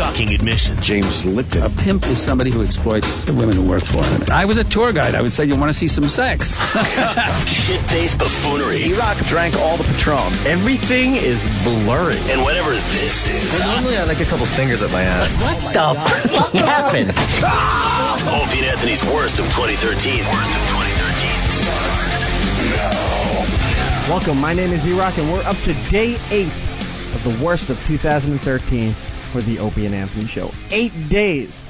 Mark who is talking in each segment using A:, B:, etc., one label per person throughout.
A: shocking admission.
B: James Lipton.
C: A pimp is somebody who exploits the women who work for him. I was a tour guide. I would say, you want to see some sex?
A: Shit-faced buffoonery.
D: E-Rock drank all the Patron.
E: Everything is blurry.
A: And whatever this is.
E: Normally I like a couple fingers up my ass. What the fuck happened?
A: Opie and Anthony's worst of 2013.
F: Welcome, my name is E-Rock, and we're up to day 8 of the worst of 2013 for the Opie and Anthony Show. 8 days.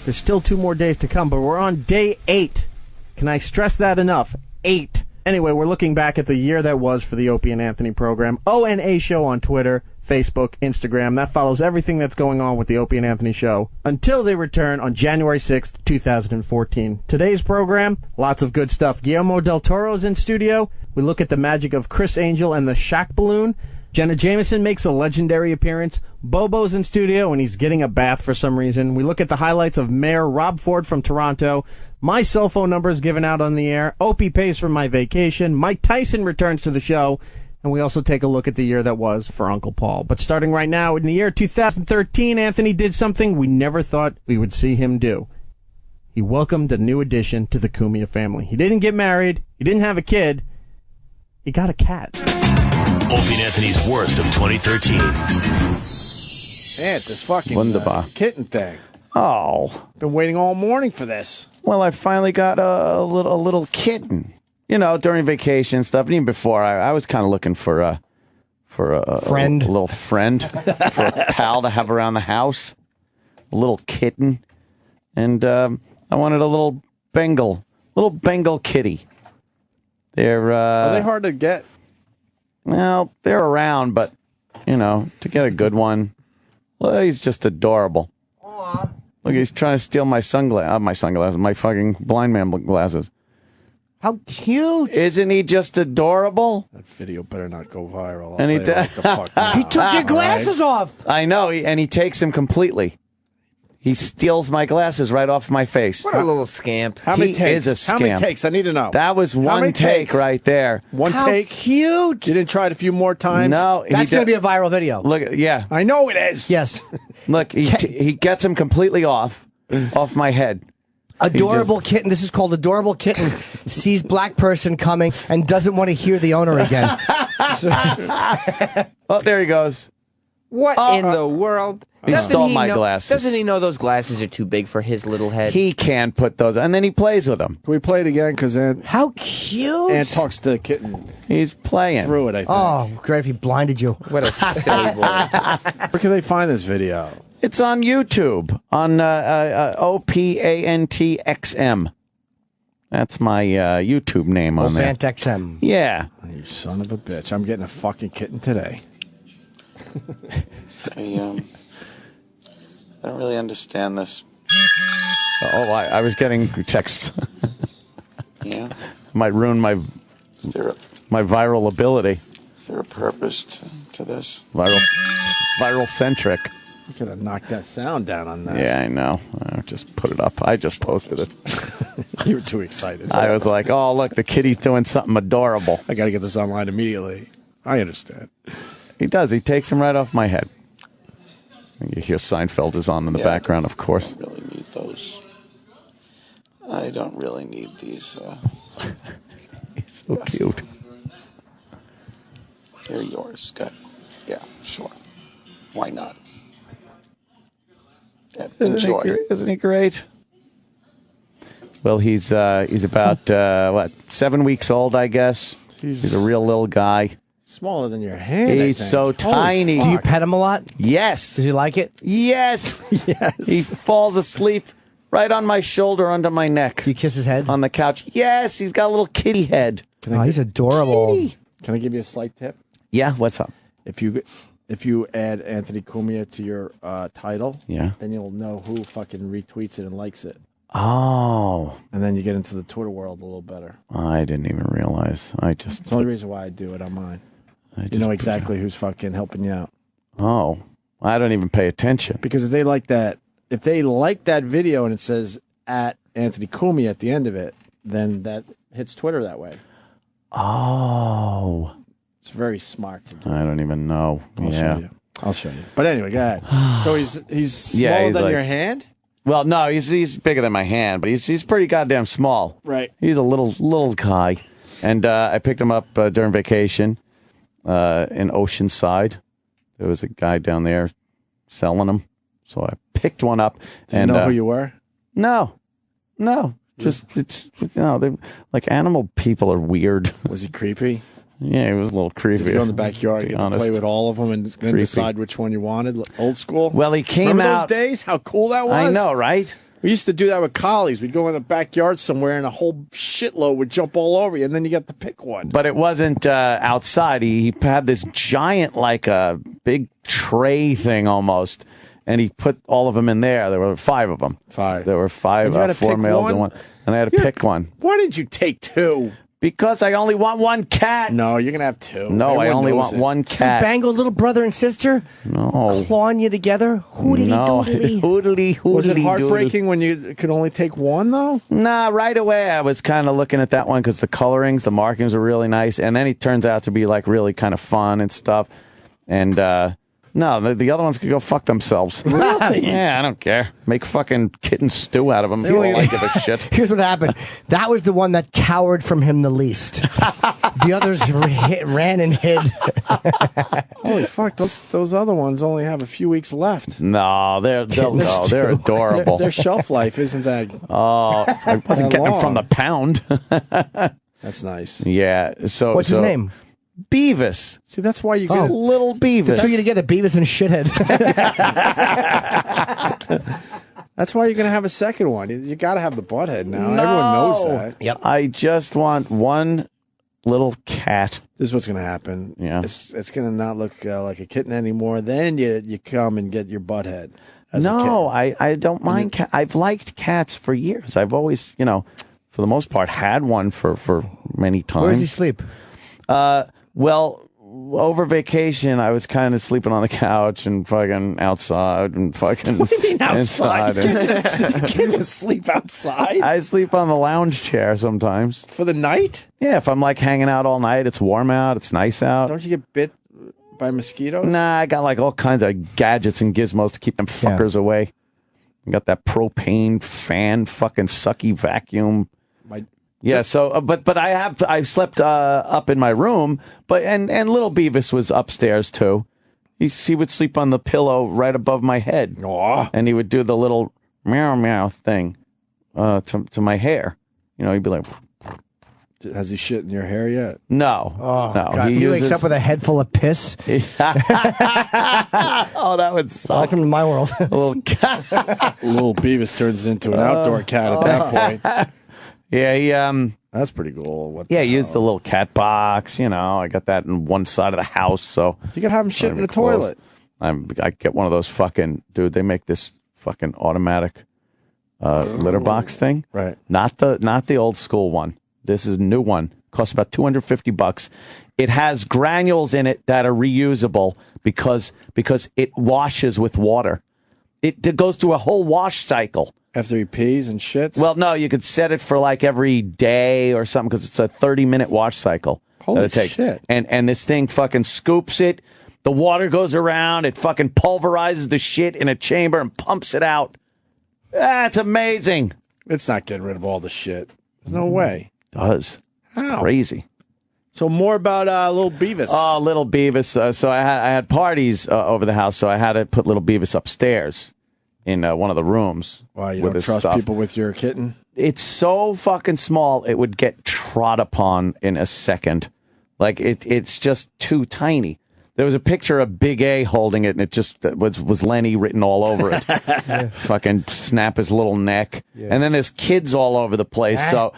F: There's still 2 more days to come, but we're on day 8. Can I stress that enough? 8. Anyway, we're looking back at the year that was for the Opie and Anthony program. ONA Show on Twitter, Facebook, Instagram. That follows everything that's going on with the Opie and Anthony Show until they return on January 6th, 2014. Today's program, lots of good stuff. Guillermo del Toro is in studio. We look at the magic of Chris Angel and the Shaq Balloon. Jenna Jameson makes a legendary appearance. Bobo's in studio, and he's getting a bath for some reason. We look at the highlights of Mayor Rob Ford from Toronto. My cell phone number is given out on the air. Opie pays for my vacation. Mike Tyson returns to the show. And we also take a look at the year that was for Uncle Paul. But starting right now, in the year 2013, Anthony did something we never thought we would see him do. He welcomed a new addition to the Cumia family. He didn't get married. He didn't have a kid. He got a cat.
A: Opie and Anthony's worst of 2013.
G: Man, this fucking
D: Wunderbar.
G: Kitten thing.
D: Oh.
G: Been waiting all morning for this.
D: Well, I finally got a little kitten. You know, during vacation and stuff. And even before, I was kind of looking for a
F: Friend.
D: a little friend, for a pal to have around the house. A little kitten. And I wanted a little Bengal kitty.
G: Are they hard to get?
D: Well, they're around, but, you know, to get a good one, well, he's just adorable.
F: Aww.
D: Look, he's trying to steal my sunglasses, my fucking blind man glasses.
F: How cute.
D: Isn't he just adorable?
G: That video better not go viral. I'll
D: And he
G: tell you right the fuck now.
F: He took your glasses off.
D: I know, and he takes them completely. He steals my glasses right off my face.
E: What a little scamp.
G: How many
D: He
G: takes?
D: is a
G: How many
D: scamp.
G: takes? I need to know.
D: That was
G: How
D: one
G: many
D: take
G: takes?
D: right there.
G: One
F: How
G: take?
F: cute.
G: You didn't try it a few more times?
D: No,
F: That's going to be a viral video.
D: Look, yeah.
G: I know it is.
F: Yes.
D: Look, he gets him completely off my head.
F: Adorable kitten. This is called Adorable Kitten. Sees black person coming and doesn't want to hear the owner again.
D: Oh, there he goes.
E: What in the world?
D: He stole my glasses.
E: Doesn't he know those glasses are too big for his little head?
D: He can put those, and then he plays with them.
G: Can we play it again? Because
F: How cute.
G: Aunt talks to the kitten
D: He's playing.
G: through it, I think.
F: Oh, great if he blinded you.
E: What a silly boy.
G: Where can they find this video?
D: It's on YouTube, on OPANTXM. That's my YouTube name on there.
F: XM.
D: Yeah.
G: You son of a bitch. I'm getting a fucking kitten today.
D: I don't really understand this. Oh, I was getting texts.
H: Yeah.
D: Might ruin my viral ability.
H: Is there a purpose to this?
D: Viral centric.
G: You could have knocked that sound down on that.
D: Yeah, I know. I just put it up. I just posted it.
G: You were too excited.
D: I was like, oh, look, the kitty's doing something adorable.
G: I got to get this online immediately. I understand.
D: He does. He takes him right off my head. You hear Seinfeld is on in the background, of course.
H: I don't really need those. I don't really need these.
D: He's so cute.
H: They're yours. Good. Yeah, sure. Why not? Yeah, enjoy.
D: Isn't he great? Well, he's about 7 weeks old, I guess. He's a real little guy.
G: Smaller than your hand.
D: He's so tiny.
F: Do you pet him a lot?
D: Yes.
F: Does he like it?
D: Yes.
G: Yes.
D: He falls asleep right on my shoulder, under my neck.
F: You kiss his head?
D: On the couch. Yes, he's got a little kitty head.
F: Oh, he's adorable.
D: Kitty.
G: Can I give you a slight tip?
D: Yeah, what's up?
G: If you add Anthony Cumia to your title, then you'll know who fucking retweets it and likes it.
D: Oh.
G: And then you get into the Twitter world a little better.
D: I didn't even realize.
G: It's the only reason why I do it on mine. You know exactly who's fucking helping you out.
D: Oh. I don't even pay attention.
G: Because if they like that video and it says at Anthony Cumia at the end of it, then that hits Twitter that way.
D: Oh.
G: It's very smart to do.
D: I don't even know.
G: I'll show you. I'll show you. But anyway, go ahead. So he's smaller than your hand?
D: Well, no, he's bigger than my hand, but he's pretty goddamn small.
G: Right.
D: He's a little guy. And I picked him up during vacation in Oceanside. There was a guy down there selling them. So I picked one up.
G: Do you know who you were?
D: No. Just, they're like animal people are weird.
G: Was he creepy?
D: Yeah, he was a little creepy.
G: Did you go in the backyard, get to play with all of them, and then decide which one you wanted? Old school?
D: Well, he came
G: Remember
D: out.
G: those days? How cool that was?
D: I know, right?
G: We used to do that with collies. We'd go in the backyard somewhere, and a whole shitload would jump all over you, and then you got to pick one.
D: But it wasn't outside. He had this giant, like a big tray thing almost, and he put all of them in there. There were 5 of them.
G: 5.
D: There were 5, 4 males and one. And I had to pick one.
G: Why didn't you take 2?
D: Because I only want one cat.
G: No, you're going to have 2.
D: No,
G: Everyone
D: I only
G: knows
D: want
G: it.
D: one cat.
F: Bangle little brother and sister?
D: No.
F: Clawing you together? Hoodity-doodly?
D: Hoodity.
G: Was it heartbreaking when you could only take one, though?
D: Nah, right away I was kind of looking at that one because the colorings, the markings were really nice. And then he turns out to be like really kind of fun and stuff. And no, the other ones could go fuck themselves.
G: Really?
D: Yeah, I don't care. Make fucking kitten stew out of them. People don't give a shit.
B: Here's what happened. That was the one that cowered from him the least. The others ran and hid.
G: Holy fuck, those other ones only have a few weeks left.
D: No, they'll go. They're adorable.
G: Their shelf life isn't that
D: Oh, I wasn't getting them from the pound.
G: That's nice.
D: Yeah. So
B: What's his name?
D: Beavis.
G: See, that's why you
D: Oh.
G: get
D: Little Beavis.
B: Two you together, Beavis and Shithead.
G: That's why you're going to have a second one. You got to have the butthead now.
D: No.
G: Everyone knows that.
B: Yep.
D: I just want one little cat.
G: This is what's going to happen.
D: Yeah.
G: It's going to not look like a kitten anymore. Then you come and get your butthead. As a
D: No,
G: kitten.
D: I don't mind cat. I've liked cats for years. I've always, for the most part, had one for many times.
B: Where does he sleep?
D: Well, over vacation, I was kind of sleeping on the couch and fucking outside and fucking
G: outside?
D: inside.
G: You can't just sleep outside
D: I sleep on the lounge chair sometimes.
G: for the night.
D: Yeah, if I'm like hanging out all night, it's warm out, it's nice out.
G: Don't you get bit by mosquitoes?
D: Nah, I got like all kinds of gadgets and gizmos to keep them fuckers away. I got that propane fan, fucking sucky vacuum. Yeah, so but I slept up in my room, and little Beavis was upstairs too. He would sleep on the pillow right above my head, and he would do the little meow meow thing to my hair. He'd be like,
G: Has he shit in your hair yet?
D: no, no.
B: God, he wakes up with a head full of piss.
D: Oh, that would suck.
B: Welcome to my world.
D: A little cat.
G: Little Beavis turns into an outdoor cat at that point.
D: Yeah,
G: That's pretty cool.
D: he used the little cat box. I got that in one side of the house, so
G: You could have him shit in the toilet.
D: I get one of those fucking dude. They make this fucking automatic litter box thing.
G: Right.
D: Not the old school one. This is a new one. Costs about $250. It has granules in it that are reusable because it washes with water. It goes through a whole wash cycle.
G: After he pees and shits?
D: Well, no, you could set it for like every day or something because it's a 30-minute wash cycle.
G: Holy
D: that it takes.
G: shit.
D: And this thing fucking scoops it. The water goes around. It fucking pulverizes the shit in a chamber and pumps it out. That's amazing.
G: It's not getting rid of all the shit. There's no way.
D: Does.
G: How?
D: Crazy.
G: So more about Little Beavis.
D: Oh, little Beavis. So I had parties over the house, so I had to put little Beavis upstairs in one of the rooms.
G: Why, you
D: with
G: don't
D: his
G: trust
D: stuff.
G: people with your kitten?
D: It's so fucking small, it would get trod upon in a second. Like, it's just too tiny. There was a picture of Big A holding it, and it just was Lenny written all over it. Fucking snap his little neck. Yeah. And then there's kids all over the place. So,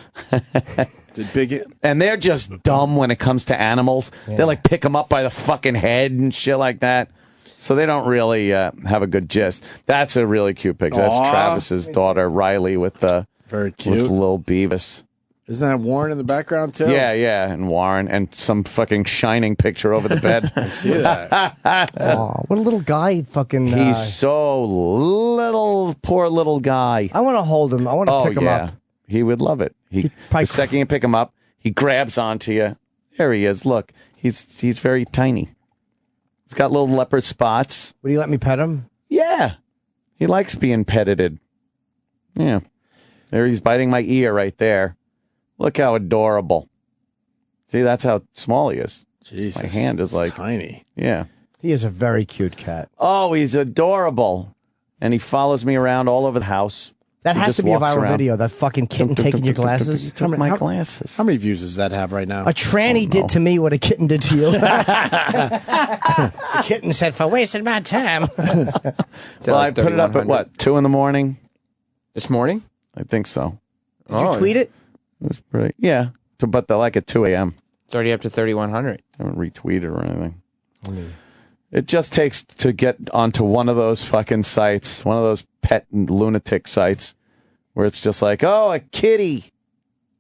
D: and they're just dumb when it comes to animals. Yeah. They like pick them up by the fucking head and shit like that. So they don't really have a good gist. That's a really cute picture. That's Travis's daughter, Riley, with
G: very cute
D: with little Beavis.
G: Isn't that Warren in the background too?
D: Yeah, and Warren, and some fucking shining picture over the bed.
G: I see that.
B: Oh, what a little guy! Fucking.
D: He's so little, poor little guy.
B: I want to hold him. I want to pick him up.
D: He would love it. The second you pick him up, he grabs onto you. There he is. Look, he's very tiny. He's got little leopard spots.
B: Would you let me pet him?
D: Yeah. He likes being petted. Yeah. There he's biting my ear right there. Look how adorable. See, that's how small he is.
G: Jesus.
D: My hand is like
G: tiny.
D: Yeah.
B: He is a very cute cat.
D: Oh, he's adorable. And he follows me around all over the house.
B: That
D: He
B: has
D: just
B: to be a
D: walks
B: viral
D: around.
B: video. That fucking kitten taking your glasses.
D: Took my glasses.
G: How many views does that have right now?
B: A tranny did to me what a kitten did to you. The kitten said, "For wasting my time."
D: Well, I put it up at what, 2 in the morning?
E: This morning?
D: I think so.
B: Did you tweet it?
D: It was pretty. Yeah, but like at 2 a.m.
E: It's already up to 3,100.
D: I haven't retweeted or anything. It just takes to get onto one of those fucking sites, one of those pet and lunatic sites, where it's just like, oh, a kitty.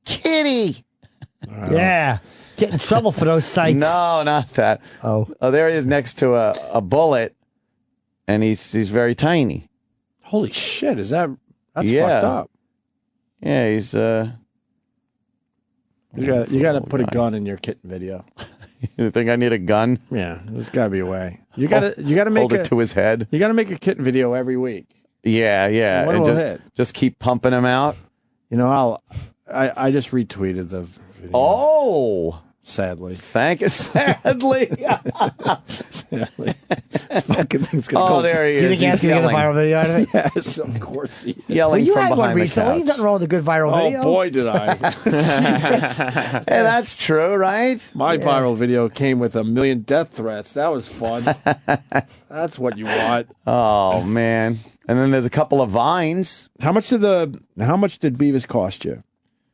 B: Yeah. Get in trouble for those sites.
D: No, not that.
B: Oh,
D: there he is next to a bullet, and he's very tiny.
G: Holy shit! That's
D: Yeah.
G: fucked up.
D: Yeah, he's
G: You got to put a gun in your kitten video.
D: You think I need a gun?
G: Yeah, there's got to be a way. You got to make
D: Hold it to his head.
G: You got to make a kitten video every week.
D: Yeah.
G: One
D: And
G: will
D: just,
G: hit.
D: just keep pumping him out.
G: You know, I just retweeted the video.
D: Oh,
G: Sadly.
D: thank you. Sadly.
G: Sadly. This fucking thing's gonna go.
D: There he is.
B: do you think Anthony's going to get a viral video out of it?
G: Yes, of course he is.
D: Yelling
B: You
D: from
B: had one
D: behind the
B: recently.
D: couch.
B: Nothing wrong with a good viral video.
G: Oh boy, did I!
D: Hey, that's true, right?
G: My viral video came with 1 million death threats. That was fun. That's what you want.
D: Oh man! And then there's a couple of vines.
G: How much did Beavis cost you?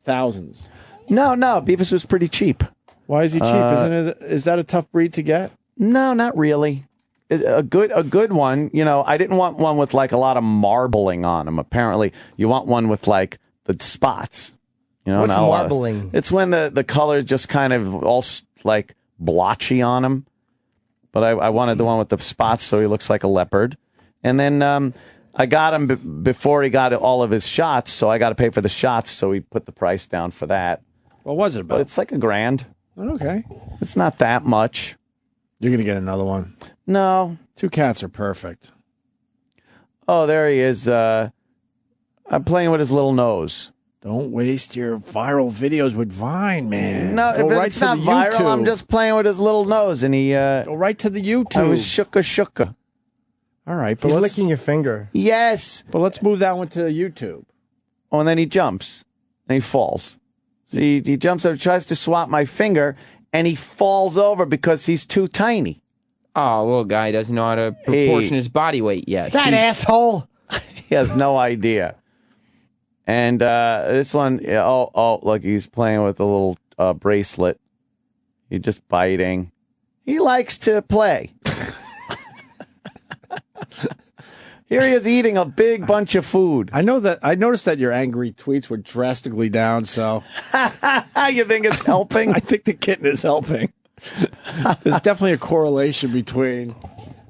G: Thousands.
D: No, Beavis was pretty cheap.
G: Why is he cheap? Is that a tough breed to get?
D: No, not really. A good one. You know, I didn't want one with like a lot of marbling on him. Apparently, you want one with like the spots. You know,
B: What's
D: not a lot of-
B: marbling?
D: It's when the color just kind of all like blotchy on him. But I wanted the one with the spots, so he looks like a leopard. And then I got him before he got all of his shots, so I got to pay for the shots. So he put the price down for that.
G: What was it about?
D: But it's like $1,000.
G: Okay.
D: It's not that much.
G: You're going to get another one.
D: No.
G: 2 cats are perfect.
D: Oh, there he is. I'm playing with his little nose.
G: Don't waste your viral videos with Vine, man.
D: No,
G: Go
D: if
G: right
D: it's
G: to
D: not
G: the
D: viral,
G: YouTube.
D: I'm just playing with his little nose, and he.
G: Go right to the YouTube.
D: I was shooka.
G: All right, but
B: He's
G: let's,
B: licking your finger.
D: Yes.
G: but let's move that one to YouTube.
D: Oh, and then he jumps, and he falls. So he jumps up, tries to swat my finger, and he falls over because he's too tiny.
E: Oh, little guy doesn't know how to proportion his body weight yet.
B: That asshole.
D: He has no idea. And this one, look, he's playing with a little bracelet. He's just biting. He likes to play. Here he is eating a big bunch of food.
G: I noticed that your angry tweets were drastically down, so
D: You think it's helping?
G: I think the kitten is helping. There's definitely a correlation between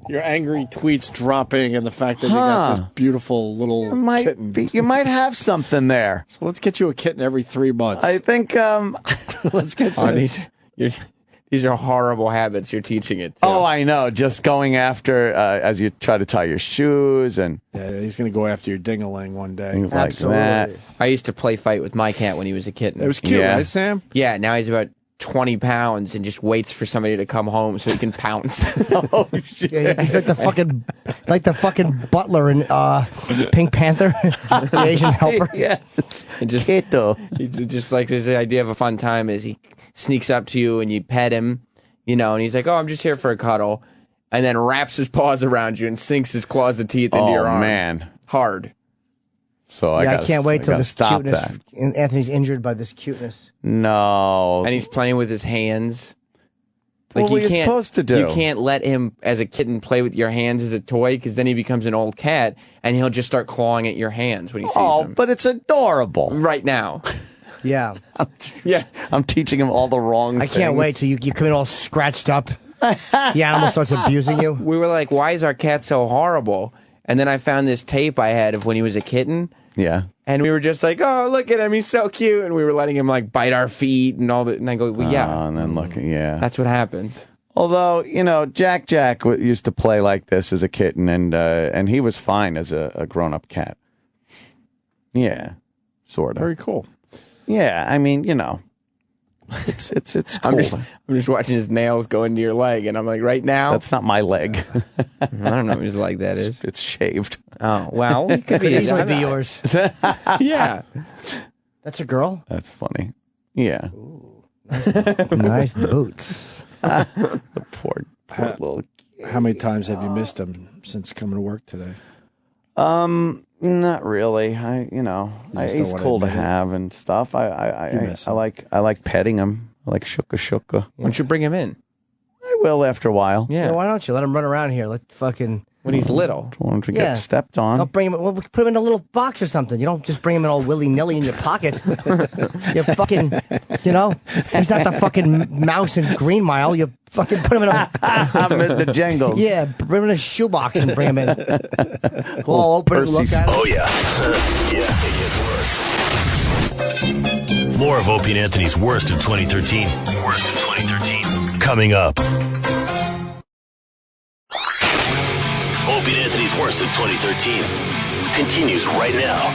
G: your angry tweets dropping and the fact that you got this beautiful little kitten.
D: You might have something there.
G: So let's get you a kitten every 3 months.
D: I think.
G: Let's get you.
E: These are horrible habits you're teaching it.
D: Oh, I know. Just going after as you try to tie your shoes and
G: Yeah, he's going to go after your ding-a-ling one day.
D: things like that.
E: I used to play fight with my cat when he was a kitten.
G: It was cute,
D: Yeah.
G: right, Sam?
E: Yeah, now he's about 20 pounds and just waits for somebody to come home so he can pounce.
D: Oh shit!
B: Yeah, he's like the fucking butler in Pink Panther, the Asian helper.
D: Yes.
E: And just,
D: Keto.
E: he just like his idea of a fun time is he sneaks up to you and you pet him, you know, and he's like, "Oh, I'm just here for a cuddle," and then wraps his paws around you and sinks his claws of teeth into your arm.
D: Man.
E: Hard.
D: So
B: I can't wait till this
D: stop
B: cuteness.
D: that.
B: Anthony's injured by this cuteness.
D: No.
E: And he's playing with his hands.
D: What were you supposed to do?
E: You can't let him, as a kitten, play with your hands as a toy, because then he becomes an old cat, and he'll just start clawing at your hands when he sees them.
D: but it's adorable.
E: Right now.
B: Yeah.
D: I'm teaching him all the wrong
B: I can't wait till you come in all scratched up. The animal starts abusing you.
E: We were like, why is our cat so horrible? And then I found this tape I had of when he was a kitten.
D: Yeah.
E: And we were just like, oh, look at him, he's so cute. And we were letting him like bite our feet and all that. And I go, well, yeah,
D: And then look, yeah.
E: that's what happens.
D: Although, Jack used to play like this as a kitten, and he was fine as a grown-up cat. Yeah, sort of.
G: Very cool.
D: Yeah, I mean, it's cool.
E: I'm just watching his nails go into your leg, and I'm like, right now?
D: That's not my leg.
E: I don't know whose leg that is.
D: It's shaved.
E: Oh, well, it could be
B: easily be yours.
E: Yeah.
B: That's a girl?
D: That's funny. Yeah.
B: Ooh, nice boots.
D: The poor little...
G: How many times have you missed him since coming to work today?
D: Not really. He's cool to have and stuff. I like petting him. I like shuka.
E: Why don't you bring him in?
D: I will after a while.
E: Yeah.
B: Why don't you let him run around here? Let fucking...
E: When he's little.
D: Don't want him to get stepped on.
B: Don't bring him. Well, put him in a little box or something. You don't just bring him in all willy-nilly in your pocket. You fucking, he's not the fucking mouse in Green Mile. You fucking put him in
D: the jangles.
B: Yeah, bring him in a shoebox and bring him in. We'll all open it and look at it.
A: Oh, yeah. It gets worse. More of Opie and Anthony's Worst of 2013. Coming up. Opie and Anthony's Worst of 2013 continues right now.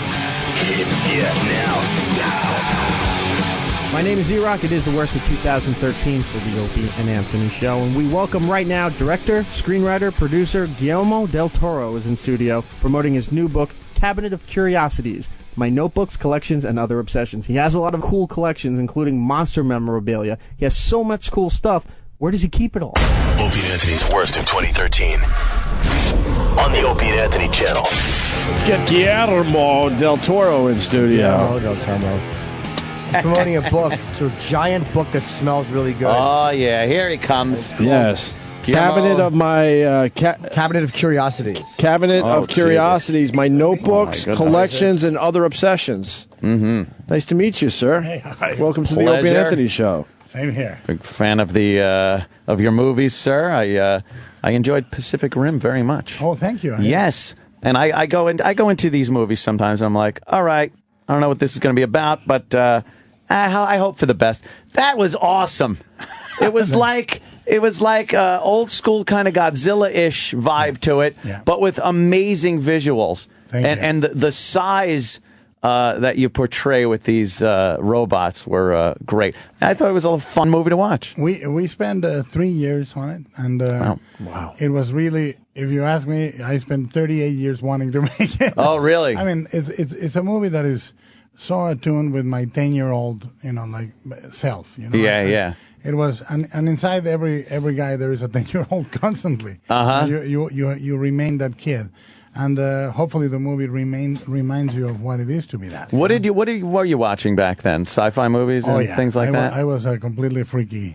A: Now.
F: My name is E-Rock. It is the worst of 2013 for the Opie and Anthony Show. And we welcome right now director, screenwriter, producer Guillermo del Toro is in studio promoting his new book, Cabinet of Curiosities, My Notebooks, Collections, and Other Obsessions. He has a lot of cool collections, including monster memorabilia. He has so much cool stuff. Where does he keep it all?
A: Opie and Anthony's Worst of 2013 on the Opie and Anthony channel.
G: Let's get Guillermo del Toro in studio.
B: Guillermo del Toro. He's promoting a book. It's a giant book that smells really good.
D: Oh, yeah. Here he comes.
G: Yes.
D: Guillermo.
G: Cabinet of my...
B: Cabinet of Curiosities.
G: Cabinet of Curiosities, my notebooks,
D: goodness.
G: collections, and other obsessions. Mm-hmm. Nice to meet you, sir.
I: Hey, hi.
G: Welcome to the Opie and Anthony Show.
I: Same here.
D: Big fan of of your movies, sir. I enjoyed Pacific Rim very much.
I: Oh, thank you.
D: Yes, and I go into these movies sometimes, and I'm like, all right, I don't know what this is going to be about, but I hope for the best. That was awesome. It was like old school kind of Godzilla-ish vibe to it, but with amazing visuals.
I: Thank you.
D: And the size that you portray with these robots were great. And I thought it was a fun movie to watch.
I: We spent 3 years on it, and
G: Wow.
I: it was really. If you ask me, I spent 38 years wanting to make it.
D: Oh, really?
I: I mean, it's a movie that is so attuned with my 10-year-old, self.
D: Yeah.
I: It was, and inside every guy there is a 10-year-old constantly.
D: Uh-huh.
I: You remain that kid. And hopefully the movie reminds you of what it is to be that.
D: What were you watching back then? Sci-fi movies and things like that?
I: I was a completely freaky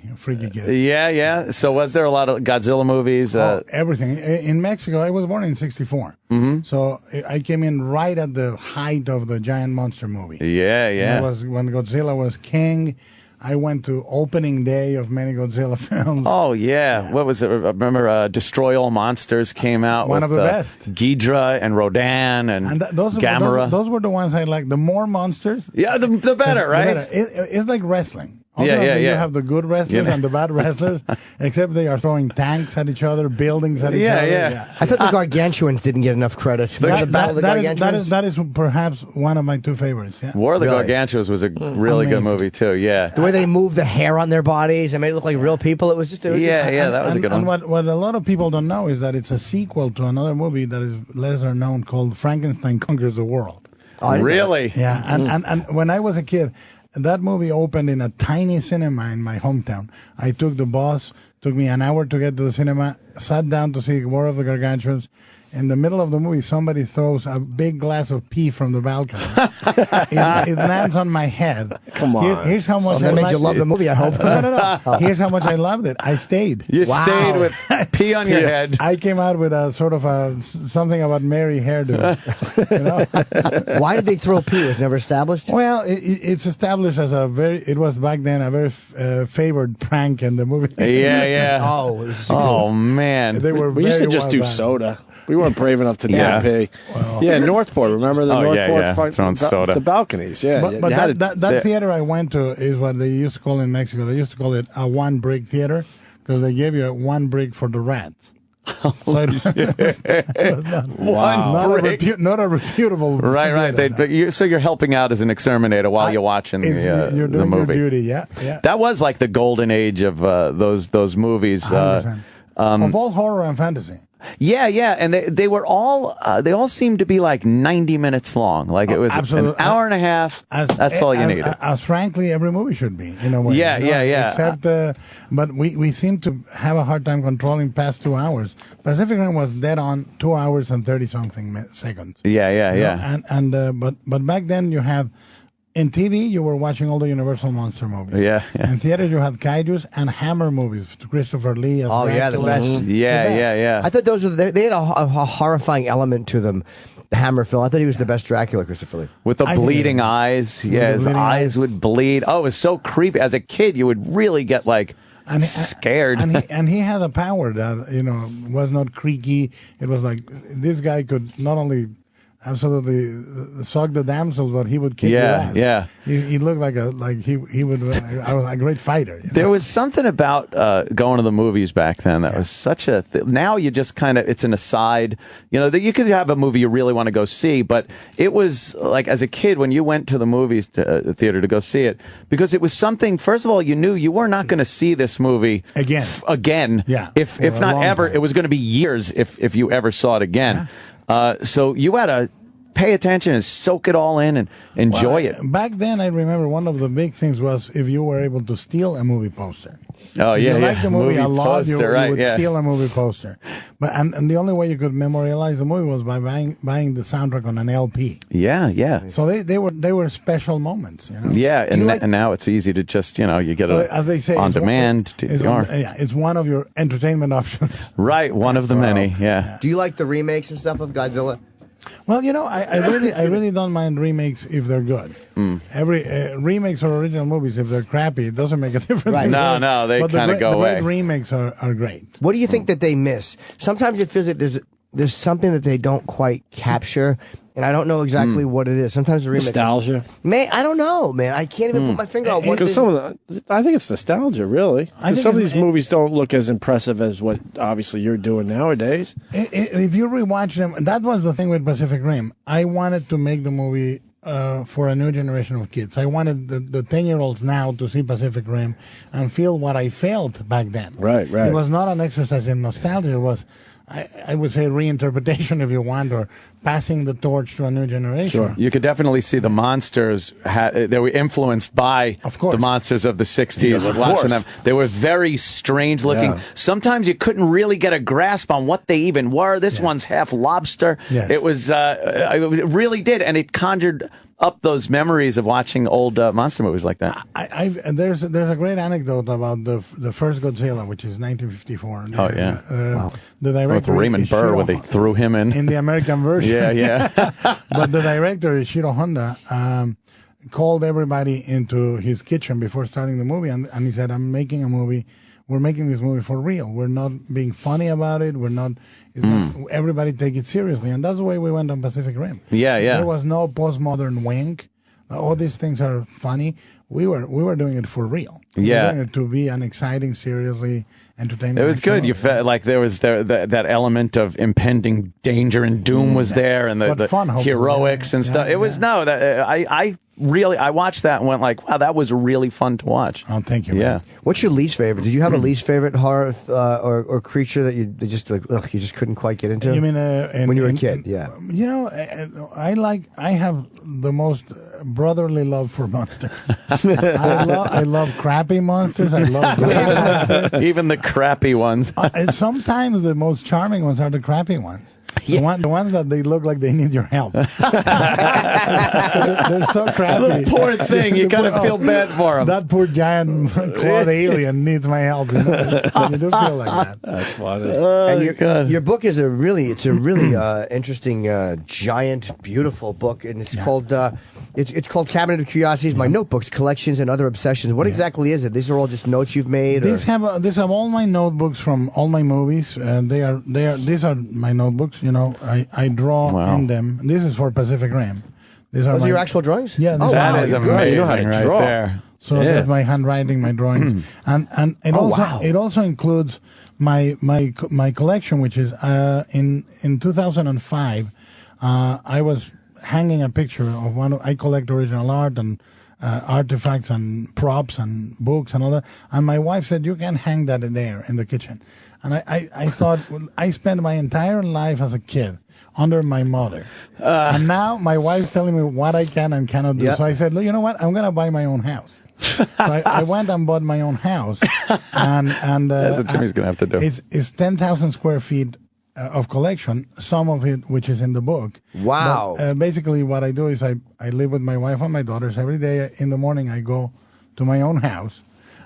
I: kid.
D: Yeah. So was there a lot of Godzilla movies?
I: Everything. In Mexico, I was born in 1964. Mm-hmm. So I came in right at the height of the giant monster movie.
D: Yeah.
I: It was when Godzilla was king. I went to opening day of many Godzilla films.
D: Oh, yeah. What was it? I remember Destroy All Monsters came out.
I: One
D: with,
I: of the best.
D: Ghidra and Rodan and Gamera.
I: Those were the ones I liked. The more monsters.
D: Yeah, the better, right?
I: The better. It's like wrestling.
D: Yeah.
I: You have the good wrestlers and the bad wrestlers, except they are throwing tanks at each other, buildings at each other.
D: Yeah.
B: I thought the Gargantuans didn't get enough credit. That is perhaps one of my two favorites. Yeah.
D: War of the Gargantuans was a really good movie, too. Yeah.
B: The way they moved the hair on their bodies and made it look like real people. It was just...
D: that was a good one.
I: And what a lot of people don't know is that it's a sequel to another movie that is lesser known called Frankenstein Conquers the World.
D: Oh, really?
I: Yeah. And when I was a kid... That movie opened in a tiny cinema in my hometown. I took the bus, took me an hour to get to the cinema, sat down to see War of the Gargantuans. In the middle of the movie, somebody throws a big glass of pee from the balcony. It lands on my head.
G: Come on.
I: Here's how much
B: that made you love the movie, I hope.
I: No. Here's how much I loved it. I stayed.
D: You stayed with pee on your head.
I: I came out with a sort of something about Mary hairdo.
B: Why did they throw pee? It was never established?
I: Well, it's established as it was back then a very favored prank in the movie.
D: Yeah. Oh, man.
G: We used to just do soda. We weren't brave enough to do pee. Well, Northport. Remember the Northport
D: throwing soda.
G: The balconies, yeah.
I: But that theater I went to is what they used to call in Mexico. They used to call it a one-brick theater because they gave you one brick for the rats. So it was not a reputable.
D: Right. So you're helping out as an exterminator while you're watching
I: you're doing
D: the movie.
I: Your duty, yeah.
D: That was like the golden age of those movies.
I: Of all horror and fantasy.
D: Yeah, and they were all they all seemed to be like 90 minutes long. Like it was an hour and a half. That's all you needed.
I: As frankly, every movie should be in a way.
D: Yeah.
I: Except, but we seem to have a hard time controlling past 2 hours. Pacific Rim was dead on 2 hours and 30 something seconds.
D: Yeah.
I: But back then you had. In TV, you were watching all the Universal monster movies.
D: Yeah.
I: In theaters, you had kaijus and Hammer movies. Christopher Lee as Dracula.
B: The best.
D: Yeah.
B: I thought those were they had a horrifying element to them. The Hammer film. I thought he was the best Dracula, Christopher Lee.
D: With the bleeding eyes. Yeah, his eyes would bleed. Oh, it was so creepy. As a kid, you would really get scared.
I: And he had a power that was not creaky. It was like this guy could not only absolutely suck the damsels, but he would kick your ass.
D: Yeah.
I: He looked like he would. I was a great fighter.
D: There was something about going to the movies back then that was such a. Now you just kind of it's an aside. That you could have a movie you really want to go see, but it was like as a kid when you went to the movies theater to go see it because it was something. First of all, you knew you were not going to see this movie again.
I: Yeah.
D: If not ever, it was going to be years if you ever saw it again. Yeah. So you had to pay attention and soak it all in and enjoy it.
I: Back then, I remember one of the big things was if you were able to steal a movie poster.
D: Oh, yeah,
I: if you liked the movie a lot,
D: poster,
I: you would steal a movie poster. And the only way you could memorialize the movie was by buying the soundtrack on an LP.
D: Yeah.
I: So they were special moments.
D: Yeah, and now it's easy to just you get it
I: as they say
D: on demand.
I: It's one of your entertainment options.
D: Right, one of the many. Yeah.
B: Do you like the remakes and stuff of Godzilla?
I: Well, I really don't mind remakes if they're good. Every remakes or original movies, if they're crappy, it doesn't make a difference.
B: Right.
D: No, they kind of go away.
I: The great remakes are great.
B: What do you think that they miss? Sometimes it feels like there's something that they don't quite capture, and I don't know exactly what it is. Sometimes the remake
G: nostalgia.
B: Man, I don't know, man. I can't even put my finger on what.
G: Because I think it's nostalgia, really. Because some of these movies don't look as impressive as what obviously you're doing nowadays.
I: If you rewatch them, that was the thing with Pacific Rim. I wanted to make the movie for a new generation of kids. I wanted the 10-year-olds now to see Pacific Rim and feel what I felt back then.
G: Right.
I: It was not an exercise in nostalgia. It was, I would say, reinterpretation, if you want, or passing the torch to a new generation.
D: Sure. You could definitely see the monsters, they were influenced by the monsters of the 60s.
G: Of
D: watching them. They were very strange looking. Yeah. Sometimes you couldn't really get a grasp on what they even were. This one's half lobster.
I: Yes.
D: It was, it really did, and it conjured up those memories of watching old monster movies like that.
I: There's a great anecdote about the first Godzilla, which is 1954.
D: Oh yeah,
I: wow. The director
D: with Raymond Burr, where they threw him in
I: the American version.
D: Yeah.
I: But the director Ishiro Honda called everybody into his kitchen before starting the movie, and he said, "I'm making a movie. We're making this movie for real. We're not being funny about it. We're not." Everybody take it seriously, and that's the way we went on Pacific Rim.
D: Yeah.
I: There was no postmodern wink. All these things are funny. We were doing it for real. We were doing it to be an exciting, seriously entertaining.
D: It was good. You felt like there was that element of impending danger and doom was there, and the
I: fun,
D: heroics and stuff. It was I watched that and went like, wow, that was really fun to watch.
I: Oh, thank you.
D: Yeah.
I: Man.
B: What's your least favorite? Did you have a least favorite horror or creature that you just you just couldn't quite get into?
I: You mean
B: when you were a kid? Yeah.
I: I have the most brotherly love for monsters. I love crappy monsters. I love great monsters.
D: Even the crappy ones.
I: And sometimes the most charming ones are the crappy ones. The ones that they look like they need your help. They're so crappy.
D: The poor thing. You kind of feel bad for them.
I: That poor giant clawed alien needs my help. You do feel like that.
G: That's funny.
B: And your book is a really interesting, giant, beautiful book, and it's called it's called Cabinet of Curiosities: My Notebooks, Collections, and Other Obsessions. What exactly is it? These are all just notes you've made.
I: These have all my notebooks from all my movies, and these are my notebooks. I draw in them. This is for Pacific Rim.
B: Those are your actual drawings?
I: Yeah.
D: That is amazing.
G: You know how to draw.
D: There.
I: So that's my handwriting, my drawings, and it also includes my collection, which is in 2005. I was hanging a picture of I collect original art and artifacts and props and books and all that. And my wife said, you can hang that in there in the kitchen. And I thought, I spent my entire life as a kid under my mother. And now my wife's telling me what I can and cannot do. So I said, you know what? I'm going to buy my own house. So I went and bought my own house. And
D: that's what Jimmy's going to have to do.
I: It's 10,000 square feet of collection, some of it which is in the book.
B: Wow.
I: But, basically what I do is I live with my wife and my daughters. Every day in the morning I go to my own house.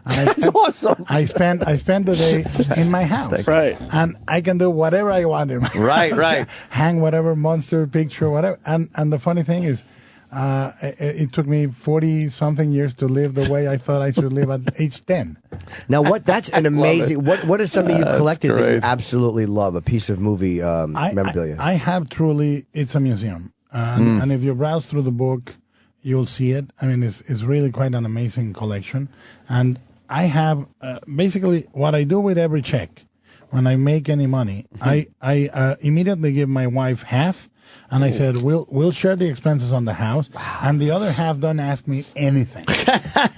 I: And
B: That's awesome.
I: I spend the day in my house.
G: Right.
I: And I can do whatever I want in my
D: Right,
I: house.
D: right.
I: Hang whatever monster picture, whatever. And the funny thing is, it took me 40-something years to live the way I thought I should live at age 10.
B: Now, that's an amazing. What is something you've collected that you
D: great.
B: absolutely love? A piece of movie memorabilia.
I: I have truly. It's a museum, and if you browse through the book, you'll see it. I mean, it's really quite an amazing collection, and I have basically what I do with every check. When I make any money, I immediately give my wife half. And I said, we'll share the expenses on the house, and the other half don't ask me anything.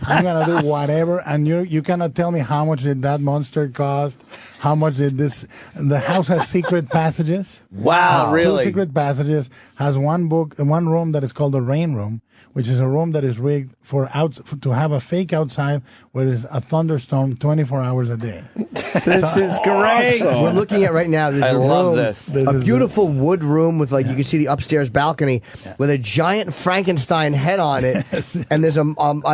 I: I'm gonna do whatever, and you cannot tell me how much did that monster cost, how much did this. The house has secret passages.
D: Wow,
I: Has
D: really?
I: 2 secret passages. Has one room that is called the rain room, which is a room that is rigged to have a fake outside where there's a thunderstorm 24 hours a day.
D: This is great.
B: We're looking at right now. There's
D: I
B: a
D: love
B: room,
D: this.
B: a beautiful wood room with you can see the upstairs balcony with a giant Frankenstein head on it, and there's I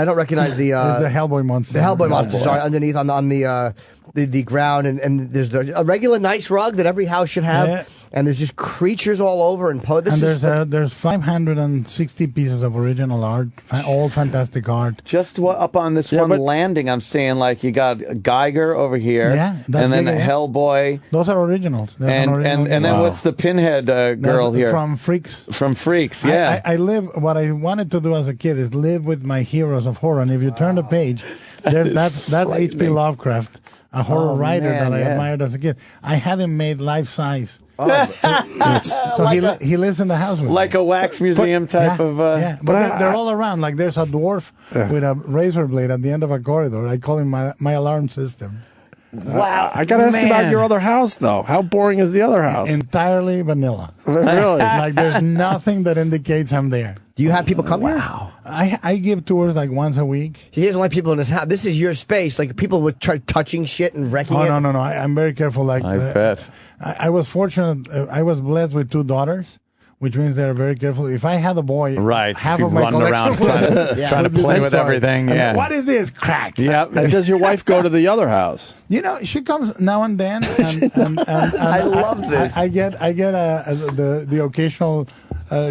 B: don't recognize the
I: Hellboy monster.
B: The Hellboy monster. Sorry, underneath on the ground, and there's a regular nice rug that every house should have.
I: Yeah.
B: And there's just creatures all over, and
I: there's 560 pieces of original art, all fantastic art.
D: Just up on this landing, I'm seeing you got Geiger over here,
I: Yeah, that's
D: and then
I: Geiger,
D: Hellboy.
I: Those are originals.
D: And then what's the Pinhead girl here?
I: From Freaks.
D: From Freaks, yeah.
I: I live. What I wanted to do as a kid is live with my heroes of horror. And if you turn the page, that's H.P. Lovecraft, a horror writer that I admired as a kid. I had him made life size. So he lives in the house with
D: me. A wax museum type of.
I: Yeah, but they're all around. There's a dwarf with a razor blade at the end of a corridor. I call him my alarm system.
D: Wow!
G: I gotta ask about your other house, though. How boring is the other house?
I: Entirely vanilla.
G: Really?
I: There's nothing that indicates I'm there.
B: Do you have people come here?
I: I give tours once a week.
B: He doesn't like people in his house. This is your space. People would try touching shit and wrecking it.
I: No. I'm very careful.
D: I bet.
I: I was fortunate. I was blessed with 2 daughters, which means they're very careful. If I had a boy, half of my
D: running
I: collection
D: around trying to play with everything. Yeah.
I: What is this crack?
D: Yep.
G: And does your wife go to the other house?
I: She comes now and then, and
B: I love this.
I: I get the occasional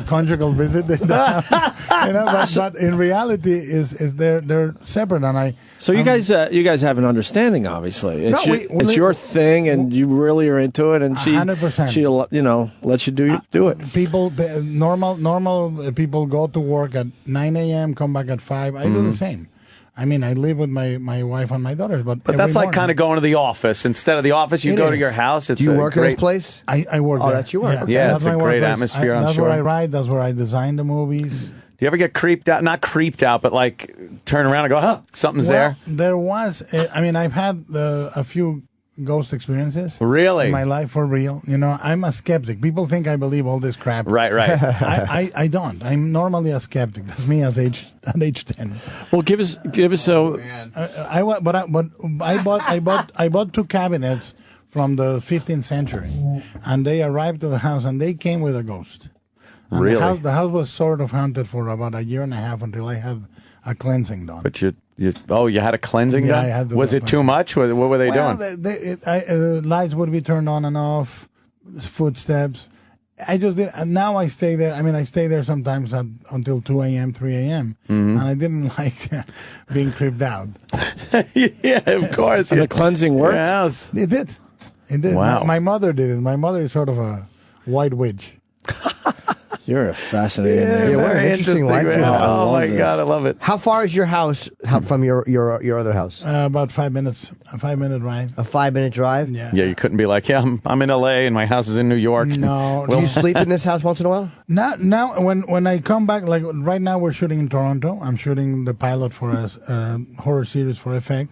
I: conjugal visit. But in reality, is they're separate, and
G: So you guys have an understanding, obviously. It's,
I: it's
G: your thing, and you really are into it, and she
I: 100%.
G: She lets you do it.
I: People, normal people go to work at 9 a.m., come back at 5. I do the same. I mean, I live with my wife and my daughters, but
D: that's kind of going to the office. Instead of the office, you go to your house. It's
B: Do you work in this place?
I: I work there.
B: Oh, that's your work.
D: Yeah,
I: that's
D: it's a
I: my
D: great
I: workplace.
D: atmosphere, I'm
I: That's
D: sure.
I: where I write. That's where I design the movies.
D: Do you ever get creeped out? Not creeped out, but turn around and go, huh, something's there?
I: There was. I've had a few ghost experiences.
D: Really?
I: In my life, for real. I'm a skeptic. People think I believe all this crap.
D: Right.
I: I don't. I'm normally a skeptic. That's me at age 10.
G: Well, give us so.
I: I bought 2 cabinets from the 15th century, and they arrived to the house, and they came with a ghost. And
D: really?
I: The house was sort of haunted for about a year and a half until I had a cleansing done.
D: But you had a cleansing done?
I: I had
D: Was it too much? What were they doing?
I: Lights would be turned on and off, footsteps. I just did, and now I stay there. I mean, I stay there sometimes until 2 a.m., 3 a.m., and I didn't like being creeped out.
D: Yeah, of course.
G: And the cleansing worked?
D: Yeah,
I: It did. It did.
D: Wow.
I: My mother did it. My mother is sort of a white witch.
G: You're a fascinating man.
B: Yeah, what an interesting life.
D: man. Oh my God, I love it.
B: How far is your house from your other house?
I: About 5 minutes. A 5-minute ride.
B: A 5-minute drive?
I: Yeah.
D: Yeah, you couldn't be like, yeah, I'm in L.A. and my house is in New York.
I: No.
B: Do you sleep in this house once in a while?
I: Now, when I come back, like right now, we're shooting in Toronto. I'm shooting the pilot for a horror series for FX,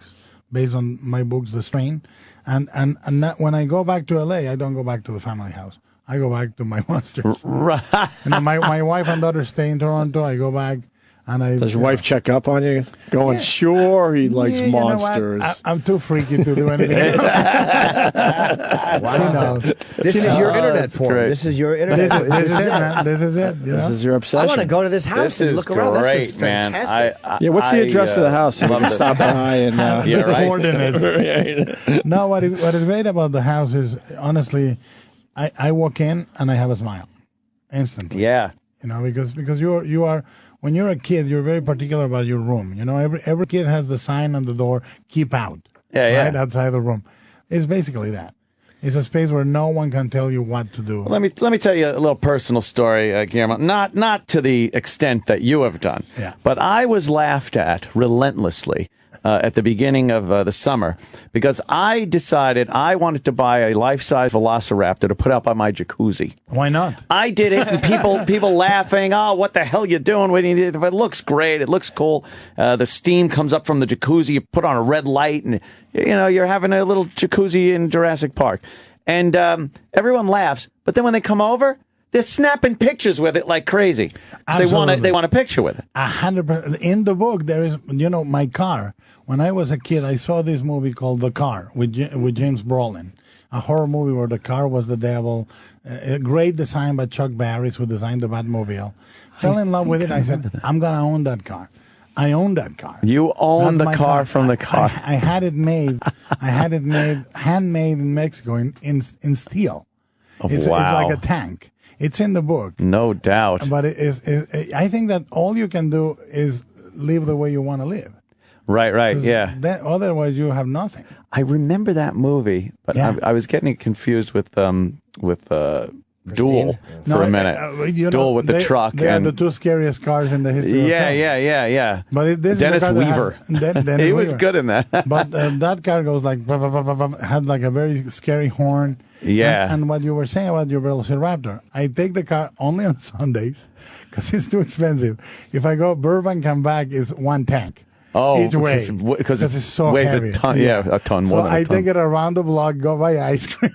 I: based on my books, The Strain. And when I go back to LA, I don't go back to the family house. I go back to my monsters.
D: Right.
I: My wife and daughter stay in Toronto. I go back. And
G: Does your wife check up on you? Going, sure, he likes
I: you know
G: monsters.
I: I'm too freaky to do anything.
B: Why not? This is your internet porn.
D: great.
B: This is your internet.
I: This is it, man. This is it. You know?
G: This is your obsession.
B: I want to go to this house
D: This
B: and
D: is
B: look around.
D: great,
B: This is
D: man.
B: fantastic.
G: Yeah, what's the address of the house? So we can stop by and
D: Yeah, right.
I: coordinates. No, what is great about the house is, honestly, I walk in and I have a smile instantly.
D: Yeah.
I: You know, because you are when you're a kid, you're very particular about your room. You know, every kid has the sign on the door, keep out.
D: Yeah,
I: right
D: yeah.
I: outside the room. It's basically that. It's a space where no one can tell you what to do.
D: Let me tell you a little personal story, Guillermo. Not to the extent that you have done,
I: Yeah.
D: but I was laughed at relentlessly at the beginning of the summer because I decided I wanted to buy a life-size Velociraptor to put up on my jacuzzi.
I: Why not?
D: I did it, and people laughing. Oh, what the hell you doing? It looks great. It looks cool. The steam comes up from the jacuzzi. You put on a red light, and you're having a little jacuzzi in Jurassic Park. And everyone laughs. But then when they come over, they're snapping pictures with it like crazy. They want a picture with it.
I: 100%. In the book, there is, my car. When I was a kid, I saw this movie called The Car with James Brolin, a horror movie where the car was the devil. A great design by Chuck Barris, who designed the Batmobile. Fell in love with it. I said, I'm going to own that car. I own that car.
D: You own
I: That's
D: the
I: my
D: car from the car.
I: I had it made. I had it made, handmade in Mexico in steel. It's like a tank. It's in the book.
D: No doubt.
I: But I think that all you can do is live the way you want to live.
D: Right, yeah.
I: Otherwise, you have nothing.
D: I remember that movie, but
I: Yeah.
D: I was getting it confused with Duel for a minute. Duel with the truck.
I: They are
D: and
I: the two scariest cars in the history of film.
D: Yeah.
I: But this
D: Dennis
I: is a car that
D: Weaver.
I: Dennis
D: He was
I: Weaver.
D: good in that.
I: But that car goes like, had like a very scary horn.
D: Yeah.
I: And what you were saying about your Velociraptor, I take the car only on Sundays because it's too expensive. If I go Burbank and back, is one tank.
D: Oh,
I: each way
D: because it
I: it's so
D: weighs
I: heavy.
D: a ton. Yeah, a ton more
I: So
D: than a
I: I
D: ton.
I: take it around the block, go buy ice cream,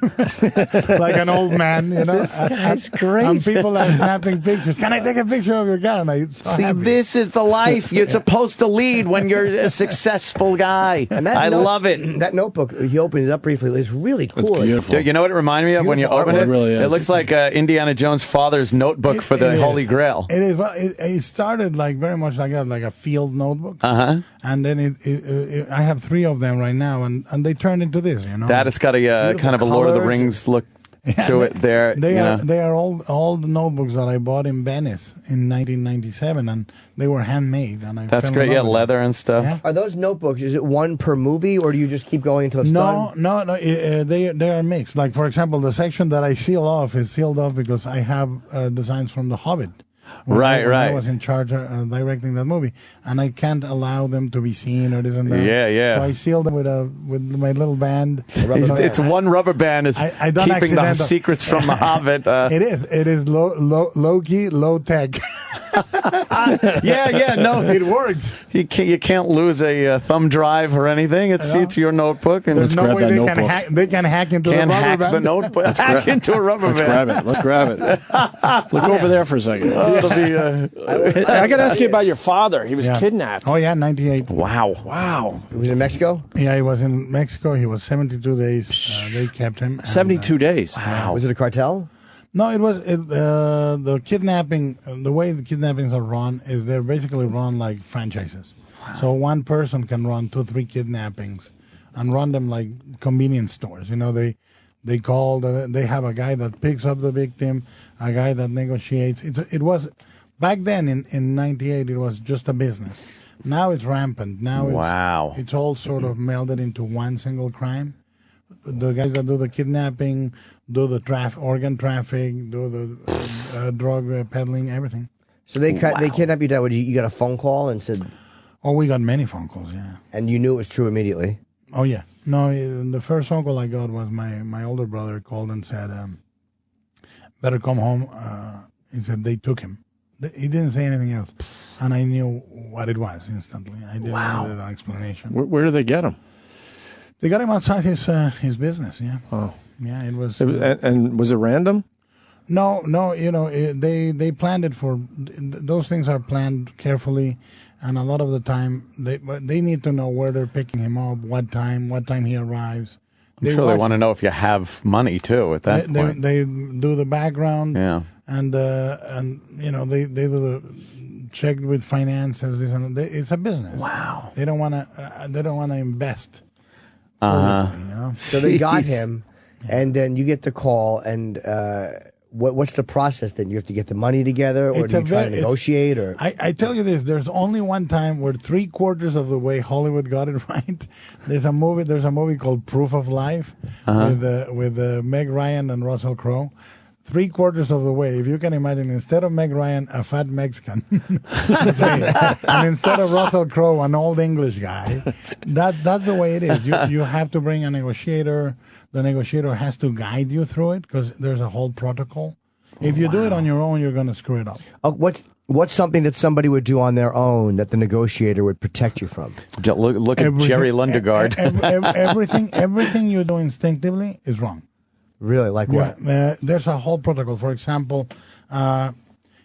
I: like an old man,
D: This guy's great.
I: And people are snapping pictures. Can I take a picture of your car? And I
D: See, this is the life you're supposed to lead when you're a successful guy.
B: And that
D: I love it.
B: That notebook, he opened it up briefly. It's really cool.
G: It's beautiful.
D: Dude, you know what it reminded me of when you
B: Beautiful
D: open
B: artwork.
D: it?
G: It really is.
D: It looks like Indiana Jones' father's notebook for the
I: It
D: Holy
I: is.
D: Grail.
I: It is. Well, it started like very much like that, like a field notebook. And then I have 3 of them right now, and they turned into this.
D: That it's got a kind of a Lord of the
B: colors.
D: Rings look to it there.
I: They are all the notebooks that I bought in Venice in 1997, and they were handmade. And
D: That's
I: fell in
D: great.
I: love
D: Yeah,
I: with
D: leather and stuff.
I: Yeah.
B: Are those notebooks, is it one per movie, or do you just keep going until it's done?
I: No. They are mixed. Like, for example, the section that I seal off is sealed off because I have designs from The Hobbit. When I was in charge of directing that movie, and I can't allow them to be seen or this and that.
D: Yeah.
I: So I sealed them with my little band.
D: It's one rubber band is
I: I don't
D: keeping the
I: accidental-
D: secrets from the Hobbit.
I: It is low key, low tech.
D: No,
I: It works.
D: you can't lose a thumb drive or anything. It's your notebook, and
I: There's no
G: grab
I: way
G: that
I: they
G: notebook.
I: they can hack into
D: can
I: the rubber
D: hack
I: band.
D: the notebook. Hack into a rubber
G: Let's
D: band.
G: grab it. Let's grab it. Look over there for a second.
D: It'll be,
G: I got to ask you about your father. He was kidnapped.
I: Oh yeah, 98.
G: Wow.
B: It was in Mexico?
I: Yeah, he was in Mexico. He was 72 days. They kept him. And,
G: 72 days.
B: Was it a cartel?
I: No, it was the kidnapping. The way the kidnappings are run is they're basically run like franchises. So one person can run 2-3 kidnappings, and run them like convenience stores. They call. They have a guy that picks up the victim, a guy that negotiates. It was back then in '98. It was just a business. Now it's rampant. Now it's all sort of melded into one single crime. The guys that do the kidnapping, do the organ traffic, do the drug peddling, everything.
B: So they kidnapped you. Dad, you got a phone call and said,
I: "Oh, we got many phone calls, yeah."
B: And you knew it was true immediately.
I: Oh yeah, no. The first phone call I got was my older brother called and said, "Better come home." He said they took him. He didn't say anything else, and I knew what it was instantly. I didn't need an explanation.
G: Where did they get him?
I: They got him outside his business. Yeah.
G: Oh.
I: Yeah, it was.
G: And was it random?
I: No. You know, they planned it for. Those things are planned carefully, and a lot of the time they need to know where they're picking him up, what time he arrives.
D: I'm sure they want to know if you have money too. At that point,
I: they do the background.
D: Yeah.
I: And you know they do the check with finances. It's a business.
B: Wow.
I: They don't want to invest. Foolishly, you know?
B: So they got him, and then you get the call, and what's the process then? You have to get the money together, or do you try to negotiate? Or
I: I tell you this: there's only one time where 3/4 of the way Hollywood got it right. There's a movie called Proof of Life with Meg Ryan and Russell Crowe. 3/4 of the way, if you can imagine, instead of Meg Ryan, a fat Mexican, and instead of Russell Crowe, an old English guy. That's the way it is. You have to bring a negotiator. The negotiator has to guide you through it because there's a whole protocol. If you do it on your own, you're going to screw it up.
B: What's something that somebody would do on their own that the negotiator would protect you from?
D: Look at Jerry Lundegaard.
I: Everything you do instinctively is wrong.
B: Really, like what?
I: There's a whole protocol. For example,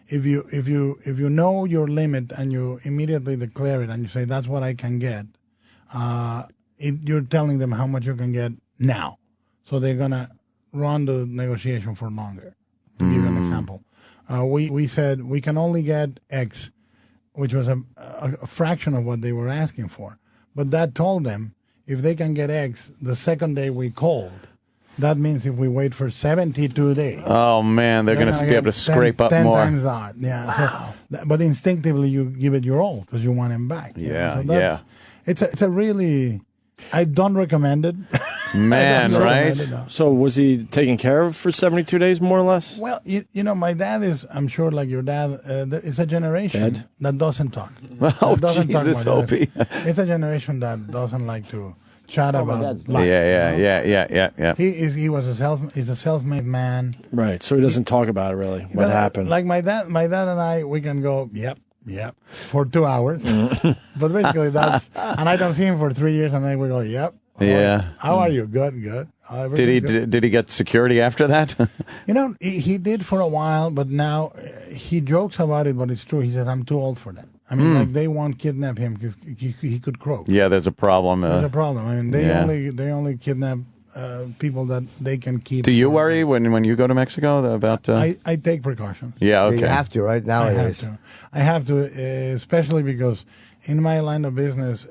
I: if you know your limit and you immediately declare it and you say that's what I can get, you're telling them how much you can get now. So they're gonna run the negotiation for longer. To give you an example, we said we can only get X, which was a fraction of what they were asking for. But that told them if they can get X the second day we called. That means if we wait for 72 days.
D: Oh, man, they're going to be able to scrape up
I: 10
D: more.
I: 10 times that. Yeah. Wow. So, but instinctively, you give it your all because you want him back.
D: Yeah,
I: so It's a really... I don't recommend it.
D: Man, right?
G: So was he taken care of for 72 days, more or less?
I: Well, you know, my dad is, I'm sure like your dad, it's a generation that doesn't talk.
D: Oh, Jesus, Opie.
I: It's a generation that doesn't like to... chat about life.
D: Yeah.
I: He's a self-made man.
G: Right. So he doesn't talk about it really. What happened?
I: Like my dad and I, we can go, yep, for 2 hours. But basically and I don't see him for 3 years, and then we go, yep. How are you? Good.
D: Did he get security after that?
I: You know, he did for a while, but now he jokes about it, but it's true. He says, I'm too old for that. I mean, like they won't kidnap him because he could croak.
D: Yeah, there's a problem.
I: There's a problem. I mean, they only kidnap people that they can keep.
D: Do you worry when you go to Mexico about?
I: I take precautions.
D: Yeah, okay.
B: You have to, right? Nowadays.
I: I have to, especially because in my line of business,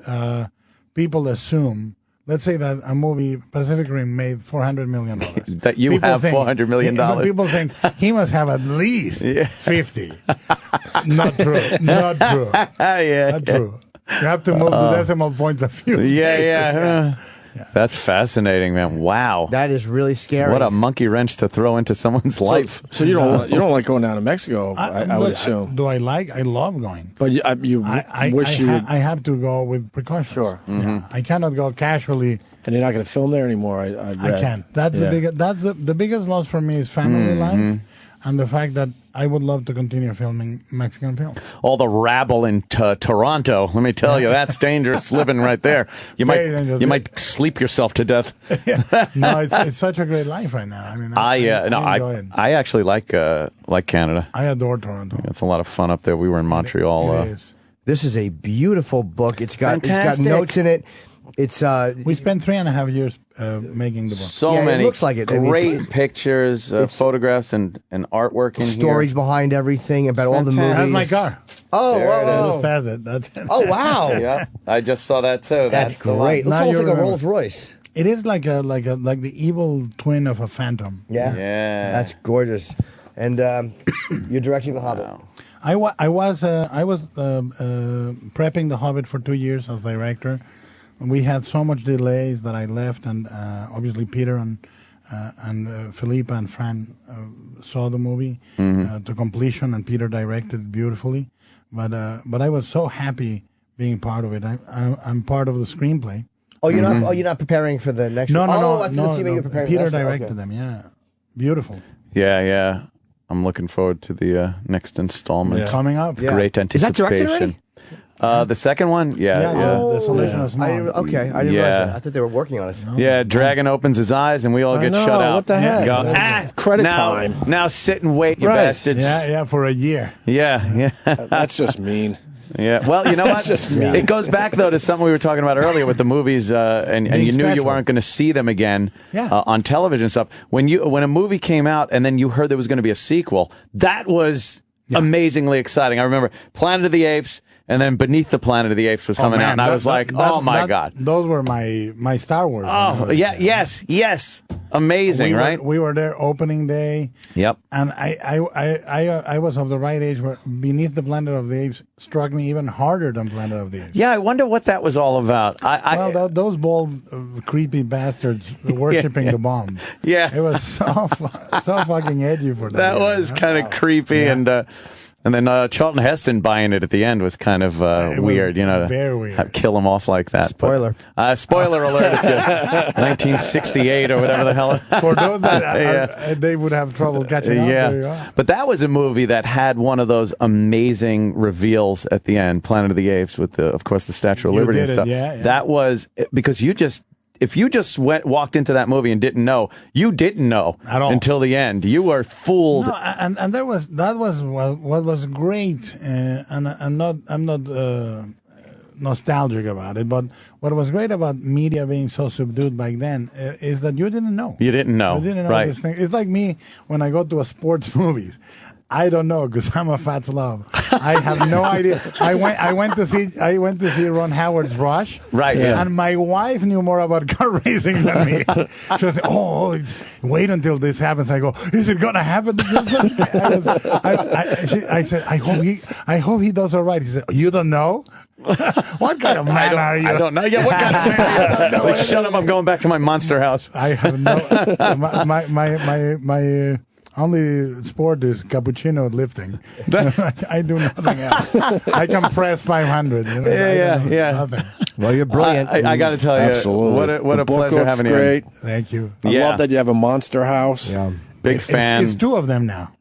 I: people assume. Let's say that a movie, Pacific Rim, made $400 million.
D: That you have $400 million.
I: People think he must have at least 50. Not true. Not true. You have to move the decimal points a few.
D: Yeah. That's fascinating, man. Wow.
B: That is really scary.
D: What a monkey wrench to throw into someone's life.
G: So you don't like going down to Mexico, I would assume.
I: Do I like? I love going.
G: But you wish you would.
I: I have to go with precautions.
G: Sure.
I: Yeah. I cannot go casually.
G: And you're not going to film there anymore,
I: I can't. That's the biggest loss for me is family life. And the fact that I would love to continue filming Mexican film.
D: All the rabble in Toronto, let me tell you, that's dangerous living right there. You might sleep yourself to death.
I: No, it's such a great life right now. I mean, I enjoy it.
D: I actually like Canada.
I: I adore Toronto.
D: It's a lot of fun up there. We were in Montreal.
I: It is.
B: This is a beautiful book. It's got notes in it. It's
I: we spent 3.5 years making the book.
D: So many
B: it looks like it.
D: Great pictures, photographs, and artwork in
B: stories
D: here.
B: behind everything about all the movies.
I: That's my car.
B: Oh,
I: That's it.
B: Oh, wow.
D: Yeah, I just saw that too.
B: That's great. It's almost like a Rolls Royce.
I: It is like the evil twin of a Phantom.
B: Yeah. That's gorgeous. And you're directing The Hobbit.
D: Wow.
I: I was prepping The Hobbit for 2 years as director. We had so much delays that I left, and obviously Peter and Felipe and Fran saw the movie to completion, and Peter directed it beautifully. But I was so happy being part of it. I'm part of the screenplay.
B: Oh, you're not. Oh, you're not preparing for the next.
I: No,
B: one?
I: no,
B: Oh,
I: no,
B: I thought
I: no,
B: you were preparing.
I: Peter
B: for the next one.
I: directed them. Yeah, beautiful.
D: Yeah. I'm looking forward to the next installment.
I: Coming up.
B: Yeah.
D: Great
B: Is that directed
D: anticipation.
B: already?
D: The second one? Yeah.
I: The Desolation of
B: I
I: Smog.
B: didn't, okay, I didn't realize that. I thought they were working on it.
D: Yeah, Dragon opens his eyes and we all get
G: know,
D: shut out.
G: what the heck?
D: Go,
G: Credit
D: now,
G: time.
D: Now sit and wait, you
G: Right.
D: bastards.
I: Yeah, for a year.
D: Yeah.
G: That's just mean.
D: Yeah. Well, you know what?
G: just me.
D: It goes back though to something we were talking about earlier with the movies, and you knew you weren't going to see them again on television and stuff. When a movie came out and then you heard there was going to be a sequel, that was amazingly exciting. I remember Planet of the Apes. And then Beneath the Planet of the Apes was coming out, and I was like, "Oh my god!"
I: Those were my Star Wars.
D: Oh yeah, yes, amazing, right?
I: We were there opening day.
D: Yep.
I: And I was of the right age where Beneath the Planet of the Apes struck me even harder than Planet of the Apes.
D: Yeah, I wonder what that was all about.
I: Those bold, creepy bastards worshiping the bomb.
D: Yeah,
I: it was so fucking edgy for them.
D: That was kind of creepy, and then Charlton Heston buying it at the end was kind of weird, you know,
I: very weird.
D: Kill him off like that.
B: Spoiler.
D: Spoiler alert, 1968 or whatever the hell.
I: For those that they would have trouble catching up. There you are.
D: But that was a movie that had one of those amazing reveals at the end, Planet of the Apes, with, of course, the Statue of Liberty and stuff.
I: Yeah.
D: That was, because if you just walked into that movie and didn't know, you didn't know
I: at all
D: until the end. You were fooled.
I: No, and that was what was great, and I'm not nostalgic about it, but what was great about media being so subdued back then is that you didn't know.
D: You didn't know.
I: You didn't know
D: right.
I: this thing. It's like me when I go to a sports movies. I don't know because I'm a fat slob. I have no idea. I went to see Ron Howard's Rush.
D: Right. Yeah.
I: And my wife knew more about car racing than me. She was like, wait until this happens. I go, is it gonna happen? I said, I hope he does all right. He said, you don't know? What kind of man are you?
D: I don't know. Yeah, what kind of man are you? It's like, shut up! I'm going back to my monster house.
I: I have no. My only sport is cappuccino lifting. I do nothing else. I can press 500. You know,
D: Yeah.
I: Nothing.
B: Well, you're brilliant.
D: I got to tell you,
G: absolutely.
D: what a
G: book
D: pleasure
G: looks
D: having
G: great.
D: you.
I: Thank you.
G: I love that you have a monster house.
B: Yeah.
D: Big fan.
I: It's two of them now.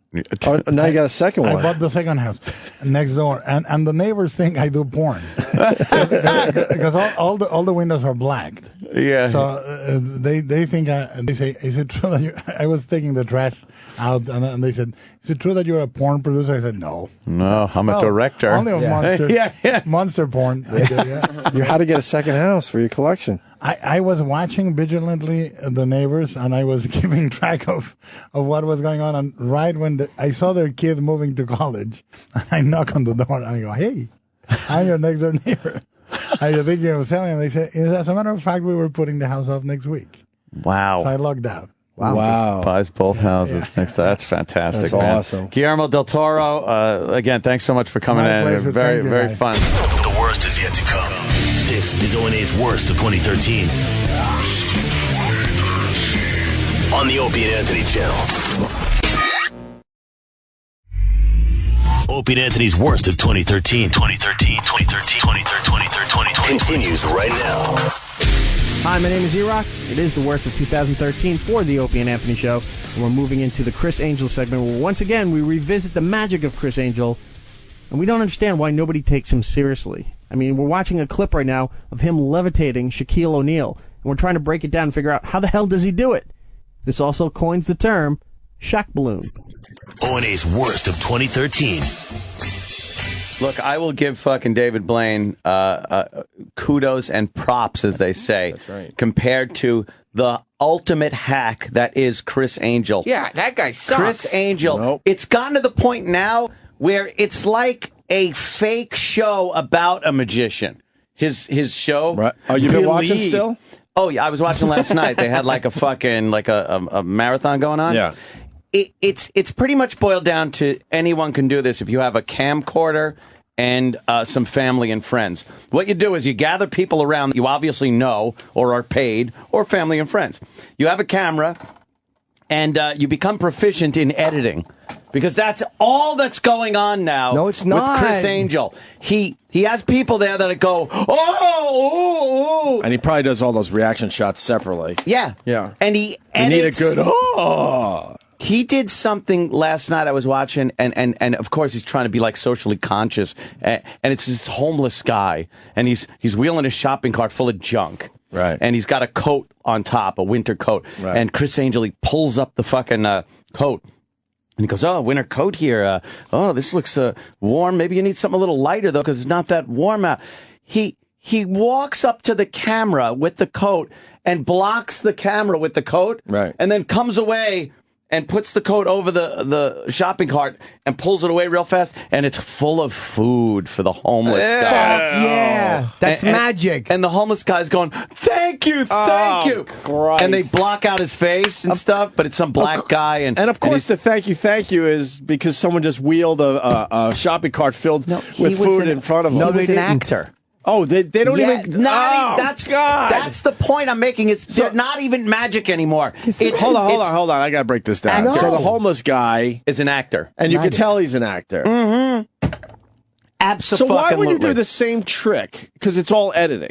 G: Oh, now you got a second one.
I: I bought the second house next door, and the neighbors think I do porn because all the windows are blacked.
D: Yeah.
I: So they think they say, is it true that you? I was taking the trash out, and they said, is it true that you're a porn producer? I said, no.
D: No, I'm a director.
I: Only of monsters.
D: Yeah.
I: Monster porn.
G: You had to get a second house for your collection.
I: I was watching vigilantly the neighbors, and I was keeping track of what was going on. And right when I saw their kid moving to college, I knock on the door, and I go, hey, I'm your next door neighbor. Are you thinking of selling? And they said, as a matter of fact, we were putting the house off next week.
D: Wow.
I: So I logged out.
G: Wow.
D: Just buys both houses next. That's fantastic.
G: That's
D: man.
G: awesome.
D: Guillermo del Toro, again, thanks so much for coming
I: My
D: in.
I: pleasure.
D: Very,
I: Thank you,
D: very
I: guys.
D: fun.
A: The worst is yet to come. This is O&A's Worst of 2013. On the Opie and Anthony channel. Opie and Anthony's Worst of 2013. 2013 continues right now.
F: Hi, my name is E-Rock. It is the worst of 2013 for the Opie and Anthony Show. And we're moving into the Chris Angel segment where once again we revisit the magic of Chris Angel. And we don't understand why nobody takes him seriously. I mean, we're watching a clip right now of him levitating Shaquille O'Neal. And we're trying to break it down and figure out how the hell does he do it? This also coins the term Shaq Balloon.
A: O&A's Worst of 2013.
D: Look, I will give fucking David Blaine kudos and props, as they say.
E: That's right.
D: Compared to the ultimate hack that is Chris Angel.
E: Yeah, that guy sucks.
D: Chris Angel. It's gotten to the point now where it's like a fake show about a magician. His show.
G: Right. Oh, you've been watching still?
D: Oh, yeah, I was watching last night. They had like a fucking, like a marathon going on.
G: Yeah.
D: It's pretty much boiled down to anyone can do this if you have a camcorder and some family and friends. What you do is you gather people around that you obviously know or are paid, or family and friends. You have a camera, and you become proficient in editing. Because that's all that's going on now.
B: No, it's not.
D: With Chris Angel. He has people there that go, oh.
G: And he probably does all those reaction shots separately.
D: Yeah.
G: Yeah.
D: And he
G: need
D: edits.
G: a good, oh.
D: He did something last night I was watching, and of course he's trying to be like socially conscious, and it's this homeless guy, and he's wheeling a shopping cart full of junk.
G: Right.
D: And he's got a coat on top, a winter coat.
G: Right.
D: And Chris Angel, he pulls up the fucking coat. And he goes, oh, winter coat here. This looks warm. Maybe you need something a little lighter, though, because it's not that warm out. He walks up to the camera with the coat and blocks the camera with the coat.
G: Right.
D: And then comes away and puts the coat over the shopping cart and pulls it away real fast. And it's full of food for the homeless guy.
B: Fuck yeah. That's magic.
D: And the homeless guy's going, thank you.
G: Christ.
D: And they block out his face and stuff, but it's some black guy. And
G: of course, the thank you is because someone just wheeled a shopping cart filled with food in front of them.
B: No,
D: he was
B: they
D: an
B: didn't.
D: actor.
G: Oh, they don't even.
D: That's
G: God.
D: That's the point I'm making. It's not even magic anymore.
G: Hold on. I gotta break this down. So the homeless guy
D: is an actor,
G: and you can tell he's an actor.
D: Mm-hmm. Absolutely.
G: So why would you do the same trick? Because it's all editing.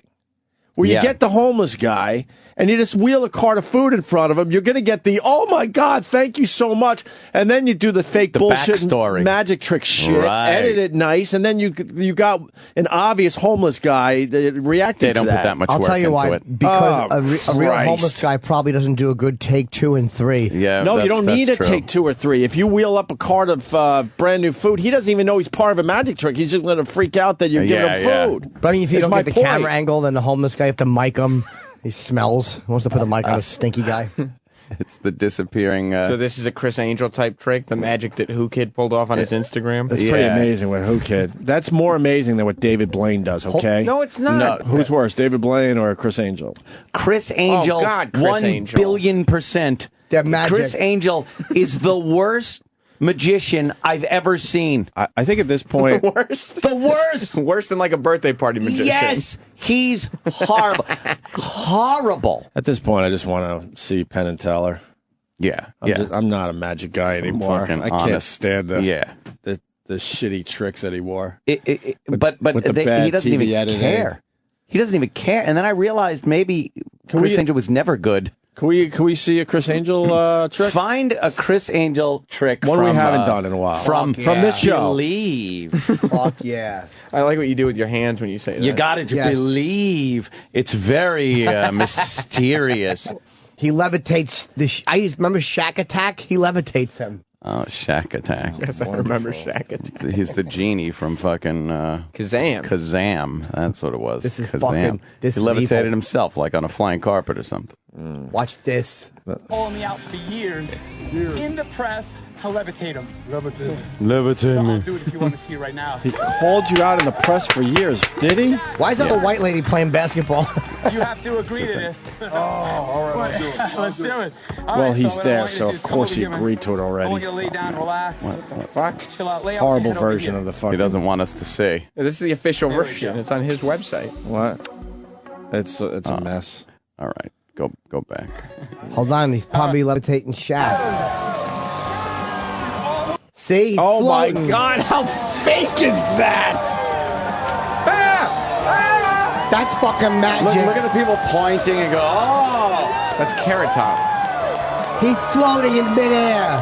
G: Where you get the homeless guy and you just wheel a cart of food in front of him, you're going to get the, oh my God, thank you so much. And then you do the fake bullshit
D: backstory.
G: Magic trick shit,
D: Right.
G: edit it nice, and then you got an obvious homeless guy that reacted
D: They don't
G: to that.
D: put that much
B: I'll
D: work
B: tell you
D: into
B: why.
D: it.
B: Because a real homeless guy probably doesn't do a good take 2 and 3.
D: Yeah,
G: No, you don't need to
D: true.
G: take 2 or 3. If you wheel up a cart of brand new food, he doesn't even know he's part of a magic trick. He's just going to freak out that you're giving him food.
B: But I mean, if you
G: It's
B: don't
G: my
B: get the
G: point.
B: camera angle, then the homeless guy, you have to mic him. He smells. He wants to put the mic on a stinky guy.
D: It's the disappearing.
E: So this is a Chris Angel type trick, the magic that Who Kid pulled off on his Instagram.
G: That's pretty amazing with Who Kid. That's more amazing than what David Blaine does, okay?
E: No, it's not.
G: No, who's worse, David Blaine or Chris Angel?
D: Chris Angel,
E: Oh, God, Chris
D: 1
E: Angel.
D: billion%.
B: They're magic.
D: Chris Angel is the worst magician I've ever seen.
G: I think at this point...
E: Worst?
D: The worst!
E: Worse than like a birthday party magician.
D: Yes! He's horrible. Horrible.
G: At this point, I just want to see Penn and Teller.
D: Yeah.
G: I'm not a magic guy anymore.
D: fucking
G: I can't
D: honest.
G: stand the
D: Yeah.
G: shitty tricks that he wore.
D: But
G: with the
D: he
G: bad
D: doesn't
G: TV
D: even
G: editing.
D: care. He doesn't even care. And then I realized maybe Chris Angel was never good.
G: Can we see a Chris Angel trick?
D: Find a Chris Angel trick.
G: One
D: from,
G: we haven't done in a while.
D: From
G: this show.
D: Believe.
B: Fuck yeah.
E: I like what you do with your hands when you say that.
D: You got it to
B: Yes.
D: believe. It's very mysterious.
B: He levitates. I remember Shaq Attack. He levitates him.
D: Oh, Shaq Attack.
E: Yes, I remember Shaq Attack.
D: He's the genie from fucking
E: Kazam.
D: Kazam. That's what it was.
B: This is
D: Kazam.
B: fucking- this
D: he
B: is
D: levitated
B: evil.
D: himself like on a flying carpet or something.
B: Watch this.
J: Pulling me out for years. In the press to levitate him.
D: Levitate
J: So I'll do it if you want to see it right now.
G: He called you out in the press for years, did he?
B: Why is that the white lady playing basketball?
J: You have to agree to this.
I: all right, I'll do it.
J: Let's do it. All
G: Well,
J: right,
G: he's
J: so what I
G: there,
J: want you
G: so
J: to do
G: of
J: is come
G: course
J: over
G: he
J: here, man.
G: agreed to it
J: I
G: already.
J: want you to lay down, relax.
E: Fuck.
J: Chill out. Lay out
G: Horrible
J: your head over
G: version
J: here.
G: of the fucking...
D: He doesn't want us to see.
E: This is the official
J: There we
E: version.
J: go.
E: It's on his website.
G: What? It's a mess.
D: All right. Go back.
B: Hold on. He's probably levitating Shaq. See? He's
G: Oh my
B: floating.
G: God, how fake is that?
B: That's fucking magic.
D: Look at the people pointing and go, oh!
E: That's Carrot Top.
B: He's floating in midair.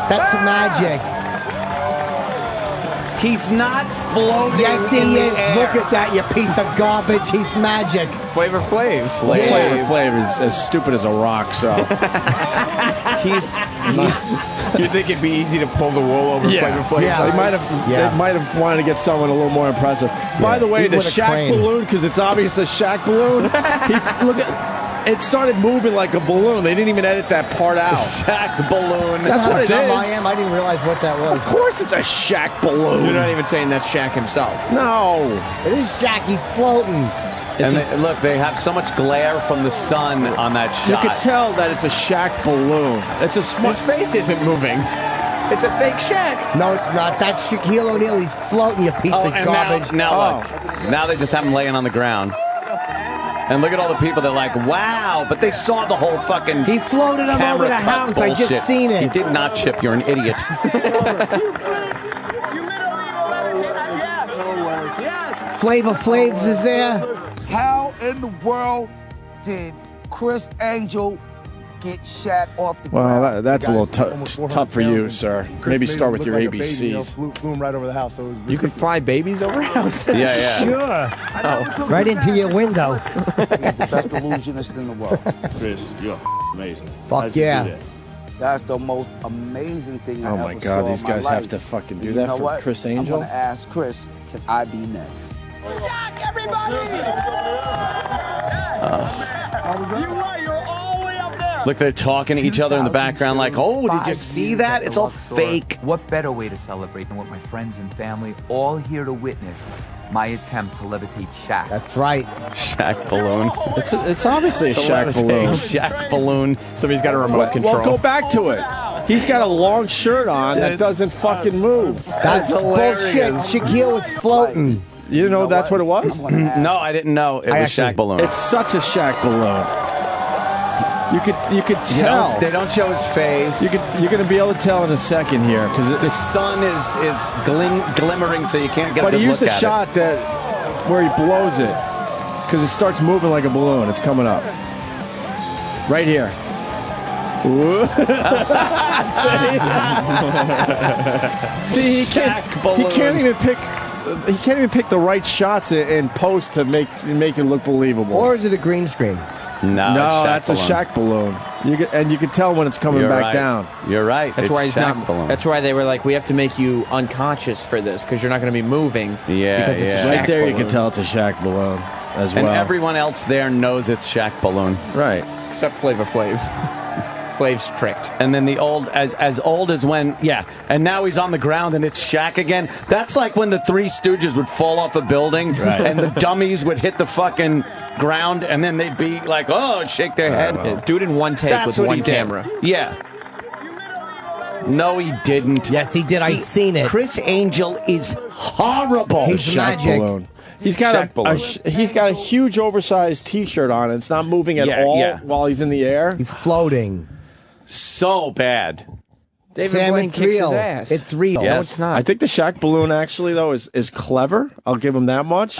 B: That's magic.
D: He's not floating.
B: Yes, he
D: in the
B: is.
D: air.
B: Look at that, you piece of garbage. He's magic.
E: Flavor Flav.
G: Flavor Flav is as stupid as a rock, so...
E: You think it'd be easy to pull the wool over Flavor Flav?
G: They might have wanted to get someone a little more impressive. By the way,
B: Even
G: the
B: with a
G: Shaq
B: crane.
G: balloon, because it's obvious a Shaq balloon. It started moving like a balloon. They didn't even edit that part out.
D: Shaq Balloon.
G: That's what it
B: Dumb I
G: is.
B: am. I didn't realize what that was.
G: Of course, it's a Shaq balloon.
E: You're not even saying that's Shaq himself.
G: No.
B: It is Shaq. He's floating.
D: And look, they have so much glare from the sun on that
G: You
D: shot.
G: could tell that it's a Shaq balloon. It's a small.
E: His face isn't moving. It's a fake Shaq.
B: No, it's not. That's Shaquille O'Neal. He's floating, you piece of
D: and
B: garbage.
D: now look. Now they just have him laying on the ground. And look at all the people. They're like, wow, but they saw the whole fucking.
B: He floated him over the house. I just seen it.
D: He did not chip. You're an idiot.
B: Flavor Flavs is there.
K: How in the world did Chris Angel get Shaq off the ground?
G: Well, that's a little tough for you, sir. Maybe start with your ABCs.
L: Flew him right over the house. So
E: you can fly babies over house?
D: Yeah.
B: Sure. Right into your window.
K: He's the best illusionist in the world.
L: Chris, you're amazing.
B: Fuck yeah.
K: That's the most amazing thing I ever saw.
G: Oh my God, these guys
K: in my
G: have
K: life.
G: to fucking do
K: You
G: that
K: know
G: for
K: what?
G: Chris
K: I'm
G: Angel?
K: gonna ask Chris, can I be next?
J: Shaq, everybody! You're all the way up there.
D: Look, they're talking to each other in the background like, oh, did you see that? It's all fake.
M: What better way to celebrate than with my friends and family all here to witness my attempt to levitate Shaq?
B: That's right.
D: Shaq Balloon.
G: It's obviously a Shaq Balloon.
D: Shaq Balloon.
E: Somebody's got a remote control.
G: Well, go back to it. He's got a long shirt on that doesn't fucking move.
B: That's bullshit. Shaquille was floating.
G: You didn't know that's what it was?
D: No, I didn't know it was Shaq Balloon.
G: It's such a Shaq Balloon. You could tell.
D: They don't show his face.
G: You're going to be able to tell in a second here because
D: the sun is glimmering, so you can't get.
G: But
D: a good
G: he used
D: look
G: a
D: at
G: shot that where he blows it because it starts moving like a balloon. It's coming up right here. See, he can't even pick. He can't even pick the right shots in post to make it look believable.
B: Or is it a green screen?
D: No,
G: that's a Shaq balloon. You can tell when it's coming back down.
D: You're right.
E: That's why he's
D: Shaq
E: not.
D: Balloon.
E: That's why they were like, we have to make you unconscious for this because you're not going to be moving.
D: Yeah,
E: because it's a
G: right
E: Shaq
G: there,
E: balloon.
G: you can tell it's a Shaq balloon as well.
D: And everyone else there knows it's Shaq Balloon.
G: Right.
E: Except Flavor Flav. Flav's tricked.
D: And then the old, as old as when, and now he's on the ground and it's Shaq again. That's like when the Three Stooges would fall off a building and the dummies would hit the fucking ground and then they'd be like, oh, shake their head.
E: Yeah, do it in one take with one camera.
D: Yeah. No, he didn't.
B: Yes, he did. I seen it.
D: Chris Angel is horrible.
B: He's
G: Shaq
B: magic.
G: balloon. He's got he's got a huge oversized T-shirt on. It's not moving at all while he's in the air.
B: He's floating.
D: So bad.
E: David
B: Sam,
E: Blaine
B: it's
E: kicks
B: real.
E: his ass.
B: It's real.
D: Yes.
E: No, it's not.
G: I think the Shaq balloon actually though is clever. I'll give him that much.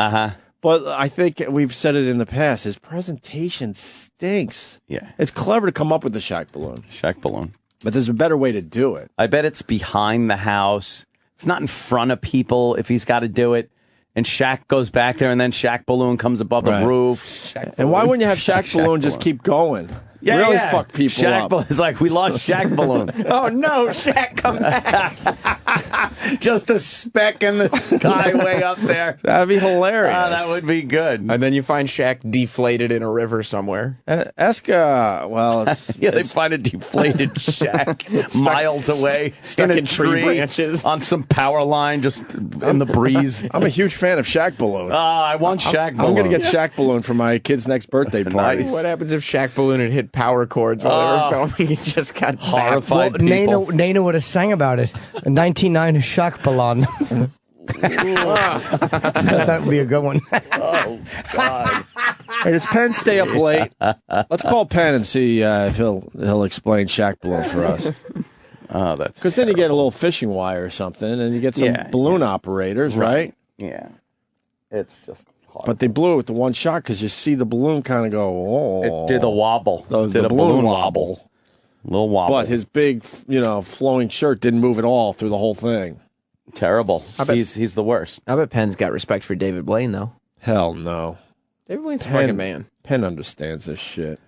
G: But I think we've said it in the past. His presentation stinks.
D: Yeah.
G: It's clever to come up with the Shaq balloon.
D: Shaq Balloon.
G: But there's a better way to do it.
D: I bet it's behind the house. It's not in front of people if he's got to do it. And Shaq goes back there, and then Shaq Balloon comes above the roof.
G: And why wouldn't you have Shaq balloon just keep going?
D: Yeah,
G: really fuck people
D: Shaq
G: up.
D: It's like, we lost Shaq Balloon.
E: Oh, no, Shaq, come back.
D: Just a speck in the sky way up there.
G: That'd be hilarious.
D: That would be good.
E: And then you find Shaq deflated in a river somewhere.
G: Ask, it's...
D: Yeah, they find a deflated Shaq miles away.
E: Stuck in tree
D: tree
E: branches.
D: On some power line, just in the breeze.
G: I'm a huge fan of Shaq balloon.
D: I want Shaq Balloon.
G: I'm going to get Shaq balloon for my kid's next birthday party.
D: Nice.
E: What happens if Shaq Balloon had hit power chords while they were filming? He just got
D: horrified.
E: zapped.
B: Well, Nana would have sang about it. 1990 Shaq Balloon. That would be a good one.
D: Oh, God.
G: Hey, does Penn stay up late? Let's call Penn and see if he'll explain Shaq balloon for us.
D: Oh, that's
G: because then you get a little fishing wire or something, and you get some balloon operators, right?
D: Yeah, it's just hard.
G: But they blew it with the one shot because you see the balloon kind of go. Oh,
D: It did a wobble.
G: The
D: a
G: balloon wobble.
D: Little wobble.
G: But his big, flowing shirt didn't move at all through the whole thing.
D: Terrible. He's the worst.
E: I bet Penn's got respect for David Blaine, though.
G: Hell no.
E: David Blaine's a fucking man.
G: Penn understands this shit.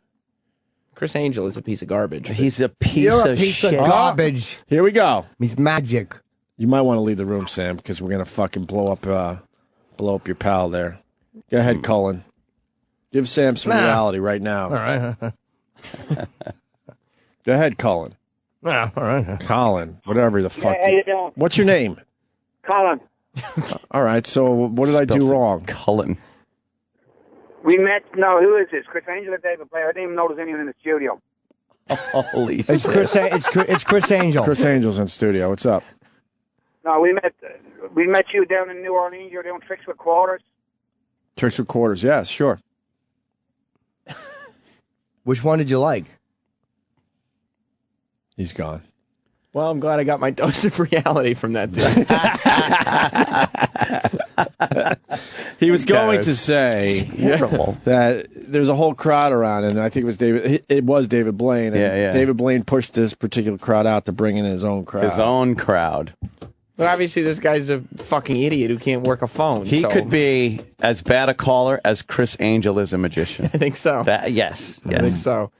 E: Chris Angel is a piece of garbage.
D: He's a piece
B: You're a
D: of
B: piece
D: shit.
B: of garbage.
G: Here we go.
B: He's magic.
G: You might want to leave the room, Sam, because we're gonna fucking blow up your pal there. Go ahead, Cullen. Give Sam some reality right now.
B: All right.
G: Go ahead, Cullen.
B: All right.
G: Colin, whatever the fuck.
N: How you doing?
G: What's your name?
N: Colin.
G: All right. So what did I do wrong?
D: Cullen.
N: We met. No, who is this? Chris Angel or David Blaine? I didn't even notice anyone in the studio.
D: Holy
B: It's Chris. It's Chris Angel.
G: Chris Angel's in studio. What's up?
N: No, we met you down in New Orleans. You're doing tricks with quarters.
G: Tricks with quarters. Yes, sure.
B: Which one did you like?
G: He's gone.
E: Well, I'm glad I got my dose of reality from that dude.
G: He was going to say that there's a whole crowd around, and I think it was David. It was David Blaine. And David Blaine pushed this particular crowd out to bring in his own crowd.
D: His own crowd.
E: But obviously, this guy's a fucking idiot who can't work a phone.
D: He could be as bad a caller as Chris Angel is a magician.
E: I think so.
D: Yes.
E: I think so.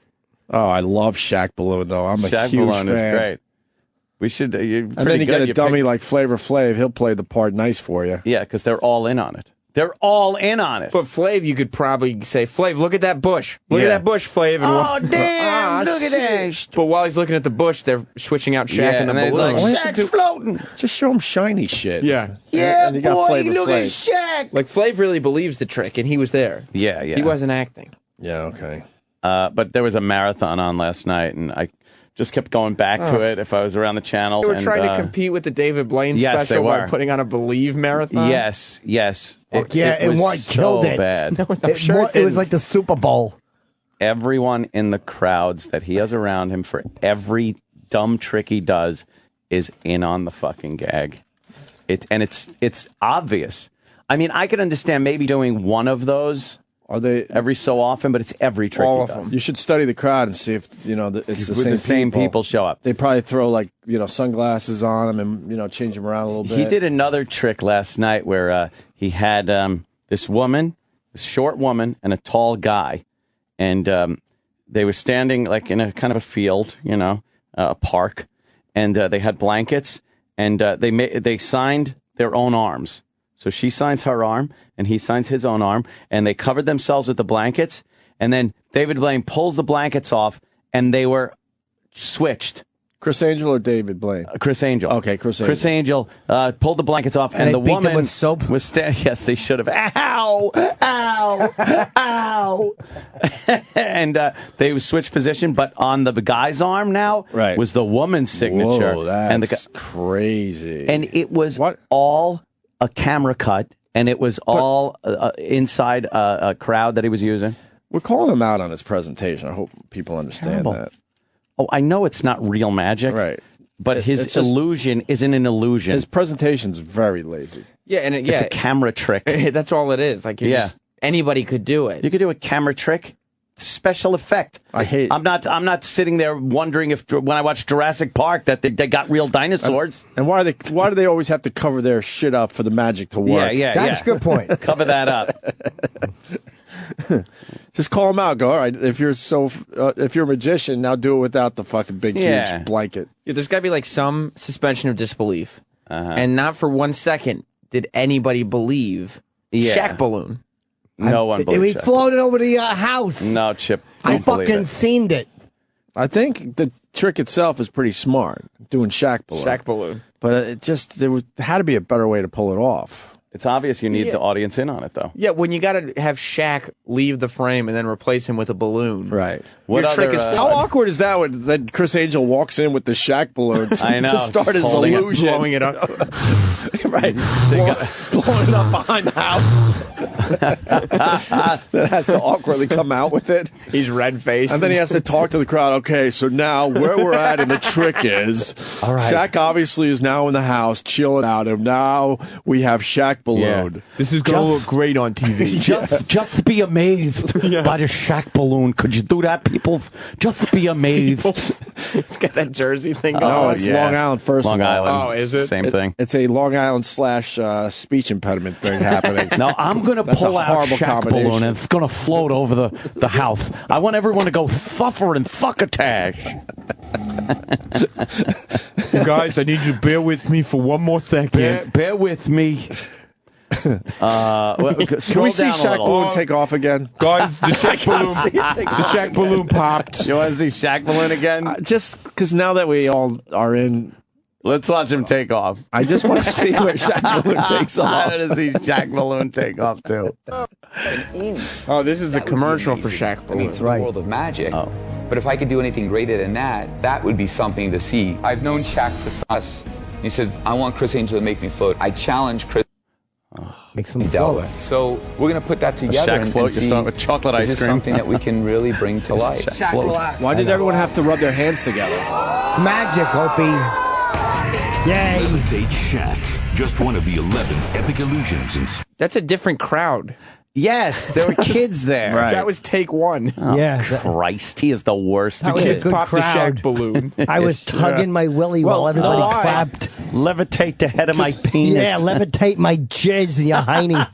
G: Oh, I love Shaq Balloon, though. I'm a
D: Shaq
G: huge
D: Balloon
G: fan.
D: is great. We should.
G: And then you get a dummy like Flavor Flav. He'll play the part nice for you.
D: Yeah, because they're all in on it. They're all in on it.
E: But Flav, you could probably say, Flav, look at that bush. Look at that bush, Flav. And
D: Oh, damn, look at that.
E: But while he's looking at the bush, they're switching out Shaq and the
D: and he's
E: balloon.
D: like, Shaq's floating.
G: Just show him shiny shit.
E: Yeah.
G: And you got
D: boy,
G: Flavor
D: look
G: Flav.
D: at Shaq.
E: Like, Flav really believes the trick, and he was there.
D: Yeah.
E: He wasn't acting.
G: Yeah, okay.
D: But there was a marathon on last night, and I just kept going back to it if I was around the channels.
E: They were trying to compete with the David Blaine
D: yes,
E: special
D: they
E: by
D: were.
E: putting on a Believe marathon.
D: Yes.
B: And one killed it.
D: Bad.
B: It was like the Super Bowl.
D: Everyone in the crowds that he has around him for every dumb trick he does is in on the fucking gag. It's obvious. I mean, I could understand maybe doing one of those.
G: Are they
D: every so often? But it's every trick
G: all
D: he
G: of
D: does.
G: them? You should study the crowd and see if it's the same
D: people show up.
G: They probably throw sunglasses on them and change them around a little bit.
D: He did another trick last night where he had this short woman, and a tall guy, and they were standing like in a kind of a field, a park, and they had blankets, and they signed their own arms. So she signs her arm, and he signs his own arm, and they covered themselves with the blankets, and then David Blaine pulls the blankets off, and they were switched.
G: Chris Angel or David Blaine?
D: Chris Angel.
G: Okay, Chris Angel.
D: Chris Angel pulled the blankets off, and
B: they
D: the
B: beat
D: woman
B: them with soap?
D: was standing. Yes, they should have. Ow! Ow! Ow! And they switched position, but on the guy's arm now was the woman's signature.
G: Whoa, that's
D: and the
G: crazy.
D: And it was all a camera cut, and it was all inside a crowd that he was using.
G: We're calling him out on his presentation. I hope people understand that.
D: Oh, I know it's not real magic,
G: right?
D: But his illusion isn't an illusion.
G: His presentation's very lazy.
E: Yeah, and
D: it's a camera trick.
E: That's all it is. Like, anybody could do it.
D: You could do a camera trick. It's a special effect. I'm not sitting there wondering if when I watch Jurassic Park that they got real dinosaurs.
G: And why do they always have to cover their shit up for the magic to work?
D: Yeah.
B: That's a good point.
D: Cover that up.
G: Just call him out. Go, all right, if you're a magician, now do it without the fucking big huge blanket.
E: Yeah, there's got to be like some suspension of disbelief. And not for 1 second did anybody believe Shaq Balloon.
D: No one believes
B: We floated over the house.
D: No, Chip.
B: I fucking seen it.
G: I think the trick itself is pretty smart, doing Shaq Balloon.
E: Shaq Balloon.
G: But there had to be a better way to pull it off.
D: It's obvious you need the audience in on it, though.
E: Yeah, when you got to have Shaq leave the frame and then replace him with a balloon.
G: Right.
E: Your trick is
G: how awkward is that when then Chris Angel walks in with the Shaq balloon to start his illusion?
E: Blowing it up.
G: Right. Blowing it up behind the house. That has to awkwardly come out with it.
E: He's red-faced.
G: And then he has to talk to the crowd. Okay, so now where we're at in the trick is Shaq obviously is now in the house chilling out. And now we have Shaq Balloon.
E: Yeah. This is going to look great on TV.
D: Just be amazed by the Shaq Balloon. Could you do that, people? Just be amazed.
E: It's got that jersey thing going
G: No,
E: on.
G: it's Long Island first
D: Long
G: of all.
D: Island.
E: Oh, is it?
D: Same thing.
G: It's a Long Island / speech impediment thing happening.
D: No, I'm going to pull out Shaq Balloon, and it's going to float over the house. I want everyone to go thuffer and fuckatash.
E: You guys, I need you to bear with me for one more second.
D: Bear with me.
G: Can we see Shaq Balloon take off again?
E: Guys, the Shaq Balloon popped.
D: You want to see Shaq Balloon again?
G: Just because now that we all are in,
D: let's watch him take off.
G: I just want to see where Shaq Balloon takes off.
D: I want to see Shaq Balloon take off too.
E: Oh, this is the commercial for Shaq Balloon.
M: It's the world of magic. But if I could do anything greater than that, that would be something to see. I've known Shaq for us. He said, I want Chris Angel to make me float. I challenge Chris.
B: Makes them
M: be dealt
B: float.
M: with. So we're going to put that together
D: Shaq
M: and
D: float, you
M: see,
D: start with chocolate ice
M: is this
D: cream.
M: something that we can really bring to life?
J: Shaq, relax.
G: Why did everyone have to rub their hands together?
B: It's magic, Opie. Yay.
A: Levitate Shaq. Just one of the 11 epic illusions in
E: That's a different crowd.
D: Yes, there were kids there.
G: Right.
E: That was take one.
D: Oh,
B: Yeah.
D: Christ, he is the worst.
B: That was a
E: Kids
B: good
E: popped the
B: crowd.
E: Shaq balloon.
B: I was tugging my willy
G: Well,
B: while everybody
G: why?
B: clapped.
D: Levitate the head of my penis.
B: Yeah, levitate my jizz in your hiney.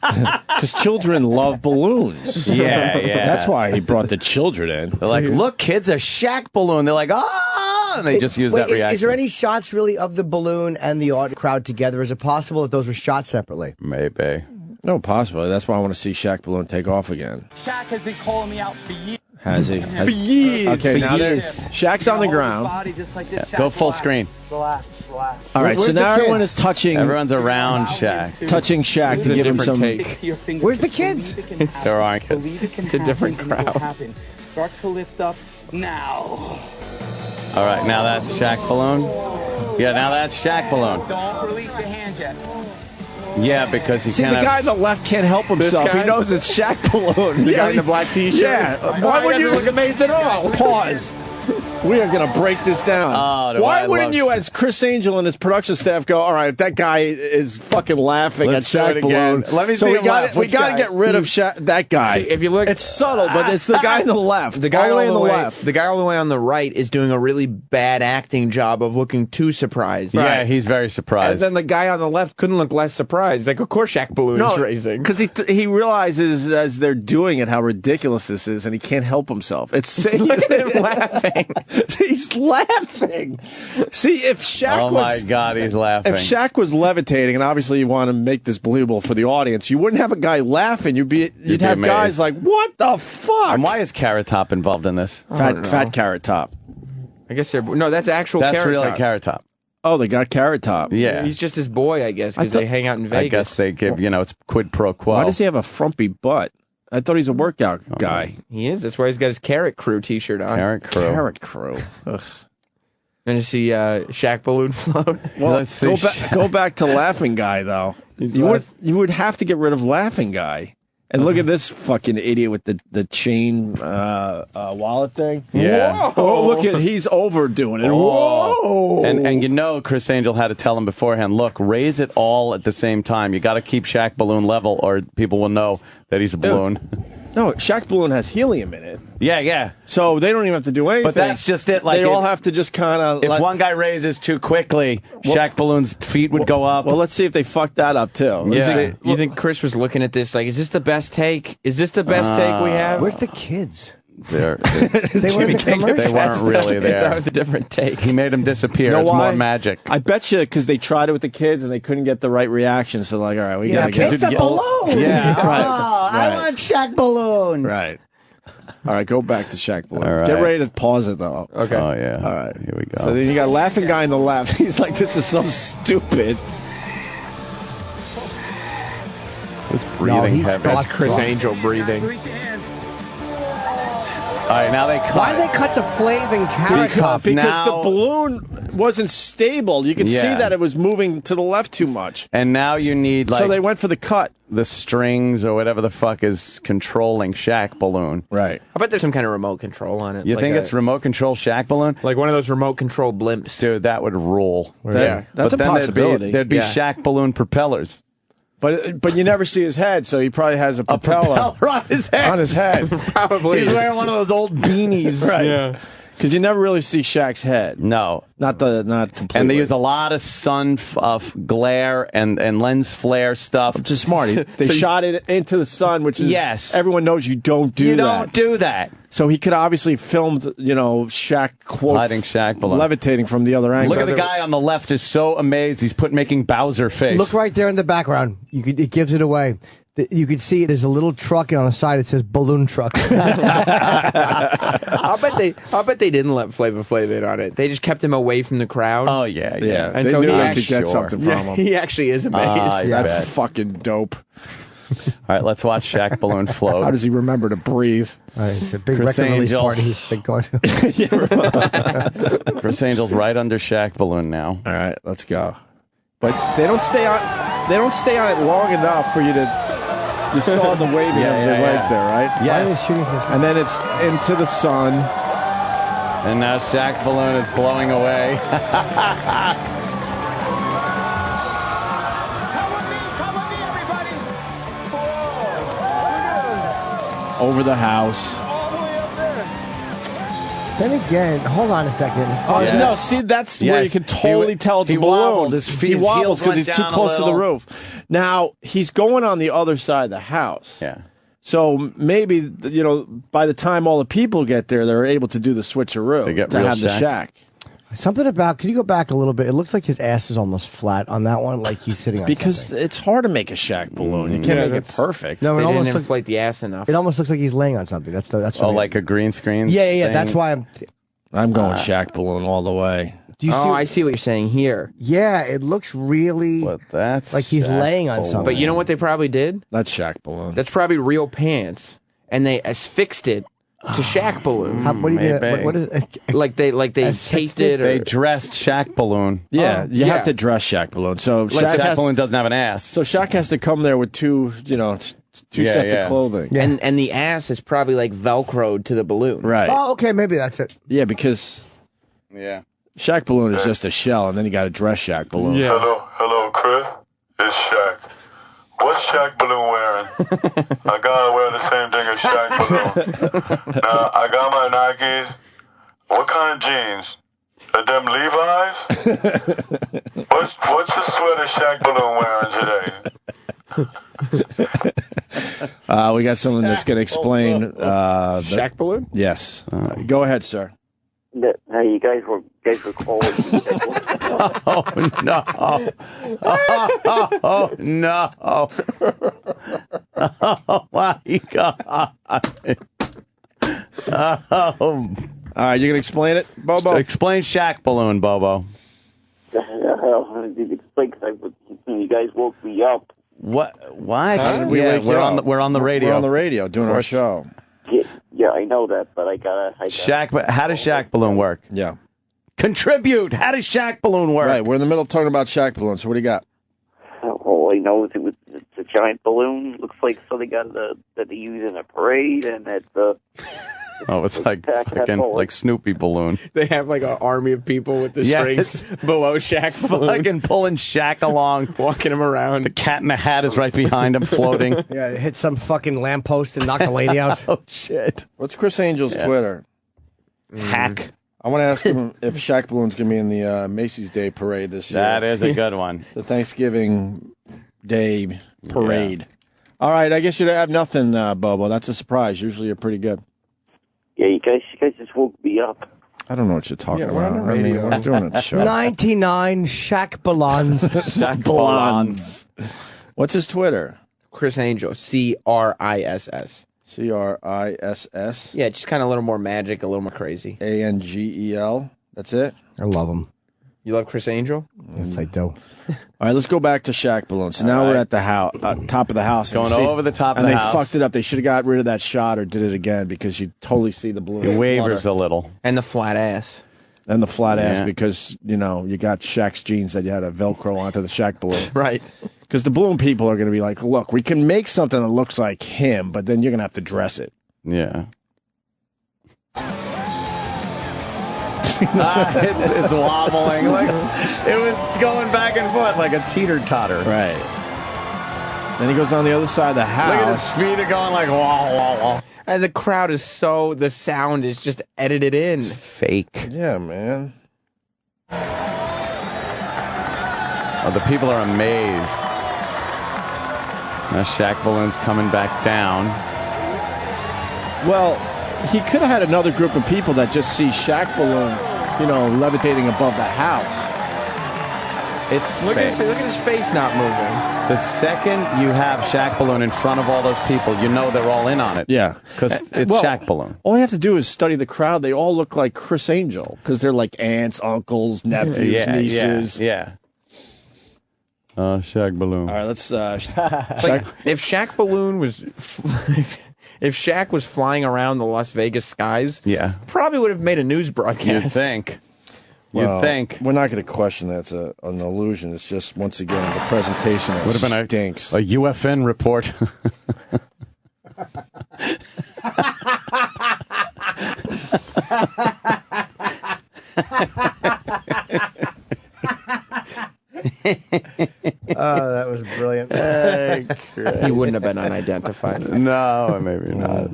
G: Because children love balloons.
D: Yeah, yeah.
G: That's why he brought the children in.
D: They're like, look, kids, a Shaq balloon. They're like, ah, and they just use
B: Wait,
D: that reaction.
B: Is there any shots really of the balloon and the crowd together? Is it possible that those were shot separately?
D: Maybe.
G: No, possibly. That's why I want to see Shaq Balloon take off again.
J: Shaq has been calling me out for years.
G: Has he?
J: For
G: years. Okay,
J: For
G: now
J: years.
G: Shaq's on the ground.
J: Body just like this.
D: Yeah, go
J: Shaq,
D: full
J: relax.
D: screen.
J: Relax, relax.
G: All right, so
B: Where's the
G: now everyone
B: kids?
G: is touching.
D: Everyone's around Shaq.
G: Touching Shaq to give him some.
B: Where's the kids?
D: There aren't kids.
J: Believe it can
E: It's a different
J: happen, and it will
E: crowd.
J: happen. Start to lift up now.
D: All right, now that's Shaq balloon. Yeah, now that's Shaq balloon.
J: Don't release your hands yet.
D: Yeah, because he
G: See,
D: can't.
G: the guy on the left can't help himself.
E: guy?
G: He knows it's Shaq Balloon.
E: The guy in the black t-shirt?
G: Yeah. Why would you look amazed at all? Pause. We are going to break this down.
D: Oh,
G: Why
D: I
G: wouldn't
D: love
G: you,
D: Shaq.
G: as Chris Angel and his production staff, go, all right, if that guy is fucking laughing
D: Let's
G: at
D: do
G: Shaq
D: it again.
G: Balloon.
D: Let me
G: so
D: see
G: we
D: him
G: got
D: laugh.
G: We
D: Which
G: got to
D: guy?
G: get rid of that guy.
E: See, if you look,
G: it's subtle, but it's the guy on the left.
E: the guy
G: all the way
E: all
G: on the
E: way,
G: left.
E: the guy all the way on the right is doing a really bad acting job of looking too surprised.
D: Yeah, he's very surprised.
E: And then the guy on the left couldn't look less surprised. Like, of course, Shaq Balloon is raising.
G: because he realizes as they're doing it how ridiculous this is, and he can't help himself. It's look at him laughing. He's laughing. See, if Shaq
D: oh
G: was,
D: my God, he's laughing.
G: if Shaq was levitating, and obviously you want to make this believable for the audience, you wouldn't have a guy laughing. You'd
D: be
G: have guys
D: amazed.
G: like, "What the fuck?"
D: And why is Carrot Top involved in this?
G: Fat Carrot Top.
E: I guess they're no. That's actual.
D: That's
E: Carrot
D: really
E: Top.
D: Carrot Top.
G: Oh, they got Carrot Top.
D: Yeah,
E: He's just his boy, I guess, because they hang out in Vegas.
D: I guess they give it's quid pro quo.
G: Why does he have a frumpy butt? I thought he's a workout guy.
E: He is. That's why he's got his Carrot Crew T-shirt on.
D: Carrot Crew?
G: Carrot Crew. Ugh.
E: And you see Shaq Balloon float.
G: Well,
D: Let's see.
G: go back to Laughing Guy though. You would have to get rid of Laughing Guy. And look at this fucking idiot with the chain wallet thing.
D: Yeah.
G: Whoa. Oh, look at he's overdoing it.
D: Oh.
G: Whoa.
D: And Chris Angel had to tell him beforehand, look, raise it all at the same time. You got to keep Shaq Balloon level or people will know that he's a balloon.
G: No, Shaq Balloon has helium in it.
D: Yeah, yeah.
G: So they don't even have to do anything.
D: But that's just it. Like
G: they all have to just kind of.
D: If one guy raises too quickly, Shaq Balloon's feet would go up.
G: Well, let's see if they fucked that up too.
E: You think Chris was looking at this like, is this the best take? Is this the best take we have?
B: Where's the kids? They were in the commercial.
D: They weren't really there.
E: That was a different take.
D: He made them disappear.
G: You know
D: It's
G: why?
D: more magic.
G: I bet you because they tried it with the kids and they couldn't get the right reaction. So like, all right, we gotta
B: pick
G: get
B: the balloon.
G: Yeah, right.
B: I want Shaq Balloon.
G: Right. All right, go back to Shaq Balloon.
D: All right.
G: Get ready to pause it though.
E: Okay.
D: Oh yeah.
G: All right,
D: here we go.
G: So then you got Laughing Guy on the left. He's like, this is so stupid.
D: This breathing
B: he's
D: heavy.
B: got
E: Chris
B: Fuck.
E: Angel breathing.
J: Release your hands.
D: All right, now they cut.
B: Why did they cut to Flav and Carrot Top?
G: Because
D: now-
G: the balloon wasn't stable. You could see
D: Yeah.
G: that it was moving to the left too much.
D: And now you need
G: So they went for the cut.
D: the strings or whatever the fuck is controlling Shaq Balloon.
G: Right.
E: I bet there's some kind of remote control on it.
D: You
E: like
D: think it's remote control Shaq Balloon?
E: like one of those remote control blimps?
D: Dude, that would rule.
G: That's
D: But
G: a
D: then
G: possibility.
D: There'd be
E: Yeah.
D: Shaq Balloon propellers.
G: But you never see his head, so he probably has a propeller
D: on his head.
G: on his head.
E: Probably.
D: He's wearing one of those old beanies.
G: Right.
E: Yeah.
G: Because you never really see Shaq's head.
D: No.
G: Not completely.
D: And they use a lot of sun glare and lens flare stuff.
G: Which is smart. They shot it into the sun, which is
D: Yes.
G: everyone knows you don't do
D: You
G: that.
D: don't do that.
G: So he could obviously filmed, Shaq quote
D: Hiding Shaq Balloon.
G: levitating from the other angle.
D: Look at the guy on the left is so amazed. He's making Bowser face.
B: Look right there in the background. It gives it away. You can see there's a little truck on the side. It says balloon truck.
E: I'll bet they didn't let Flava Flav in on it. They just kept him away from the crowd.
D: Oh yeah,
G: Yeah,
E: And
G: they
E: so
G: knew
E: he
G: they
E: actually-
G: could get
D: Sure.
G: something from him.
E: He actually is amazed.
D: I
G: That
D: bet.
G: fucking dope.
D: All right, let's watch Shaq Balloon float.
G: How does he remember to breathe?
B: It's a big
D: Chris
B: record release
D: Angel.
B: party he's going to.
D: Chris Angel's right under Shaq Balloon now.
G: All right, let's go. But they don't stay on. they don't stay on it long enough for you to. You saw the waving of the legs there, right?
D: Yes.
G: And then it's into the sun.
D: And now Shaq Balloon is blowing away.
G: Over the house.
B: Then again, hold on a second.
G: No, see, that's where you can totally tell it's a balloon.
D: Wobbled.
G: He wobbles because he's too close to the roof. Now, he's going on the other side of the house.
D: Yeah.
G: So maybe, by the time all the people get there, they're able to do the switcheroo to have the shack.
B: Something about, can you go back a little bit? It looks like his ass is almost flat on that one, like he's sitting on
G: Because
B: something.
G: it's hard to make a Shaq balloon. You can't make it perfect.
B: No,
E: They didn't inflate the ass enough.
B: It almost looks like he's laying on something. That's
D: like a green screen?
B: Yeah.
D: thing?
B: That's why
G: I'm going Shaq balloon all the way.
B: Do you see?
E: I see what you're saying here.
B: Yeah, it looks really like he's laying on something.
E: But you know what they probably did?
G: That's Shaq balloon.
E: That's probably real pants, and they affixed it to Shaq Balloon.
B: What do you mean? What is it?
E: Like they taped it.
D: They dressed Shaq Balloon.
G: Yeah, you have to dress Shaq balloon. So
D: Shaq Balloon doesn't have an ass.
G: So Shaq has to come there with two sets of clothing.
E: Yeah. And the ass is probably like Velcroed to the balloon.
G: Right.
B: Oh, okay, maybe that's it.
G: Yeah, because Shaq balloon is just a shell, and then you got to dress Shaq balloon.
O: Yeah. Hello, Chris. It's Shaq. What's Shaq Balloon wearing? I gotta wear the same thing as Shaq Balloon. Now, I got my Nikes. What kind of jeans? Are them Levi's? What's the sweater Shaq Balloon wearing today?
G: We got someone that's going to explain
E: Shaq Balloon.
G: Yes. Go ahead, sir.
P: Now you guys were calling.
D: Oh no! Oh no! Oh my God!
G: All right, you gonna explain it, Bobo?
D: Explain Shaq Balloon, Bobo.
P: Explain because you guys woke me up.
D: What? What?
G: We're
D: on the radio.
G: We're on the radio doing our show.
P: Yeah, I know that, but I gotta.
D: Shaq, how does Shaq Balloon work?
G: Yeah.
D: Contribute. How does Shaq Balloon work?
G: Right, we're in the middle of talking about Shaq Balloon. So what do you got?
P: All I know is it's a giant balloon. Looks like something that they use in a parade, and that
D: it's like fucking like Snoopy Balloon.
E: They have like an army of people with the strings below Shaq Balloon.
D: Fucking pulling Shaq along,
E: walking him around.
D: The Cat in the Hat is right behind him, floating.
B: Yeah, hit some fucking lamppost and knock a lady out.
D: Oh shit!
G: What's Chris Angel's Twitter?
D: Hack.
G: I want to ask him if Shaq Balloon's going to be in the Macy's Day Parade this year.
D: That is a good one.
G: The Thanksgiving Day Parade. Yeah. All right, I guess you have nothing, Bobo. That's a surprise. Usually you're pretty good.
P: Yeah, you guys just woke me up.
G: I don't know what you're talking about. I mean, we're doing a show.
B: 99 Shaq Balloons.
D: Shaq Balloons.
G: What's his Twitter?
E: Chris Angel. CRISS.
G: CRISS.
E: Yeah, just kind of a little more magic, a little more crazy.
G: ANGEL. That's it?
B: I love him.
E: You love Chris Angel?
B: Yes, I do.
G: All right, let's go back to Shaq Balloon. So now we're at the house, top of the house.
D: Going over the top of the house.
G: And they fucked it up. They should have got rid of that shot or did it again because you totally see the balloon.
D: It wavers a little.
E: And the flat ass.
G: And the flat ass because, you got Shaq's jeans that you had to Velcro onto the Shaq balloon.
E: Right.
G: Because the balloon people are going to be like, look, we can make something that looks like him, but then you're going to have to dress it.
D: Yeah. It's wobbling. Like it was going back and forth like a teeter-totter.
G: Right. Then he goes on the other side of the house.
D: Look at his feet are going like wah, wah, wah.
E: And the crowd is the sound is just edited in.
D: It's fake.
G: Yeah, man.
D: Oh, the people are amazed. Now Shaq Balloon's coming back down.
G: Well, he could have had another group of people that just see Shaq Balloon, levitating above the house.
D: It's
E: look at his face not moving.
D: The second you have Shaq Balloon in front of all those people, they're all in on it.
G: Yeah.
D: Because it's Shaq Balloon.
G: All you have to do is study the crowd. They all look like Chris Angel because they're like aunts, uncles, nephews, nieces.
D: Yeah. Shaq Balloon.
G: All right, let's...
E: if Shaq Balloon was... If Shaq was flying around the Las Vegas skies, probably would have made a news broadcast.
D: You'd think.
G: Well,
D: think.
G: We're not going to question that's an illusion. It's just, once again, the presentation
D: Would have been
G: stinks.
D: a UFN report.
B: Oh, that was brilliant.
E: He wouldn't have been unidentified.
D: No, maybe not.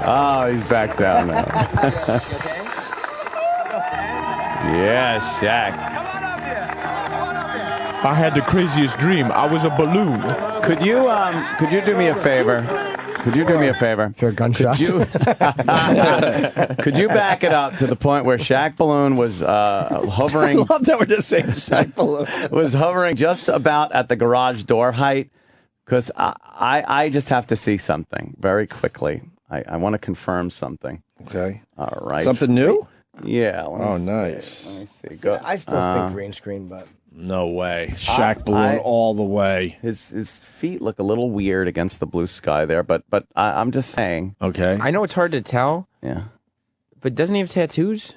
D: Oh, he's back down now. Yeah, Shaq.
L: I had the craziest dream. I was a balloon.
D: Could you do me a favor? Could you do me a favor?
B: Sure, gunshots.
D: Could you back it up to the point where Shaq Balloon was hovering?
G: I love that we're just saying Shaq Balloon.
D: Was hovering just about at the garage door height, because I just have to see something very quickly. I want to confirm something.
G: Okay.
D: All right.
G: Something new?
D: Yeah.
G: Oh, nice.
D: Let me see. Go.
B: I still think green screen, but
G: no way. Shaq Balloon all the way.
D: His feet look a little weird against the blue sky there, but I'm just saying.
G: Okay.
E: I know it's hard to tell.
D: Yeah.
E: But doesn't he have tattoos?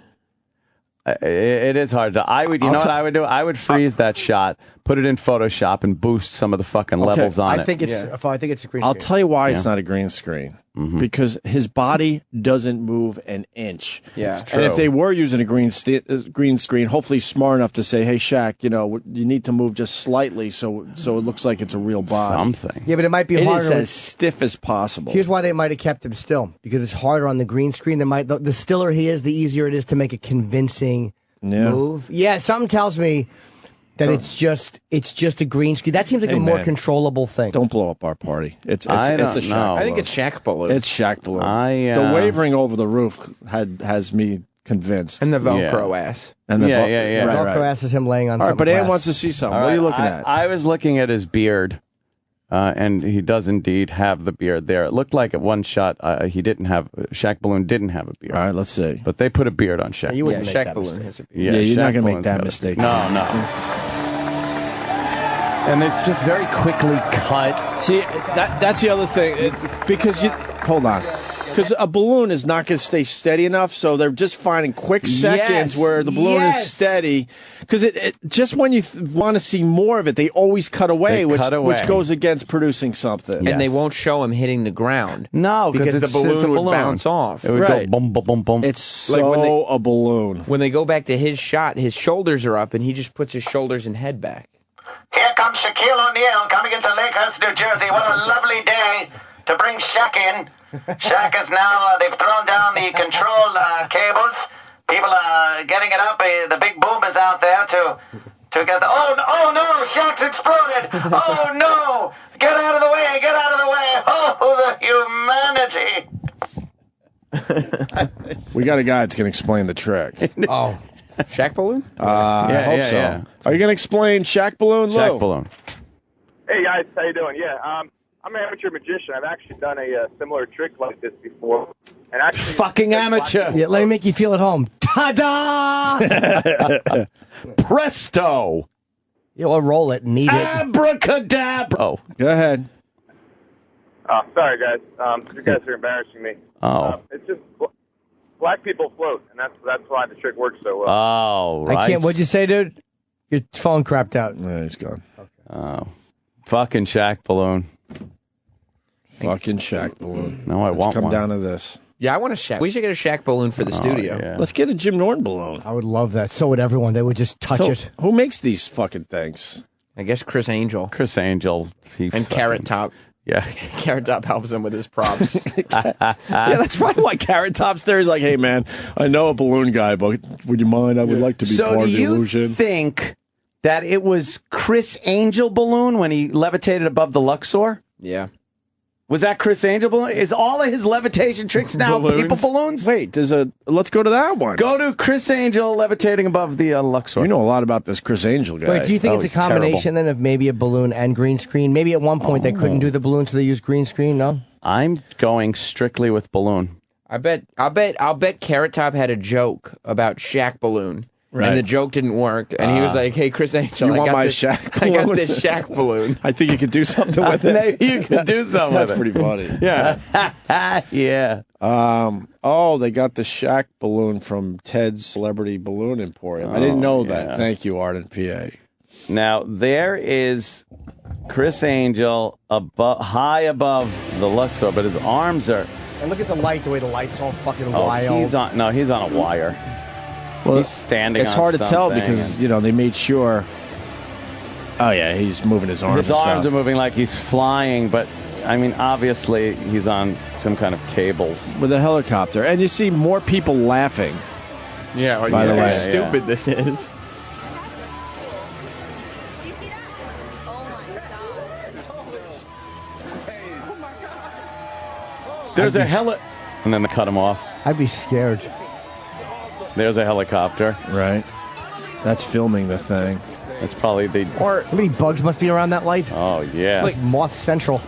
D: It is hard to. You know what I would do? I would freeze that shot, put it in Photoshop, and boost some of the fucking levels on it.
B: I think it's a green screen.
G: I'll tell you why it's not a green screen.
D: Mm-hmm.
G: Because his body doesn't move an inch.
E: Yeah.
G: And if they were using a green screen, hopefully smart enough to say, hey, Shaq, you need to move just slightly so it looks like it's a real body.
D: Something.
B: Yeah, but it might be
G: It
B: harder.
G: is as stiff as possible.
B: Here's why they might have kept him still, because it's harder on the green screen. The stiller he is, the easier it is to make a convincing move. Yeah, something tells me that it's just a green screen. That seems like a more controllable thing.
G: Don't blow up our party. It's a
D: I don't
G: Shaq
D: know.
G: Balloon.
E: I think it's Shaq Balloon.
G: It's Shaq Balloon. The wavering over the roof has me convinced.
E: And the Velcro ass.
G: And the
D: Yeah.
B: Velcro ass is him laying on.
G: All right,
B: some
G: but Ann
B: glass.
G: wants to see something.
D: All
G: What are you
D: right,
G: looking at?
D: I was looking at his beard, and he does indeed have the beard there. It looked like at one shot Shaq Balloon didn't have a beard.
G: All right, let's see.
D: But they put a beard on Shaq.
B: You wouldn't make
E: Shaq
B: that
E: Balloon
B: mistake.
E: has a beard.
G: Yeah, you're not
D: Shaq
G: going to make
D: Balloon's
G: that
D: got a-
G: mistake.
D: No. And it's just very quickly cut.
G: See, that's the other thing. Hold on. Because a balloon is not going to stay steady enough, so they're just finding quick seconds where the balloon is steady. Because it just when you want to see more of it, they always cut away, which goes against producing something.
E: And they won't show him hitting the ground.
D: No,
E: because
D: it's
E: the balloon
D: it's a
E: would
D: balloon.
E: bounce off.
D: It would go boom, boom, boom, boom.
G: It's so a balloon.
E: When they go back to his shot, his shoulders are up, and he just puts his shoulders and head back.
Q: Here comes Shaquille O'Neal coming into Lakehurst, New Jersey. What a lovely day to bring Shaq in. Shaq is now, they've thrown down the control cables. People are getting it up. The big boom is out there to get the... Oh, no, Shaq's exploded. Oh, no. Get out of the way, get out of the way. Oh, the humanity.
G: We got a guy that's going to explain the trick.
B: Oh.
E: Shaq Balloon?
G: I hope so.
D: Yeah.
G: Are you going to explain Shaq Balloon, Lou?
D: Shaq Balloon.
R: Hey guys, how you doing? Yeah, I'm an amateur magician. I've actually done a similar trick like this before. And actually,
D: Fucking amateur.
B: Yeah, let me make you feel at home. Ta-da!
D: Presto.
B: You'll roll it and eat it.
D: Abracadabra. Oh,
G: go ahead.
R: Oh, sorry guys. You guys are embarrassing me.
D: Oh.
R: It's just black people float, and that's why the trick works so well.
D: Oh, right.
B: I can't. What'd you say, dude? Your phone crapped out.
G: Yeah, he's gone.
D: Oh, fucking Shaq Balloon.
G: Fucking Shaq Balloon.
D: No, I
G: Let's
D: want
G: come
D: one.
G: down to this.
E: Yeah, I want a Shaq. We should get a Shaq Balloon for the studio.
D: Yeah.
G: Let's get a Jim Norton balloon.
B: I would love that. So would everyone. They would just touch
G: So,
B: it.
G: who makes these fucking things?
E: I guess Chris Angel.
D: Chris Angel.
E: And Carrot Top.
D: Yeah.
E: Carrot Top helps him with his props.
G: Yeah, that's probably why Carrot Top's there. He's like, hey, man, I know a balloon guy, but would you mind? I would like to be part of the illusion.
D: Think that it was Chris Angel Balloon when he levitated above the Luxor?
E: Yeah.
D: Was that Chris Angel Balloon? Is all of his levitation tricks now people balloons?
G: Wait, let's go to that one.
D: Go to Chris Angel levitating above the Luxor.
G: You know a lot about this Chris Angel guy.
B: Wait, do you think it's a combination then of maybe a balloon and green screen? Maybe at one point they couldn't do the balloon, so they used green screen. No,
D: I'm going strictly with balloon.
E: I'll bet Carrot Top had a joke about Shaq Balloon
G: Right.
E: And the joke didn't work. And he was like, hey, Chris Angel,
G: You
E: I
G: want
E: got
G: my
E: this,
G: Shaq
E: I got
G: balloon?
E: this Shaq balloon.
G: I think you could do something with it.
D: Maybe you could do something with
G: That's
D: it.
G: pretty funny.
E: Yeah.
D: Yeah.
G: Oh, they got the Shaq balloon from Ted's Celebrity Balloon Emporium. I didn't know that.
D: yeah.
G: Thank you, Ardent PA.
D: Now, there is Chris Angel high above the Luxor, but his arms are...
B: And look at the light, the way the light's all fucking
D: Oh,
B: wild.
D: he's on a wire.
G: Well,
D: he's standing
G: It's
D: on
G: hard to tell
D: something
G: because,
D: and-
G: they made sure. Oh, yeah, he's moving his arms.
D: His
G: and
D: arms
G: stuff.
D: are moving like he's flying, but, I mean, obviously, he's on some kind of cables.
G: With a helicopter. And you see more people laughing.
E: Yeah,
G: by the way.
E: stupid this is.
D: There's a and then they cut him off.
B: I'd be scared.
D: There's a helicopter.
G: Right. That's filming the thing.
D: It's probably the...
B: Or how many bugs must be around that light?
D: Oh, yeah.
B: Like Moth Central.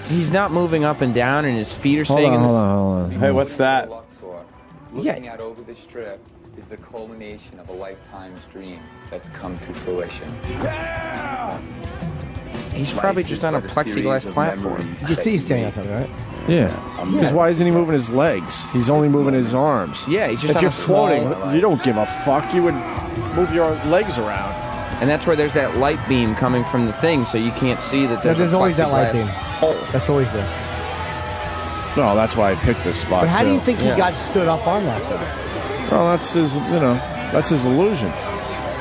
E: He's not moving up and down, and his feet are
G: Hold
E: staying
G: on,
E: in the...
G: hold on.
D: Hey, what's that?
M: Looking out over the strip is the culmination of a lifetime's dream that's come to fruition.
E: He's probably just on a plexiglass platform.
B: You can see he's standing on something, right?
G: Yeah. Because why isn't he moving his legs? He's only moving his arms.
E: Yeah, he's just
G: If
E: on
G: you're
E: a small-
G: floating, you don't give a fuck. You would move your legs around.
E: And that's where there's that light beam coming from the thing, so you can't see that
B: There's
E: a
B: always that light
E: plexiglass
B: beam.
E: hole.
B: That's always there.
G: No, that's why I picked this spot.
B: But how do you
G: too.
B: think he got stood up on that thing?
G: Well, that's his. That's his illusion.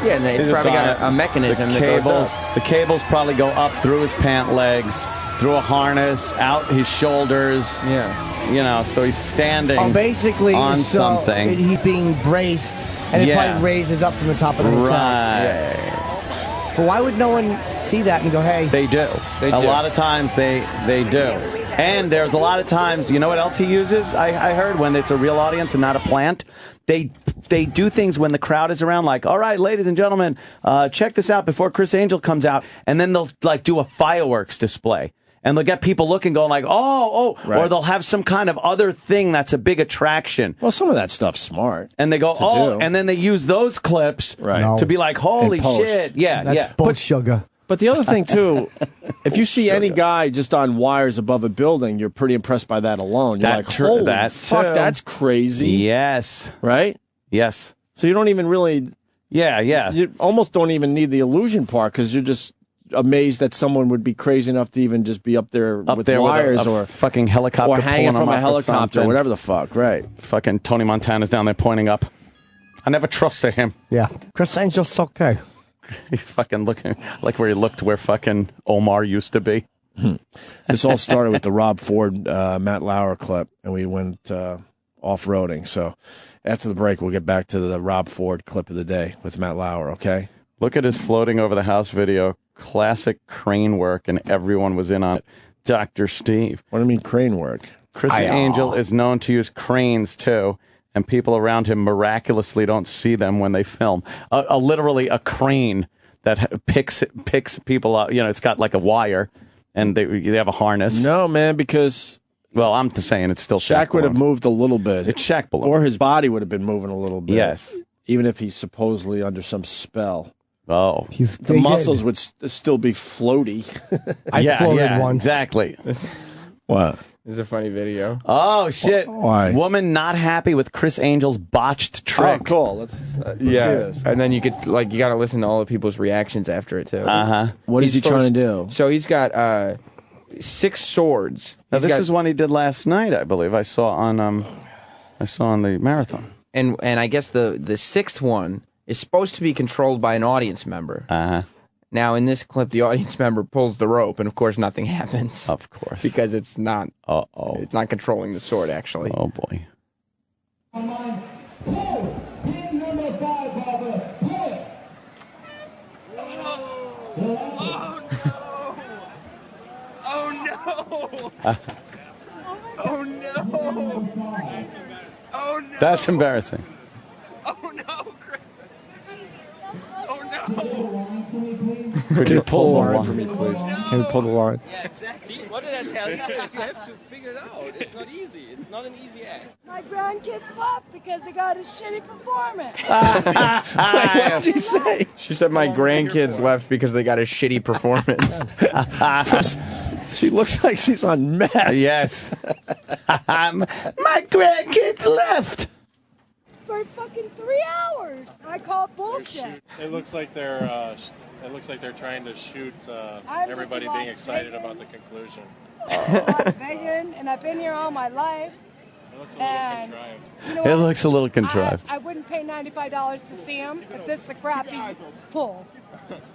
E: Yeah, and it's
D: He's
E: probably
D: just
E: got
D: on
E: a mechanism
D: the
E: that
D: cables,
E: goes up.
D: The cables probably go up through his pant legs, through a harness, out his shoulders.
E: Yeah.
D: So he's standing
B: Oh, basically,
D: on
B: so
D: something.
B: he's being braced, and it
D: Yeah.
B: probably raises up from the top of the hotel.
D: Right.
B: But why would no one see that and go, hey?
D: They do.
E: They
D: a
E: do.
D: lot of times they do. And there's a lot of times, you know what else he uses? I heard when it's a real audience and not a plant. They do things when the crowd is around, like, all right, ladies and gentlemen, check this out before Chris Angel comes out. And then they'll like do a fireworks display. And they'll get people looking, going like, oh,
G: Right.
D: or they'll have some kind of other thing that's a big attraction.
G: Well, some of that stuff's smart.
D: And they go,
G: to
D: oh,
G: do.
D: and then they use those clips
G: Right.
D: to be like, holy
G: In post.
D: shit. Yeah,
B: That's
D: yeah.
B: bull sugar.
G: But the other thing too, if you see any guy just on wires above a building, you're pretty impressed by that alone. You're
D: That
G: like,
D: tr-
G: holy
D: that
G: fuck,
D: too.
G: that's crazy,
D: Yes.
G: right?
D: Yes.
G: So you don't even really,
D: Yeah.
G: you almost don't even need the illusion part because you're just amazed that someone would be crazy enough to even just be up there
D: Up
G: with
D: there
G: wires
D: with a
G: or
D: fucking helicopter
G: or hanging
D: pulling
G: from
D: them
G: a
D: up or
G: helicopter,
D: something.
G: whatever the fuck, right?
D: Fucking Tony Montana's down there pointing up. I never trusted him.
B: Yeah. Chris Angel's okay.
D: He fucking looking like where he looked where fucking Omar used to be.
G: This all started with the Rob Ford, Matt Lauer clip, and we went off-roading. So after the break, we'll get back to the Rob Ford clip of the day with Matt Lauer, okay?
D: Look at his floating over the house video. Classic crane work, and everyone was in on it. Dr. Steve.
G: What do you mean crane work?
D: Chris Angel is known to use cranes, too, and people around him miraculously don't see them when they film. Literally a crane that picks people up. You know, it's got like a wire, and they have a harness.
G: No, man, because...
D: Well, I'm just saying it's still
G: Shaq would have
D: Balloon.
G: moved a little bit.
D: It's Shaq Balloon.
G: Or his body would have been moving a little bit.
D: Yes.
G: Even if he's supposedly under some spell.
D: Oh.
G: The muscles would still be floaty.
B: I floated once.
D: Exactly.
G: What?
E: This is a funny video.
D: Oh, shit.
G: Why?
D: Woman not happy with Chris Angel's botched trick.
G: Oh, cool. Let's see
E: Yeah,
G: this.
E: and then you could you got to listen to all the people's reactions after it too.
D: Uh-huh.
G: What is he trying to do?
E: So he's got 6 swords.
D: Now,
E: He's
D: this
E: got-
D: is one he did last night, I believe. I saw on the marathon.
E: and I guess the 6th one is supposed to be controlled by an audience member.
D: Uh-huh.
E: Now in this clip, the audience member pulls the rope, and of course nothing happens.
D: Of course,
E: because it's not.
D: Uh-oh.
E: It's not controlling the sword actually.
D: Oh boy.
J: Oh no! Oh no!
D: That's embarrassing.
J: Oh no, Chris! Oh no!
G: Could you pull the line for me, please? Can you pull the line?
S: Yeah, exactly. See, what did I tell you? You have to figure it out. It's not easy. It's not an easy act.
T: My grandkids left because they got a shitty performance.
E: What did she say? She said my grandkids left because they got a shitty performance.
G: She looks like she's on meth.
D: Yes. My grandkids left.
T: For fucking 3 hours. I call it bullshit.
U: It looks like they're trying to shoot everybody being excited about the conclusion.
T: I'm vegan, and I've been here all my life.
U: It looks a little contrived.
T: You know
D: It
T: what?
D: looks a little contrived.
T: I wouldn't pay $95 to see him, but this is the crap he pulls.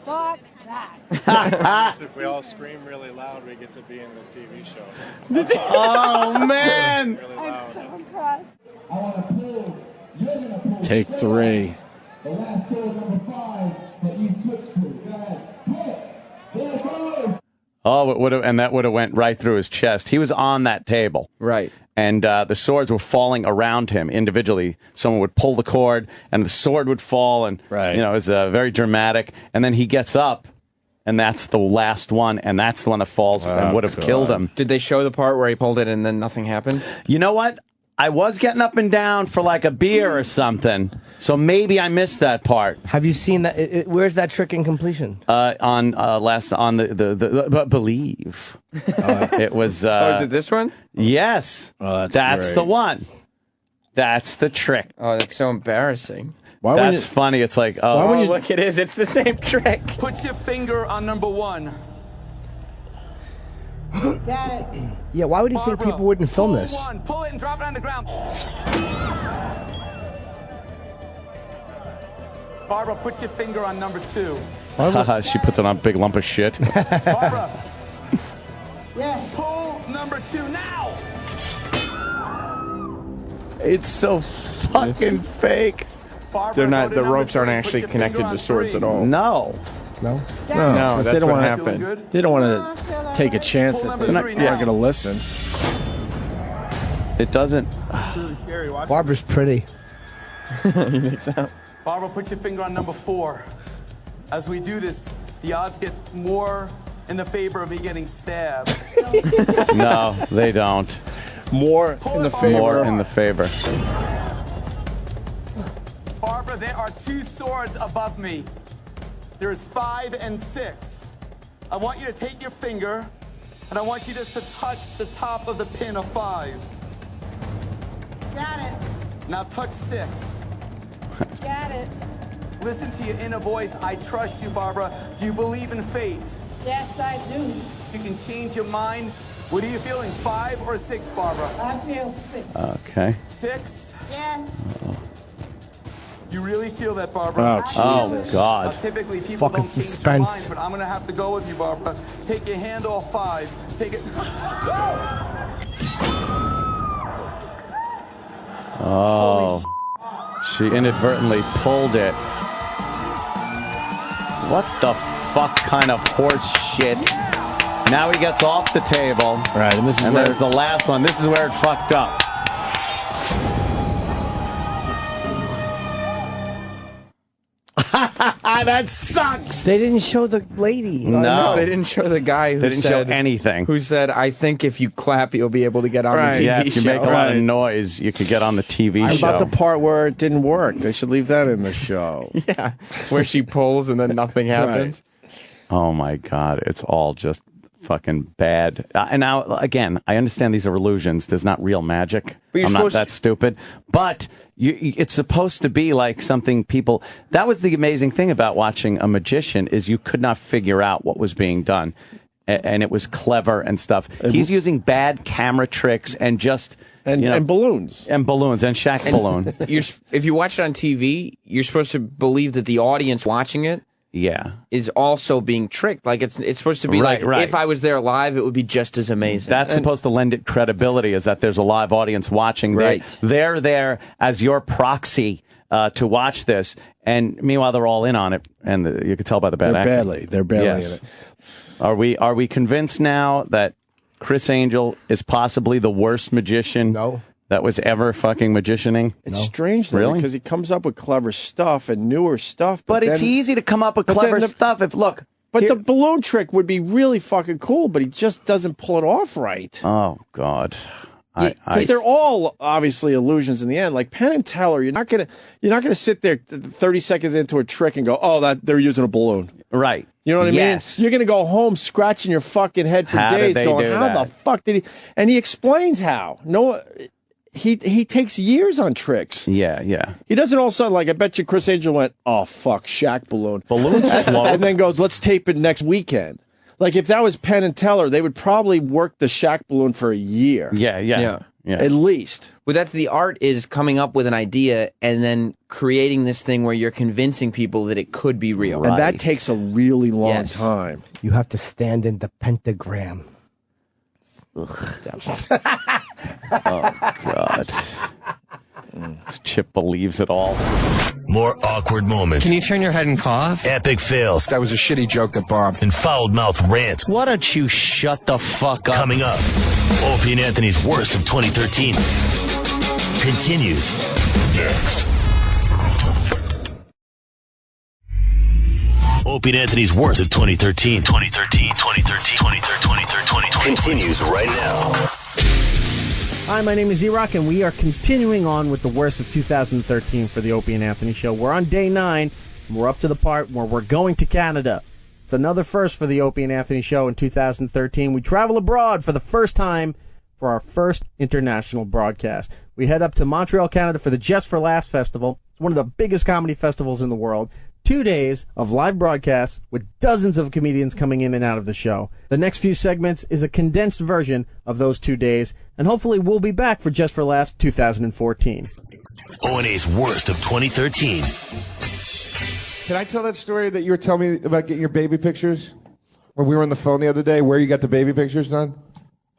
T: Fuck that.
U: If we all scream really loud, we get to be in the TV show.
D: Oh, man.
U: Really
T: I'm
U: loud.
T: so impressed.
G: Take 3.
V: The last sword, number 5, that you switched to. Go ahead. Pull it. There it goes.
D: Oh, it would have, and that would have went right through his chest. He was on that table,
E: right?
D: And the swords were falling around him individually. Someone would pull the cord, and the sword would fall, and you know, it was very dramatic. And then he gets up, and that's the last one, and that's the one that falls and would have killed him.
E: Did they show the part where he pulled it and then nothing happened?
D: You know what? I was getting up and down for like a beer or something, so maybe I missed that part.
B: Have you seen that? Where's that trick in completion?
D: On the Believe. It was.
E: Oh, is it this one?
D: Yes.
G: Oh,
D: that's
G: great.
D: the one. That's the trick.
E: Oh, that's so embarrassing.
D: That's funny. It's like, oh,
E: Look, it is. It's the same trick.
J: Put your finger on number 1.
T: Got it.
B: Yeah, why would you think people wouldn't film this?
J: Pull it and drop it on the ground. Barbara, put your finger on number 2.
D: She puts it on a big lump of shit.
J: Barbara.
T: Yes.
J: Pull number 2 now.
D: It's so fucking fake.
J: Barbara,
E: They're not.
J: go to
E: The
J: number
E: ropes aren't
J: 3.
E: actually
J: Put your
E: connected
J: finger
E: to
J: on
E: swords
J: 3.
E: at all.
B: No.
E: No,
G: they
E: that's
G: don't
E: what
G: wanna-
E: happened.
G: They don't want to take a chance
J: Pull
G: that
J: number
G: they're
J: 3
G: not
J: now.
G: going to listen.
D: It doesn't.
J: It's really scary. Watch
B: Barbara's pretty.
E: You think so?
J: Barbara, put your finger on number 4. As we do this, the odds get more in the favor of me getting stabbed.
D: No, they don't.
G: More in the favor.
D: More in the favor.
J: Barbara, there are 2 swords above me. There's 5 and 6. I want you to take your finger, and I want you just to touch the top of the pin of 5.
T: Got it.
J: Now touch 6.
T: Got it.
J: Listen to your inner voice. I trust you, Barbara. Do you believe in fate?
T: Yes, I do.
J: You can change your mind. What are you feeling, 5 or 6, Barbara?
T: I feel 6.
D: Okay.
J: 6?
T: Yes.
J: You really feel that, Barbara?
D: Oh, God.
J: Typically, people
B: Fucking
J: don't change
B: suspense.
J: their minds, but I'm going to have to go with you, Barbara. Take your hand off 5. Take it.
D: Oh. She inadvertently pulled it. What the fuck kind of horse shit? Now he gets off the table.
G: Right, and this is
D: and
G: where
D: there's the last one. This is where it fucked up. That sucks.
B: They didn't show the lady.
D: No.
E: They didn't show the guy who
D: They didn't
E: said
D: show anything.
E: Who said, "I think if you clap, you'll be able to get on
G: Right.
E: the TV
D: Yeah, if you
E: show."
D: make a lot of noise, you could get on the TV
G: How
D: show.
G: about the part where it didn't work? They should leave that in the show.
E: Yeah, where she pulls and then nothing happens.
D: Oh my God, it's all just fucking bad. And now, again, I understand these are illusions. There's not real magic.
E: But you're
D: I'm not
E: supposed
D: that stupid. But it's supposed to be like something people... That was the amazing thing about watching a magician is you could not figure out what was being done. And it was clever and stuff. He's using bad camera tricks and just...
G: And balloons.
D: And balloons. And Shaq Balloon.
E: If you watch it on TV, you're supposed to believe that the audience watching it is also being tricked. Like it's supposed to be
D: Right.
E: if I was there live, it would be just as amazing.
D: That's supposed to lend it credibility, is that there's a live audience watching.
E: Right.
D: They're there as your proxy to watch this, and meanwhile they're all in on it, and you can tell by the bad acting.
G: They're barely
D: Yes.
G: in it.
D: Are we convinced now that Chris Angel is possibly the worst magician that was ever fucking magicianing?
G: It's strange, though,
D: Really?
G: because he comes up with clever stuff and newer stuff.
D: But it's easy to come up with clever stuff if, look.
G: But the balloon trick would be really fucking cool, but he just doesn't pull it off right.
D: Oh, God.
G: Because they're all obviously illusions in the end. Like Penn and Teller, you're not gonna sit there 30 seconds into a trick and go, "Oh, that they're using a balloon."
D: Right.
G: You know what I mean? You're gonna go home scratching your fucking head for days, going, "How the fuck did he?" And he explains how. No, he takes years on tricks.
D: Yeah.
G: He doesn't all of a sudden, like, I bet you Chris Angel went, "Oh fuck, Shaq Balloon."
D: Balloons float.
G: And then goes, "Let's tape it next weekend." Like, if that was Penn and Teller, they would probably work the Shaq Balloon for a year.
D: Yeah.
G: At least.
E: Well, that's the art, is coming up with an idea and then creating this thing where you're convincing people that it could be real.
G: And that takes a really long time.
B: You have to stand in the pentagram.
D: Oh, God. Chip believes it all.
A: More awkward moments.
C: Can you turn your head and cough?
A: Epic fails.
C: That was a shitty joke that bombed.
A: And foul-mouthed rants.
D: Why don't you shut the fuck up?
A: Coming up, Opie and Anthony's worst of 2013 continues next. Opie and Anthony's worst of 2013 continues right now.
F: Hi, my name is E-Rock, and we are continuing on with the worst of 2013 for the Opie and Anthony Show. We're on day 9, and we're up to the part where we're going to Canada. It's another first for the Opie and Anthony Show in 2013. We travel abroad for the first time for our first international broadcast. We head up to Montreal, Canada for the Just for Laughs Festival. It's one of the biggest comedy festivals in the world. 2 days of live broadcasts with dozens of comedians coming in and out of the show. The next few segments is a condensed version of those 2 days, and hopefully we'll be back for Just for Laughs 2014.
A: O&A's worst of 2013.
C: Can I tell that story that you were telling me about getting your baby pictures? When we were on the phone the other day, where you got the baby pictures done?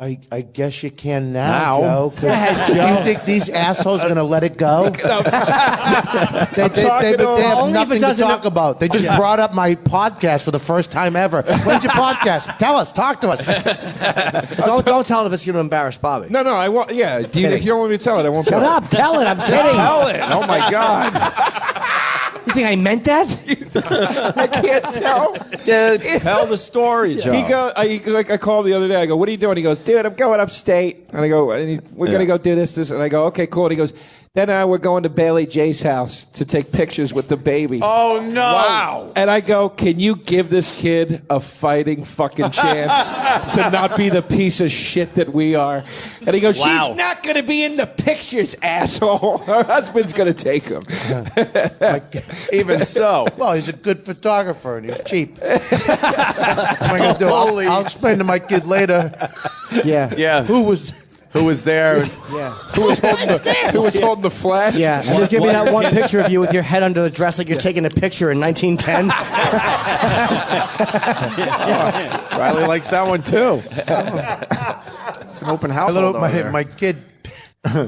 H: I guess you can now, Joe. Because you think these assholes are going to let it go? They have nothing to talk about. They just brought up my podcast for the first time ever. When's your podcast? Tell us. Talk to us.
B: Don't tell it if it's going to embarrass Bobby.
C: No, I won't. Yeah, if you don't want me to tell it, I won't.
B: Shut up. Tell it. I'm kidding.
G: Tell it. Oh, my God.
B: You think I meant that?
C: I can't tell.
G: Dude, tell the story, Joe.
C: I called the other day. I go, "What are you doing?" He goes, "Dude, I'm going upstate." And I go, "We're going to go do this." And I go, "Okay, cool." And he goes, "Then we're going to Bailey J's house to take pictures with the baby."
G: Oh, no.
C: Wow. And I go, "Can you give this kid a fighting fucking chance to not be the piece of shit that we are?" And he goes,
G: Wow.
C: "She's not going to be in the pictures, asshole. Her husband's going to take them."
G: Even so.
H: Well, he's a good photographer and he's cheap. What am I going to do? I'll explain to my kid later.
D: Yeah.
G: Who was there?
B: Yeah.
C: Who was holding the flash?
B: Yeah, and just give me that one picture of you with your head under the dress like you're taking a picture in 1910.
G: Riley likes that one, too. It's an open house.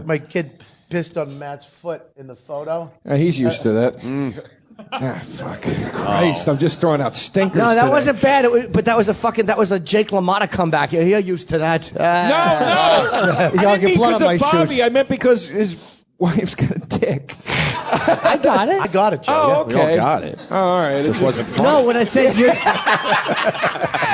H: My kid pissed on Matt's foot in the photo.
C: He's used to that. Fuck Christ! I'm just throwing out stinkers.
B: No, that
C: today.
B: wasn't bad. But that was a Jake LaMotta comeback. You're used to that.
C: No. I didn't mean
B: blood on my
C: because of Bobby.
B: suit.
C: I meant because his wife's got a dick.
B: I got it.
H: I got it, Joe.
C: Oh, okay.
G: We all got it.
C: Oh, all right.
G: Just wasn't fun.
B: No, when I said you're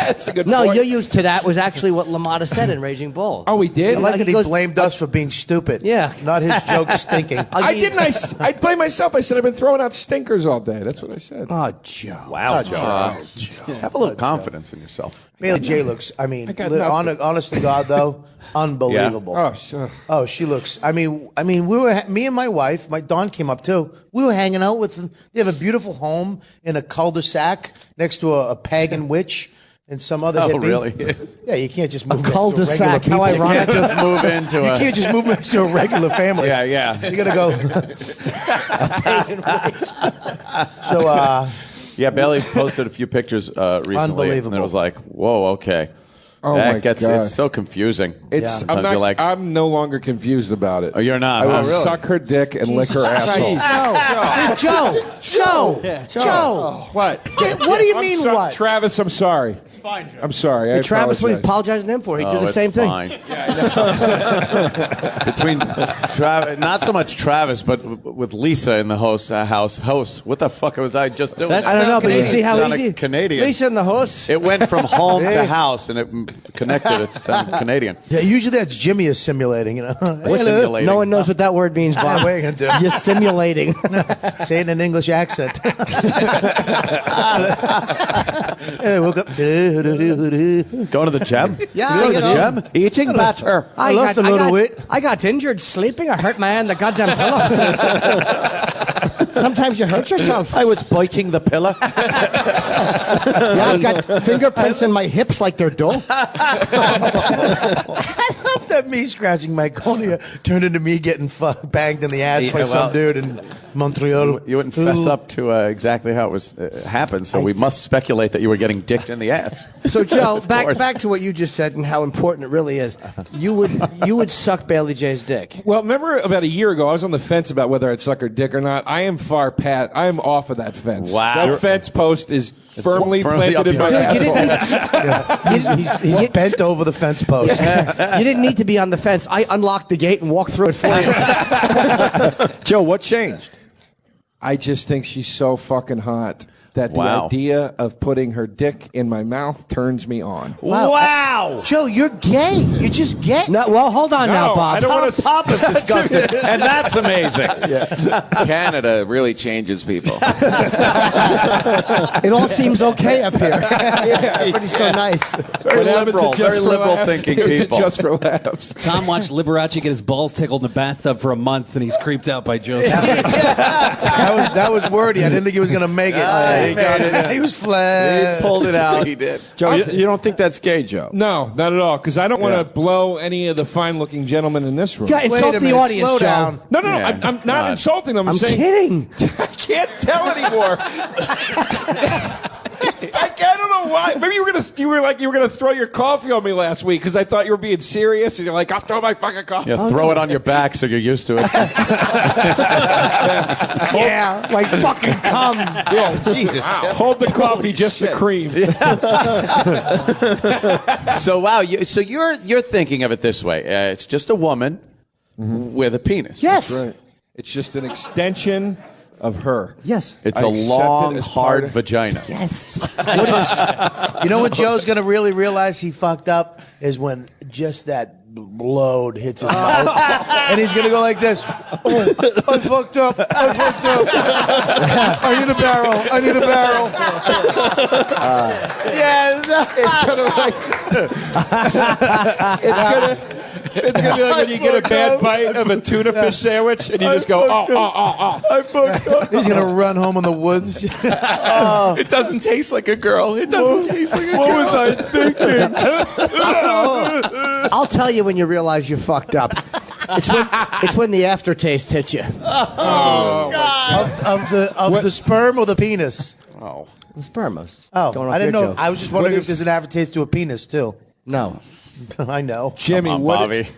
C: That's a good
B: no,
C: point.
B: you're used to that was actually what LaMotta said in Raging Bull.
C: Oh, he did?
H: I like that he
B: goes-
H: blamed us for being stupid.
B: Yeah.
H: Not his jokes stinking.
C: I didn't. I blame myself. I said I've been throwing out stinkers all day. That's what I said.
B: Oh, Joe.
D: Wow,
G: Joe. Have a little confidence in yourself.
H: Bailey J looks,
C: got
H: honest to God, though, unbelievable.
C: Oh, sure.
H: Oh, she looks. Me and my wife, my Dawn came up too. We were hanging out with them. They have a beautiful home in a cul-de-sac next to a pagan witch and some other hippie.
D: Really?
H: Yeah, you can't just move next to
B: cul-de-sac.
H: regular
B: How
H: people.
B: ironic.
D: You can't just move into
H: You can't just move next to a regular family.
D: Yeah.
H: You gotta go. Pagan witch. So,
D: Yeah, Bailey posted a few pictures recently.
H: Unbelievable.
D: And it was like, whoa, okay.
C: Oh my God.
D: It's so confusing.
C: It's I'm no longer confused about it.
D: Oh, you're not.
C: I will
D: really?
C: suck her dick and lick her asshole.
H: Joe.
C: What?
H: What do you mean what?
C: Travis, I'm sorry. It's
F: fine, Joe.
C: I'm sorry. I
B: Travis, what are you
C: apologize.
B: apologizing to him for? He did the same thing.
D: Between not so much Travis, but with Lisa in the house. What the fuck was I just doing?
B: I don't know, but you see how
D: Sounded
B: easy.
D: Canadian.
B: Lisa in the house.
D: It went from home to house, and it connected. It sounded Canadian.
H: Yeah, usually that's Jimmy is simulating, you know.
D: Simulating.
B: No one knows what that word means, Bob.
H: What are you gonna do?
B: You're simulating.
H: Say it in an English accent. Hey, woke up.
D: Going to the gym?
B: Yeah,
H: Go to
B: you
H: the
B: know.
H: gym.
D: Eating better.
H: I lost a little weight.
B: I got injured sleeping. I hurt my hand. The goddamn pillow. Sometimes you hurt yourself.
D: I was biting the pillow.
B: Yeah, I've got fingerprints in my hips like they're dough.
H: I love that me scratching my cornea turned into me getting banged in the ass by some dude in Montreal.
D: You wouldn't fess up to exactly how it was happened, so we must speculate that you were getting dicked in the ass.
B: So, Joe, back to what you just said and how important it really is. You would suck Bailey J's dick.
C: Well, remember about a year ago, I was on the fence about whether I'd suck her dick or not. I am I am off of that fence.
D: Wow.
C: That fence post is firmly planted
D: up
C: in my
D: your
C: asshole.
H: He's bent over the fence post.
B: You didn't need to be on the fence. I unlocked the gate and walked through it for you.
G: Joe, what changed?
C: I just think she's so fucking hot that the
D: Wow.
C: idea of putting her dick in my mouth turns me on.
H: Wow. Joe, you're gay. You're just gay.
B: No, well, hold on now, Bob.
C: I don't want to
D: Top is disgusting, and that's amazing.
E: Canada really changes people.
B: It all seems okay up here. Yeah, everybody's so nice.
D: Very liberal, very liberal thinking
C: Is it
D: people.
C: just for laughs?
I: Tom watched Liberace get his balls tickled in the bathtub for a month, and he's creeped out by Joe.
H: That was wordy. I didn't think he was going to make it. He got it. He was flat.
D: He pulled it out.
E: He did.
G: Joe, you don't think that's gay, Joe?
C: No, not at all. Because I don't want to blow any of the fine-looking gentlemen in this room.
B: Yeah, insult the audience,
H: slow
B: Joe.
H: down.
C: No.
D: Yeah.
C: I'm not insulting them. I'm saying
B: kidding.
C: I can't tell anymore. I don't know why. Maybe you were gonna throw your coffee on me last week because I thought you were being serious, and you're like, I'll throw my fucking coffee.
D: Yeah, throw it on your back so you're used to it.
B: Yeah, like fucking cum.
C: Yeah, Jesus. Wow. Hold the coffee, just the cream.
D: So so you're thinking of it this way: it's just a woman with a penis.
B: Yes.
C: That's right. It's just an extension of her.
B: Yes.
D: It's
C: I
D: a
C: accept
D: long,
C: it as part
D: hard
C: of-
D: vagina.
B: Yes.
H: You know what Joe's going to really realize he fucked up is when just that load hits his mouth. And he's going to go like this. Oh, I fucked up. I fucked up. I need a barrel. I need a barrel. Yes.
C: It's gonna be like when you get a bad bite of a tuna fish sandwich and you just go, oh.
H: I fucked up. He's going to run home in the woods.
E: It doesn't taste like a girl. It doesn't taste like a girl.
G: What was I thinking?
B: I'll tell you when you realize you fucked up. It's when the aftertaste hits you.
H: Oh, God. Of the sperm or the penis?
D: Oh.
B: The sperm.
H: Oh, I didn't know. I was just wondering if there's an aftertaste to a penis, too.
B: No.
H: I know.
C: Jimmy,
D: Come on,
C: what?
D: Bobby.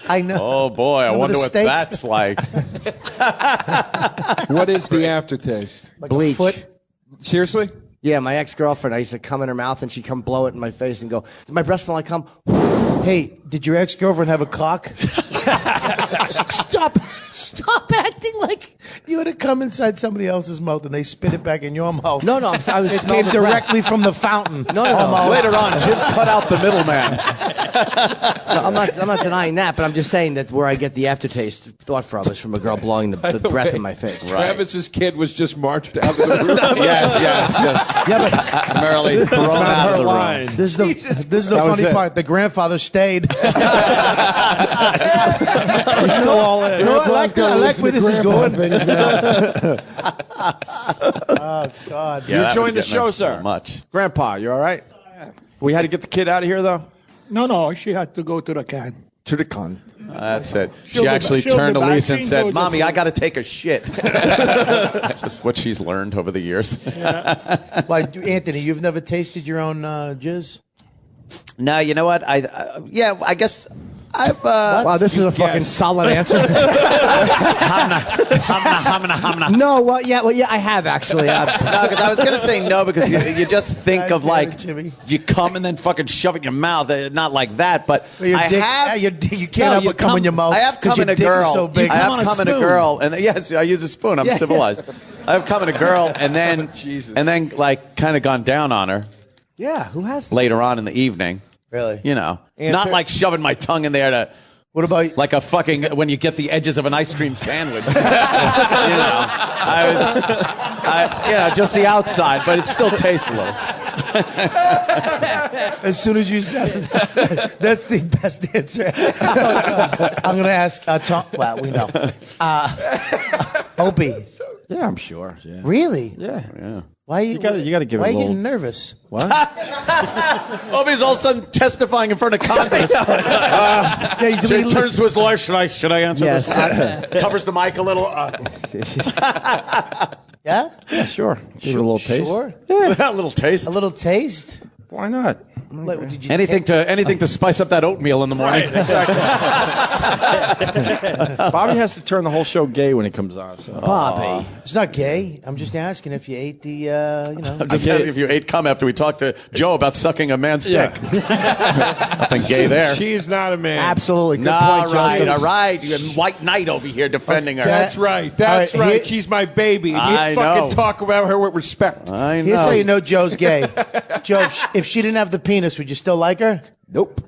H: I know.
D: Oh boy, I wonder what
H: steak.
D: that's like.
C: What is the aftertaste?
H: Like
B: Bleach.
H: a foot.
C: Seriously?
B: Yeah, my ex-girlfriend, I used to come in her mouth and she'd come blow it in my face and go, does my breath smell like cum?
H: Hey, did your ex-girlfriend have a cock? Stop acting like you had to come inside somebody else's mouth and they spit it back in your mouth.
B: No, I was
H: It came directly from the fountain.
B: No.
D: Later on, Jim cut out the middleman.
B: No, I'm not denying that, but I'm just saying that where I get the aftertaste thought from is from a girl blowing the breath in my face.
C: Travis's kid was just marched out of the room.
D: yes, just summarily thrown out of the room.
H: This is the funny part. The grandfather stayed.
G: He's still all in.
H: You know what? I like where this is going. Oh, God.
G: You enjoying the show, sir?
D: Much.
G: Grandpa, you all right? We had to get the kid out of here, though?
K: No, she had to go to the can.
G: To the con.
D: That's it.
K: She'll
D: She
K: be
D: actually
K: back. She'll
D: turned
K: be
D: to
K: back.
D: Lisa and
K: She
D: said,
K: enjoyed
D: Mommy,
K: the
D: I got to take a shit. Just what she's learned over the years.
H: Why, Anthony, you've never tasted your own jizz?
D: No, you know what? I guess I've.
B: Wow, this is a fucking solid answer. No, well, yeah, I have actually.
D: No, because I was going to say no because you just think of like you come and then fucking shove it in your mouth. Not like that, but I have.
H: You can't have it come in your mouth.
D: I have come in a girl.
H: So big.
D: I have come in a girl, and yes, I use a spoon. I'm civilized. I have come in a girl, and then like kind of gone down on her.
B: Yeah, who has
D: later on in the evening?
H: Really?
D: You know, not like shoving my tongue in there to.
H: What about
D: like a fucking when you get the edges of an ice cream sandwich? Just the outside, but it still tastes a little.
H: As soon as you said it, that's the best answer. I'm going to ask Tom. Well, we know. Opie.
G: Yeah, I'm sure. Yeah.
H: Really?
G: Yeah.
H: Why you
G: got to give it a little.
H: Why are you getting nervous?
G: What?
D: Opie's all of a sudden testifying in front of Congress. He turns to his lawyer. Should I answer this? Covers the mic a little.
H: Yeah?
G: Yeah, sure. Give it a little taste.
H: Sure.
D: Yeah, a little taste.
H: A little taste?
G: Why not?
D: Anything to spice up that oatmeal in the morning.
G: Right, exactly. Bobby has to turn the whole show gay when he comes on. So.
H: Bobby. It's not gay. I'm just asking if you ate the,
D: I'm just asking if you ate cum after we talked to Joe about sucking a man's dick. Nothing gay there.
C: She's not a man.
B: Absolutely. Good
D: point,
B: Joseph.
D: All right. You got White Knight over here defending her.
C: That's right. That's right. She's my baby. And you fucking talk about her with respect.
D: I know.
H: Here's how you know Joe's gay. Joe, if she didn't have the penis, would you still like her?
B: Nope.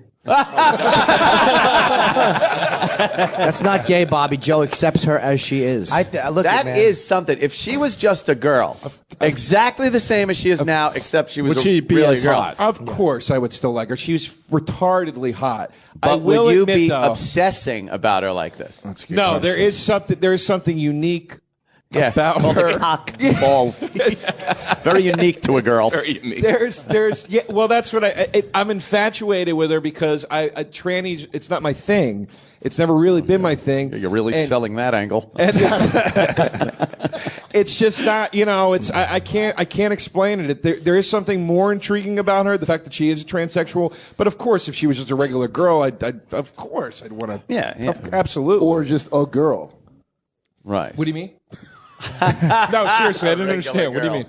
B: That's not gay, Bobby. Joe accepts her as she is.
D: That is something. If she was just a girl, exactly the same as she is now, except she was really girl.
C: Hot? Of course, I would still like her. She was retardedly hot.
D: But
C: I will
D: would you
C: admit,
D: be
C: though,
D: obsessing about her like this?
C: No, question. There is something unique.
D: Yeah,
C: about her
D: cock balls. Very unique to a girl.
C: Very unique. Well, that's what I'm infatuated with her because trannies. It's not my thing. It's never really been my thing.
D: You're really selling that angle.
C: It's just not. It's I can't explain it. There is something more intriguing about her. The fact that she is a transsexual. But of course, if she was just a regular girl, I'd want to.
D: Yeah.
C: Absolutely.
N: Or just a girl.
D: Right.
C: What do you mean? No, seriously, I didn't understand. What do you mean?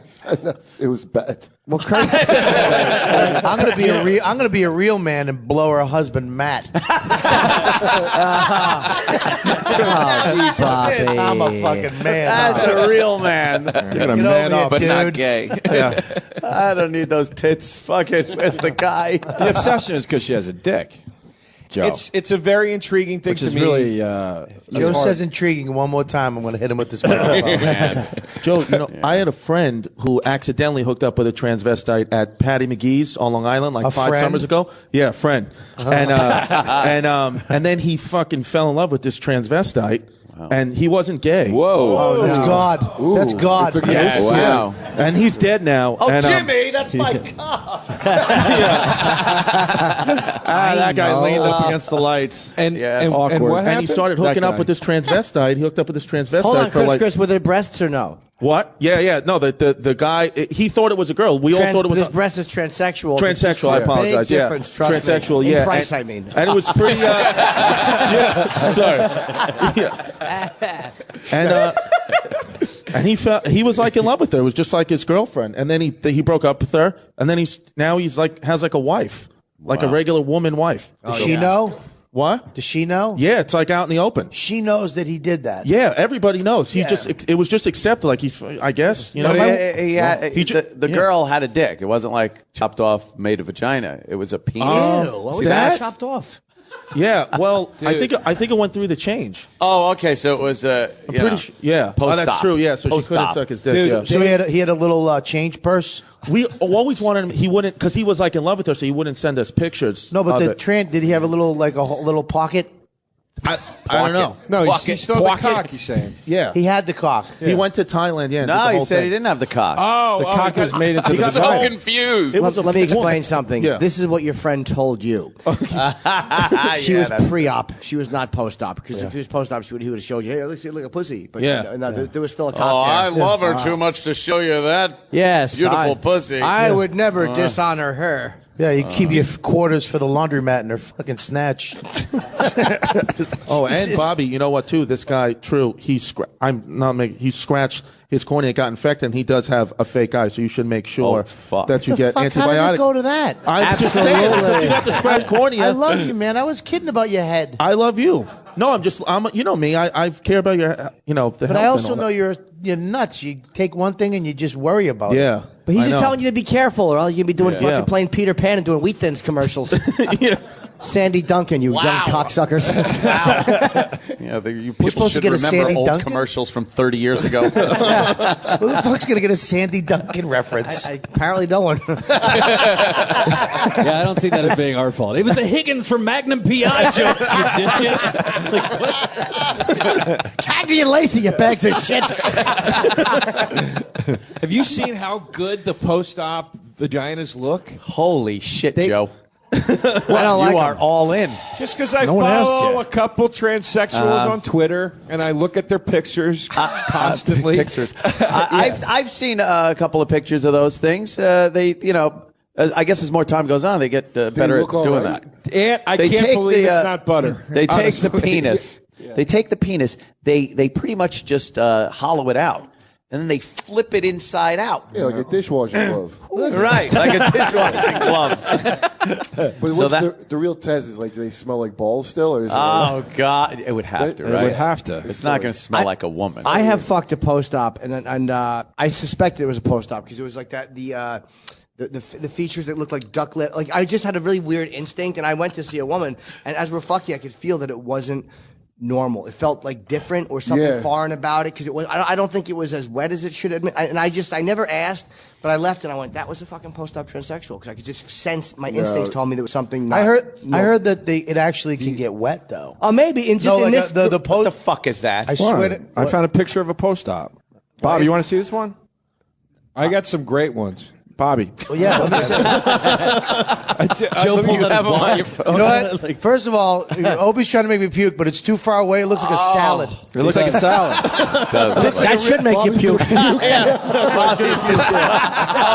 N: It was bad.
H: Well, I'm gonna be a real man and blow her husband Matt.
B: Bobby.
H: I'm a fucking man.
D: That's a real man.
G: You're gonna man up,
E: but not gay.
G: Yeah.
D: I don't need those tits. Fucking, where's the guy?
G: The obsession is because she has a dick. Joe.
C: It's a very intriguing thing
G: Which
C: to
G: is
C: me.
G: really.
H: Joe says intriguing one more time. I'm going to hit him with this microphone.
O: Joe, I had a friend who accidentally hooked up with a transvestite at Patty McGee's on Long Island like 5 summers ago. Yeah, a friend. And then he fucking fell in love with this transvestite. And he wasn't gay.
D: Whoa.
H: Oh, that's God.
N: Ooh,
H: that's God.
O: Yes.
D: Wow.
O: And he's dead now.
D: Oh,
O: and,
D: Jimmy, that's my car.
G: That guy leaned up against the lights.
C: And
O: awkward.
C: And what
O: and he
C: happened?
O: started hooking up with this transvestite. He hooked up with this transvestite
B: Hold on,
O: for
B: Chris, were there breasts or no?
O: What? Yeah. No, the guy, he thought it was a girl. We all thought it was
B: His breast is transsexual.
O: transsexual. I apologize.
B: Big difference, trust
O: transsexual.
B: me.
O: Yeah.
B: In price, I mean.
O: And it was pretty. Yeah. Sorry. Yeah. And he was like in love with her. It was just like his girlfriend. And then he broke up with her. And then he's like has like a wife, like a regular woman wife.
H: Does she know?
O: What?
H: Does she know?
O: Yeah, it's like out in the open.
H: She knows that he did that.
O: Yeah, everybody knows. It was just accepted. Like I guess, you know.
D: The girl had a dick. It wasn't like chopped off, made a vagina. It was a penis.
B: What was that chopped off?
O: Yeah, well, I think it went through the change.
D: Oh, okay. So it was
O: yeah.
D: Post-op.
O: That's true. Yeah, so she couldn't suck his dick.
H: Dude,
O: yeah.
H: so he had a little change purse.
O: We always wanted him. He wouldn't because he was like in love with her, so he wouldn't send us pictures.
H: No, but
O: of
H: did he have a little pocket?
O: I don't know.
C: No, he still had the cock, he's saying.
O: Yeah.
H: He had the cock.
O: He went to Thailand, yeah. and did
D: No,
O: the
D: he
O: whole
D: said
O: thing.
D: he didn't have the cock.
C: Oh,
G: the cock was made into the
D: so
G: vagina.
D: confused.
B: Let me explain something.
O: Yeah.
B: This is what your friend told you. She was pre-op. She was not post-op. Because if he was post-op, he would have showed you, hey, let's see, like a pussy. But there was still a cock there.
D: I love her too much to show you that
B: Yes.
D: beautiful pussy.
B: I would never dishonor her.
H: Yeah, you keep your quarters for the laundromat and they're fucking snatch.
O: Oh, and Bobby, you know what? Too, this guy, true. He scratched his cornea, got infected, and he does have a fake eye. So you should make sure that you get antibiotics.
H: How did it go to that?
O: I'm just saying because you got the scratched cornea.
H: I love you, man. I was kidding about your head.
O: I love you. No, you know me. I care about your, the
H: But
O: health
H: I also
O: and all
H: know
O: that.
H: you're nuts. You take one thing and you just worry about it.
O: Yeah.
B: But he's
O: I
B: just
O: know.
B: telling you to be careful, or else you're gonna be doing
O: Yeah.
B: playing Peter Pan and doing Wheat Thins commercials. Sandy Duncan, you young cocksuckers.
D: Yeah, you
H: We're
D: people
H: supposed to
D: should
H: get a
D: remember
H: Sandy
D: old
H: Duncan?
D: commercials from 30 years ago.
H: Who the fuck's gonna get a Sandy Duncan reference?
B: Apparently no one.
I: Yeah, I don't see that as being our fault. It was a Higgins from Magnum PI joke, you dipshits. Like, what?
B: Cagney and Lacey, you bags of shit.
C: Have you seen how good the post-op vaginas look?
D: Holy shit, Joe.
B: Well,
D: you are all in.
C: Just because I
D: No one asked
C: follow
D: you.
C: a couple transsexuals on Twitter and I look at their pictures constantly.
D: Pictures. I've seen a couple of pictures of those things. They, I guess as more time goes on, they get better at doing that.
C: And I
D: They
C: can't
D: take
C: believe
D: the,
C: it's not butter.
D: They take the
C: honestly.
D: penis. They take the penis. They pretty much just hollow it out, and then they flip it inside out.
N: Yeah, like a dishwashing glove.
D: Right, like a dishwashing glove.
N: But what's the real test is like, do they smell like balls still, or is it
D: Oh God, it would have to.
N: It
D: Right?
N: would have to.
D: It's not going to smell like a woman.
B: I have fucked a post-op, and I suspected it was a post-op because it was like that the features that looked like duck lip. Like I just had a really weird instinct, and I went to see a woman, and as we're fucking, I could feel that it wasn't normal. It felt like different or something foreign about it because it was. I don't think it was as wet as it should admit. I never asked, but I left and I went, that was a fucking post-op transsexual because I could just sense my instincts told me there was something. Not
H: I heard
B: normal.
H: that it actually can get wet though.
B: Oh, maybe in just
H: No,
B: in
H: like
B: this
H: the
D: What
H: post.
D: the fuck is that?
H: I swear to.
G: I found a picture of a post-op. Bob, you want to see this one?
C: I got some great ones.
G: Bobby.
H: Well, yeah, let me see.
I: Joe pulls out his wand.
H: You know what? First of all, Opie's trying to make me puke, but it's too far away. It looks like a salad.
G: It looks like a salad.
B: That should make you puke.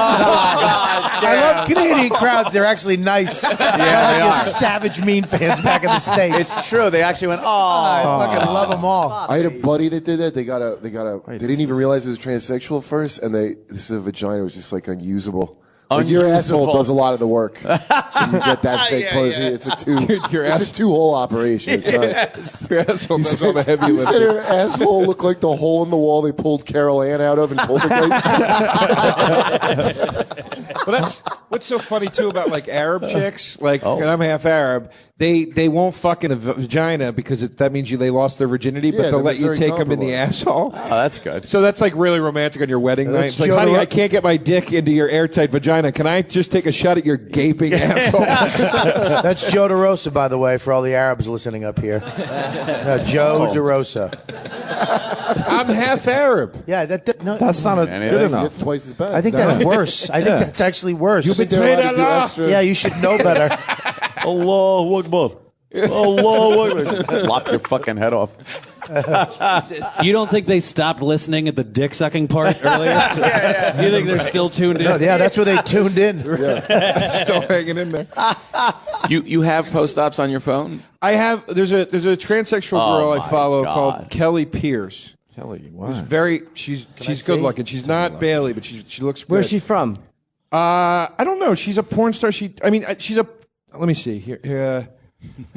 H: I love Canadian crowds. They're actually nice. Yeah, they are. Savage, mean fans back in the States.
D: It's true. They actually went,
H: I fucking love them all.
N: I had a buddy that did that. They didn't even realize it was transsexual at first, and this vagina was just like unusable. Like your asshole does a lot of the work. When you get that fake pussy. It's a two-hole operation. It's not,
C: Your asshole does all the heavy
N: he said
C: lifting.
N: her asshole looked like the hole in the wall they pulled Carol Ann out of in Poltergeist.
C: But that's what's so funny too about like Arab chicks. Like, and I'm half Arab. They won't fuck in a vagina because that means they lost their virginity, but
N: Yeah,
C: they'll
N: they're
C: let you
N: very
C: take them in the
N: compromised.
C: asshole.
D: oh, that's good.
C: So that's like really romantic on your wedding night. It's like,
H: Joe
C: honey,
H: DeRo-
C: I can't get my dick into your airtight vagina. Can I just take a shot at your gaping asshole?
H: That's Joe DeRosa, by the way, for all the Arabs listening up here. Joe DeRosa.
C: I'm half Arab.
H: Yeah, no,
G: That's not good enough.
N: It's twice as bad.
H: I think that's worse. I think that's actually worse.
C: You betrayed Allah.
H: Yeah, you should know better.
D: Allahu Akbar. Allahu Akbar. Lop your fucking head off.
I: You don't think they stopped listening at the dick sucking part earlier? You think they're still tuned in?
H: No, yeah, that's where they tuned in.
C: Still hanging in there.
L: You have post-ops on your phone?
C: I have. There's a transsexual girl I
D: my
C: follow
D: God.
C: called Kelly Pierce.
G: Kelly,
C: She's good looking. She's not Bailey, but she looks good.
B: Where's she from?
C: I don't know. She's a porn star. She's a. Let me see here.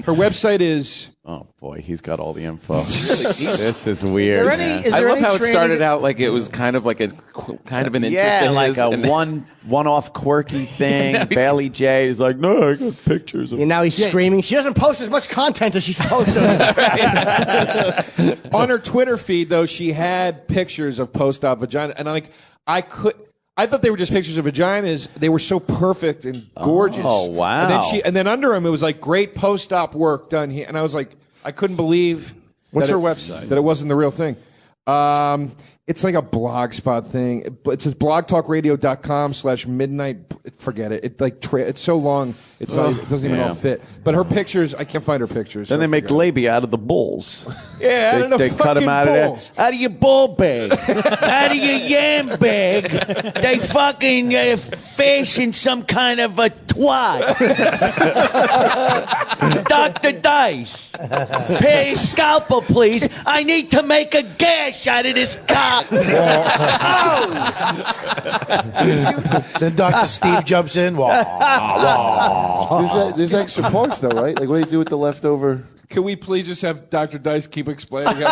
C: Her website is.
D: Oh boy, he's got all the info. This is weird.
L: I love how it started out like it was kind of like an interest.
D: Yeah,
L: in
D: like
L: his,
D: a
L: and
D: one-off quirky thing. Bailey J is like, no, I got pictures of.
B: And now he's screaming. She doesn't post as much content as she's supposed to.
C: On her Twitter feed, though, she had pictures of post-op vagina, and I thought they were just pictures of vaginas. They were so perfect and gorgeous.
D: Oh, wow.
C: And then under them, it was like great post-op work done here. And I was like, I couldn't believe.
G: What's
C: that
G: her website?
C: That it wasn't the real thing. It's like a blog spot thing. It says blogtalkradio.com/midnight. Forget it. It's so long. It doesn't even all fit. But her pictures, I can't find her pictures.
D: Then they make labia out of the bulls.
C: Yeah, out of the
D: they cut them out
C: bulls.
D: of there. Out of your bull bag. Out of your yam bag. They fucking
P: fashion some kind of a twat. Dr. Dice, pay a scalpel, please. I need to make a gash out of this cock.
H: Then Dr. Steve jumps in.
N: There's extra parts though, right? Like, what do you do with the leftover?
C: Can we please just have Dr. Dice keep explaining it?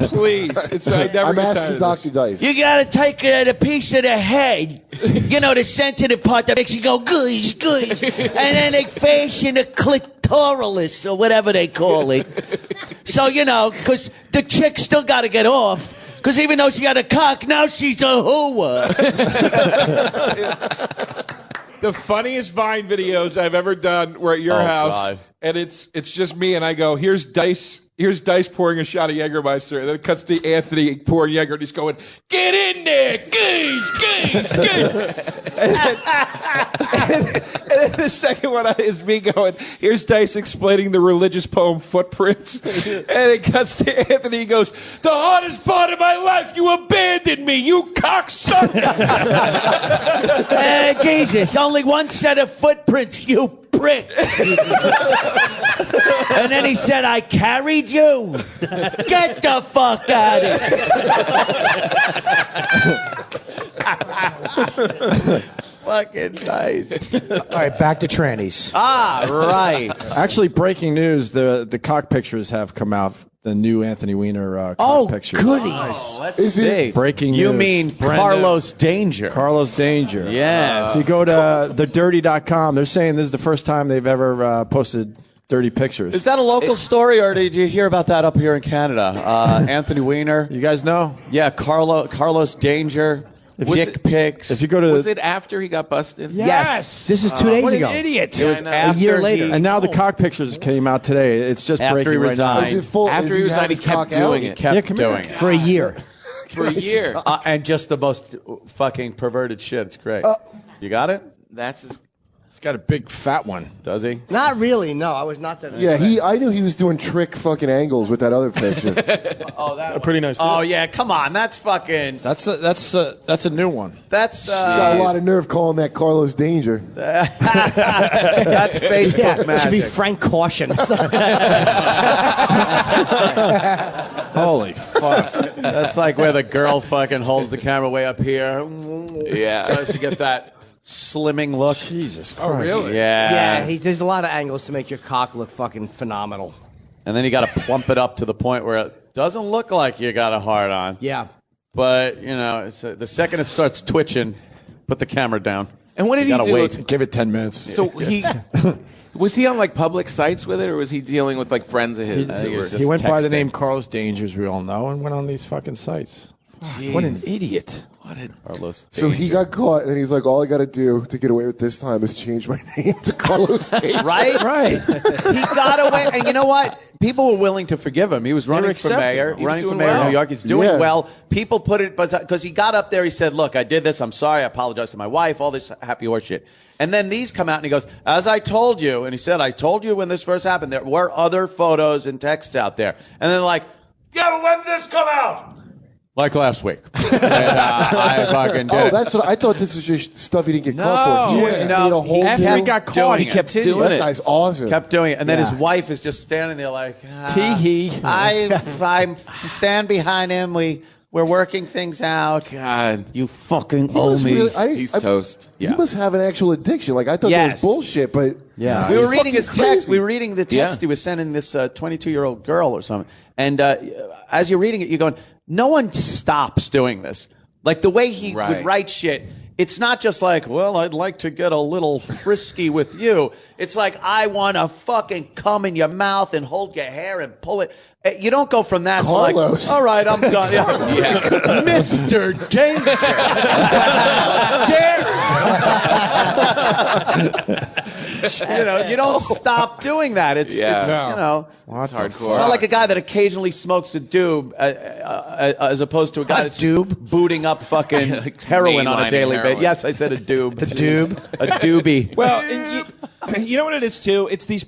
C: Please. I never
N: I'm
C: get tired
N: asking
C: of
N: Dr. Dice.
P: You gotta take the piece of the head, you know, the sensitive part that makes you go goosh, goosh, and then they fashion a clitoralis or whatever they call it. So, you know, because the chick still gotta get off. Because even though she got a cock, now she's a hooah.
C: The funniest Vine videos I've ever done were at your house,
D: God.
C: and it's just me, and I go, here's Dice pouring a shot of Jägermeister, and then it cuts to Anthony pouring Jäger, and he's going, get in there, geez. And then the second one is me going, here's Dice explaining the religious poem Footprints, and it cuts to Anthony, he goes, the hardest part of my life, you abandoned me, you cocksucker.
P: Jesus, only one set of footprints, you prick. And then he said, I carried you. Get the fuck out of here. Fucking nice.
H: All right, back to trannies.
P: Right.
G: Actually, breaking news: the cock pictures have come out. The new Anthony Weiner cock pictures.
P: Goody.
D: Let's see.
G: Breaking news.
D: You mean Carlos Danger?
G: Carlos Danger.
D: Yes.
G: You go to thedirty.com. They're saying this is the first time they've ever posted dirty pictures.
D: Is that a local story, or did you hear about that up here in Canada? Anthony Weiner.
G: You guys know?
D: Yeah, Carlos Danger. Dick pics.
G: If you go to,
L: Was it after he got busted?
P: Yes.
H: This is 2 days ago.
B: What an idiot.
D: It was
P: A year later.
G: and now the cock pictures came out today. It's just
D: After
G: breaking
D: he
G: right now.
D: resigned.
N: Is it full?
L: After
N: is
L: he
N: have
L: resigned, he
N: his cock
L: kept doing
N: out?
L: it.
D: Kept
G: come here.
D: doing it.
H: For a year.
L: For a year.
D: And just the most fucking perverted shit. It's great. You got it?
L: That's his.
G: He's got a big fat one.
D: Does he?
B: Not really, no. I was not that.
N: Yeah, I knew he was doing trick fucking angles with that other picture.
G: A pretty nice.
D: Oh yeah, come on. That's fucking.
G: That's a new one.
D: That's
N: He's got a lot of nerve calling that Carlos Danger.
D: That's Facebook
B: Yeah, it
D: magic.
B: should be Frank Caution.
G: Holy fuck!
D: That's like where the girl fucking holds the camera way up here.
L: Yeah.
D: Tries to get that slimming look.
G: Jesus Christ!
C: Oh, really?
D: Yeah.
B: Yeah, there's a lot of angles to make your cock look fucking phenomenal.
D: And then you got to plump it up to the point where it doesn't look like you got a hard on.
B: Yeah.
D: But, you know, the second it starts twitching, put the camera down.
L: And what did
D: You
L: he
D: gotta
L: do?
D: wait.
G: Give it 10 minutes.
L: So was he on like public sites with it, or was he dealing with like friends of his? that were-
G: He went by the
D: texting.
G: name Carlos Danger, as we all know, and went on these fucking sites. What an idiot!
D: Carlos
N: So he got caught, and he's like, all I got to do to get away with this time is change my name to Carlos Danger.
D: Right? He got away. And you know what? People were willing to forgive him. He was running for mayor.
L: He was
D: Running for
L: doing
D: mayor
L: well.
D: of New York. He's doing
N: Yeah.
D: well. People put it, because he got up there, he said, look, I did this. I'm sorry. I apologize to my wife. All this happy horse shit. And then these come out, and he goes, as I told you, and he said, I told you when this first happened, there were other photos and texts out there. And then like, yeah, but when did this come out? Like last week. And, I fucking did.
N: Oh, that's what I thought. This was just stuff he didn't get caught for. He went and made a whole
G: After he
N: new-
G: got caught, he kept doing
N: That
G: it.
N: guy's awesome.
D: Kept doing it, and then
N: Yeah.
D: his wife is just standing there like,
G: Tee-hee.
D: I stand behind him. We're working things out.
L: God,
D: you fucking
N: He
D: owe
N: must
D: me.
N: really-
L: he's toast.
N: He must have an actual addiction. Like I thought that
D: Yes.
N: was bullshit, but
D: Yeah,
N: he's
D: we were reading
N: fucking
D: his text.
N: crazy.
D: We were reading the text he was sending this 22-year-old girl or something. And as you're reading it, you're going, no one stops doing this. Like the way he would write shit. It's not just like, well, I'd like to get a little frisky with you. It's like, I want to fucking come in your mouth and hold your hair and pull it. You don't go from that
N: Carlos.
D: to like, all right, I'm done. Yeah. Mr. Danger. You don't stop doing that. It's you know,
L: it's hardcore.
D: It's not like a guy that occasionally smokes a doob, as opposed to a guy that's booting up fucking heroin on a
L: mainlining
D: daily basis.
L: heroin.
D: Yes, I said a doob.
B: The doob.
D: A doobie.
C: Well, and you know what it is too? It's these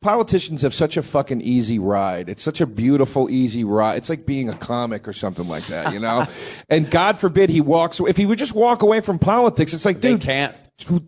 C: politicians have such a fucking easy ride. It's such a beautiful, easy ride. It's like being a comic or something like that, you know? And God forbid he walks away. If he would just walk away from politics, it's like, dude,
D: can't.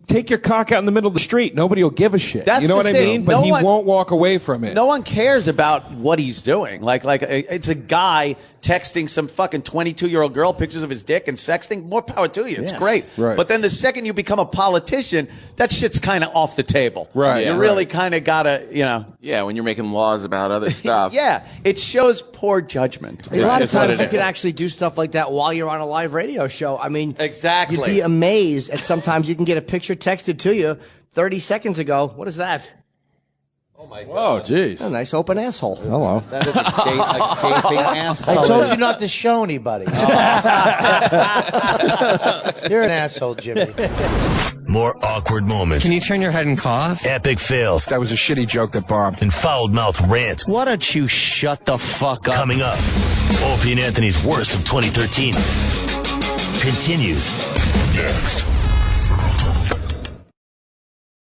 C: Take your cock out in the middle of the street. Nobody will give a shit.
Q: That's
C: you know
Q: the
C: what I
Q: thing.
C: mean? But he won't walk away from it.
Q: No one cares about what he's doing. Like it's a guy texting some fucking 22-year-old girl pictures of his dick and sexting. More power to you. It's
C: Yes.
Q: great.
C: Right.
Q: But then the second you become a politician, that shit's kind of off the table.
L: Right.
Q: You really kind of gotta, you know.
L: Yeah, when you're making laws about other stuff.
Q: Yeah, it shows poor judgment.
B: A lot of
Q: is what
B: times
Q: it
B: you can
Q: is.
B: actually do stuff like that while you're on a live radio show. I mean,
Q: exactly.
B: You'd be amazed at sometimes you can get a picture texted to you 30 seconds ago. What is that?
Q: Oh my
G: Oh, jeez.
B: A nice open asshole.
G: Hello.
Q: That is a gaping asshole.
H: I told you not to show anybody. You're an asshole, Jimmy.
A: More awkward moments.
R: Can you turn your head and cough?
A: Epic fails.
R: That was a shitty joke that bombed.
A: And foul-mouthed rants.
R: Why don't you shut the fuck up?
A: Coming up, Opie and Anthony's worst of 2013 continues next.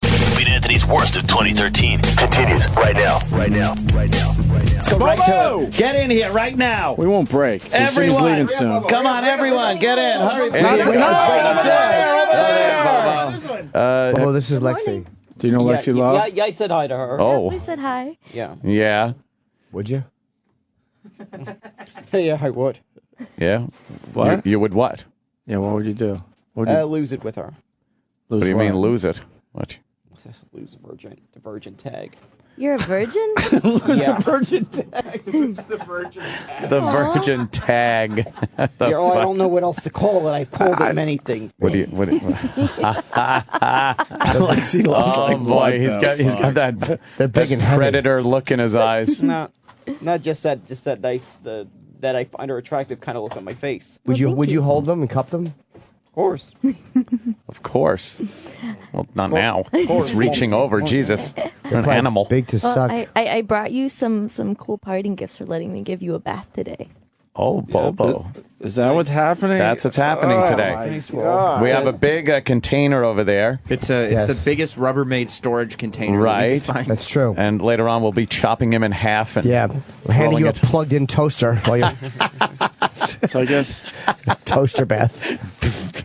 A: Opie and Anthony's worst of 2013 continues right now.
D: Let's go right to it. Get in here right now.
G: We won't break. He's
D: Everyone,
G: leaving soon.
D: come on, everyone, get in. Hurry.
B: Well, this is Lexi.
G: Do you know Lexi Love?
W: Yeah, I said hi to her.
D: Oh.
W: I said hi. Yeah.
D: Yeah.
B: Would you?
W: Yeah, I would.
D: Yeah.
G: What?
D: You would what?
G: Yeah, what would you do? What would you
W: Lose it with her.
D: What do you mean lose it? What?
W: Lose the virgin tag.
X: You're a virgin?
W: Lose Yeah. the virgin tag. Lose the virgin tag.
D: The virgin tag.
W: Yeah, oh, I don't know what else to call it. I've called it many things.
D: What do you?
G: Lexi loves
D: oh
G: like
D: boy,
G: what
D: he's got that
B: big and heavy.
D: predator look in his eyes.
W: No, not just that nice that I find her attractive kind of look on my face.
B: Would you hold them and cup them?
W: Of course.
D: Of course. Well, not now. He's reaching over. Jesus, you're an animal.
B: Big to suck.
X: I brought you some cool parting gifts for letting me give you a bath today.
D: Oh, Bobo.
G: Is that what's happening?
D: That's what's happening today. We have a big container over there.
E: It's the biggest Rubbermaid storage container.
D: Right.
B: That's true.
D: And later on, we'll be chopping him in half. And
B: Yeah, we're handing you a plugged-in toaster while you're
G: So I guess
B: toaster bath.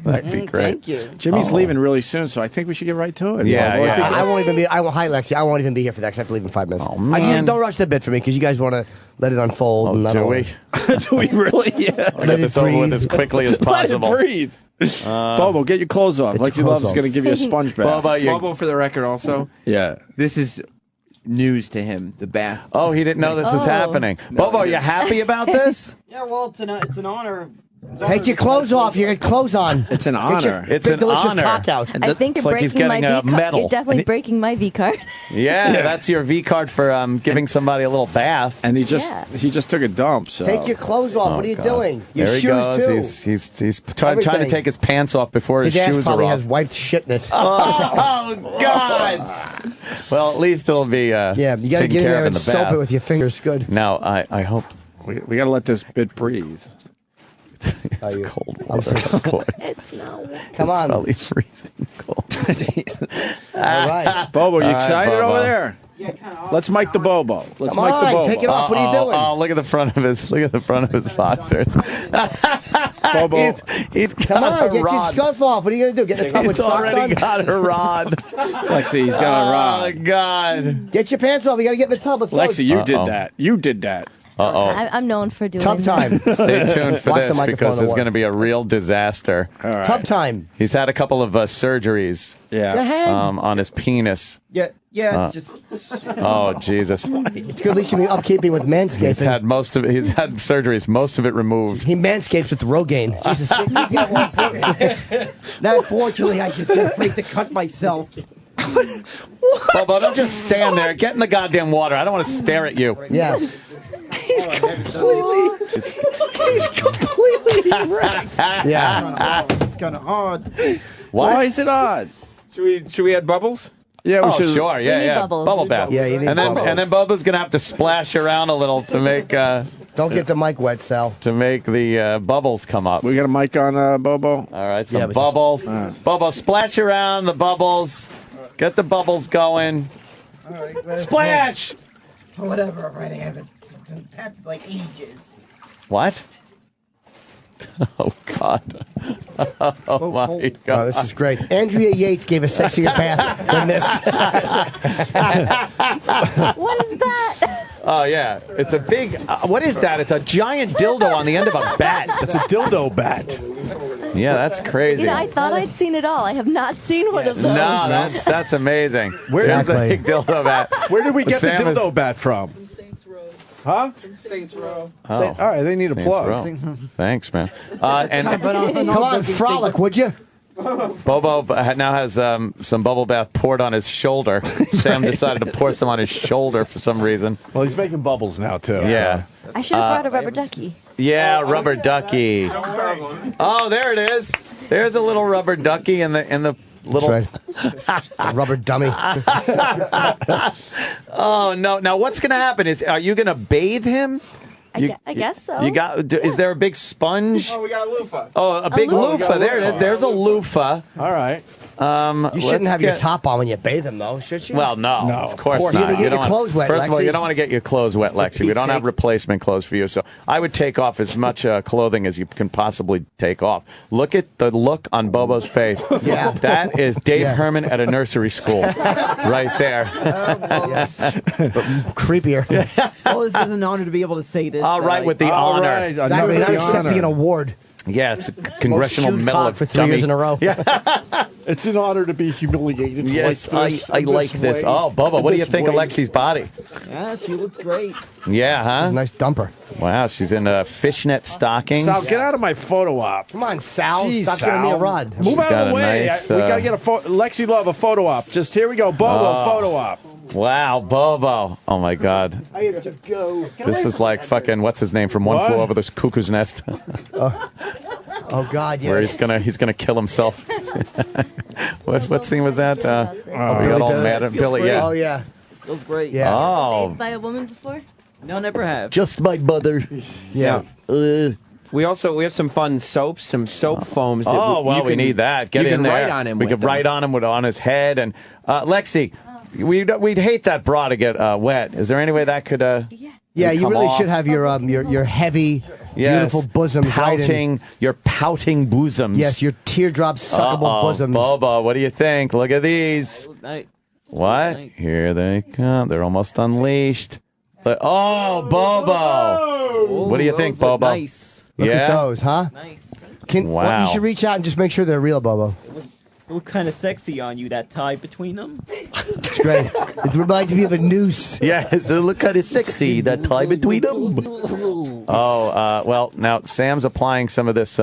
D: That'd be great.
W: Thank you.
G: Jimmy's leaving really soon, so I think we should get right to it.
D: Yeah,
G: Well,
D: yeah.
B: I won't even be. Hi, Lexi. I won't even be here for that because I have to leave in 5 minutes.
D: Oh, man.
B: Don't rush the bit for me because you guys want to let it unfold.
D: Oh,
B: and I
D: do
B: don't
D: we?
G: Do we really? Yeah.
D: I'll get this over with as quickly as possible.
G: Let it breathe. Bobo, get your clothes off. Lexi Love's going to give you a sponge bath.
E: Bobo, for the record, also.
G: Yeah.
E: This is news to him. The bath.
D: Oh, he didn't know this was happening. Bobo, you happy about this?
W: Yeah, well, it's an honor.
B: Take your clothes off. You got clothes on.
G: It's an
B: Get
G: honor.
B: your
D: It's
B: big
D: an
B: delicious
D: honor.
B: cock out.
X: I think
D: it's
X: you're
D: like he's
X: breaking my
D: getting a
X: V card.
D: medal.
X: You're definitely breaking my V card.
D: Yeah, that's your V card for giving somebody a little bath.
G: And he just took a dump. So
B: Take your clothes off. What are you doing? Your
D: There he
B: shoes
D: goes.
B: too.
D: He's trying to
B: Everything.
D: take his pants off before his
B: His ass
D: shoes are
B: probably
D: off.
B: has wiped shit in it.
D: Oh God! Well, at least it'll be
B: Yeah, you got to
D: taken
B: get in
D: care
B: there
D: of
B: and
D: the
B: soap
D: bath.
B: it with your fingers. Good.
D: Now, I hope
G: we got to let this bit breathe.
D: it's cold water. Of course.
X: It's not.
B: Come on.
D: Probably freezing cold.
B: All right.
G: Bobo, you
D: All right,
G: excited
D: Bobo.
G: over there?
W: Yeah, kind of.
G: Let's mic the Bobo. Let's
B: Come
G: mic the
B: on,
G: Bobo.
B: take it off. What are you doing?
D: Oh, look at the front of his boxers.
G: Bobo.
D: He's
B: Come
D: got
B: on,
D: a
B: get your
D: rod.
B: scarf off. What are you going to do? Get in the tub with
D: He's
B: socks
D: already
B: on?
D: got a rod.
G: Lexi, he's got a rod.
D: Oh God!
B: Get your pants off. You got to get in the tub. Let's go.
G: Lexi, you did that. You did that.
X: I'm known for doing
B: Tub time.
D: Stay tuned for
B: Watch the
D: this
B: microphone
D: because
B: to
D: it's
B: work.
D: going to be a real disaster.
G: All right.
B: Tub time.
D: He's had a couple of surgeries
B: Your
G: Yeah.
B: head.
D: on his penis.
W: Yeah, it's just.
D: Oh Jesus!
B: It's good. At least you be upkeeping with
D: He's
B: manscaping.
D: had surgeries, most of it removed.
B: He manscapes with Rogaine. Jesus.
W: Now, unfortunately, I just get afraid to cut myself.
D: Bobo, don't just stand there. Get in the goddamn water. I don't want to stare at you.
B: Yeah.
W: He's completely wrecked.
B: Yeah.
W: It's kind of odd.
G: Why is it odd?
C: Should we add bubbles?
G: Yeah, we
D: Oh,
G: should.
D: sure. Yeah,
X: need
D: yeah.
X: bubbles.
D: Bubble bath.
B: Yeah, you need bubbles.
D: And then Bobo's going to have to splash around a little to make
B: Don't get the mic wet, Sal.
D: the bubbles come up.
G: We got a mic on Bobo.
D: All right, some
B: Yeah, but
D: bubbles. Bobo, splash around the bubbles. Get the bubbles going.
M: All right.
Q: Splash!
M: Whatever, right? I haven't packed like ages.
D: What? Oh, God. Oh, my God.
B: Oh, this is great. Andrea Yates gave a sexier bath than this.
X: What is that?
D: Oh, yeah. It's a big... what is that? It's a giant dildo on the end of a bat.
G: That's a dildo bat.
D: Yeah, that's crazy.
X: You know, I thought I'd seen it all. I have not seen one of those.
D: No, that's amazing. There's a big dildo bat.
G: Where did we get
D: Sam
G: the dildo bat from? Huh?
M: Saints Row.
D: Oh.
G: All right, they need a
D: Saints
G: plug.
D: Row. Thanks, man. And
B: Come on, frolic, would you?
D: Bobo now has some bubble bath poured on his shoulder. Sam decided to pour some on his shoulder for some reason.
G: Well, he's making bubbles now, too.
D: Yeah.
X: I should have brought a rubber ducky.
D: Yeah, rubber ducky. Oh, there it is. There's a little rubber ducky in the little
B: rubber dummy.
D: Oh no! Now what's going to happen? Are you going to bathe him?
X: I guess so.
D: You got? Is there a big sponge?
M: Oh, we got a loofah.
D: Oh, a big loofah. There it is. There's a loofah.
G: All right.
B: You shouldn't have your top on when you bathe him, though, should you?
D: Well, no, of course not.
B: You're going to get your clothes wet,
D: First of all,
B: Lexi.
D: you don't want to get your clothes wet, Lexi. We don't have replacement clothes for you, so I would take off as much clothing as you can possibly take off. Look at the look on Bobo's face.
B: Yeah.
D: That is Dave Herman at a nursery school, right there.
B: Yes. But creepier.
W: Well, this is an honor to be able to say this.
D: All right, with the honor.
G: Right.
B: Exactly, not accepting an award.
D: Yeah, it's a Congressional
B: Most chewed
D: Medal
B: cock
D: of
B: for 3
D: Dummy.
B: years in a row.
D: Yeah.
G: It's an honor to be humiliated.
D: Yes,
G: like this,
D: I like this.
G: way,
D: Oh, Bubba, what do you
G: this
D: think of
G: way.
D: Lexi's body?
W: Yeah, she looks great.
D: Yeah, huh?
B: Nice dumper.
D: Wow, she's in fishnet stockings.
G: Sal, get out of my photo op.
B: Come on, Sal.
G: Jeez,
B: Stop giving me a
G: Sal.
B: rod.
G: Move out
D: got
G: of the
D: a
G: way.
D: nice,
G: We got to get a Lexi Love a photo op. Just here we go. Bobo, photo op.
D: Wow, Bobo. Oh, my God.
M: I have to go.
D: This is like fucking, what's his name from One
G: What?
D: Flew Over the Cuckoo's Nest,
B: Oh, God, yeah.
D: where he's gonna kill himself. what scene was that? We got all mad at Billy. Yeah.
B: Oh, yeah.
W: Feels great.
B: Yeah.
D: Oh,
X: Bathed by a woman before?
W: No, never have.
D: just my mother.
B: Yeah.
E: We have some fun soaps, some soap foams. That
D: Oh, well,
E: you
D: we
E: can-
D: need that. Get
E: you
D: in
E: can
D: there.
E: write on him.
D: We
E: with
D: could
E: them.
D: write on him on his head. And Lexi, we'd hate that bra to get wet. Is there any way that could?
B: Yeah, you
D: come
B: really
D: off?
B: should have your heavy, beautiful bosoms right in.
D: pouting, your pouting bosoms.
B: Yes, your teardrop suckable bosoms.
D: Bobo, what do you think? Look at these.
W: Nice.
D: What?
W: Nice.
D: Here they come. They're almost unleashed. Oh, Bobo. What do you think,
W: Those look
D: Bobo?
W: Nice.
B: Look
D: Yeah?
B: at those, huh?
W: Nice.
D: Wow.
B: You should reach out and just make sure they're real, Bobo.
W: They look kind of sexy on you, that tie between them.
B: It's great. It reminds me of a noose.
D: Yes, it look kind of sexy, that tie between them. Oh, well, now Sam's applying some of this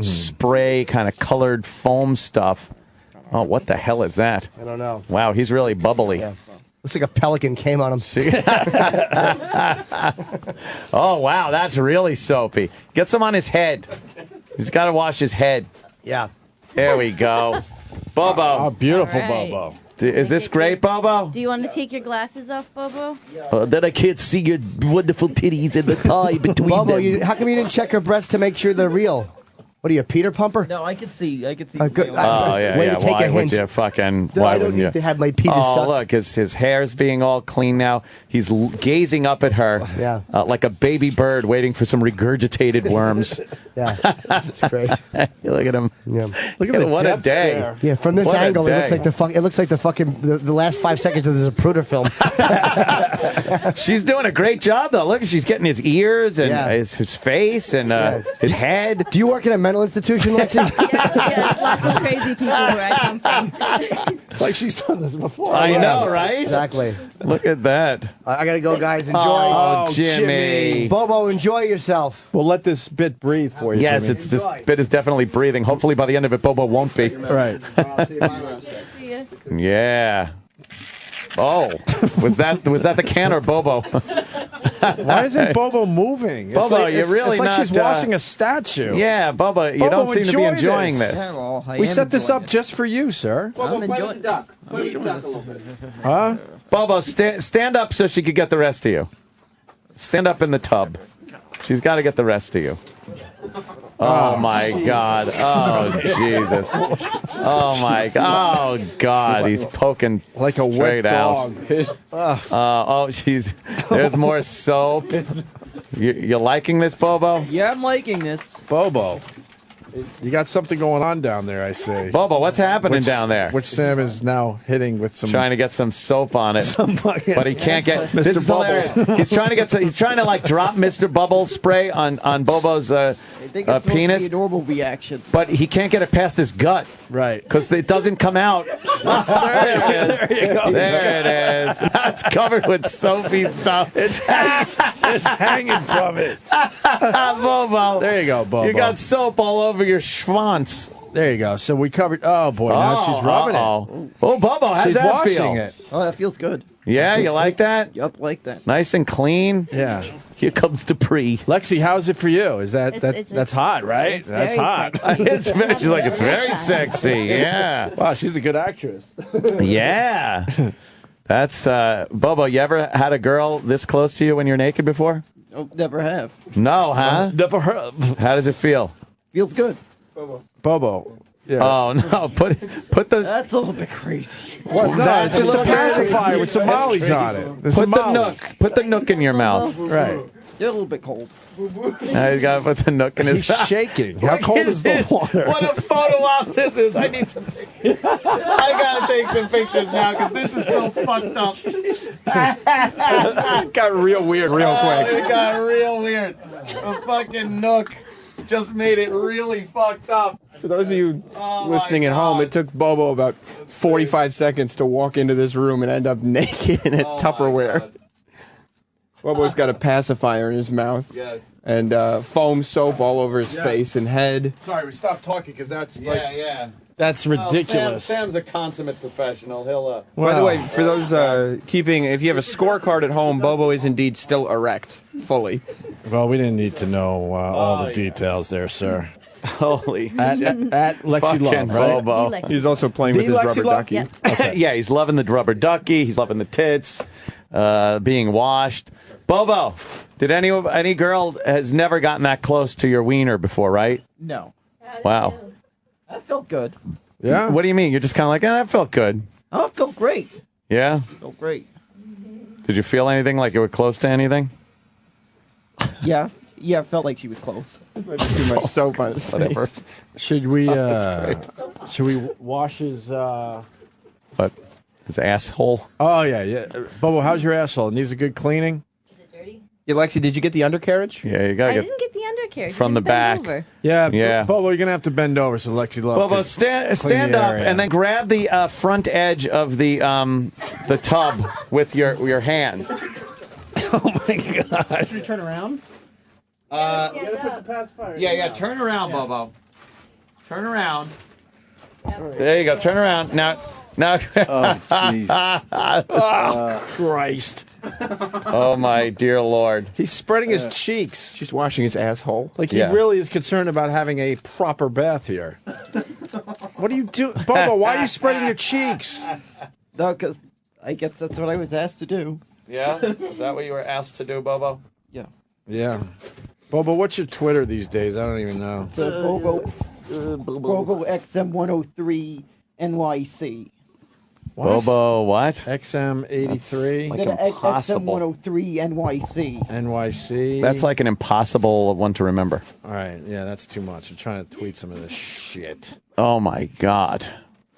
D: spray kind of colored foam stuff. Oh, what the hell is that?
B: I don't know.
D: Wow, he's really bubbly.
B: Yeah. Looks like a pelican came on him.
D: Oh, wow, that's really soapy. Get some on his head. He's got to wash his head.
B: Yeah.
D: There we go. Bobo.
G: Oh, beautiful,
X: All right.
G: Bobo.
D: Is this great, Bobo?
X: Do you want to take your glasses off, Bobo?
D: Then I can't see your wonderful titties and the tie between
B: Bobo,
D: them.
B: how come you didn't check her breasts to make sure they're real? What are you, a Peter Pumper?
W: No, I could see.
B: Good.
D: Oh, yeah,
B: Way
D: yeah.
B: to take
D: Why
B: a
D: would
B: hint.
D: you fucking...
B: No,
D: Why
B: I don't
D: wouldn't
B: need
D: you?
B: to have my penis
D: Oh,
B: sucked.
D: look, his hair's being all clean now. He's gazing up at her like a baby bird waiting for some regurgitated worms.
B: Yeah, it's great.
D: Look at him.
B: Yeah.
G: Look at the
D: What a
G: depths
D: day.
G: there.
B: Yeah, from this
D: What a
B: angle, it looks
D: day.
B: like the last 5 seconds of the Zapruder film.
D: She's doing a great job, though. Look, she's getting his ears and
B: Yeah.
D: his face and his head.
B: Do you work in a mental institution, Lexi?
X: Yes, lots of crazy people where I come from.
G: It's like she's done this before.
D: I know, right?
B: Exactly.
D: Look at that.
B: I gotta go, guys. Enjoy.
D: Oh,
G: Oh,
D: Jimmy.
B: Bobo, enjoy yourself.
G: We'll let this bit breathe for you,
D: Yes,
G: Jimmy.
D: this bit is definitely breathing. Hopefully, by the end of it, Bobo won't be.
G: Right.
X: See ya.
D: Yeah. Oh, was that the can or Bobo?
G: Why isn't Bobo moving?
D: Bobo, you're really
G: it's like
D: not,
G: she's washing a statue.
D: Yeah, Bobo, you
G: Bobo,
D: don't seem to be
G: enjoy
D: enjoying
G: this.
D: this.
W: Well, I
G: We
W: am
G: set this
W: enjoying
G: up just for you, sir.
W: I'm enjoying.
G: Huh?
D: Bobo, stand up so she could get the rest of you. Stand up in the tub. She's got to get the rest of you. Oh my God! Oh Jesus! Oh my God! Oh God! He's poking
G: like a
D: straight
G: wet dog.
D: out. Oh jeez! There's more soap. You liking this, Bobo?
F: Yeah, I'm liking this.
G: Bobo, you got something going on down there, I see.
D: Bobo, what's happening down there?
G: Which Sam is now hitting with some...
D: Trying to get some soap on it, but he can't get...
G: Mr.
D: This is hilarious. He's trying to get... He's trying to like drop Mr. Bubble spray on Bobo's penis.
W: A normal reaction.
D: But he can't get it past his gut.
G: Right.
D: Because it doesn't come out. There it is.
G: There you go.
D: There it is. That's covered with soapy stuff.
G: It's hanging from it.
D: Bobo.
G: There you go, Bobo.
D: You got soap all over your schwanz.
G: There you go. So we covered... Oh, boy. Now she's rubbing it.
D: Oh, Bobo, how's
G: She's
D: that
G: washing
D: feel?
G: it.
W: Oh, that feels good.
D: Yeah, you like that?
W: Yup, like that.
D: Nice and clean.
G: Yeah.
D: Here comes Dupree.
G: Lexi, how's it for you? Is that
X: It's
G: that's hot, right? That's hot.
D: She's like, it's very sexy. Yeah.
G: Wow, she's a good actress.
D: Yeah. That's Bobo. You ever had a girl this close to you when you're naked before?
W: Oh, never have.
D: No, huh?
G: Never heard.
D: How does it feel?
W: Feels good.
G: Bobo. Yeah.
D: Oh no! Put the.
W: That's a little bit crazy.
G: What? No, it's just a pacifier with some mollies on it. There's
D: Put
G: some
D: the
G: mollies.
D: nook. Put the nook in your mouth.
G: Right.
W: You're a little bit cold.
D: Now he's got to put the nook in his
G: He's
D: mouth.
G: shaking. How cold is the water?
D: What a photo op this is! I need some pictures. I gotta take some pictures now because this is so fucked up.
E: Got real weird real quick.
D: It got real weird. The fucking nook just made it really fucked up.
E: For those of you listening at home, it took Bobo about 45 seconds to walk into this room and end up naked in a Tupperware. Bobo's got a pacifier in his mouth.
D: Yes.
E: And foam soap all over his face and head.
G: Sorry, we stopped talking because that's
D: Yeah.
G: that's ridiculous.
D: Sam's a consummate professional. He'll.
E: By the way, for those keeping, if you have a scorecard at home, Bobo is indeed still erect, fully.
G: Well, we didn't need to know all the details there, sir.
D: Holy
G: at Lexi
D: fucking
G: Love, right?
D: Bobo.
E: He's also playing with his rubber ducky.
X: Yeah.
G: Okay.
D: Yeah, he's loving the rubber ducky. He's loving the tits, being washed. Bobo, did any girl has never gotten that close to your wiener before, right?
W: No.
D: Wow.
W: That felt good.
G: Yeah.
D: What do you mean? You're just kind of like, that felt good.
W: Oh, it felt great.
D: Yeah.
W: Felt great.
D: Did you feel anything like you were close to anything?
W: Yeah. Yeah, it felt like she was close.
E: Too much soap on his
D: Whatever.
E: face.
G: Should we?
D: That's
G: Should we wash his?
D: But his asshole.
G: Oh yeah. Bobo, how's your asshole? Needs a good cleaning.
E: Yeah, Lexi, did you get the undercarriage?
D: Yeah, you gotta
X: I
D: get
X: didn't get the undercarriage.
D: from
X: You
D: the
X: didn't bend
D: back.
X: over.
G: Yeah.
D: Yeah.
G: Bobo, you're gonna have to bend over so Lexi Love.
D: Bobo,
G: can
D: stand
G: clean the
D: up
G: area.
D: and then grab the front edge of the tub with your hands.
G: Oh my God.
F: Should we turn around?
D: Yeah. Turn around, Bobo. Turn around. There you go. Turn around now.
G: Oh jeez. Oh Christ.
D: Oh my dear Lord.
G: He's spreading his cheeks.
E: She's washing his asshole.
G: Like he
D: Yeah.
G: really is concerned about having a proper bath here. What do you do, Bobo? Why are you spreading your cheeks?
W: No, because I guess that's what I was asked to do.
D: Yeah? Is that what you were asked to do, Bobo?
W: Yeah.
G: Yeah. Bobo, what's your Twitter these days? I don't even know.
W: It's Bobo XM103 NYC.
D: Bobo, what?
G: XM83
D: Like impossible.
W: XM103 NYC.
G: NYC.
D: That's like an impossible one to remember.
G: All right. Yeah, that's too much. I'm trying to tweet some of this shit.
D: Oh my God.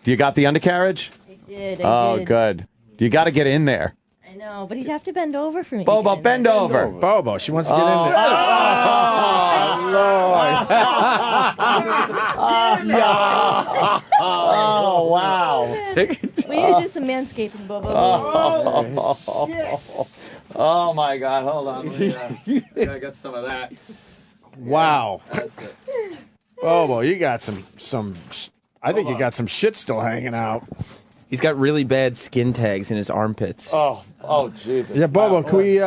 D: You got the undercarriage?
X: I did.
D: Oh, good. You got to get in there.
X: I know, but he'd have to bend over for me.
D: Bobo, bend over.
G: Bobo, she wants to get in there.
D: Oh, wow.
X: We need to do some manscaping, Bobo.
D: Oh my God. Hold on. I got some of that.
G: Wow.
D: That's it.
G: Bobo, you got some. I think you got some shit still hanging out.
E: He's got really bad skin tags in his armpits.
D: Oh, Jesus.
G: Yeah, Bobo, can we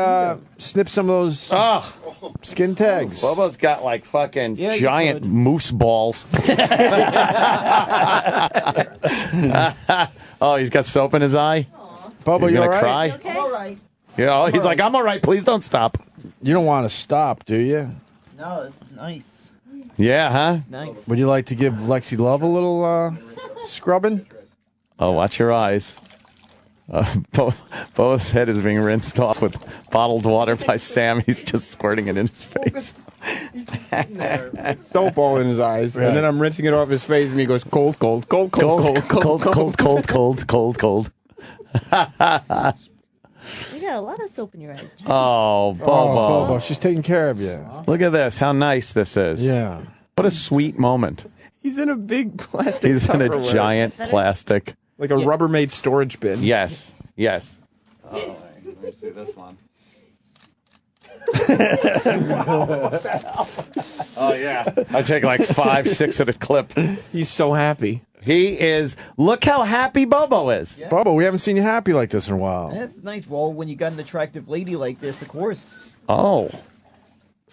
G: snip some of those skin tags?
D: Bobo's got like fucking giant moose balls. Oh, he's got soap in his eye?
G: Bobo,
D: you
G: you all
D: gonna
G: right?
D: cry?
W: Okay. I'm all right.
D: Yeah, oh, he's like, I'm all right. Please don't stop.
G: You don't want to stop, do you?
W: No, it's nice.
D: Yeah, huh?
W: Nice.
G: Would you like to give Lexi Love a little scrubbing?
D: Oh, watch your eyes. Bo's head is being rinsed off with bottled water by Sam. He's just squirting it in his face.
E: Soap all in his eyes, and then I'm rinsing it off his face, and he goes cold, cold, cold, cold, cold, cold, cold,
D: cold, cold, cold.
X: You got a lot of soap in your eyes. Jim.
D: Oh, Bobo.
G: Oh, Bobo, she's taking care of you.
D: Look at this. How nice this is.
G: Yeah.
D: What a sweet moment.
E: He's in a big plastic.
D: He's in a
E: Tupperware.
D: giant plastic.
E: Like a Rubbermaid storage bin.
D: Yes. Yes. Oh, let me see this one. Oh, yeah. I take like 5, 6 at a clip.
E: He's so happy.
D: He is. Look how happy Bobo is.
W: Yeah.
G: Bobo, we haven't seen you happy like this in a while.
W: That's nice. Well, when you got an attractive lady like this, of course.
D: Oh.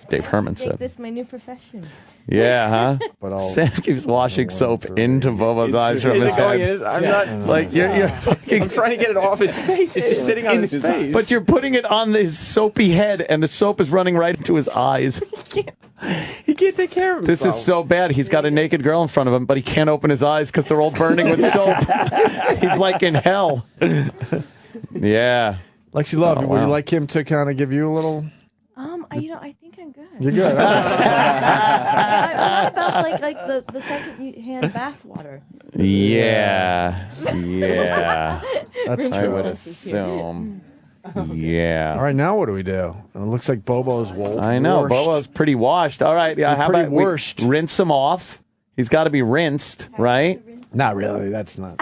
D: Dave Herman
X: Make
D: said.
X: this my new profession.
D: Yeah, huh?
G: But
D: Sam keeps washing soap into Bobo's eyes from his head.
E: I'm not.
D: Like you're fucking.
E: I'm trying to get it off his face. It's just sitting on his face.
D: But you're putting it on his soapy head, and the soap is running right into his eyes.
E: He can't take care of
D: This
E: himself.
D: is so bad. He's got a naked girl in front of him, but he can't open his eyes because they're all burning with soap. He's like in hell. Yeah.
G: Lexi Love,
D: Oh,
G: would you
D: wow.
G: like him to kind of give you a little?
X: I think I'm good.
G: You're good.
X: What about like the second-hand bath water?
D: Yeah. Yeah.
G: That's
D: I
G: true.
D: would assume. Yeah.
G: All right, now what do we do? It looks like Bobo's
D: I know.
G: washed.
D: Bobo's pretty washed. All right. Yeah. How
G: Pretty
D: about we
G: washed.
D: rinse him off? He's got to be rinsed, right?
G: Not really. That's not.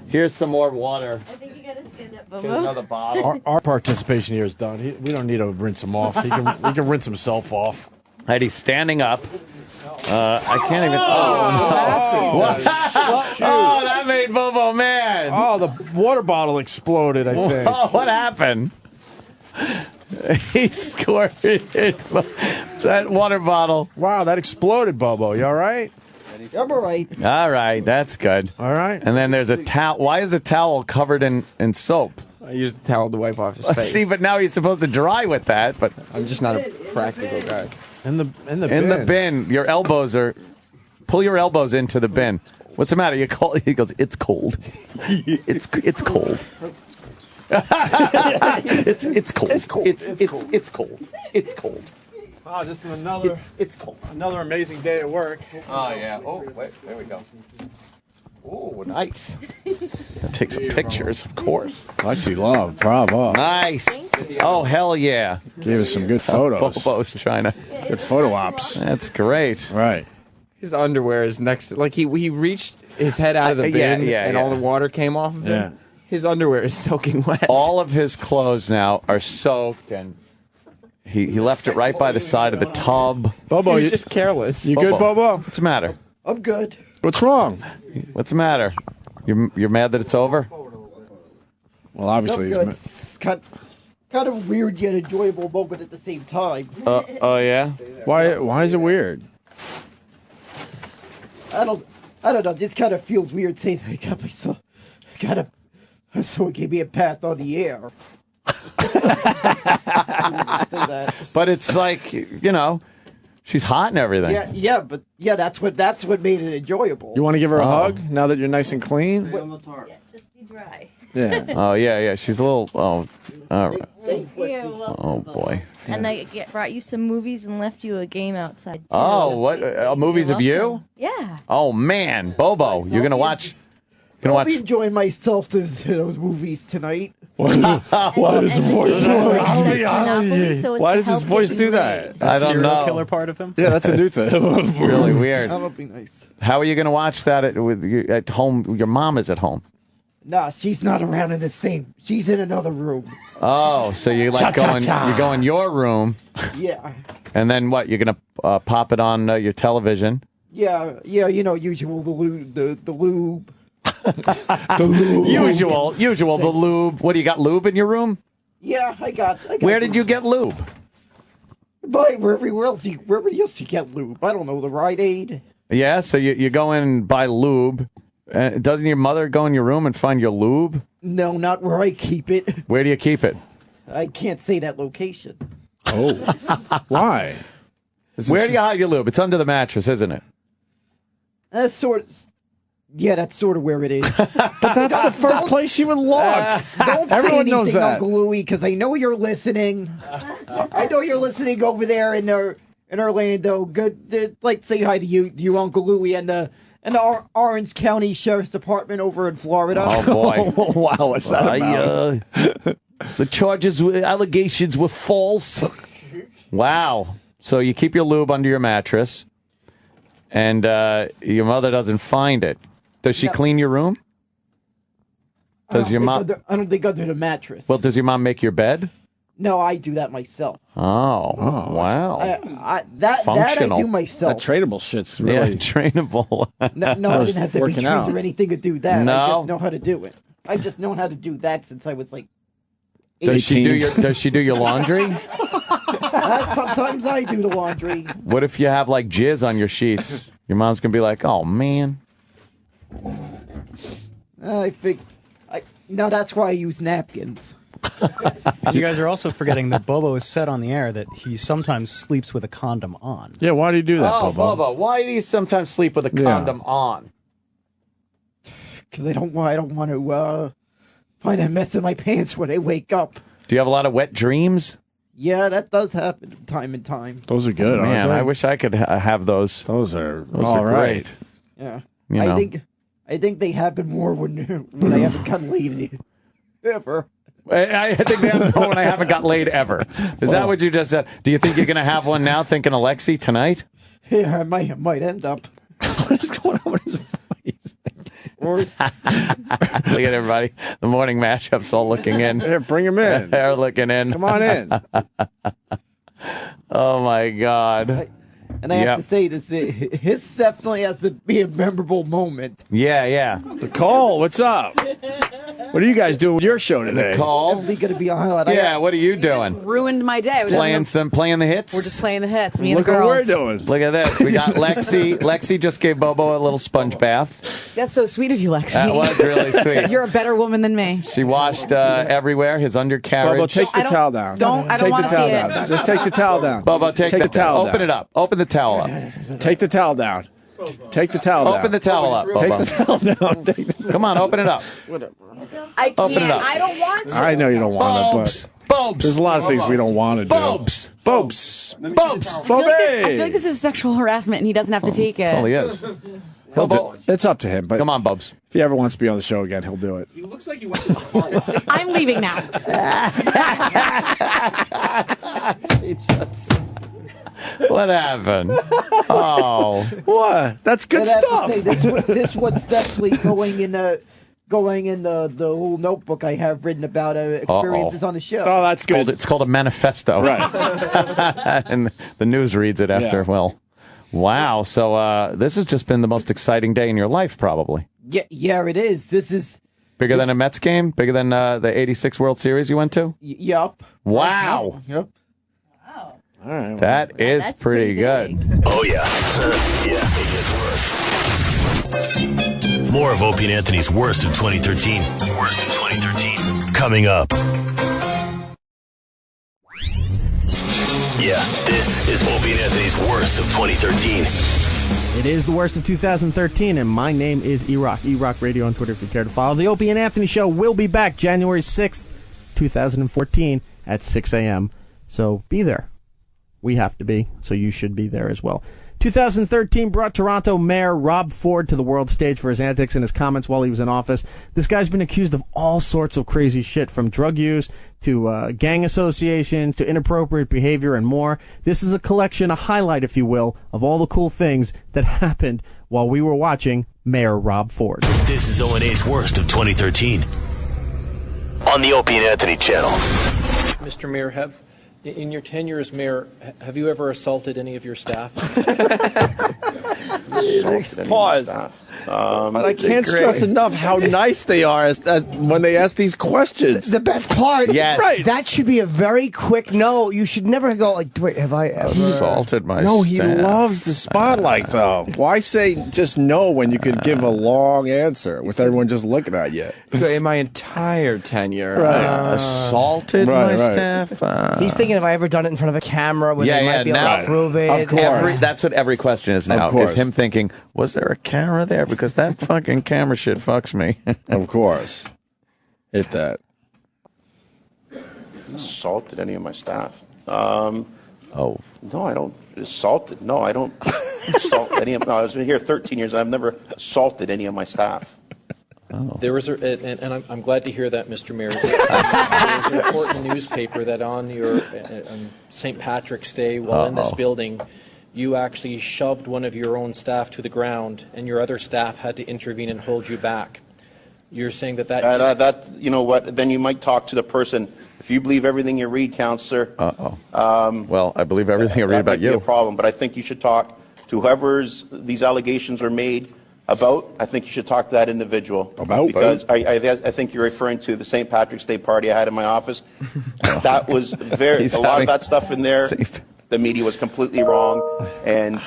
D: Here's some more water.
X: I think you gotta stand up,
D: Get
X: Bobo.
D: another bottle.
G: Our participation here is done. We don't need to rinse him off. He can rinse himself off.
D: All right, he's standing up. I can't even. Oh, that made Bobo mad.
G: Oh, the water bottle exploded, I think.
D: Oh, what happened? He squirted that water bottle.
G: Wow, that exploded, Bobo. You all right?
W: I'm all right.
D: All right, that's good.
G: All right.
D: And then there's a towel. Why is the towel covered in soap?
E: I used the towel to wipe off his face.
D: See, but now he's supposed to dry with that. But
E: I'm just not a practical guy.
G: In the
D: bin, your elbows are. Pull your elbows into the bin. What's the matter? You call. He goes. It's cold. It's cold. it's cold. It's cold. It's cold. It's cold.
G: Oh, just another.
D: It's cold.
G: Another amazing day at work.
D: Oh yeah. Oh wait. There we go. Oh, nice. Take some pictures, of course.
G: Lexi Love, bravo.
D: Nice. Oh hell yeah.
G: Gave us some good photos.
D: Bobo's trying to.
G: Good photo ops.
D: That's great.
G: Right.
E: His underwear is next to, like he reached his head out of the bin and all the water came off of him.
G: Yeah.
E: His underwear is soaking wet.
D: All of his clothes now are soaked, and he left it right by the side of the tub.
G: Bobo,
E: He's just careless.
G: You good, Bobo?
D: What's the matter?
W: I'm good.
G: What's wrong?
D: What's the matter? You're mad that it's over?
G: Well, obviously,
W: I'm good. It's kind of weird yet enjoyable moment at the same time.
D: Oh yeah.
G: Why is it weird?
W: I don't know. This kind of feels weird saying I got myself. Someone gave me a bath on the air. Say that.
D: But it's like she's hot and everything.
W: But that's what made it enjoyable.
G: You want to give her a hug now that you're nice and clean?
X: Yeah, just be dry.
G: Yeah.
D: Oh yeah. She's a little. Oh, all right.
X: You're welcome,
D: Oh
X: Bobo.
D: boy.
X: And I brought you some movies and left you a game outside. Too.
D: Oh, what movies of you?
X: Yeah.
D: Oh man, Bobo, you're gonna watch.
W: I'll be enjoying myself to those movies tonight.
G: Why does his voice?
W: Why
G: does his voice do that?
D: I don't know.
I: Killer part of him.
G: Yeah, that's a new thing.
D: It's really weird.
W: That'll be nice.
D: How are you going to watch that at home? Your mom is at home.
W: Nah, she's not around in the same. She's in another room.
D: Oh, so you like going? You go in your room,
W: Yeah.
D: and then what? You're going to pop it on your television.
W: Yeah. Usual the lube. The lube.
G: The lube.
D: Usual. The lube. What do you got? Lube in your room?
W: Yeah, I got.
D: Where did you get lube?
W: But wherever else you get lube. I don't know, the Rite Aid.
D: Yeah, so you go in and buy lube. Doesn't your mother go in your room and find your lube?
W: No, not where I keep it.
D: Where do you keep it?
W: I can't say that location.
G: Oh, why?
D: Where do you hide your lube? It's under the mattress, isn't it?
W: That's sort of. Yeah, that's sort of where it is.
G: But that's the first place you would look.
W: Don't say
G: Everyone
W: anything,
G: knows that.
W: Uncle Louie, because I know you're listening. I know you're listening over there in Orlando. Good, like say hi to you, Uncle Louie, and the Orange County Sheriff's Department over in Florida.
D: Oh boy!
G: Wow, what's that about?
D: The allegations were false. Wow! So you keep your lube under your mattress, and your mother doesn't find it. Does she clean your room? Does your mom?
W: I don't think under the mattress.
D: Well, does your mom make your bed?
W: No, I do that myself.
D: Oh, wow!
W: That I do myself.
G: That trainable shit's really
D: trainable.
W: No, I didn't have to be trained or anything to do that.
D: No.
W: I just know how to do it. I've just known how to do that since I was like 18.
D: Does she do your laundry?
W: Sometimes I do the laundry.
D: What if you have like jizz on your sheets? Your mom's gonna be like, "Oh man."
W: I think. No, that's why I use napkins.
S: You guys are also forgetting that Bobo has said on the air that he sometimes sleeps with a condom on.
G: Yeah, why do you do that,
D: Oh,
G: Bobo?
D: Bobo, why do you sometimes sleep with a condom on?
W: Because I don't want to find a mess in my pants when I wake up.
D: Do you have a lot of wet dreams?
W: Yeah, that does happen from time to time.
G: Those are good,
D: Man,
G: aren't they?
D: I wish I could have those.
G: Those are
D: all
G: all
D: great.
G: right.
W: Yeah,
D: You know.
W: I think they happen more when I haven't gotten laid ever.
D: I think they haven't when I haven't got laid ever. Is that what you just said? Do you think you're going to have one now, thinking of Lexi tonight?
W: Yeah, I might end up.
G: What is going on with his face?
W: Worse.
D: Look at everybody. The morning mashup's all looking in.
G: Here, bring him in.
D: They're looking in.
G: Come on in.
D: Oh, my God.
W: And I have to say this, his definitely has to be a memorable moment.
D: Yeah.
G: Nicole, what's up? What are you guys doing with your show today?
D: Nicole?
W: Definitely going to be a highlight.
D: Yeah, what are you doing?
T: Ruined my day. I was
D: Playing the hits?
T: We're just playing the hits. Me and
G: Look
T: the
G: what
T: girls.
G: we're doing.
D: Look at this. We got Lexi. Lexi just gave Bobo a little sponge bath.
T: That's so sweet of you, Lexi.
D: That was really sweet.
T: You're a better woman than me.
D: She washed everywhere, his undercarriage.
G: Bobo, take the towel down.
T: I don't want to see it.
G: Down. Just take the towel down.
D: Bobo, take the
G: towel down.
D: Open it up. Open the towel up.
G: Take the towel down. Take the towel down.
D: Open the towel up, Bobo.
G: Take the towel down.
D: Come on, open it up.
T: I can't.
D: Open it up.
T: I don't want to.
G: I know you don't want to, but
D: Bobs.
G: there's a lot of things we don't want to do.
D: Bobs.
G: Bobs.
T: I feel like this is sexual harassment, and he doesn't have to take it.
D: Well, he is.
G: It's up to him. But
D: come on, Bubs.
G: If he ever wants to be on the show again, he'll do it.
U: He looks like he went to the park.
T: I'm leaving now.
D: What happened? Oh,
G: what? That's good
W: And I have to
G: stuff.
W: say, this one's definitely going in the little notebook I have written about experiences on the show.
G: Oh, that's good.
D: It's called a manifesto.
G: Right.
D: And the news reads it after.
W: Yeah.
D: Well, wow. So this has just been the most exciting day in your life, probably.
W: Yeah, it is. This is
D: Bigger than a Mets game? Bigger than the 86 World Series you went to?
W: Yup.
D: Wow.
W: Yep.
G: All right,
D: That is
X: that's
D: pretty
X: pretty
D: good.
A: Oh, yeah. Yeah, it gets worse. More of Opie and Anthony's worst of 2013. Worst of 2013. Coming up. Yeah, this is Opie and Anthony's worst of 2013.
F: It is the worst of 2013, and my name is E-Rock. E-Rock Radio on Twitter if you care to follow. The Opie and Anthony Show will be back January 6th, 2014 at 6 a.m. So be there. We have to be, so you should be there as well. 2013 brought Toronto Mayor Rob Ford to the world stage for his antics and his comments while he was in office. This guy's been accused of all sorts of crazy shit, from drug use to gang associations to inappropriate behavior and more. This is a collection, a highlight, if you will, of all the cool things that happened while we were watching Mayor Rob Ford.
A: This is O&A's worst of 2013. On the Opie and Anthony channel.
V: Mr. Mayor, in your tenure as mayor, have you ever assaulted any of your staff?
G: Pause. But I can't stress enough how nice they are when they ask these questions.
B: The best part,
D: Yes.
B: right? That should be a very quick no. You should never go like, wait, have I ever
D: assaulted my
G: No, he
D: staff?
G: loves the spotlight, though. Why say just no when you could give a long answer with everyone just looking at you?
E: So in my entire tenure,
D: assaulted my staff.
B: He's thinking, have I ever done it in front of a camera where they might be able
D: now,
B: to prove it?
D: Of course. That's what every question is now.
G: Of course.
D: Is him thinking, was there a camera there? Because that fucking camera shit fucks me.
G: Of course. Hit that.
J: Assaulted any of my staff?
D: Oh.
J: No, I don't. Assaulted? No, I don't assault any of. No, I was here 13 years, and I've never assaulted any of my staff.
D: Oh.
V: There was, and I'm glad to hear that, Mr. Mayor. There was a report in the newspaper that on your St. Patrick's Day, while in this building, you actually shoved one of your own staff to the ground, and your other staff had to intervene and hold you back. You're saying that
J: you know what? Then you might talk to the person. If you believe everything you read, counselor.
D: Well, I believe everything I read about you.
J: That might be a problem, but I think you should talk to whoever's these allegations are made about. I think you should talk to that individual because I think you're referring to the St. Patrick's Day party I had in my office. That was a lot of that stuff in there. The media was completely wrong, and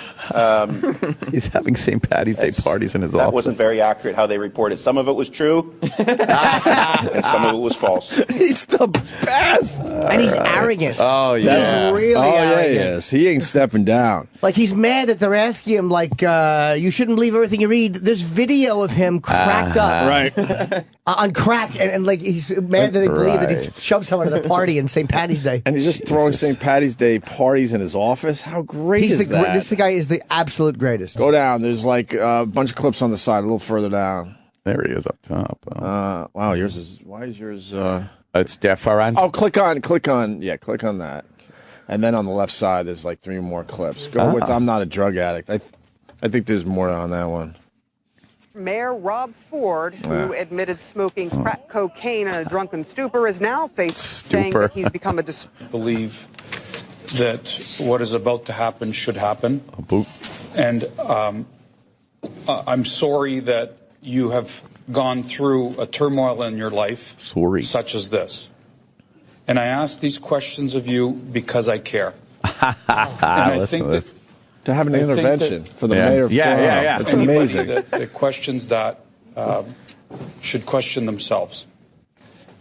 D: he's having St. Patty's Day parties in his office.
J: That wasn't very accurate how they reported. Some of it was true, and some of it was false.
G: He's the best,
B: and he's arrogant.
D: Oh yeah,
B: he's really arrogant.
G: Yeah, yes. He ain't stepping down.
B: Like he's mad that they're asking him, like, you shouldn't believe everything you read. There's video of him cracked up,
G: right,
B: on crack, and like he's mad that they believe that he shoved someone at a party in St. Patty's Day,
G: and he's just throwing St. Patty's Day parties in his office. How great is that?
B: This guy is the absolute greatest.
G: Go down. There's like a bunch of clips on the side, a little further down.
D: There he is up top.
G: Wow, yours is. Why is yours?
D: It's different.
G: Oh, click on that, and then on the left side, there's like 3 more clips. Go with. I'm not a drug addict. I think there's more on that one.
K: Mayor Rob Ford, who admitted smoking crack cocaine in a drunken stupor, is now saying that he's become a
O: believe that what is about to happen should happen. And I'm sorry that you have gone through a turmoil in your life such as this. And I ask these questions of you because I care. And I think that
G: to have an intervention for the mayor of Toronto.
O: Yeah.
G: It's amazing.
O: The questions that should question themselves.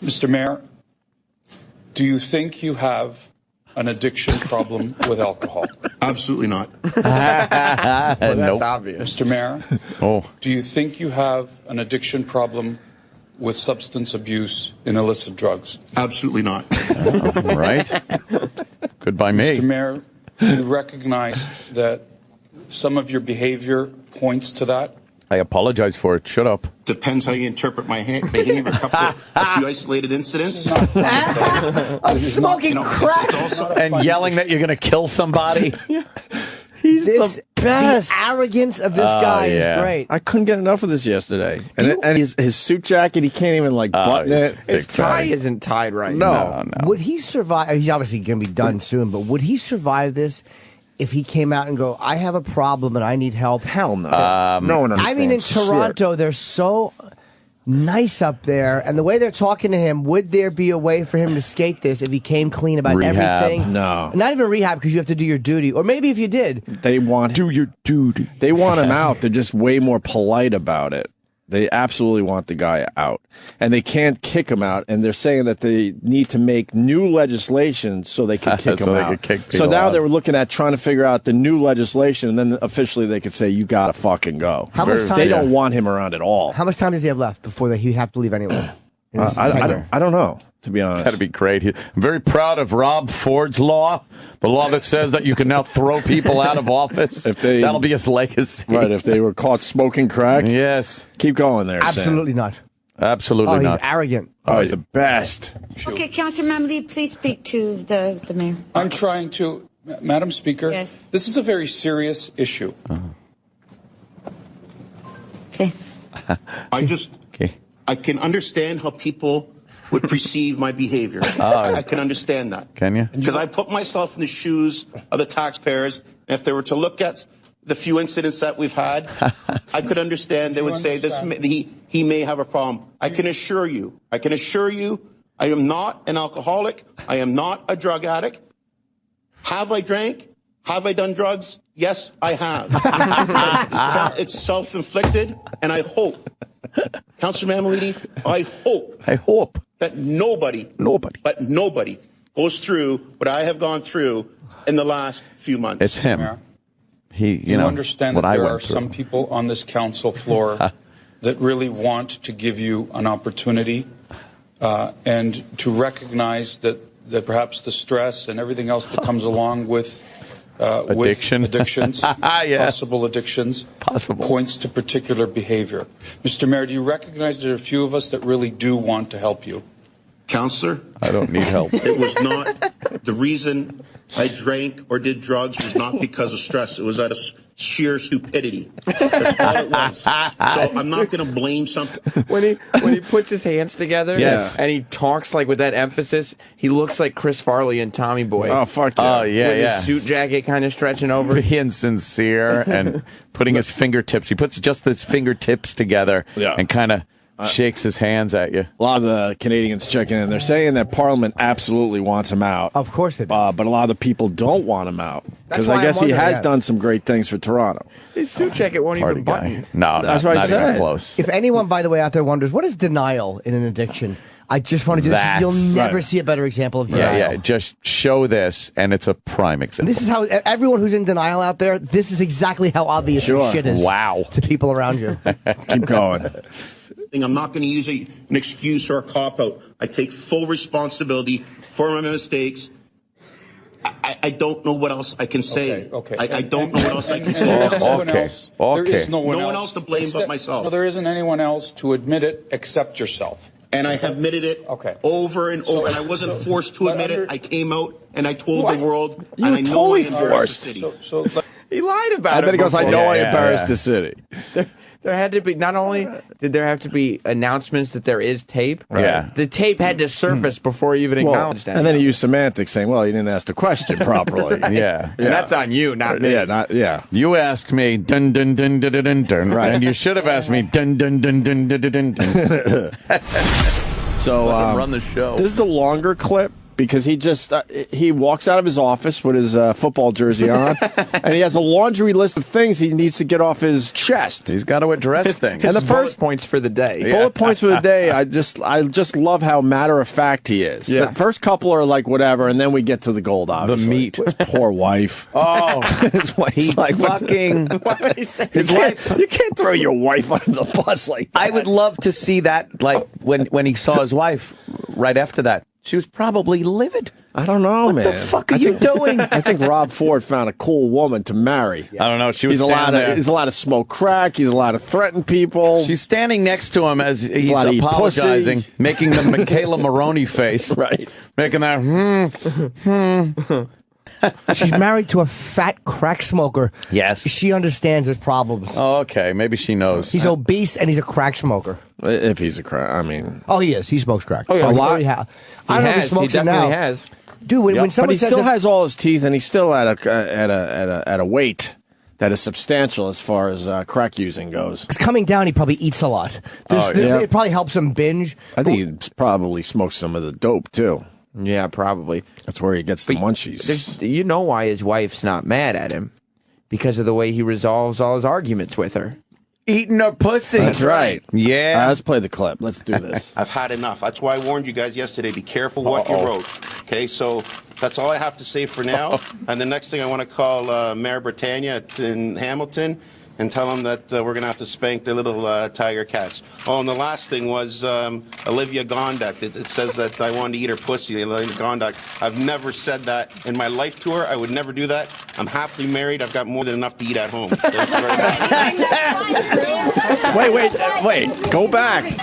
O: Mr. Mayor, do you think you have an addiction problem with alcohol?
J: Absolutely not.
O: Well,
G: that's obvious.
O: Mr. Mayor, do you think you have an addiction problem with substance abuse and illicit drugs?
J: Absolutely not.
D: Right. Good by me.
O: Mr. Mayor, do you recognize that some of your behavior points to that?
D: I apologize for it. Shut up.
J: Depends how you interpret my behavior. A few isolated incidents.
B: I'm smoking crack.
D: And yelling that you're going to kill somebody.
G: He's the best.
B: The arrogance of this guy is great.
G: I couldn't get enough of this yesterday. And his suit jacket, he can't even like button it.
E: His tie isn't tied right.
G: No.
B: Would he survive? He's obviously going to be done soon, but would he survive this if he came out and go, I have a problem and I need help?
G: Hell no. No one understands.
B: I mean, in Toronto, they're so nice up there, and the way they're talking to him, would there be a way for him to skate this if he came clean about everything?
G: No.
B: Not even rehab, because you have to do your duty. Or maybe if you did.
G: They want
D: do your duty.
G: They want him out. They're just way more polite about it. They absolutely want the guy out. And they can't kick him out. And they're saying that they need to make new legislation so they can kick him out. So now they're looking at trying to figure out the new legislation, and then officially they could say, you got to fucking go.
B: How much time?
G: They don't want him around at all.
B: How much time does he have left before he'd have to leave anyway?
G: I don't know, to be honest.
D: That'd be great. I'm very proud of Rob Ford's law, the law that says that you can now throw people out of office. That'll be his legacy.
G: Right, if they were caught smoking crack.
D: Yes.
G: Keep going there,
B: Absolutely
G: Sam.
B: not.
D: Absolutely not.
B: He's arrogant.
G: Oh, he's the best.
P: Okay, Councillor Mamadi, please speak to the mayor.
O: I'm trying to, Madam Speaker,
P: Yes.
O: This is a very serious issue.
P: Okay.
J: I can understand how people would perceive my behavior. I can understand that.
D: Can you?
J: Because I put myself in the shoes of the taxpayers, and if they were to look at the few incidents that we've had, I could understand. They would say he may have a problem. I can assure you, I am not an alcoholic. I am not a drug addict. Have I drank? Have I done drugs? Yes, I have. It's self-inflicted, and I hope, Councillor Mammoliti, I hope that nobody goes through what I have gone through in the last few months.
D: It's him.
O: Yeah.
D: You
O: understand
D: what
O: that
D: I
O: there
D: went
O: are
D: through.
O: some people on this council floor that really want to give you an opportunity and to recognize that perhaps the stress and everything else that comes along with addictions, possible addictions, points to particular behavior. Mr. Mayor, do you recognize there are a few of us that really do want to help you?
J: Counselor,
D: I don't need help.
J: It was not the reason I drank or did drugs was not because of stress. It was out of sheer stupidity. That's all it was. So I'm not going to blame something.
E: When he puts his hands together,
J: Yes.
E: and he talks like with that emphasis, he looks like Chris Farley and Tommy Boy.
D: Oh, fuck yeah. Oh, yeah,
E: with
D: yeah.
E: his suit jacket kind of stretching over.
D: Being sincere and putting his fingertips. He puts just his fingertips together and kind of shakes his hands at you.
G: A lot of the Canadians checking in. They're saying that Parliament absolutely wants him out.
B: Of course they do.
G: But a lot of the people don't want him out. Because I guess he has done some great things for Toronto.
E: His suit jacket won't even button.
D: No,
G: That's
D: not,
G: what I
D: not
G: said.
D: even close.
B: If anyone, by the way, out there wonders, what is denial in an addiction? I just want to do this.
D: That's
B: You'll never
D: right.
B: see a better example of denial.
D: Yeah, just show this, and it's a prime
B: And
D: example.
B: this is how everyone who's in denial out there, this is exactly how obvious this shit is to people around you.
G: Keep going.
J: I'm not going to use an excuse or a cop-out. I take full responsibility for my mistakes. I don't know what else I can say.
O: Okay.
J: I don't know what else I can say.
O: There is no one else. There is no one
J: else to blame but myself.
O: No, there isn't anyone else to admit it except yourself.
J: And I have admitted it over and over. And I wasn't forced to admit it. I came out and I told the world.
G: You
J: and
G: were
J: I know
G: totally
J: I embarrassed the city.
E: He lied about it.
G: And then he goes, I
E: before.
G: know I embarrassed the city.
E: There had to be, not only did there have to be announcements that there is tape,
G: Yeah.
E: the tape had to surface before he even acknowledged that.
G: And then he used semantics saying, well, you didn't ask the question properly.
D: Yeah.
E: And that's on you, not me.
D: You asked me dun dun dun dun dun dun, dun
G: Right.
D: and you should have asked me dun dun dun dun dun dun dun.
G: So
D: Let him run the show.
G: This is the longer clip because he just he walks out of his office with his football jersey on, and he has a laundry list of things he needs to get off his chest.
D: He's got to address things.
G: And the first
E: points for the day.
G: bullet points for the day. I just love how matter of fact he is.
D: Yeah.
G: The first couple are like whatever, and then we get to the gold. Obviously,
D: The meat.
G: His poor wife.
D: Oh,
G: his wife's
D: he
G: like
D: fucking.
G: his wife. You can't throw your wife under the bus like that.
D: I would love to see that. Like when he saw his wife right after that, she was probably livid.
G: I don't know,
D: What
G: man.
D: the fuck are you doing?
G: I think Rob Ford found a cool woman to marry.
D: I don't know. She was
G: He's allowed to smoke crack. He's allowed to threaten people.
D: She's standing next to him as he's
G: allowed to eat
D: apologizing,
G: pussy.
D: making the Michaela Maroney face,
G: right?
D: Making that
B: She's married to a fat crack smoker.
D: Yes.
B: She understands his problems.
D: Oh, okay, maybe she knows.
B: He's obese and he's a crack smoker.
G: If he's a crack, I mean,
B: Oh, he is. He smokes crack.
G: Oh, yeah, a lot.
B: I don't know if he smokes it now.
E: has.
B: Dude, when
G: but
B: someone
G: he
B: says
G: still
B: that-
G: has all his teeth, and he's still at a weight that is substantial as far as crack using goes.
B: Because coming down, he probably eats a lot. It probably helps him binge.
G: I think he probably smokes some of the dope too.
E: Yeah, probably.
G: That's where he gets the munchies.
E: You know why his wife's not mad at him? Because of the way he resolves all his arguments with her.
D: Eating her pussy.
G: That's right.
D: Yeah.
G: Let's play the clip. Let's do this.
J: I've had enough. That's why I warned you guys yesterday. Be careful what you wrote. Okay, so that's all I have to say for now. And the next thing I want to call Mayor Britannia in Hamilton and tell him that we're going to have to spank their little tiger cats. Oh, and the last thing was Olivia Gondak. It says that I wanted to eat her pussy, Olivia Gondak. I've never said that in my life to her. I would never do that. I'm happily married. I've got more than enough to eat at home. Thank you very much.
G: Wait. Go back.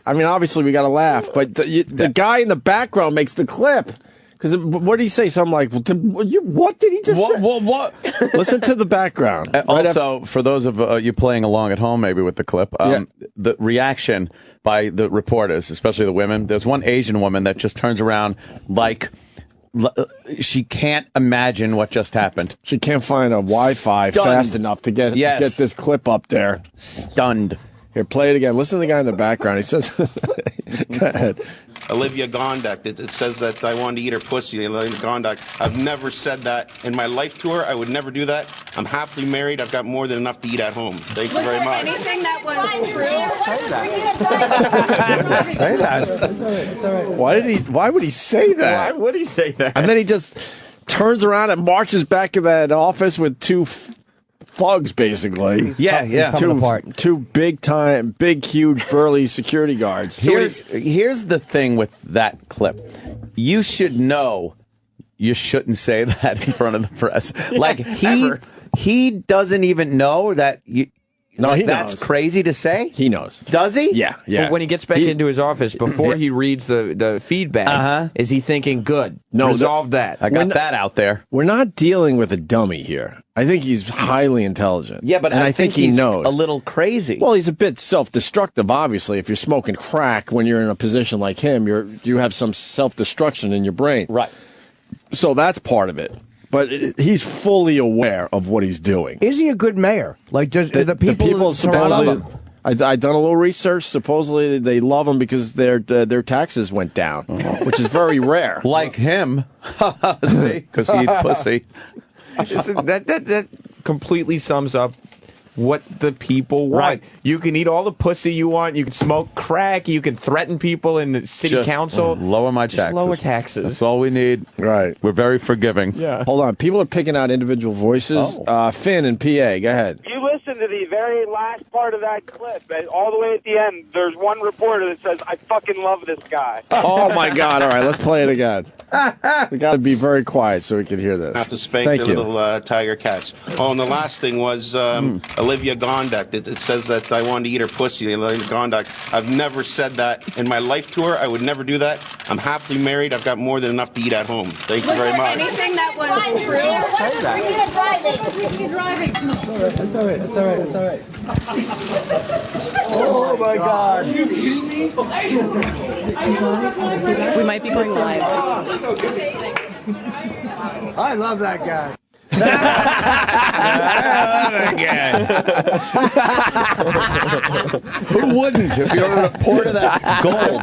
G: I mean, obviously we got to laugh, but the guy in the background makes the clip. Because what did he say? Something like, what did he just say?
D: What?
G: Listen to the background.
D: Also, for those of you playing along at home, maybe with the clip, the reaction by the reporters, especially the women. There's one Asian woman that just turns around like she can't imagine what just happened.
G: She can't find a Wi-Fi fast enough to get this clip up there.
D: Stunned.
G: Here, play it again. Listen to the guy in the background. He says, go ahead.
J: Olivia Gondak, it says that I wanted to eat her pussy. Olivia Gondak, I've never said that in my life to her. I would never do that. I'm happily married. I've got more than enough to eat at home. Thank you very much.
U: Anything that was
G: Say that.
U: It's all right.
G: Why would he say that?
E: Why would he say that?
G: And then he just turns around and marches back to that office with two thugs, basically.
D: Yeah.
G: Two big, huge, burly security guards.
D: Here's the thing with that clip. You should know you shouldn't say that in front of the press. Like, he doesn't even know that you...
G: No, he
D: that's
G: knows.
D: crazy to say?
G: He knows.
D: Does he?
G: Yeah.
E: But when he gets back into his office, before he reads the feedback, is he thinking, good, resolve that.
D: I got that out there.
G: We're not dealing with a dummy here. I think he's highly intelligent.
D: Yeah, but
G: I think he
D: he's
G: knows.
D: a little crazy.
G: Well, he's a bit self-destructive, obviously. If you're smoking crack when you're in a position like him, you have some self-destruction in your brain.
D: Right.
G: So that's part of it. But he's fully aware of what he's doing.
B: Is he a good mayor? Like, does the people
G: supposedly? I done a little research. Supposedly, they love him because their taxes went down, which is very rare.
D: Like him, see, because he eats pussy.
E: That completely sums up what the people want.
D: Right.
E: You can eat all the pussy you want. You can smoke crack. You can threaten people in the city
D: Just
E: council.
D: Lower my
E: Just
D: taxes.
E: lower taxes.
D: That's all we need.
G: Right.
D: We're very forgiving.
E: Yeah.
G: Hold on. People are picking out individual voices. Finn in PA, go ahead.
H: You listen to the very last part of that clip, and all the way at the end, there's one reporter that says, I fucking love this guy.
G: Oh, my God. All right, let's play it again. We got to be very quiet so we can hear this.
J: Have to spank
G: Thank
J: the
G: you.
J: little tiger cats. Oh, and the last thing was Olivia Gondak. It says that I wanted to eat her pussy. Olivia Gondak. I've never said that in my life to her. I would never do that. I'm happily married. I've got more than enough to eat at home. Thank you very much.
U: Anything that was It's all right.
B: Oh, my God.
T: We might be going live.
B: I love that guy.
D: Who wouldn't if you're a reporter that's gold?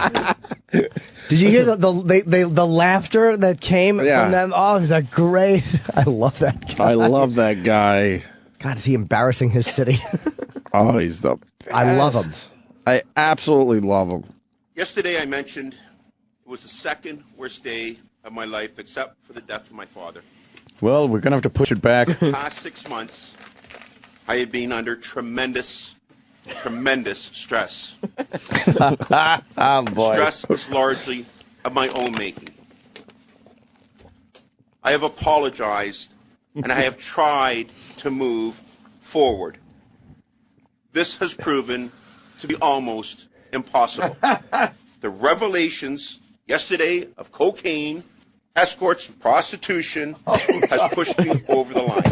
B: Did you hear the laughter that came from them? Oh, is that great? I love that guy.
G: I love that guy.
B: God, is he embarrassing his city?
G: Oh, he's the best.
B: I love him.
G: I absolutely love him.
J: Yesterday I mentioned it was the second worst day of my life, except for the death of my father.
D: Well, we're going to have to push it back.
J: The past 6 months, I had been under tremendous stress.
D: Oh, boy.
J: Stress was largely of my own making. I have apologized, and I have tried to move forward. This has proven to be almost impossible. The revelations yesterday of cocaine, escorts, and prostitution has pushed me over the line.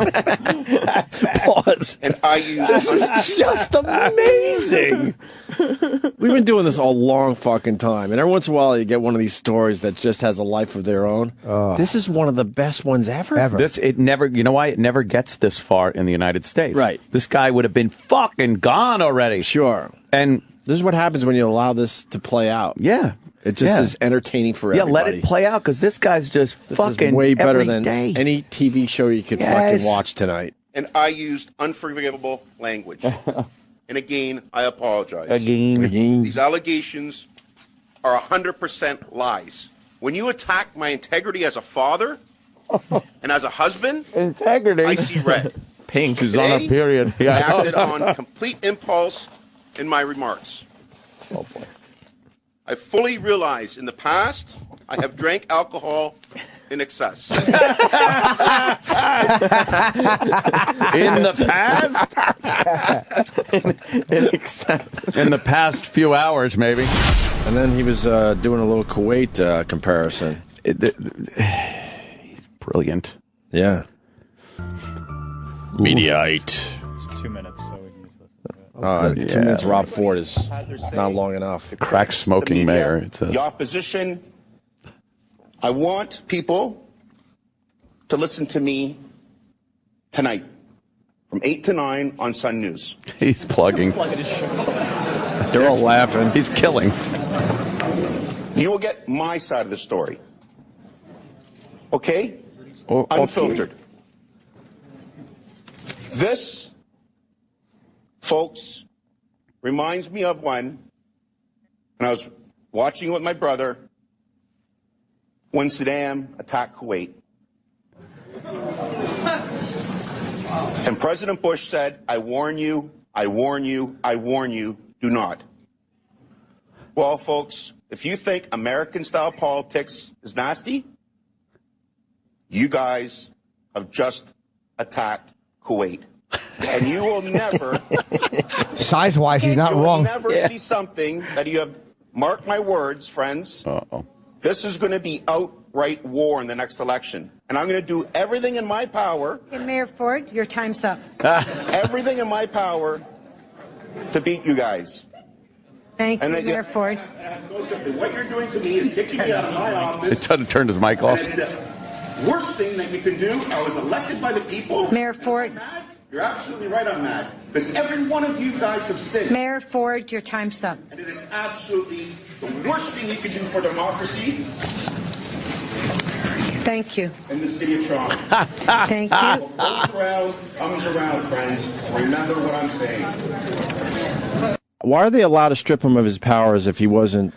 G: Pause.
J: And I use
G: This is just amazing. We've been doing this a long fucking time, and every once in a while you get one of these stories that just has a life of their own. This is one of the best ones ever.
D: It never, you know why? It never gets this far in the United States.
G: Right.
D: This guy would have been fucking gone already.
G: Sure.
D: And
G: this is what happens when you allow this to play out.
D: Yeah.
G: It just is entertaining for everybody.
D: Yeah, let it play out, because this guy's just
G: This
D: fucking
G: is way better
D: every
G: than
D: day.
G: any TV show you could fucking watch tonight.
J: And I used unforgivable language. And again, I apologize.
D: Again.
J: These allegations are 100% lies. When you attack my integrity as a father and as a husband,
D: integrity,
J: I see red.
D: Pink is on a period.
J: I acted on complete impulse in my remarks.
D: Oh, boy.
J: I fully realize in the past I have drank alcohol in excess.
D: In the past?
E: In excess.
D: In the past few hours, maybe.
G: And then he was doing a little Kuwait comparison.
D: He's brilliant.
G: Yeah.
S: Mediate. It's 2 minutes, so we can use this.
G: 2 minutes, Rob Ford is not long enough.
D: Crack smoking mayor, it says.
J: The opposition, I want people to listen to me tonight from 8 to 9 on Sun News.
D: He's plugging.
G: They're all laughing.
D: He's killing.
J: You will get my side of the story. Okay?
D: Okay.
J: Unfiltered. This, folks, reminds me of when I was watching with my brother when Saddam attacked Kuwait. And President Bush said, I warn you, I warn you, I warn you, do not. Well, folks, if you think American-style politics is nasty, you guys have just attacked Kuwait. And you will never...
B: Size-wise, he's not
J: you
B: wrong.
J: will never see something that you have... Mark my words, friends.
D: Uh-oh.
J: This is going to be outright war in the next election. And I'm going to do everything in my power...
U: Hey, Mayor Ford, your time's up.
J: everything in my power to beat you guys.
U: Thank you,
J: And
U: Mayor Ford.
J: What you're doing to me is kicking me out of my office.
D: It turned his mic off.
J: And the worst thing that you can do, I was elected by the people.
U: Mayor Ford.
J: You're absolutely right on that. Because every one of you guys have sinned.
U: Mayor Ford, your time's up.
J: And it is absolutely the worst thing you can do for democracy.
U: Thank you.
J: In the city of Toronto.
U: Thank you.
J: What goes around comes around, friends. Remember what I'm saying.
G: Why are they allowed to strip him of his powers if he wasn't?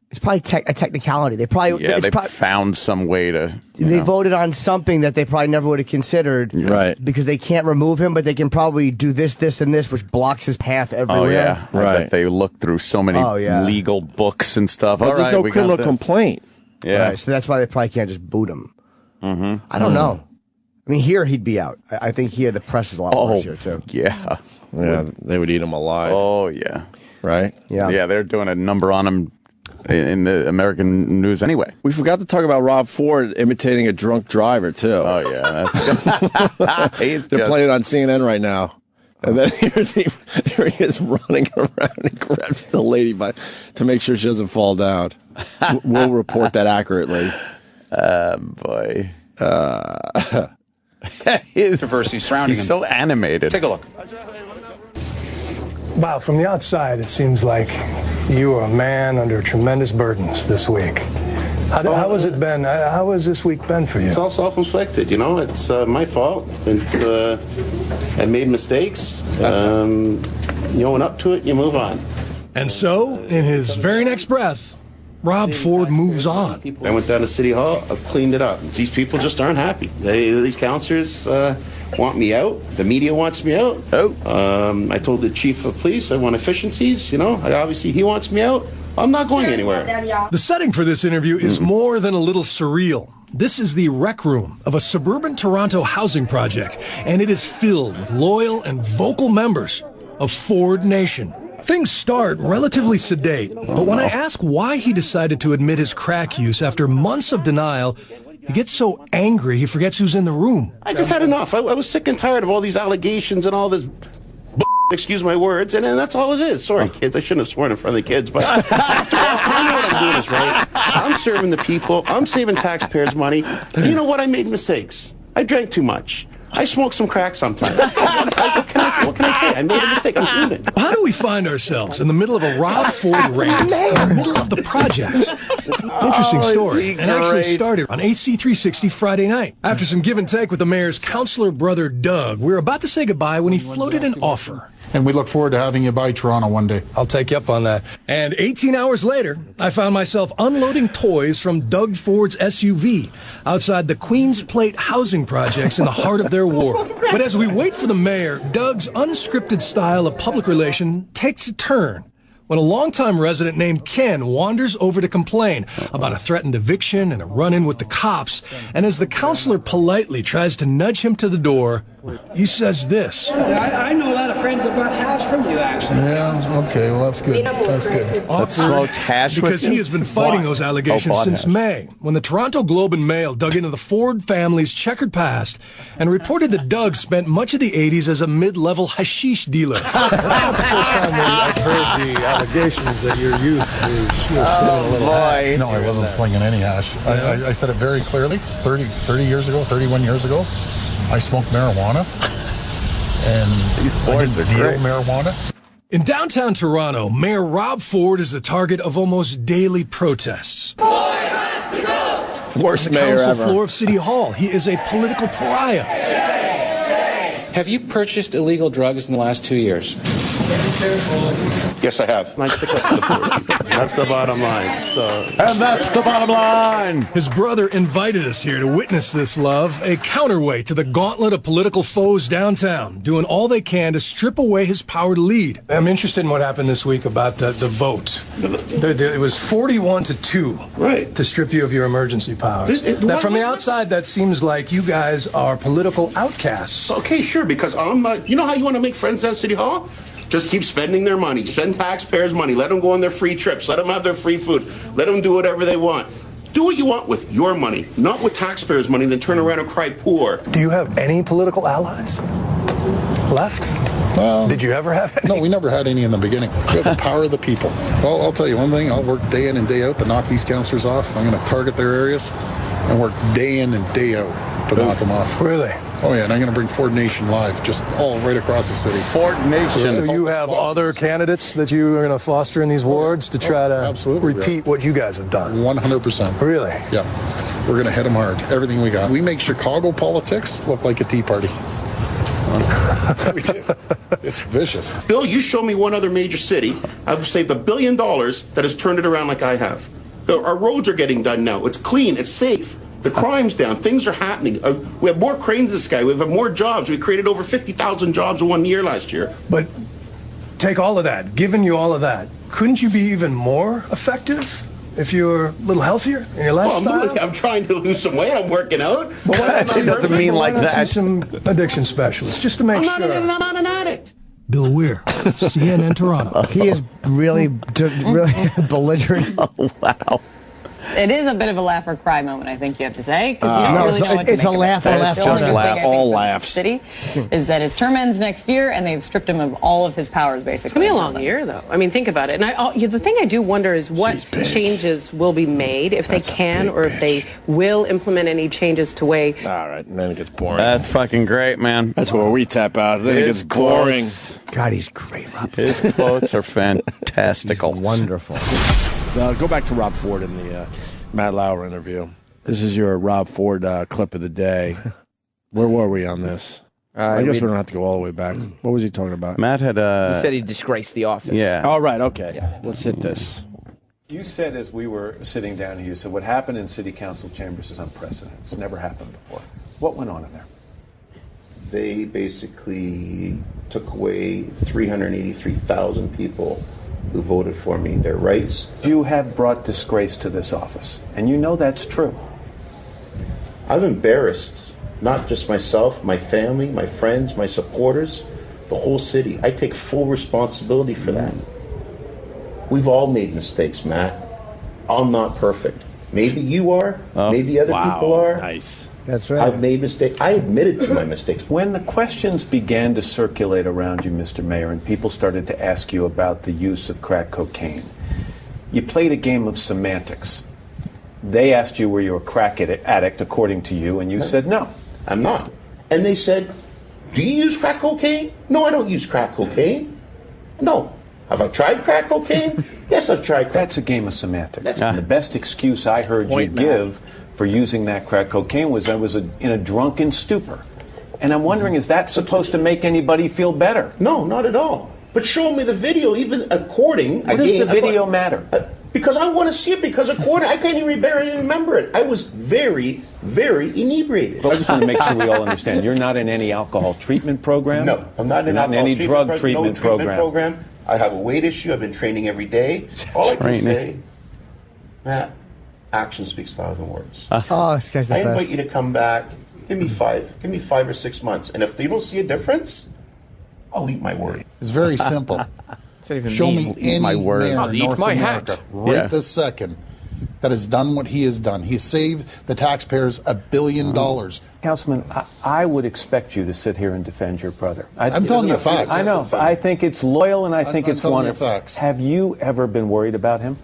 B: It's probably a technicality. They probably
D: found some way to.
B: They voted on something that they probably never would have considered,
G: right?
B: Because they can't remove him, but they can probably do this, this, and this, which blocks his path everywhere.
D: Oh yeah, I
G: Right.
D: bet they look through so many legal books and stuff.
G: But
D: All
G: there's
D: right,
G: no
D: we got
G: criminal
D: this.
G: complaint.
D: Yeah,
B: Right, so that's why they probably can't just boot him.
D: Mm-hmm.
B: I don't know. I mean, here he'd be out. I think here the press is a lot worse here too.
D: Yeah,
G: they would eat him alive.
D: Oh yeah,
G: right.
D: Yeah, they're doing a number on him in the American news anyway.
G: We forgot to talk about Rob Ford imitating a drunk driver too.
D: Oh yeah, that's
G: they're playing it on CNN right now. And then here he is running around and grabs the lady to make sure she doesn't fall down. We'll report that accurately.
D: Boy.
C: Controversy surrounding him.
D: He's so animated.
C: Take a look.
L: Wow, from the outside, it seems like you are a man under tremendous burdens this week. How has it been? How has this week been for you?
J: It's all self-inflicted, you know. It's my fault. It's I made mistakes. You own up to it, you move on.
L: And so, in his very next breath, Rob Ford moves on.
J: I went down to City Hall, I cleaned it up. These people just aren't happy. These councillors want me out. The media wants me out. I told the chief of police I want efficiencies. You know, obviously he wants me out. I'm not going anywhere.
L: The setting for this interview is more than a little surreal. This is the rec room of a suburban Toronto housing project, and it is filled with loyal and vocal members of Ford Nation. Things start relatively sedate, but when I ask why he decided to admit his crack use after months of denial, he gets so angry he forgets who's in the room.
J: I just had enough. I was sick and tired of all these allegations and all this excuse my words, and that's all it is. Sorry, kids. I shouldn't have sworn in front of the kids, but after all, I know what I'm doing is right. I'm serving the people. I'm saving taxpayers' money. You know what? I made mistakes. I drank too much. I smoke some crack sometimes. What can I say? I made a mistake. I'm human.
L: How do we find ourselves in the middle of a Rob Ford rant in the middle of the projects? Interesting story, and actually started on AC360 Friday night. After some give and take with the mayor's counselor brother Doug, we were about to say goodbye when he floated an offer.
N: And we look forward to having you by Toronto one day.
L: I'll take you up on that. And 18 hours later, I found myself unloading toys from Doug Ford's SUV outside the Queen's Plate housing projects in the heart of their ward. But as we wait for the mayor, Doug's unscripted style of public relation takes a turn when a longtime resident named Ken wanders over to complain about a threatened eviction and a run-in with the cops. And as the counselor politely tries to nudge him to the door, he says this.
U: I know a lot of
I: lot of friends that bought hash from you, actually.
N: Yeah, okay, well, that's good. That's good.
D: That smoked hash with
L: because he
D: you?
L: has been fighting those allegations since
D: hash.
L: May, when the Toronto Globe and Mail dug into the Ford family's checkered past and reported that Doug spent much of the 80s as a mid-level hashish dealer.
M: I've heard the allegations that your youth was slinging a little hash.
N: No, I wasn't slinging any hash. I said it very clearly. 30 years ago, 31 years ago, I smoked marijuana. And
D: these
N: I didn't deal
D: great.
N: marijuana.
L: In downtown Toronto, Mayor Rob Ford is the target of almost daily protests.
G: Worst
L: On the
G: mayor
L: council
G: ever.
L: floor of City Hall, he is a political pariah.
I: Have you purchased illegal drugs in the last 2 years?
J: Yes, I have.
M: That's the bottom line. So,
D: and that's the bottom line.
L: His brother invited us here to witness this love, a counterweight to the gauntlet of political foes downtown, doing all they can to strip away his power to lead. I'm interested in what happened this week about the vote. It was 41-2
J: Right.
L: to strip you of your emergency powers. Now, from the outside, that seems like you guys are political outcasts.
J: Okay, sure, because I'm not. You know how you want to make friends at City Hall? Just keep spending their money. Spend taxpayers' money. Let them go on their free trips. Let them have their free food. Let them do whatever they want. Do what you want with your money, not with taxpayers' money, then turn around and cry poor.
L: Do you have any political allies left? Did you ever have any?
N: No, we never had any in the beginning. We have the power of the people. Well, I'll tell you one thing. I'll work day in and day out to knock these councillors off. I'm going to target their areas and work day in and day out to knock them off.
L: Really?
N: Oh, yeah, and I'm going to bring Ford Nation live, just all right across the city.
D: Ford Nation.
L: So you have other candidates that you are going to foster in these wards to try to repeat what you guys have done?
N: 100%.
L: Really?
N: Yeah. We're going to hit them hard. Everything we got. We make Chicago politics look like a tea party. We do. It's vicious.
J: Bill, you show me one other major city. I've saved $1 billion that has turned it around like I have. Our roads are getting done now. It's clean. It's safe. The crime's down. Things are happening. We have more cranes in the sky. We have more jobs. We created over 50,000 jobs in 1 year last year.
L: But take all of that, given you all of that, couldn't you be even more effective if you were a little healthier in your lifestyle?
J: Well, I'm trying to lose some weight. I'm working out.
D: It doesn't mean like that.
L: Some addiction specialist, just to make sure.
J: I'm not an addict.
L: Bill Weir, CNN Toronto.
B: He is really belligerent.
D: Oh, wow.
T: It is a bit of a laugh or cry moment, I think you have to say, because you don't
B: No,
T: really know what to
B: it's
T: make
B: a
T: of
B: laugh
T: it.
B: or laugh.
T: The only
B: Just
T: good
B: laugh.
T: thing, I think,
G: All
T: for
G: laughs.
T: the city is that his term ends next year, and they've stripped him of all of his powers, basically.
Q: It's going to be a long year, though. I mean, think about it. And the thing I do wonder is what changes will be made, if they can, or if they will implement any changes to way.
G: All right, and then it gets boring.
D: That's fucking great, man.
G: That's where we tap out. Then it gets boring.
B: God, he's great, Rob.
D: His quotes are fantastical.
B: Wonderful.
G: Go back to Rob Ford in the Matt Lauer interview. This is your Rob Ford clip of the day. Where were we on this? I guess we don't have to go all the way back. What was he talking about?
D: Matt had
E: He said he disgraced the office.
D: Yeah.
G: All right, okay. Let's hit this.
R: You said as we were sitting down here, you said what happened in city council chambers is unprecedented. It's never happened before. What went on in there?
J: They basically took away 383,000 people who voted for me their rights.
R: You have brought disgrace to this office, and you know that's true.
J: I've embarrassed not just myself, my family, my friends, my supporters, the whole city. I take full responsibility for that. We've all made mistakes, Matt. I'm not perfect. Maybe you are. Maybe other people are.
G: Nice.
B: That's right.
J: I've made mistakes. I admitted to my mistakes.
R: When the questions began to circulate around you, Mr. Mayor, and people started to ask you about the use of crack cocaine, you played a game of semantics. They asked you were you a crack addict, according to you, and you said no.
J: I'm not. And they said, do you use crack cocaine? No, I don't use crack cocaine. No. Have I tried crack cocaine? Yes, I've tried crack.
R: That's a game of semantics. And the best excuse I heard you give for using that crack cocaine was I was in a drunken stupor. And I'm wondering, is that supposed to make anybody feel better?
J: No, not at all. But show me the video, even according...
R: What does the video matter?
J: Because I want to see it, because according... I can't even remember it. I was very, very inebriated.
R: But I just want to make sure we all understand. You're not in any alcohol treatment program?
J: No, I'm not in
R: any drug treatment program.
J: I have a weight issue. I've been training every day. All I can say, Matt, action speaks louder than words.
B: This guy's the
J: I invite
B: best.
J: you to come back. Give me 5 or 6 months. And if you don't see a difference, I'll eat my word.
N: It's very simple. Show me any man in North America right this second that has done what he has done. He saved the taxpayers $1 billion.
R: Councilman, I would expect you to sit here and defend your brother.
N: I'm telling you facts.
R: I know. I think it's loyal, and I think it's wonderful.
N: Facts.
R: Have you ever been worried about him?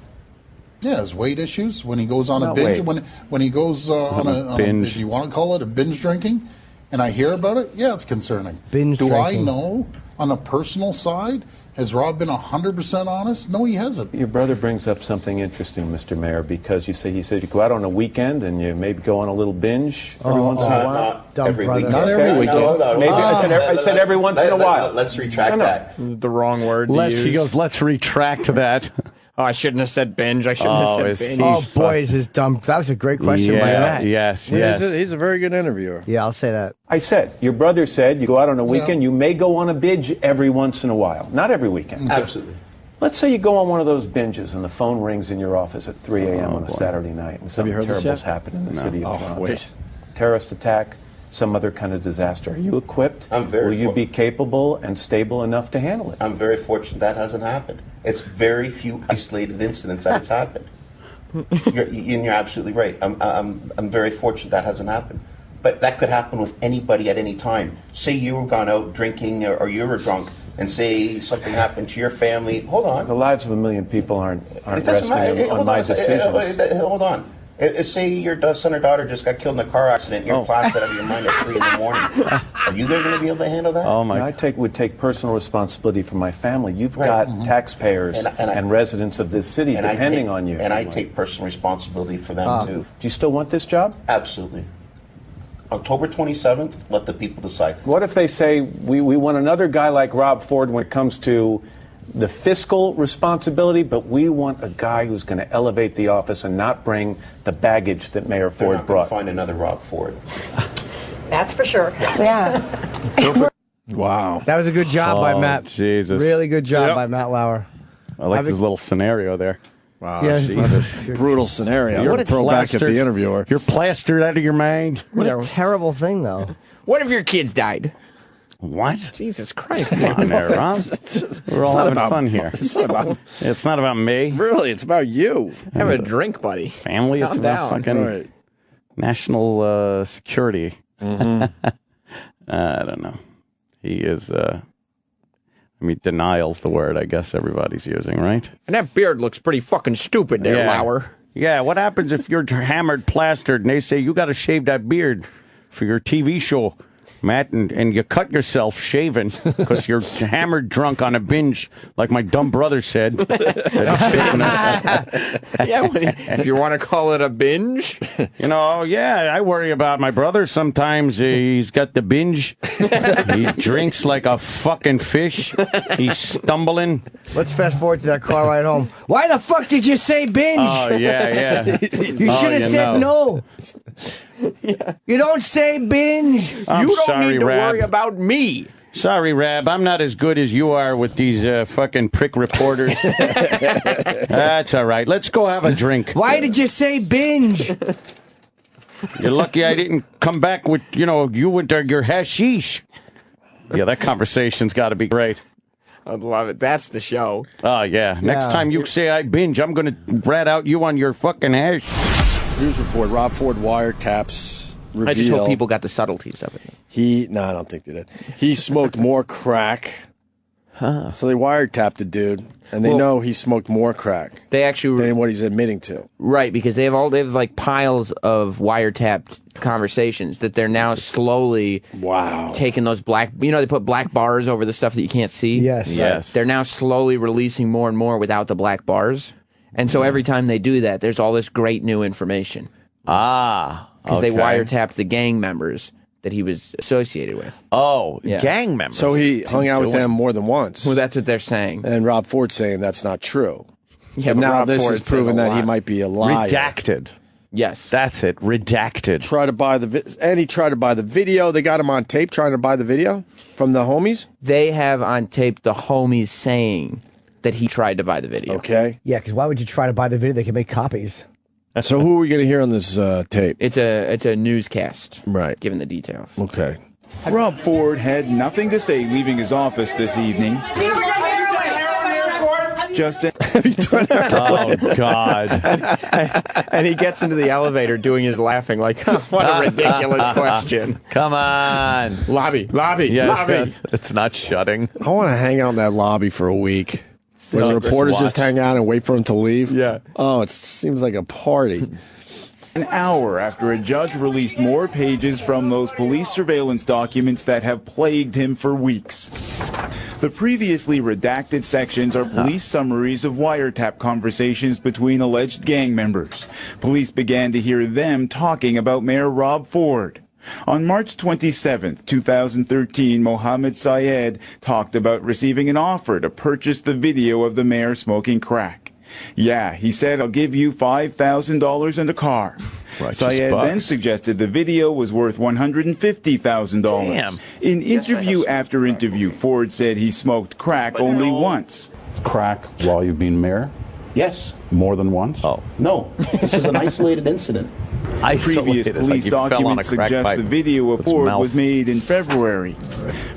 N: Yeah, his weight issues when he goes on a binge. When he goes on a binge, if you want to call it a binge drinking, and I hear about it, yeah, it's concerning.
B: Binge
N: Do
B: drinking.
N: I know on a personal side? Has Rob been 100% honest? No, he hasn't.
R: Your brother brings up something interesting, Mr. Mayor, because he said you go out on a weekend and you maybe go on a little binge every once in a while.
N: Not every weekend.
R: Maybe I said every once in a while.
J: Let's retract that.
E: The wrong word to use.
D: He goes, let's retract that.
E: Oh, I shouldn't have said binge. I shouldn't have said binge.
B: Oh, boy, is this dumb. That was a great question by Matt.
D: Yes.
G: He's a very good interviewer.
B: Yeah, I'll say that.
R: I said, your brother said you go out on a weekend, you may go on a binge every once in a while. Not every weekend.
J: Absolutely.
R: Let's say you go on one of those binges and the phone rings in your office at 3 a.m. on a Saturday night and something terrible's happened in the city of Toronto.
G: Wait.
R: Terrorist attack, some other kind of disaster. Are you equipped? Will you be capable and stable enough to handle it?
J: I'm very fortunate that hasn't happened. It's very few isolated incidents that it's happened. You're absolutely right. I'm very fortunate that hasn't happened. But that could happen with anybody at any time. Say you were gone out drinking or you were drunk, and say something happened to your family. Hold on.
R: The lives of a million people aren't resting on my decisions.
J: Hold on. Say your son or daughter just got killed in a car accident, and you're plastered out of your mind at 3 in the morning. Are you going to be able to handle that?
R: Oh my! I would take personal responsibility for my family. You've got taxpayers and residents of this city depending on you.
J: And I take personal responsibility for them too.
R: Do you still want this job?
J: Absolutely. October 27th, let the people decide.
R: What if they say we want another guy like Rob Ford when it comes to the fiscal responsibility, but we want a guy who's going to elevate the office and not bring the baggage that Mayor Ford brought?
J: Find another Rob Ford.
T: That's for sure. Yeah.
G: Wow.
B: That was a good job by Matt.
D: Jesus.
B: Really good job by Matt Lauer.
D: I like this little scenario there.
G: Wow.
B: Yeah.
G: Jesus. Brutal scenario. What a throwback at the interviewer.
D: You're plastered out of your mind.
B: What a terrible thing, though.
E: What if your kids died?
D: What?
E: Jesus Christ.
D: Come on there, Rob. We're all having fun here.
G: It's not about
D: me.
G: Really, it's about you.
E: Have a drink, buddy.
D: Family, it's about fucking national security. I don't know. He is, denial's the word I guess everybody's using, right?
E: And that beard looks pretty fucking stupid there, Lauer.
D: Yeah, what happens if you're hammered, plastered, and they say you got to shave that beard for your TV show, Matt, and you cut yourself shaving because you're hammered drunk on a binge, like my dumb brother said.
E: If you want to call it a binge.
D: I worry about my brother. Sometimes he's got the binge. He drinks like a fucking fish. He's stumbling.
B: Let's fast forward to that car ride home. Why the fuck did you say binge?
D: Oh, yeah.
B: You should have said no. You don't say binge.
E: You don't need to worry about me.
D: Sorry, Rab. I'm not as good as you are with these fucking prick reporters. That's all right. Let's go have a drink.
B: Why did you say binge?
D: You're lucky I didn't come back with, you with your hashish. Yeah, that conversation's got to be great.
E: I'd love it. That's the show.
D: Oh, yeah. Next time you say I binge, I'm going to rat out you on your fucking hash.
G: News report, Rob Ford wiretaps reveal.
E: I just hope people got the subtleties of it.
G: No, I don't think they did. He smoked more crack. So they wiretapped the dude, and they know he smoked more crack.
E: They actually
G: than what he's admitting to.
E: Right, because they have like piles of wiretapped conversations that they're now slowly taking those black. They put black bars over the stuff that you can't see.
B: Yes.
E: They're now slowly releasing more and more without the black bars. And so every time they do that, there's all this great new information. Because they wiretapped the gang members that he was associated with.
D: Oh, gang members.
G: So he hung out with them more than once.
E: Well, that's what they're saying.
G: And Rob Ford's saying that's not true.
E: Yeah,
G: but now
E: Rob
G: this
E: Ford
G: has proven
E: says a
G: that he
E: lot.
G: might be a liar.
D: Redacted.
E: Yes.
D: That's it. Redacted.
G: Try to buy he tried to buy the video. They got him on tape trying to buy the video from the homies?
E: They have on tape the homies saying that he tried to buy the video.
G: Okay.
B: Yeah, because why would you try to buy the video? They can make copies.
G: So who are we going to hear on this tape?
E: It's a newscast.
G: Right.
E: Giving the details.
G: Okay.
A: Rob Ford had nothing to say leaving his office this evening. Justin.
D: Oh, God.
E: And he gets into the elevator doing his laughing like, what a ridiculous question.
D: Come on.
G: Lobby.
D: Yes, it's not shutting.
G: I want to hang out in that lobby for a week. Where the reporters just hang out and wait for him to leave.
E: Yeah.
G: Oh, it seems like a party.
A: An hour after a judge released more pages from those police surveillance documents that have plagued him for weeks. The previously redacted sections are police summaries of wiretap conversations between alleged gang members. Police began to hear them talking about Mayor Rob Ford. On March 27, 2013, Mohammed Syed talked about receiving an offer to purchase the video of the mayor smoking crack. Yeah, he said, I'll give you $5,000 and a car. Syed then suggested the video was worth $150,000.
D: Damn.
A: In interview after interview, Ford said he smoked crack only once.
F: Crack while you've been mayor?
J: Yes.
F: More than once?
D: Oh.
J: No, this is an isolated incident.
A: Previous police documents suggest the video of Ford was made in February.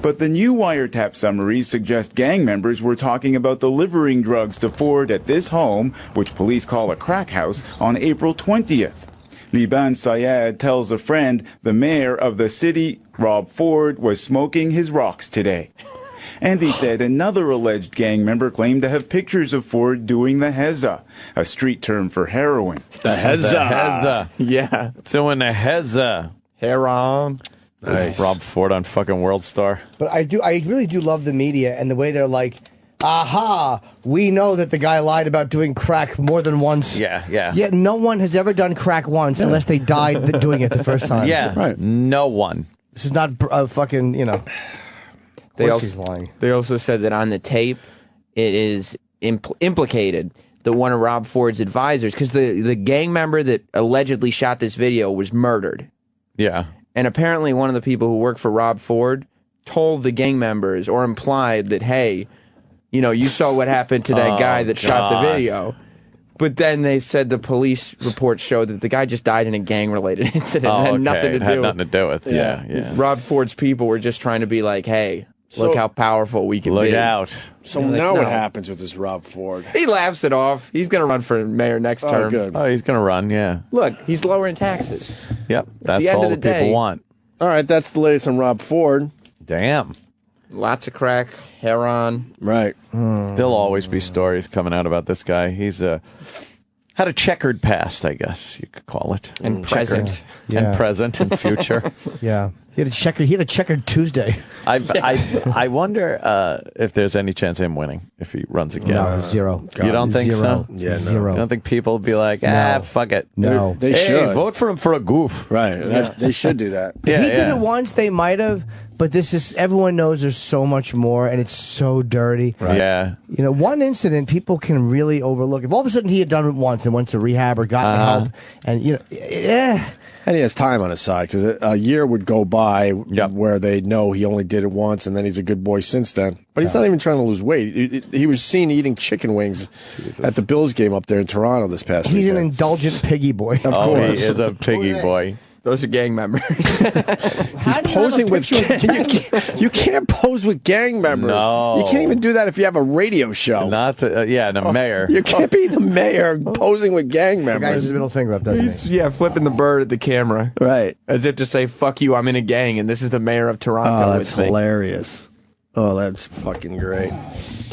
A: But the new wiretap summaries suggest gang members were talking about delivering drugs to Ford at this home, which police call a crack house, on April 20th. Liban Syed tells a friend the mayor of the city, Rob Ford, was smoking his rocks today. And he said another alleged gang member claimed to have pictures of Ford doing the hezza, a street term for heroin.
G: The hezza.
E: Yeah.
D: Doing the hezza.
E: Heroin.
D: Nice. Rob Ford on fucking World Star.
B: But I really do love the media and the way they're like, aha, we know that the guy lied about doing crack more than once.
D: Yeah.
B: Yet no one has ever done crack once unless they died doing it the first time.
D: Yeah, right. No one.
B: This is not fucking,
E: They
B: he's lying.
E: They also said that on the tape, it is implicated that one of Rob Ford's advisors, because the gang member that allegedly shot this video was murdered.
D: Yeah.
E: And apparently one of the people who worked for Rob Ford told the gang members or implied that, hey, you saw what happened to that guy that shot the video. But then they said the police reports showed that the guy just died in a gang-related incident. It had nothing to do.
D: Had nothing to do with. Yeah.
E: Rob Ford's people were just trying to be like, hey, look how powerful we can be.
D: Look out.
G: So now what happens with this Rob Ford?
E: He laughs it off. He's going to run for mayor next term.
G: Good.
D: Oh, he's going to run, yeah.
E: Look, he's lowering taxes.
D: Yep, that's all the people want.
G: All right, that's the latest on Rob Ford.
D: Damn.
E: Lots of crack, heroin.
G: Right.
D: There'll always be stories coming out about this guy. He's had a checkered past, I guess you could call it.
E: And present.
B: Yeah.
D: And present and future.
B: Yeah. He had a checkered Tuesday.
D: I wonder if there's any chance of him winning if he runs again.
B: No, zero.
D: You don't think so?
G: Yeah, no.
B: Zero.
D: You don't think people will be like, fuck it?
B: No.
G: They should.
D: Vote for him for a goof.
G: Right. They should do that.
B: If he did it once, they might have, but this is, everyone knows there's so much more, and it's so dirty.
D: Right. Yeah.
B: One incident people can really overlook. If all of a sudden he had done it once and went to rehab or gotten help, and,
G: And he has time on his side because a year would go by where they know he only did it once, and then he's a good boy since then. But he's not even trying to lose weight. He was seen eating chicken wings at the Bills game up there in Toronto this past weekend.
B: He's an indulgent piggy boy.
G: Of course.
D: He is a piggy boy.
E: Those are gang members.
G: He's posing with you can't pose with gang members.
D: No.
G: You can't even do that if you have a radio show.
D: Not the mayor.
G: You can't be the mayor posing with gang members.
B: The guy's his middle finger up, doesn't he?
E: Yeah, flipping the bird at the camera.
G: Right.
E: As if to say, fuck you, I'm in a gang, and this is the mayor of Toronto.
G: Oh, that's hilarious. Oh, that's fucking great.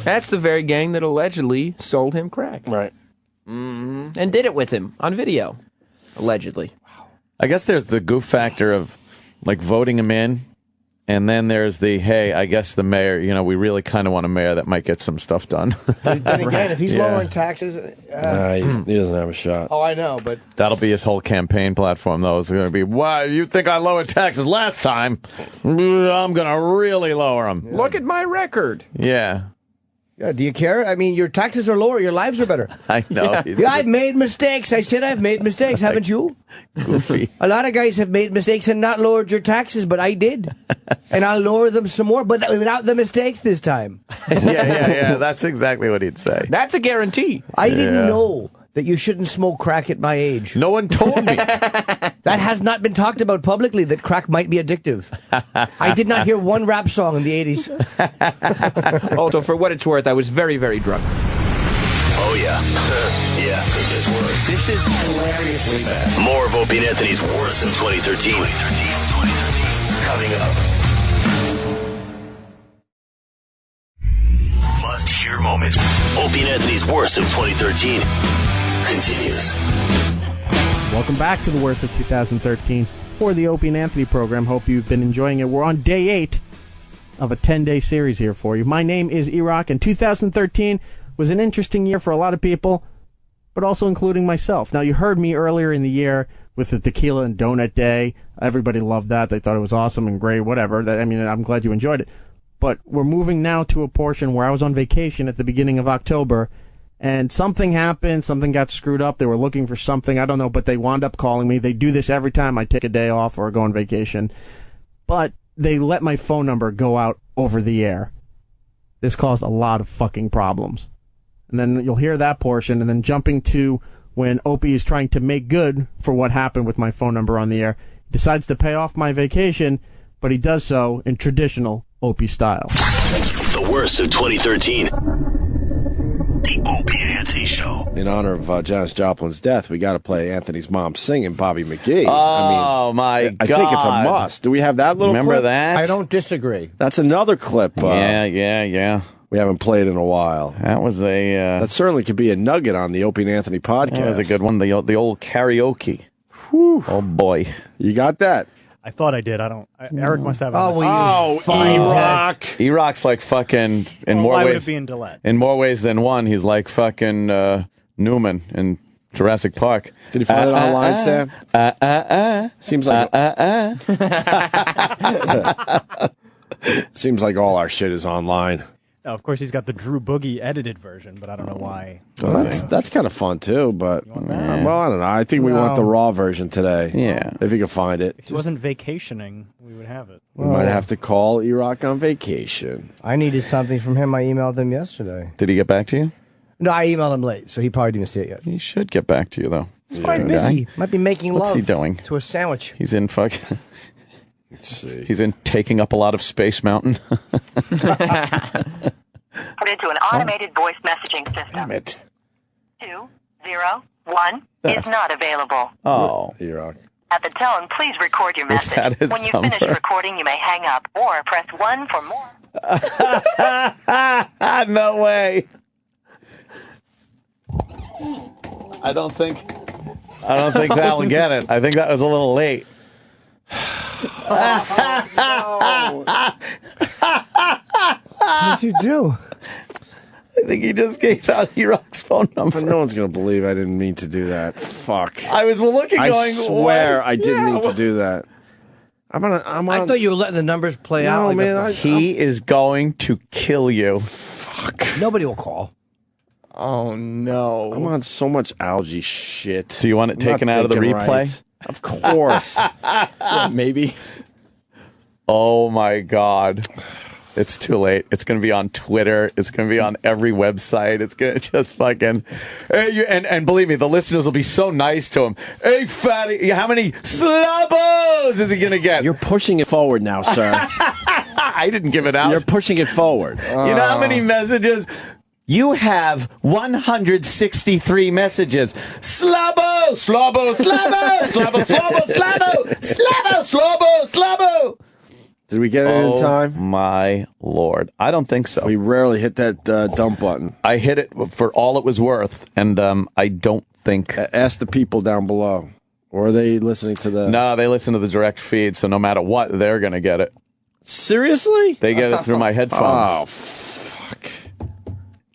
E: That's the very gang that allegedly sold him crack.
G: Right.
E: Mm-hmm. And did it with him on video. Allegedly.
D: I guess there's the goof factor of like voting him in, and then there's the hey, I guess the mayor. We really kind of want a mayor that might get some stuff done.
B: But then again, if he's lowering taxes,
G: he doesn't have a shot.
B: Oh, I know, but
D: that'll be his whole campaign platform. Though is going to be, why you think I lowered taxes last time? I'm going to really lower them.
E: Yeah. Look at my record.
D: Yeah.
B: Yeah, do you care? I mean, your taxes are lower, your lives are better.
D: I know.
B: Yeah, I've made mistakes. I said I've made mistakes, haven't you?
D: Goofy.
B: A lot of guys have made mistakes and not lowered your taxes, but I did. And I'll lower them some more, but without the mistakes this time.
D: Yeah. That's exactly what he'd say.
E: That's a guarantee.
B: I didn't know that you shouldn't smoke crack at my age.
D: No one told me.
B: That has not been talked about publicly, that crack might be addictive. I did not hear one rap song in the 80s.
E: Also, for what it's worth, I was very, very drunk.
K: Oh, yeah. Yeah, it gets worse. This is hilariously bad. More of Opie and Anthony's Worst of 2013. Coming up. Must-hear moments. Opie and Anthony's Worst of 2013 continues.
V: Welcome back to the Worst of 2013 for the Opie and Anthony program. Hope you've been enjoying it. We're on day 8 of a 10-day series here for you. My name is E-Rock, and 2013 was an interesting year for a lot of people, but also including myself. Now, you heard me earlier in the year with the Tequila and Donut Day. Everybody loved that. They thought it was awesome and great, whatever. I'm glad you enjoyed it. But we're moving now to a portion where I was on vacation at the beginning of October, and something happened. Something got screwed up. They were looking for something. I don't know, but they wound up calling me. They do this every time I take a day off or go on vacation. But they let my phone number go out over the air. This caused a lot of fucking problems. And then you'll hear that portion, and then jumping to when Opie is trying to make good for what happened with my phone number on the air. He decides to pay off my vacation, but he does so in traditional Opie style.
K: The Worst of 2013. The Opie and Anthony Show.
G: In honor of Janis Joplin's death, we got to play Anthony's mom singing Bobby McGee.
D: My God.
G: I think it's a must. Do we have that little
D: Remember
G: clip?
D: that?
B: I don't disagree.
G: That's another clip.
D: Yeah.
G: We haven't played in a while.
D: That was a...
G: that certainly could be a nugget on the Opie and Anthony podcast.
D: That was a good one. The old karaoke.
G: Whew.
D: Oh, boy.
G: You got that?
S: I thought I did. Eric must have.
G: E-Rock.
D: E-Rock's like fucking in more
S: why
D: ways.
S: Would it be in Dillette?
D: In more ways than one, he's like fucking Newman in Jurassic Park.
G: Can you find it online, Sam? Seems like seems like all our shit is online.
S: Now, of course, he's got the Drew Boogie edited version, but I don't know why.
G: Well, that's kind of fun too. But well, I don't know. I think we want the raw version today.
D: Yeah,
G: if you can find it.
S: If he wasn't vacationing, we would have it.
G: We might have to call E-Rock on vacation.
B: I needed something from him. I emailed him yesterday.
D: Did he get back to you?
B: No, I emailed him late, so he probably didn't see it yet.
D: He should get back to you though.
B: He's quite busy. Might be making
D: What's
B: love.
D: he doing?
B: To a sandwich.
D: He's in fucking.
G: Let's see.
D: He's in taking up a lot of Space Mountain.
W: Put into an automated voice messaging system.
G: Damn it.
W: 201 is not available.
D: Oh.
G: E-Rock.
W: At the tone, please record your message. When you finish recording, you may hang up or press 1 for more.
D: No way. I don't think that'll get it. I think that was a little late.
B: What did you do?
D: I think he just gave out E-Rock's phone number.
G: But no one's going to believe I didn't mean to do that. Fuck.
D: I was looking going,
G: I swear
D: what?
G: I didn't mean to do that. I'm on.
B: I thought you were letting the numbers play out. Like
G: man.
D: He is going to kill you.
G: Fuck.
B: Nobody will call.
E: Oh, no.
G: I'm on so much algae shit.
D: Do you want it taken out of the replay?
G: Right. Of course.
E: Yeah, maybe.
D: Oh, my God. It's too late. It's going to be on Twitter. It's going to be on every website. It's going to just fucking... And believe me, the listeners will be so nice to him. Hey, fatty, how many slobos is he going to get?
G: You're pushing it forward now, sir.
D: I didn't give it out.
G: You're pushing it forward.
D: You know how many messages... You have 163 messages. Slabo, slabo, slabo, slabo, slabo, slabo, slabo, slabo, slabo.
G: Did we get it in time?
D: My Lord. I don't think so.
G: We rarely hit that dump button.
D: I hit it for all it was worth, and I don't think...
G: Ask the people down below. Or are they listening to the...
D: No, they listen to the direct feed, so no matter what, they're going to get it.
G: Seriously?
D: They get it through my headphones.
G: Oh, fuck.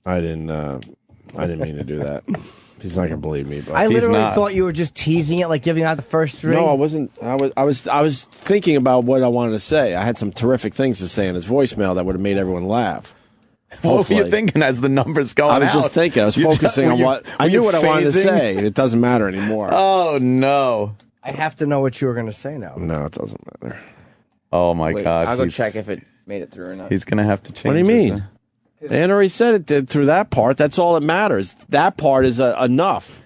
G: I didn't mean to do that. He's not gonna believe me. But
B: I literally thought you were just teasing it, like giving out the first three.
G: No, I wasn't. I was thinking about what I wanted to say. I had some terrific things to say in his voicemail that would have made everyone laugh.
D: What were you thinking as the numbers going out?
G: I was just thinking. I was focusing on what I knew what I wanted to say. It doesn't matter anymore.
D: Oh no!
B: I have to know what you were going to say now.
G: No, it doesn't matter.
D: Oh my God!
E: I'll go check if it made it through or not.
D: He's going to have to change.
G: What do you mean? Ann already said it did through that part. That's all that matters. That part is enough.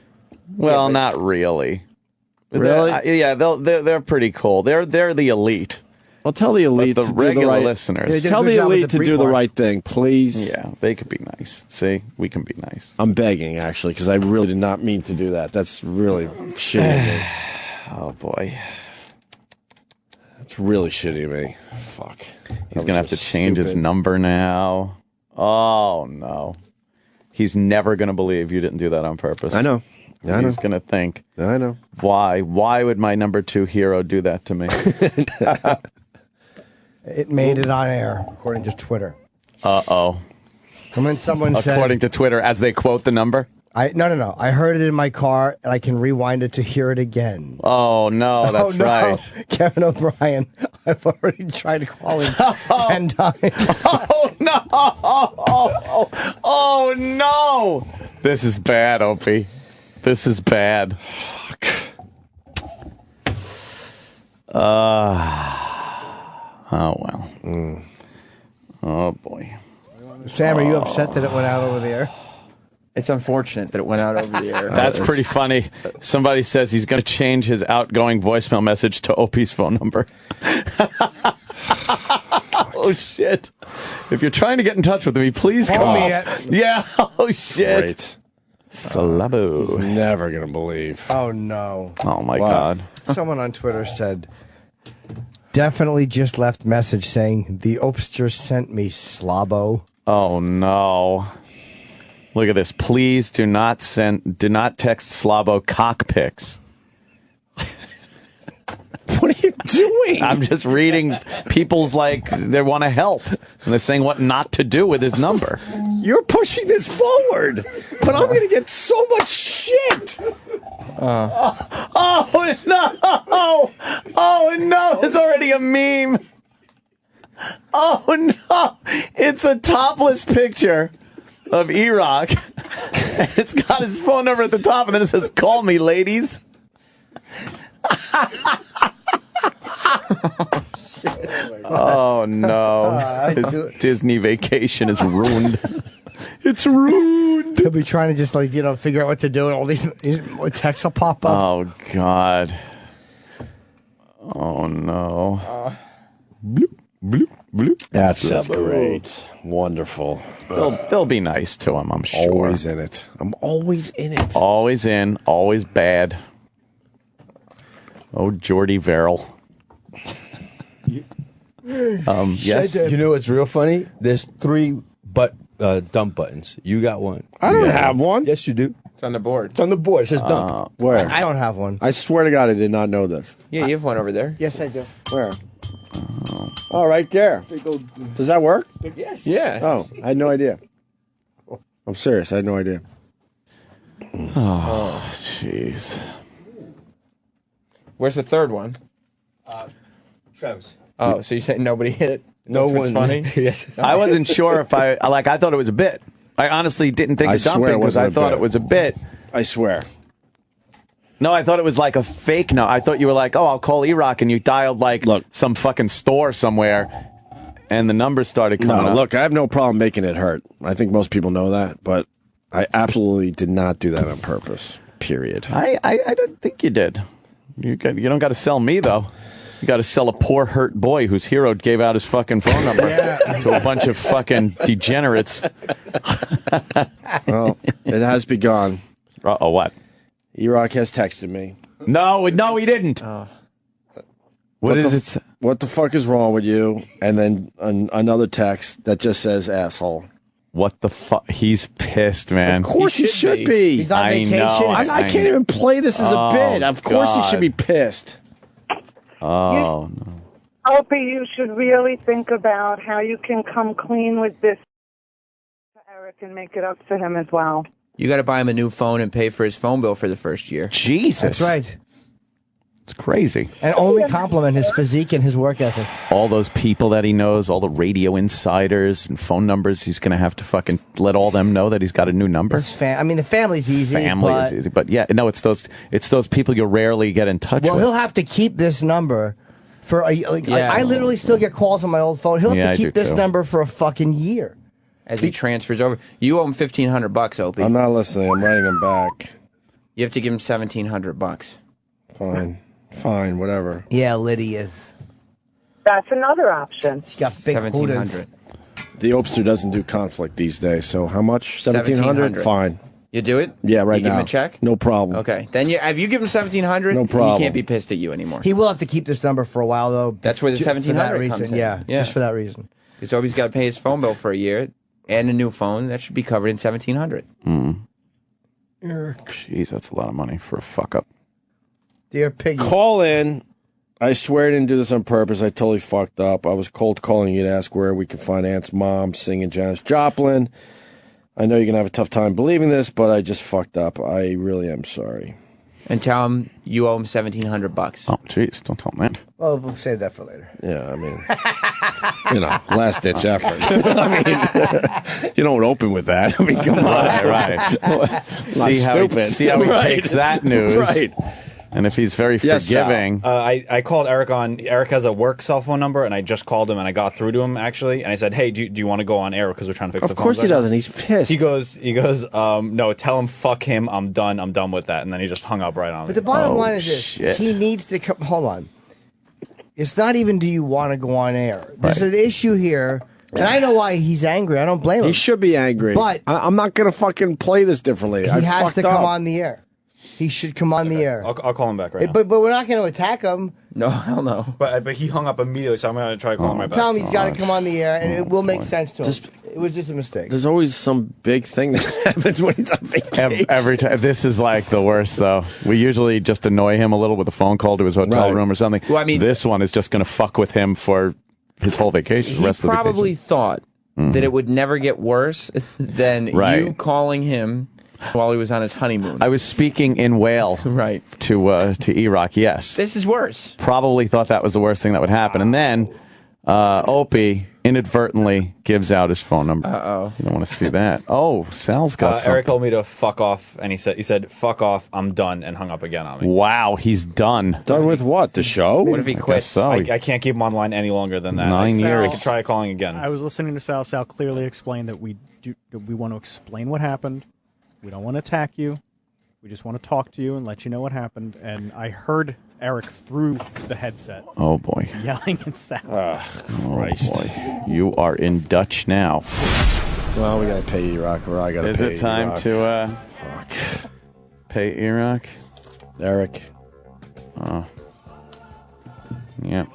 D: Well, not really.
G: Really?
D: Yeah, they're pretty cool. They're the elite.
G: Well, tell the elite
D: But
G: to
D: the
G: do the
D: regular
G: right.
D: listeners.
G: Tell the elite to do the right thing, please.
D: Yeah, they could be nice. See, we can be nice.
G: I'm begging, actually, because I really did not mean to do that. That's really shitty of me.
D: Oh, boy.
G: That's really shitty of me. Fuck.
D: He's going to have to change his number now. Oh, no. He's never going to believe you didn't do that on purpose.
G: I know. I know.
D: He's going to think.
G: I know.
D: Why? Why would my number 2 hero do that to me?
B: It made it on air, according to Twitter.
D: Uh-oh.
B: And then someone said...
D: According to Twitter, as they quote the number?
B: No. I heard it in my car, and I can rewind it to hear it again.
D: Oh, no, that's right.
B: Kevin O'Brien, I've already tried to call him 10 times.
D: Oh, no. Oh, no. This is bad, Opie. This is bad. Oh, well. Oh, boy.
B: Sam, are you upset that it went out over the air?
E: It's unfortunate that it went out over the air.
D: That's pretty funny. Somebody says he's going to change his outgoing voicemail message to Opie's phone number. Oh, shit. If you're trying to get in touch with me, please call me. Yeah. Oh, shit.
G: Great.
D: Slabo.
G: He's never going to believe.
B: Oh, no.
D: Oh, my God.
B: Someone on Twitter said, definitely just left message saying, the Opster sent me, slabo.
D: Oh, no. Look at this. Please do not text Slabo cock pics.
G: What are you doing?
D: I'm just reading people's, they want to help. And they're saying what not to do with his number.
G: You're pushing this forward, but I'm going to get so much shit.
D: Oh, no. Oh, no. It's already a meme. Oh, no. It's a topless picture of E-Rock. It's got his phone number at the top, and then it says, call me, ladies. Oh, no. His Disney vacation is ruined. It's ruined.
B: He'll be trying to just, figure out what to do, and all these texts will pop up.
D: Oh, God. Oh, no. Bloop, bloop, bloop.
G: That's just great. Wonderful.
D: They'll be nice to him, I'm sure.
G: Always in it. I'm always in it.
D: Always in, always bad. Oh, Jordy Verrill. Yes.
H: You know what's real funny? There's 3 dump buttons. You got one.
G: I don't have one.
H: Yes, you do.
E: It's on the board.
H: It's on the board. It says dump.
G: Where?
B: I don't have one.
G: I swear to God, I did not know this.
E: Yeah, you have one over there.
B: Yes, I do.
G: Where? Oh, right there. Does that work?
H: Yes.
E: Yeah.
G: Oh, I had no idea. I'm serious. I had no idea.
D: Oh, jeez.
E: Where's the third one?
H: Travis.
E: Oh, so you said nobody hit it?
H: No
E: That's
H: one.
E: Funny.
H: Yes.
D: I wasn't sure if I thought it was a bit. I honestly didn't think of dumping because I thought it was a bit.
G: I swear.
D: No, I thought it was like a fake no. I thought you were like, oh, I'll call E-Rock, and you dialed some fucking store somewhere, and the numbers started coming up.
G: Look, I have no problem making it hurt. I think most people know that, but I absolutely did not do that on purpose. Period.
D: I don't think you did. You don't got to sell me, though. You got to sell a poor, hurt boy whose hero gave out his fucking phone number to a bunch of fucking degenerates.
G: Well, it has begun.
D: Uh-oh, what?
G: E-Rock has texted me.
D: No, he didn't. What is it?
G: What the fuck is wrong with you? And then another text that just says asshole.
D: What the fuck? He's pissed, man.
G: Of course he should be.
B: He's on vacation.
G: I can't even play this as a bit. Of course he should be pissed.
D: Oh, no.
U: Opie, you should really think about how you can come clean with this to Eric and make it up to him as well.
E: You got to buy him a new phone and pay for his phone bill for the first year.
D: Jesus.
B: That's right.
D: It's crazy.
B: And only compliment his physique and his work ethic.
D: All those people that he knows, all the radio insiders and phone numbers, he's going to have to fucking let all them know that he's got a new number.
B: The family's easy.
D: Is easy. But yeah, no, it's those people you rarely get in touch with.
B: Well, he'll have to keep this number for I literally still get calls on my old phone. He'll have to keep this number for a fucking year.
E: As he transfers over. You owe him $1,500, Opie.
G: I'm not listening. I'm writing him back.
E: You have to give him $1,700.
G: Fine, whatever.
B: Yeah, Lydia's.
U: That's another option.
B: She's got big
E: 1,700.
G: The Opster doesn't do conflict these days, so how much? 1,700? Fine.
E: You do it?
G: Yeah, right
E: you
G: now.
E: Give him a check?
G: No problem.
E: Okay. Then have you given him 1,700?
G: No problem.
E: He can't be pissed at you anymore.
B: He will have to keep this number for a while, though.
E: That's where the 1,700 comes in.
B: Yeah, just for that reason.
E: He's always got to pay his phone bill for a year and a new phone. That should be covered in 1,700.
D: Jeez, that's a lot of money for a fuck up.
B: Dear Piggy.
G: Call in. I swear I didn't do this on purpose. I totally fucked up. I was cold calling you to ask where we can find Aunt's mom singing Janis Joplin. I know you're going to have a tough time believing this, but I just fucked up. I really am sorry.
E: And tell him you owe him $1,700.
D: Oh, jeez, don't tell him that.
B: Well, we'll save that for later.
G: Yeah, I mean, last ditch effort. I mean, you don't open with that. I mean, come on.
D: Right. See how he takes that news.
G: Right.
D: And if he's very forgiving.
C: I called Eric on. Eric has a work cell phone number, and I just called him, and I got through to him, actually. And I said, hey, do you want to go on air because we're trying to fix the phone?
G: Of course he doesn't. He's pissed.
C: He goes, no, tell him, fuck him. I'm done with that. And then he just hung up right on me.
B: But the bottom line is this. He needs to come. Hold on. It's not even do you want to go on air. There's an issue here. And I know why he's angry. I don't blame him.
G: He should be angry.
B: But
G: I'm not going to fucking play this differently.
B: He has to come on the air. He should come on the air.
C: I'll call him back right now.
B: But we're not going to attack him.
E: No, hell no.
C: But he hung up immediately, so I'm going to try to call him right back.
B: Tell him he's got to come on the air, and it will make sense to him. It was just a mistake.
G: There's always some big thing that happens when he's on vacation.
D: Every time. This is like the worst, though. We usually just annoy him a little with a phone call to his hotel room or something.
E: Well, I mean,
D: this one is just going to fuck with him for his whole vacation. The rest of the vacation.
E: He probably thought that it would never get worse than you calling him while he was on his honeymoon.
D: I was speaking in Whale to E-Rock, yes.
E: This is worse.
D: Probably thought that was the worst thing that would happen. And then Opie inadvertently gives out his phone number.
E: Uh-oh.
D: You don't want to see that. Oh, Sal's got something.
C: Eric told me to fuck off, and he said, fuck off, I'm done, and hung up again on me.
D: Wow, he's done.
G: Done with what? The show?
E: What if he quits?
D: So.
C: I can't keep him online any longer than that.
D: 9 years.
C: I could try calling again.
S: I was listening to Sal. Sal clearly explained that we want to explain what happened. We don't want to attack you. We just want to talk to you and let you know what happened. And I heard Eric through the headset.
D: Oh, boy.
S: Yelling at Sal.
G: Christ.
D: Oh, boy. You are in Dutch now.
G: Well, we got to pay E-Rock, or I got to pay
D: Is it time
G: E-Rock.
D: to pay E-Rock?
G: Eric.
D: Yeah.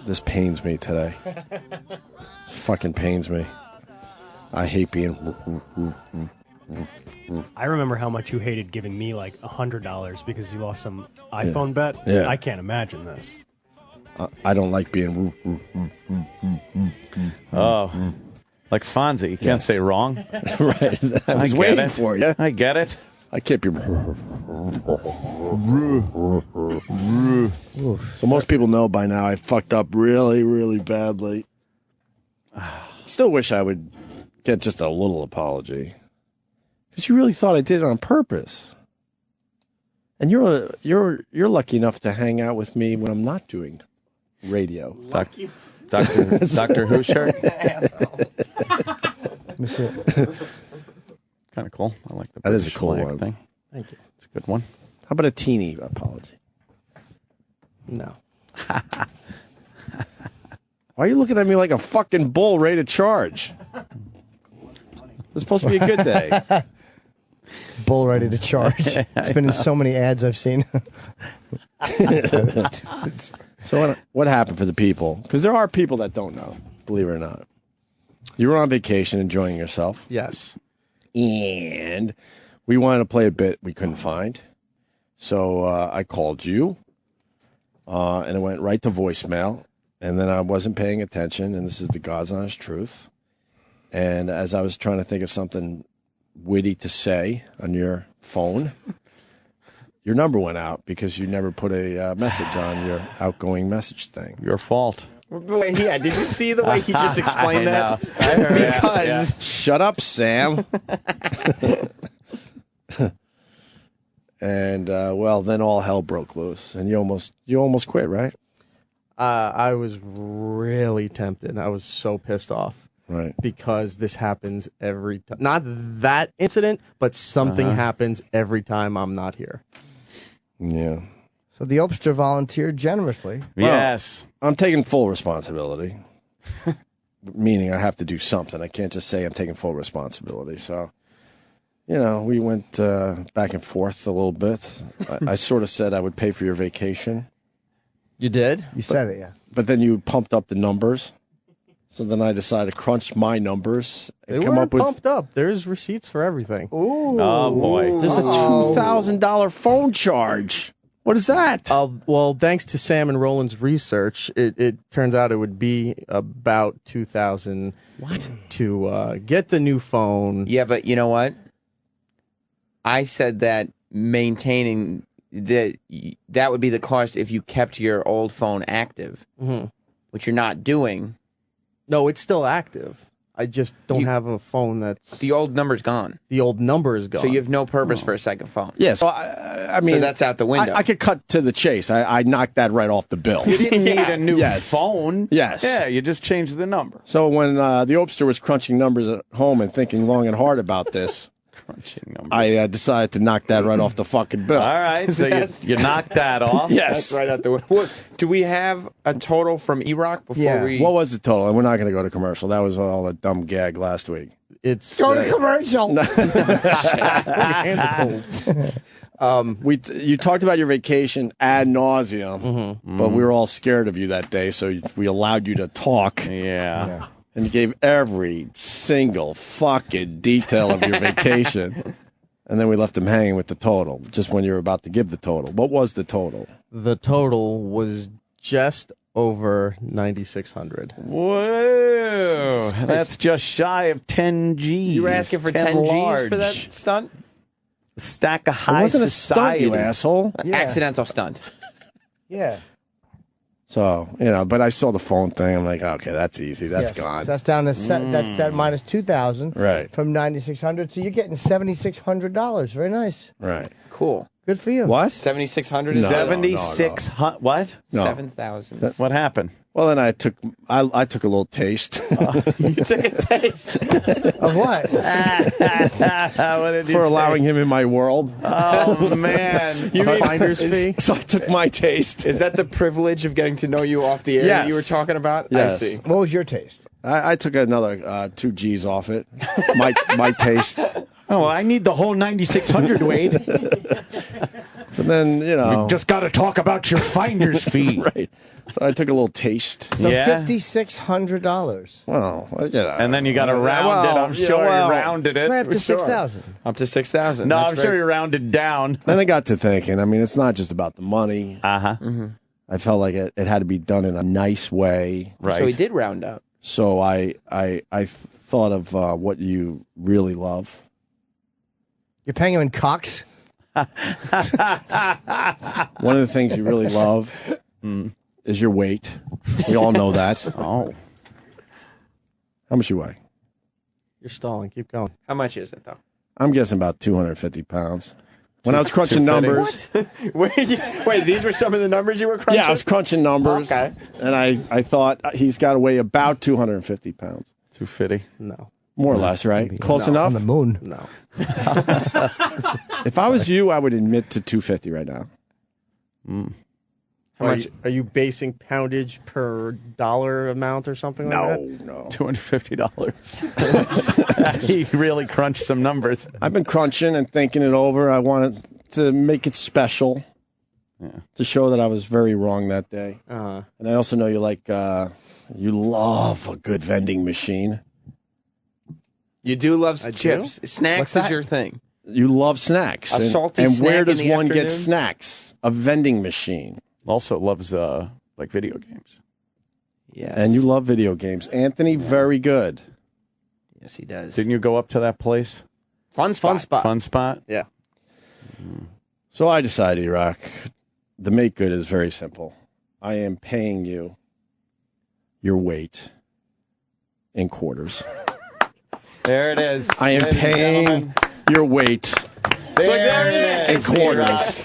G: This pains me today. This fucking pains me. I hate being...
O: I remember how much you hated giving me like $100 because you lost some iPhone bet.
G: Yeah.
O: I can't imagine this.
G: I don't like being...
D: Oh. Like Fonzie. You can't say wrong.
G: Right. I was waiting for you.
D: I get it.
G: I can't be... So most people know by now I fucked up really, really badly. Still wish I would get just a little apology. Because you really thought I did it on purpose. And you're lucky enough to hang out with me when I'm not doing radio.
D: Doctor Who shirt?
B: Let me see it.
D: Kind of cool. I like the
G: That is a
D: British
G: cool
D: flag
G: one.
D: thing.
O: Thank you.
D: It's a good one.
G: How about a teeny apology?
O: No.
G: Why are you looking at me like a fucking bull ready to charge? It's supposed to be a good day.
B: Bull ready to charge. It's been in so many ads I've seen.
G: So what happened for the people? Because there are people that don't know, believe it or not. You were on vacation enjoying yourself.
O: Yes.
G: And we wanted to play a bit we couldn't find. So I called you, and it went right to voicemail. And then I wasn't paying attention, and this is the God's honest truth. And as I was trying to think of something witty to say on your phone, your number went out because you never put a message on your outgoing message thing.
D: Your fault.
E: Yeah, did you see the way he just explained that?
G: Because shut up, Sam. And well, then all hell broke loose, and you almost quit, right?
O: I was really tempted. I was so pissed off.
G: Right.
V: Because this happens every time. Not that incident, but something happens every time I'm not here.
G: Yeah.
B: So the Opster volunteered generously.
G: Yes. I'm taking full responsibility. Meaning I have to do something. I can't just say I'm taking full responsibility. So, we went back and forth a little bit. I sort of said I would pay for your vacation.
V: You did?
B: You said it, yeah.
G: But then you pumped up the numbers. So then I decided to crunch my numbers and
V: They
G: come
V: were
G: up with.
V: pumped up. There's receipts for everything.
B: Ooh.
D: Oh, boy.
G: There's a $2,000 phone charge. What is that?
V: Well, thanks to Sam and Roland's research, it turns out it would be about $2,000 to get the new phone.
E: Yeah, but you know what? I said that maintaining that would be the cost if you kept your old phone active, which you're not doing.
V: No, it's still active. I just don't have a phone that's...
E: The old number's gone.
V: The old number is gone.
E: So you have no purpose for a second phone.
G: Yeah, so I mean...
E: So that's out the window.
G: I could cut to the chase. I knocked that right off the bill.
D: You didn't need a new phone.
G: Yes.
D: Yeah, you just changed the number.
G: So when the Opster was crunching numbers at home and thinking long and hard about this... I decided to knock that right off the fucking bill.
D: All right, so you knocked that off.
G: Yes.
E: That's right out the window. Do we have a total from E-Rock before we...
G: What was the total? And we're not going to go to commercial. That was all a dumb gag last week.
V: It's
B: Go to commercial.
G: You talked about your vacation ad nauseum, but we were all scared of you that day, so we allowed you to talk.
D: Yeah.
G: And you gave every single fucking detail of your vacation. And then we left him hanging with the total, just when you were about to give the total. What was the total?
V: The total was just over $9,600.
D: Whoa. That's just shy of 10 G's.
E: You were asking for 10 G's for that stunt?
D: A stack of high
G: It wasn't a
D: society.
G: stunt, you asshole.
E: Accidental stunt.
B: Yeah.
G: So, but I saw the phone thing. I'm like, okay, that's easy. That's gone.
B: So that's down to that's minus $2,000
G: Right.
B: from $9,600. So you're getting $7,600. Very nice.
G: Right.
E: Cool.
B: Good for you.
G: What?
E: 7,600?
G: No.
D: 7,600. What?
G: No.
E: 7,000.
D: What happened?
G: Well, then I took a little taste.
E: You took a taste.
B: Of what?
D: What did you
G: For allowing him in my world.
D: Oh, man.
V: You finder's fee?
G: So I took my taste.
E: Is that the privilege of getting to know you off the air
G: Yes.
E: that you were talking about?
G: Yes.
E: I see.
B: What was your taste?
G: I took another 2 G's off it. My taste.
D: Oh, I need the whole 9,600, Wade.
G: So then,
D: We just got to talk about your finder's fee.
G: Right. So I took a little taste.
B: So
D: Yeah.
B: $5,600.
G: Well,
D: And then you got to round it. I'm sure you rounded it.
B: Right up to
E: Sure.
B: 6,000.
E: Up to 6,000.
D: No,
E: That's
D: I'm
E: very-
D: sure you rounded down.
G: Then I got to thinking, it's not just about the money.
D: Uh-huh.
G: I felt like it had to be done in a nice way.
D: Right.
E: So he did round up.
G: So I thought of what you really love.
B: You're paying him in cocks?
G: One of the things you really love is your weight. We all know that.
D: Oh.
G: How much you weigh?
V: You're stalling. Keep going.
E: How much is it, though?
G: I'm guessing about 250 pounds. When I was crunching numbers.
E: Wait, these were some of the numbers you were crunching?
G: Yeah, I was crunching numbers.
E: Okay.
G: And I thought he's got to weigh about 250 pounds.
D: 250.
V: No.
G: More or less, right? Close enough?
B: On the moon.
V: No.
G: If I was you, I would admit to 250 right now.
V: How much are you basing poundage per dollar amount or something like that?
G: No.
D: $250. He really crunched some numbers.
G: I've been crunching and thinking it over. I wanted to make it special to show that I was very wrong that day.
V: Uh-huh.
G: And I also know you you love a good vending machine.
E: You do love
V: I
E: chips.
V: do?
E: Snacks
B: What's
E: is
B: that?
E: your thing.
G: You love snacks.
E: A salty
G: and
E: snack
G: where
E: in
G: does
E: the
G: one get
E: afternoon?
G: snacks? A vending machine.
D: Also loves video games.
E: Yes.
G: And you love video games. Anthony, very good.
E: Yes, he does.
D: Didn't you go up to that place?
E: Fun spot.
D: Fun spot?
V: Yeah.
G: So I decided, Iraq, the make good is very simple. I am paying you your weight in quarters.
D: There it is.
G: I am
D: Ladies and
G: paying
D: gentlemen.
G: your weight
D: There it
G: in
D: is.
G: quarters.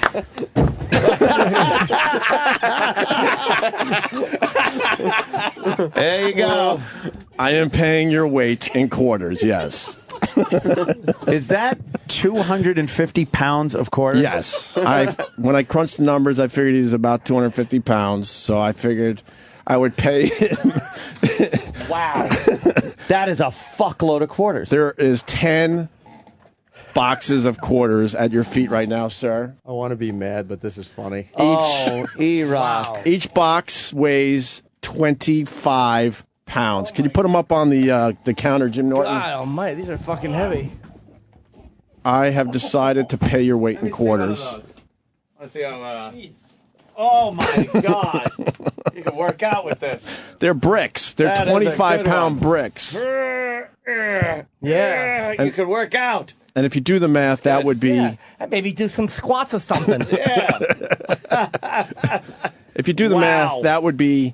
D: There you go.
G: I am paying your weight in quarters, yes.
D: Is that 250 pounds of quarters?
G: Yes. When I crunched the numbers, I figured he was about 250 pounds, so I figured I would pay him.
D: Wow. That is a fuckload of quarters.
G: There is 10 boxes of quarters at your feet right now, sir.
H: I want to be mad, but this is funny.
G: Each box weighs 25 pounds. Can you put them up on the counter, Jim Norton?
B: God almighty, these are fucking heavy.
G: I have decided to pay your weight in quarters.
D: Let's see how. Oh my God! You can work out with this.
G: They're bricks. They're 25-pound bricks.
B: Yeah,
D: you could work out.
G: And if you do the math, that would be.
B: Maybe do some squats or something.
G: If you do the math, that would be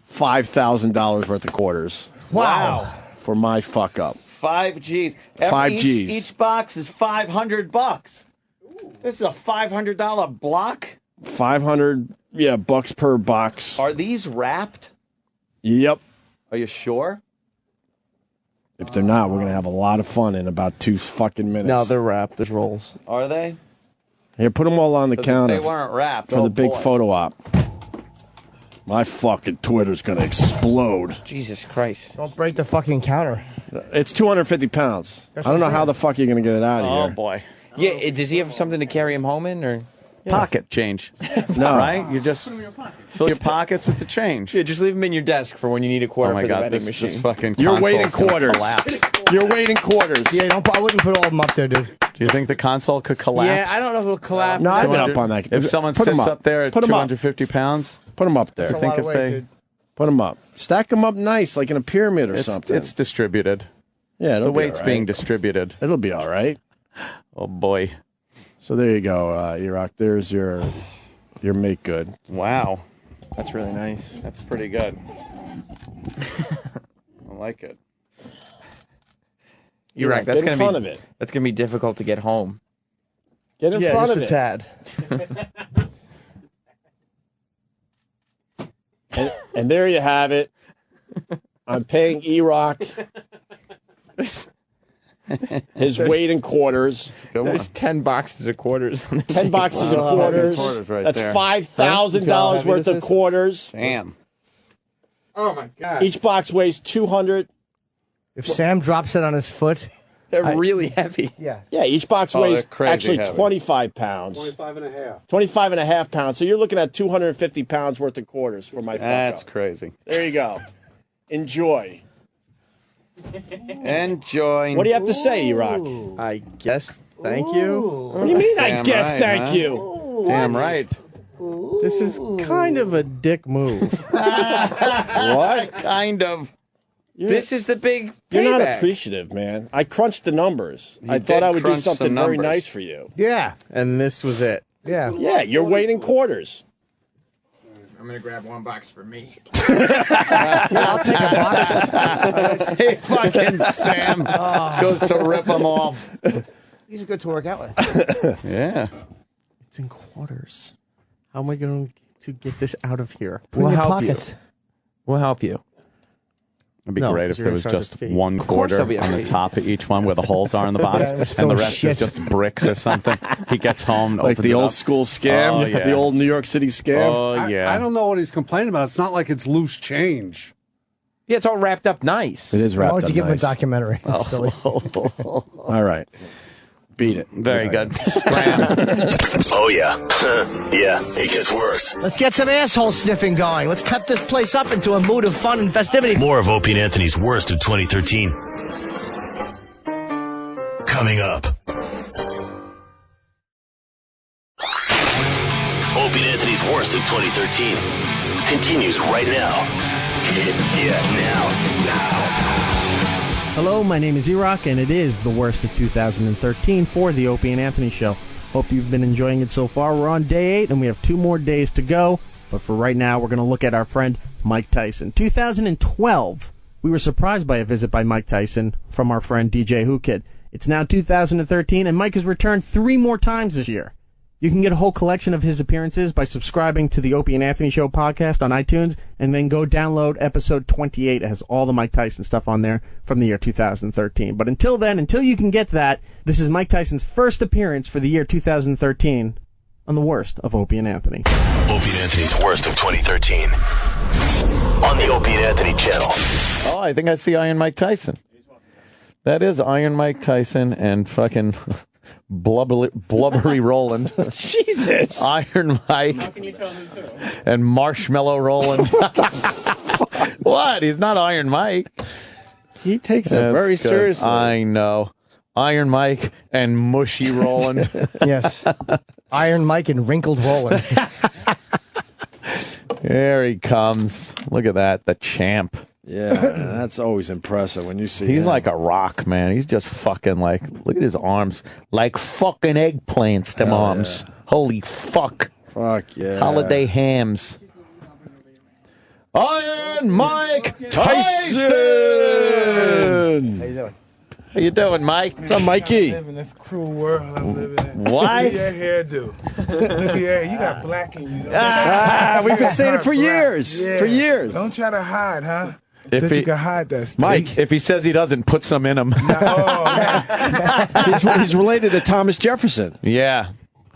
G: $5,000 worth of quarters.
B: Wow.
G: For my fuck up.
D: 5 G's.
G: G's.
D: Each box is $500. This is a $500 block.
G: 500, bucks per box.
D: Are these wrapped?
G: Yep.
D: Are you sure?
G: If they're not, we're gonna have a lot of fun in about 2 fucking minutes.
H: No, they're wrapped. There's rolls.
D: Are they?
G: Here, put them all on the counter.
D: If they weren't wrapped
G: for the big
D: boy.
G: photo op. My fucking Twitter's gonna explode.
E: Jesus Christ!
B: Don't break the fucking counter.
G: It's 250 pounds. I don't know how the fuck you're gonna get it out of here.
D: Oh boy.
E: Yeah, does he have something to carry him home in, or
D: pocket change?
G: No,
D: right? You just fill your pockets with the change.
E: Yeah, just leave them in your desk for when you need a quarter
D: oh my
E: for
D: God,
E: the vending
D: this
E: machine.
D: fucking
G: You're waiting
D: console's gonna
G: quarters.
D: collapse.
G: You're waiting quarters.
B: Yeah, I wouldn't put all of them up there, dude.
D: Do you think the console could collapse?
B: Yeah, I don't know if it'll collapse.
G: No, I've been up on that.
D: If someone
G: Put 'em
D: sits
G: up.
D: up there at
G: Put 'em up.
D: 250 pounds,
G: Put them up there.
B: That's a lot of weight, dude.
G: Put them up. Stack them up nice, like in a pyramid or something.
D: it's distributed.
G: Yeah,
D: The weight's being distributed.
G: It'll be all right.
D: Oh boy.
G: So there you go, E-Rock. There's your make good.
D: Wow.
E: That's really nice.
D: That's pretty good. I like it.
E: You're right. That's
G: Get in
E: gonna
G: front
E: be
G: of it.
E: that's gonna be difficult to get home.
G: Get in front of it.
H: tad.
G: And there you have it. I'm paying E-Rock his weight in quarters.
E: There's 10 boxes of quarters.
G: 10 boxes of quarters.
D: Right
G: That's
D: there.
G: $5,000 worth of quarters.
D: Damn.
O: Oh my God!
G: Each box weighs 200.
B: If Sam drops it on his foot,
E: They're really heavy.
B: yeah.
G: Yeah, each box
D: Oh,
G: weighs
D: they're crazy
G: actually
D: heavy.
G: 25 pounds. 25 and a half pounds. So you're looking at 250 pounds worth of quarters for my fuck
D: That's
G: up.
D: crazy.
G: There you go. Enjoy.
D: Enjoy.
G: What do you have to say, E-Rock?
H: I guess. Thank you.
G: What do you mean, I
D: Damn
G: guess
D: right,
G: thank
D: huh?
G: you?
D: Damn right.
H: This is kind of a dick move.
G: What?
D: Kind of.
E: This is the big
G: You're not
E: payback.
G: appreciative, man. I crunched the numbers. I
D: did
G: thought I would do
D: crunch some
G: something very
D: numbers.
G: nice for you.
B: Yeah.
H: And this was it.
B: Yeah.
G: Yeah, you're waiting quarters.
O: I'm gonna grab one box for me.
B: I'll take a box.
D: Hey, fucking Sam goes to rip them off.
B: These are good to work out with.
D: Yeah.
H: It's in quarters. How am I going to get this out of here?
B: Put in your pockets.
E: We'll help you.
D: It'd be
H: No,
D: great
H: 'cause
D: if
H: you're
D: there
H: gonna
D: was
H: start
D: just
H: to fee.
D: one
E: course
D: quarter
E: there'll be a
D: on the
E: fee.
D: top of each one where the holes are in the box,
B: Yeah, just
D: and the
B: full of
D: rest
B: shit.
D: is just bricks or something. He gets home, and
G: Like
D: opens
G: the
D: it
G: old
D: up.
G: school scam,
D: Oh, yeah.
G: the old New York City scam.
D: Oh yeah.
I: I don't know what he's complaining about. It's not like it's loose change.
E: Yeah, it's all wrapped up nice.
G: It is
B: Why
G: wrapped
B: would
G: up
B: you give him a
G: nice.
B: documentary? That's silly.
G: All right. Beat it.
D: Very good. Scram.
K: Oh, yeah. Yeah, it gets worse.
B: Let's get some asshole sniffing going. Let's cut this place up into a mood of fun and festivity.
K: More of Opie and Anthony's worst of 2013. Coming up. Opie and Anthony's worst of 2013 continues right now. Now.
V: Hello, my name is E-Rock, and it is the worst of 2013 for the Opie and Anthony Show. Hope you've been enjoying it so far. We're on day 8, and we have 2 more days to go. But for right now, we're going to look at our friend Mike Tyson. 2012, we were surprised by a visit by Mike Tyson from our friend DJ Who Kid. It's now 2013, and Mike has returned 3 more times this year. You can get a whole collection of his appearances by subscribing to the Opie and Anthony Show podcast on iTunes, and then go download episode 28. It has all the Mike Tyson stuff on there from the year 2013. But until then, until you can get that, this is Mike Tyson's first appearance for the year 2013 on the Worst of Opie and Anthony.
K: Opie and Anthony's Worst of 2013 on the Opie and Anthony channel.
D: Oh, I think I see Iron Mike Tyson. That is Iron Mike Tyson and fucking blubbery Roland.
G: Jesus.
D: Iron Mike.
O: How can you tell who's who?
D: And Marshmallow Roland. What? He's not Iron Mike.
G: He takes that very seriously.
D: I know. Iron Mike and Mushy Roland.
B: Yes. Iron Mike and Wrinkled Roland.
D: Here he comes. Look at that. The champ.
G: Yeah, that's always impressive when you see
D: He's
G: him.
D: like a rock, man. He's just fucking like, look at his arms. Like fucking eggplants, them arms.
G: Yeah.
D: Holy fuck.
G: Fuck yeah.
D: Holiday hams. Iron Mike Tyson!
B: How you doing?
D: How you doing, Mike?
G: What's up, Mikey?
L: I live in this cruel world I'm living in.
D: Why?
L: Look at your hairdo. Look at your hair. You got black in you.
G: We've been saying it for years.
L: Yeah.
G: For years.
L: Don't try to hide, huh?
D: If
L: That
D: he-
L: you can hide that stuff.
D: Mike, if he says he doesn't, put some in him.
G: He's related to Thomas Jefferson.
D: Yeah.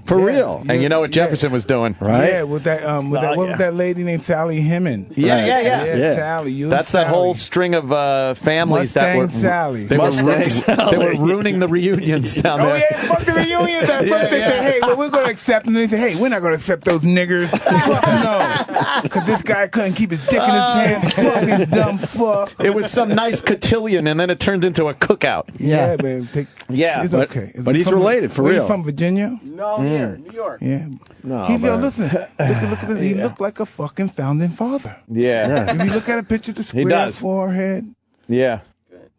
G: For real.
D: And you know what Jefferson was doing,
G: right?
L: Yeah, with that, what was that lady named Sally Hemon?
D: Yeah.
L: Sally. You
D: That's
L: and
D: that whole
L: Sally.
D: string of families that were
L: Sally.
D: They were ruining the reunions down there.
L: Oh yeah, fuck the reunions. At first they said, "Hey, well, we're going to accept," and they said, "Hey, we're not going to accept those niggers." Fuck no, because this guy couldn't keep his dick in his pants. Fucking dumb fuck.
D: It was some nice cotillion, and then it turned into a cookout.
L: Yeah, man.
D: Yeah,
L: it's okay.
G: but he's related for
L: Where
G: real.
L: You from Virginia?
E: No, here, New York.
L: Yeah.
G: No,
L: Listen. Look at this. He looked like a fucking founding father.
D: Yeah.
L: If you look at a picture of the square
D: does.
L: forehead,
D: Yeah.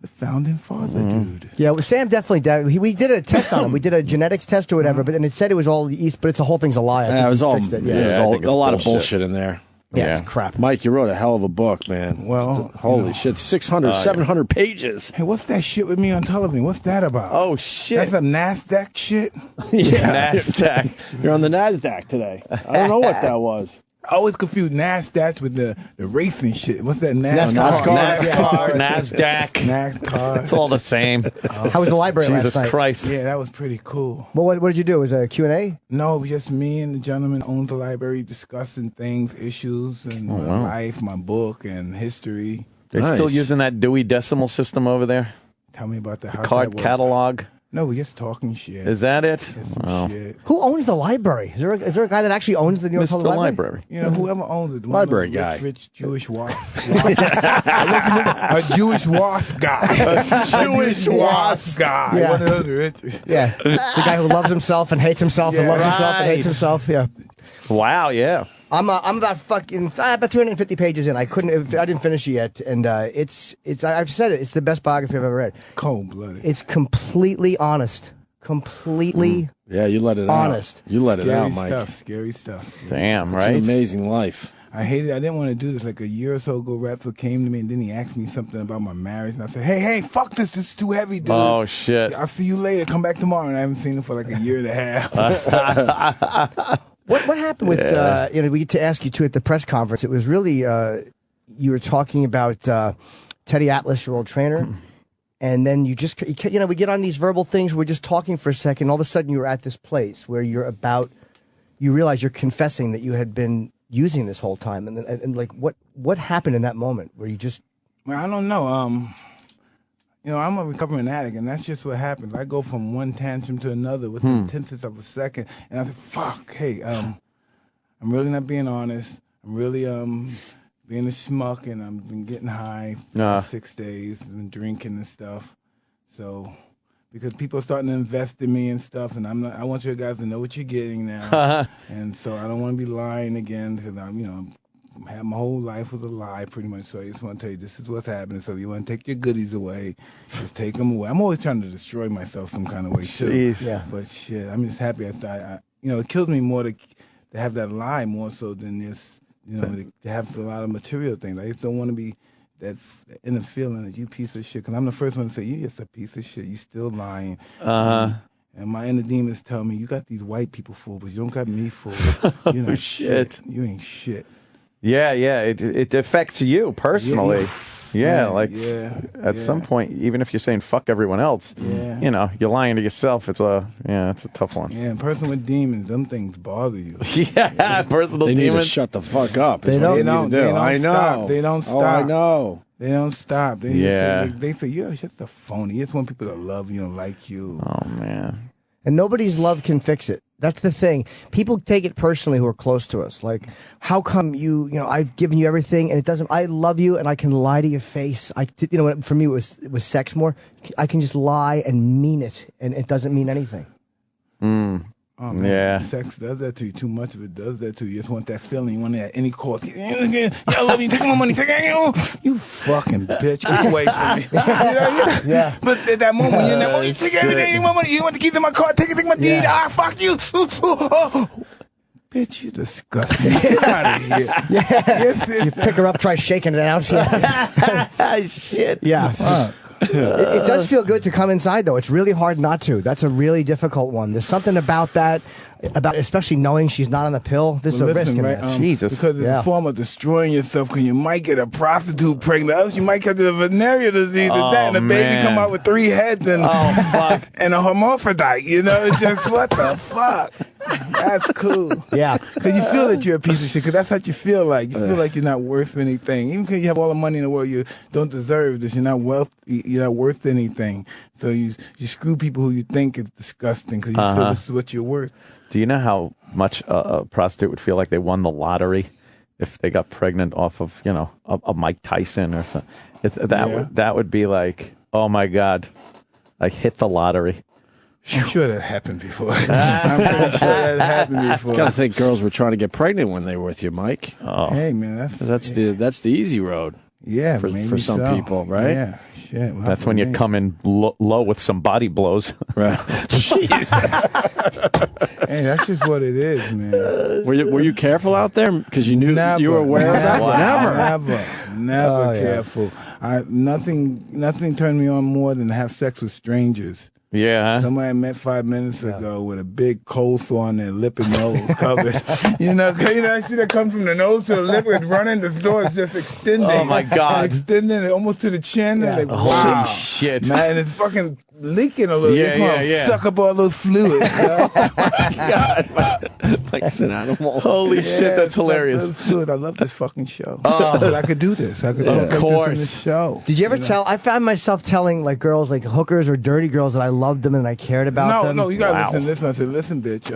L: the founding father, dude.
B: Yeah, well, Sam definitely did. We did a test on him. We did a genetics test or whatever, but and it said it was all East, but it's a whole thing's a lie. I think
G: Yeah, it was
B: we
G: all,
B: fixed it.
G: yeah, it was
D: I
G: all
D: think
G: a
D: it's
G: lot of
D: bullshit.
G: bullshit in there.
B: Yeah, it's crap.
G: Mike, you wrote a hell of a book, man.
L: Well,
G: holy shit, 600, 700 pages.
L: Hey, what's that shit with me on television? What's that about?
D: Oh shit.
L: That's some NASDAQ shit?
G: Yeah.
D: NASDAQ.
G: You're on the NASDAQ today. I don't know what that was.
L: I always confuse NASDAQ with the racing shit. What's that?
G: NASCAR.
D: NASDAQ.
L: NASCAR.
D: It's all the same.
B: How was the library
D: Jesus
B: last night?
D: Christ.
L: Yeah, that was pretty cool.
B: Well, what did you do? Was it a Q&A?
L: No, it was just me and the gentleman owns the library discussing things, issues, and my life, my book, and history.
D: They're still using that Dewey Decimal System over there?
L: Tell me about the
D: Card catalog?
L: No, we're just talking shit.
D: Is that it?
L: Just some
D: Wow.
L: shit.
B: Who owns the library? Is there a guy that actually owns the New York
D: Mr.
B: Public
D: Library.
L: You know, whoever owns it.
G: Library
L: one of
G: guy.
L: those Rich Jewish a Jewish wasp guy.
D: Jewish wasp
L: guy.
B: Yeah.
L: One of those rich.
B: Yeah, the guy who loves himself and hates himself and loves himself and hates himself. Yeah.
D: Wow, yeah.
B: I'm about 350 pages in. I didn't finish it yet, and I've said it. It's the best biography I've ever read.
L: Cold blooded.
B: It's completely honest. Completely.
G: Yeah, you let it
B: honest.
G: out. You let it
L: Scary
G: out, Mike.
L: stuff. Scary stuff.
D: Damn,
G: It's
D: right?
G: an amazing life.
L: I hated it. I didn't want to do this. Like a year or so ago, Ratzel came to me and then he asked me something about my marriage. And I said, hey, fuck this. This is too heavy, dude.
D: Oh, shit.
L: I'll see you later. Come back tomorrow. And I haven't seen him for like a year and a half.
B: What happened with, we get to ask you too at the press conference. It was really, you were talking about Teddy Atlas, your old trainer. And then we get on these verbal things. We're just talking for a second. All of a sudden you're at this place where you realize you're confessing that you had been using this whole time. And like, what happened in that moment where you just...
L: Well, I don't know. I'm a recovering addict, and that's just what happens. I go from one tantrum to another within tenths of a second, and I say, fuck, hey, I'm really not being honest. I'm really being a schmuck, and I've been getting high for 6 days, and been drinking and stuff. So, because people are starting to invest in me and stuff, and I want you guys to know what you're getting now. And so I don't want to be lying again, because had my whole life was a lie, pretty much. So I just want to tell you, this is what's happening. So if you want to take your goodies away, just take them away. I'm always trying to destroy myself some kind of way, too.
D: Jeez.
B: Yeah.
L: But shit, I'm just happy. It kills me more to have that lie more so than this, to have a lot of material things. I just don't want to be that inner feeling that you piece of shit. Because I'm the first one to say, you just a piece of shit. You still lying. And And my inner demons tell me, you got these white people fooled, but you don't got me fooled. You're not
D: shit.
L: You ain't shit.
D: Yeah, it affects you personally. At some point, even if you're saying fuck everyone else, you're lying to yourself. It's a tough one.
L: Yeah, and person with demons, them things bother you.
D: Personal
G: they
D: demons.
G: need to shut the fuck up.
L: They don't
G: I know.
L: Stop. They don't stop.
G: Oh, I know.
L: They don't stop. They
D: Yeah.
L: They say, you're just a phony. You just want people to love you and like you.
D: Oh, man.
B: And nobody's love can fix it. That's the thing. People take it personally who are close to us. Like, how come I've given you everything and it doesn't, I love you and I can lie to your face. For me, it was sex more. I can just lie and mean it and it doesn't mean anything.
L: Oh, man.
D: Yeah.
L: Sex does that to you. Too much of it does that to you. You just want that feeling. You want it at any cost. Yeah, I love you. Take my money. You fucking bitch. Get away from me.
B: Yeah.
L: But at that moment, you're in that moment, you take everything. You want the keys in my car. Take my deed. Ah, fuck you. Bitch, you disgusting. Get out of here.
B: You pick her up, try shaking it out.
D: Shit.
B: Yeah. Fuck. It does feel good to come inside, though. It's really hard not to. That's a really difficult one. There's something about that, especially knowing she's not on the pill. This is a risk in that.
D: Jesus.
L: Because it's a form of destroying yourself, because you might get a prostitute pregnant. Else you might get the venereal disease and the baby come out with 3 heads and, and a hermaphrodite. It's just, what the fuck? That's cool.
B: Yeah.
L: Because you feel that you're a piece of shit, because that's what you feel like. You feel like you're not worth anything. Even because you have all the money in the world, you don't deserve this. You're not worth anything. So you screw people who you think is disgusting because you feel this is what you're worth.
D: Do you know how much a prostitute would feel like they won the lottery if they got pregnant off of, a Mike Tyson or something? That would be like, oh my God, I hit the lottery.
L: I'm sure that happened before. I'm pretty sure that happened before.
G: Gotta think girls were trying to get pregnant when they were with you, Mike.
D: Oh.
L: Hey man,
G: that's the easy road.
L: Yeah,
G: for some people, right?
L: Yeah, shit. Well,
D: that's when you come in low with some body blows.
G: Right. Jeez.
L: Hey, that's just what it is, man.
G: Were you careful out there because you knew you were aware of that?
L: Wow. Never careful. Nothing turned me on more than to have sex with strangers.
D: Yeah.
L: Somebody I met 5 minutes ago with a big coleslaw on their lip and nose covered. I see that come from the nose to the lip and running. The door is just extending.
D: Oh my God.
L: Extending it almost to the chin.
B: Yeah.
L: Like,
D: Holy
L: wow.
D: shit.
L: Man, it's fucking leaking a little.
D: Yeah.
L: Suck up all those fluids.
D: Oh my God.
G: Like it's an animal.
D: Holy shit, that's hilarious.
L: I love this fucking show. I could do this. I could
D: of course.
L: This in this show.
B: Did you ever tell? I found myself telling like girls, like hookers or dirty girls, that I loved them and I cared about them.
L: No, you gotta listen. I said, listen, bitch.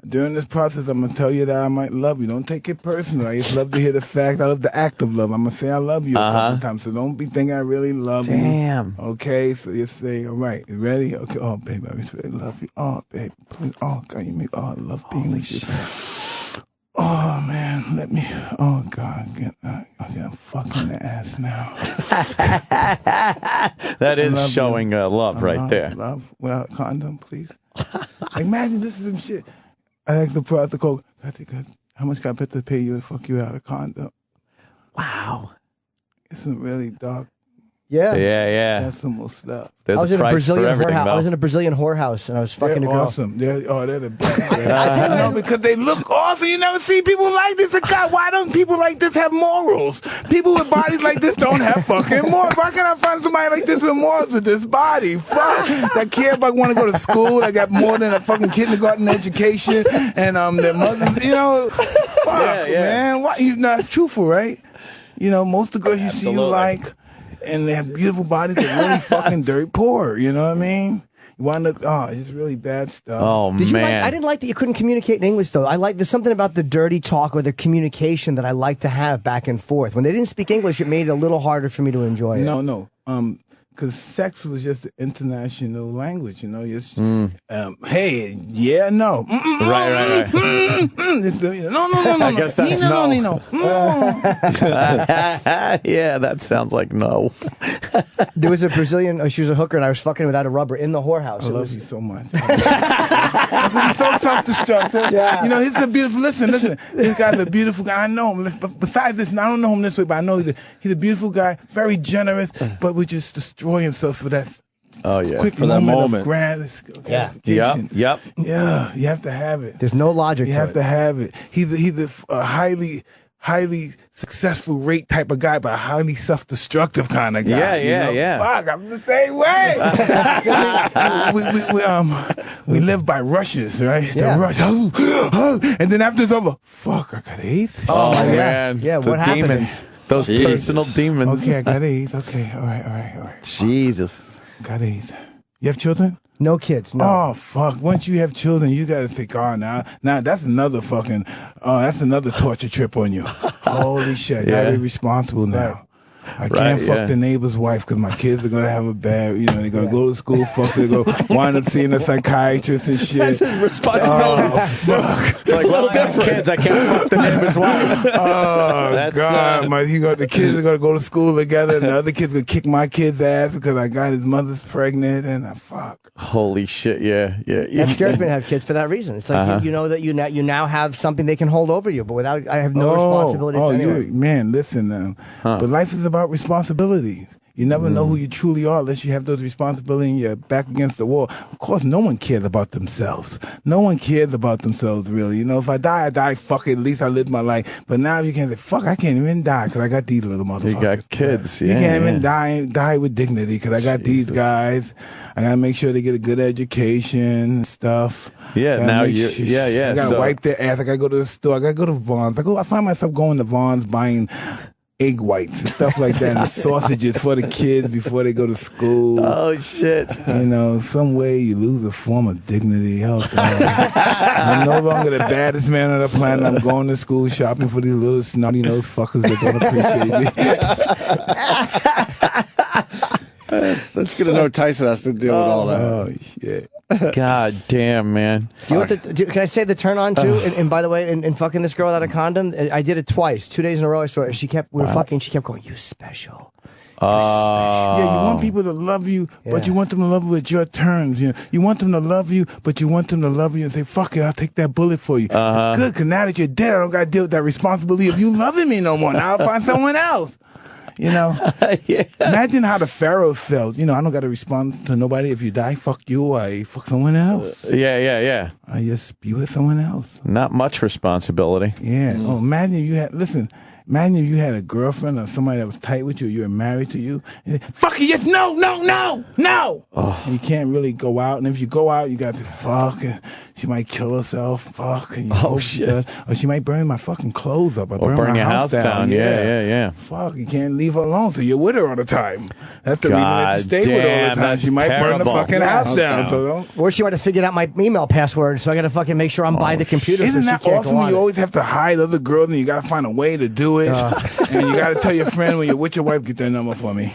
L: During this process, I'm gonna tell you that I might love you. Don't take it personal. I just love to hear the fact. I love the act of love. I'm gonna say I love you a couple times. So don't be thinking I really love you.
D: Damn.
L: Okay, so you say, all right, you ready? Okay. Oh, baby, I really love you. Oh, baby, please. Oh, God, you make. Oh, I love being with you. Oh man, let me. Oh God, I'm fucking the ass now.
D: That is showing love right there.
L: Love without a condom, please. Like, imagine this is some shit. I asked the protocol, how much can I pay to pay you to fuck you out a condom?
D: Wow.
L: It's some really dark.
B: Yeah.
L: That's some more stuff.
D: There's
B: I was in a Brazilian whorehouse. I was in a Brazilian whorehouse and I was fucking a girl.
L: Awesome. They're the best. I know, because they look awesome. You never see people like this. God, why don't people like this have morals? People with bodies like this don't have fucking morals. Why can't I find somebody like this with morals with this body? Fuck. That care about want to go to school. That got more than a fucking kindergarten education. And their mother, fuck, man. Why? It's truthful, right? Most of the girls you see you like, and they have beautiful bodies, they're really fucking dirt poor. You know what I mean? You wind up, it's really bad stuff.
D: Oh,
B: Did you
D: man.
B: I didn't like that you couldn't communicate in English, though. There's something about the dirty talk or the communication that I like to have back and forth. When they didn't speak English, it made it a little harder for me to enjoy it.
L: No. Because sex was just an international language, hey, yeah, no.
D: Right.
L: No.
D: I guess that's no. Yeah, that sounds like no.
B: There was a Brazilian, she was a hooker, and I was fucking without a rubber in the whorehouse.
L: I love you so much. He's so self-destructive.
B: Yeah.
L: He's a beautiful, listen, this guy's a beautiful guy. I know him. But besides this, I don't know him this way, but I know he's a beautiful guy, very generous, but we just destroy himself for that quick
G: For that moment.
L: of gratification.
D: Yep.
L: Yeah, you have to have it.
B: There's no logic
L: You
B: to
L: have
B: it.
L: to have it. He's a highly successful rate type of guy, but a highly self-destructive kind of guy.
D: Yeah.
L: Fuck, I'm the same way. we live by rushes, right?
B: Yeah.
L: The rush, and then after it's over, fuck, I got AIDS.
D: Oh, man.
B: Yeah,
D: the
B: what happened?
D: demons. Those personal demons.
L: Okay, I got AIDS. Okay, all right.
D: Jesus.
L: Got AIDS. You have children?
B: No kids. No.
L: Oh fuck! Once you have children, you gotta think, now that's another that's another torture trip on you. Holy shit! I gotta be responsible now. I can't fuck the neighbor's wife because my kids are gonna have a bad, they're gonna go to school, fuck, they go wind up seeing a psychiatrist and shit.
D: That's his responsibility.
L: Oh fuck!
D: It's like, I have kids, I can't fuck the neighbor's wife.
L: Oh God! The kids are gonna go to school together, and the other kids gonna kick my kid's ass because I got his mother's pregnant, and fuck.
D: Holy shit! Yeah.
B: That scares me to have kids for that reason. It's like you know that you now have something they can hold over you, but I have no responsibility. To anyone.
L: Man, listen, but life is about responsibilities. You never know who you truly are unless you have those responsibilities and you're back against the wall. Of course, no one cares about themselves. No one cares about themselves, really. If I die, I die. Fuck it. At least I lived my life. But now you can't say, fuck, I can't even die because I got these little motherfuckers.
D: You got kids.
L: You can't even die with dignity because I got these guys. I got to make sure they get a good education and stuff.
D: Yeah, now you,
L: I got to wipe their ass. I got to go to the store. I got to go to Vaughn's. I find myself going to Vaughn's buying egg whites and stuff like that, and sausages for the kids before they go to school.
D: Oh shit!
L: Some way you lose a form of dignity. Oh God! I'm no longer the baddest man on the planet. I'm going to school shopping for these little snotty nosed fuckers that don't appreciate me.
G: That's good to know Tyson has to deal with all that.
L: Oh shit!
D: God damn, man.
B: Can I say the turn on too? And by the way, in fucking this girl without a condom, I did it twice, 2 days in a row. I saw her. She kept going, "You special."
L: Yeah, you want people to love you, but you want them to love you with your terms. You want them to love you, but you want them to love you and say, "Fuck it, I'll take that bullet for you." It's good, because now that you're dead, I don't got to deal with that responsibility of you loving me no more. Now I'll find someone else. Imagine how the pharaohs felt. I don't got to respond to nobody. If you die, fuck you. I fuck someone else.
D: Yeah.
L: I just be with someone else.
D: Not much responsibility.
L: Yeah. Oh, imagine if you had a girlfriend or somebody that was tight with you, or you were married to you. And fuck you, yes, no.
D: Oh.
L: And you can't really go out. And if you go out, you got to fuck. And she might kill herself. Fuck. And you hope she does. Or she might burn my fucking clothes up. Or burn
D: your house down. Yeah.
L: Fuck, you can't leave her alone, so you're with her all the time. That's the reason that you stay with her all the time. She might burn the fucking house down. So don't.
B: Or she might have figured out my email password, so I got to fucking make sure I'm by the computer.
L: Isn't
B: so
L: that
B: she can't
L: awesome?
B: go on
L: You
B: it.
L: always have to hide other girls, and you got to find a way to do it. And you got to tell your friend when you're with your wife, get their number for me.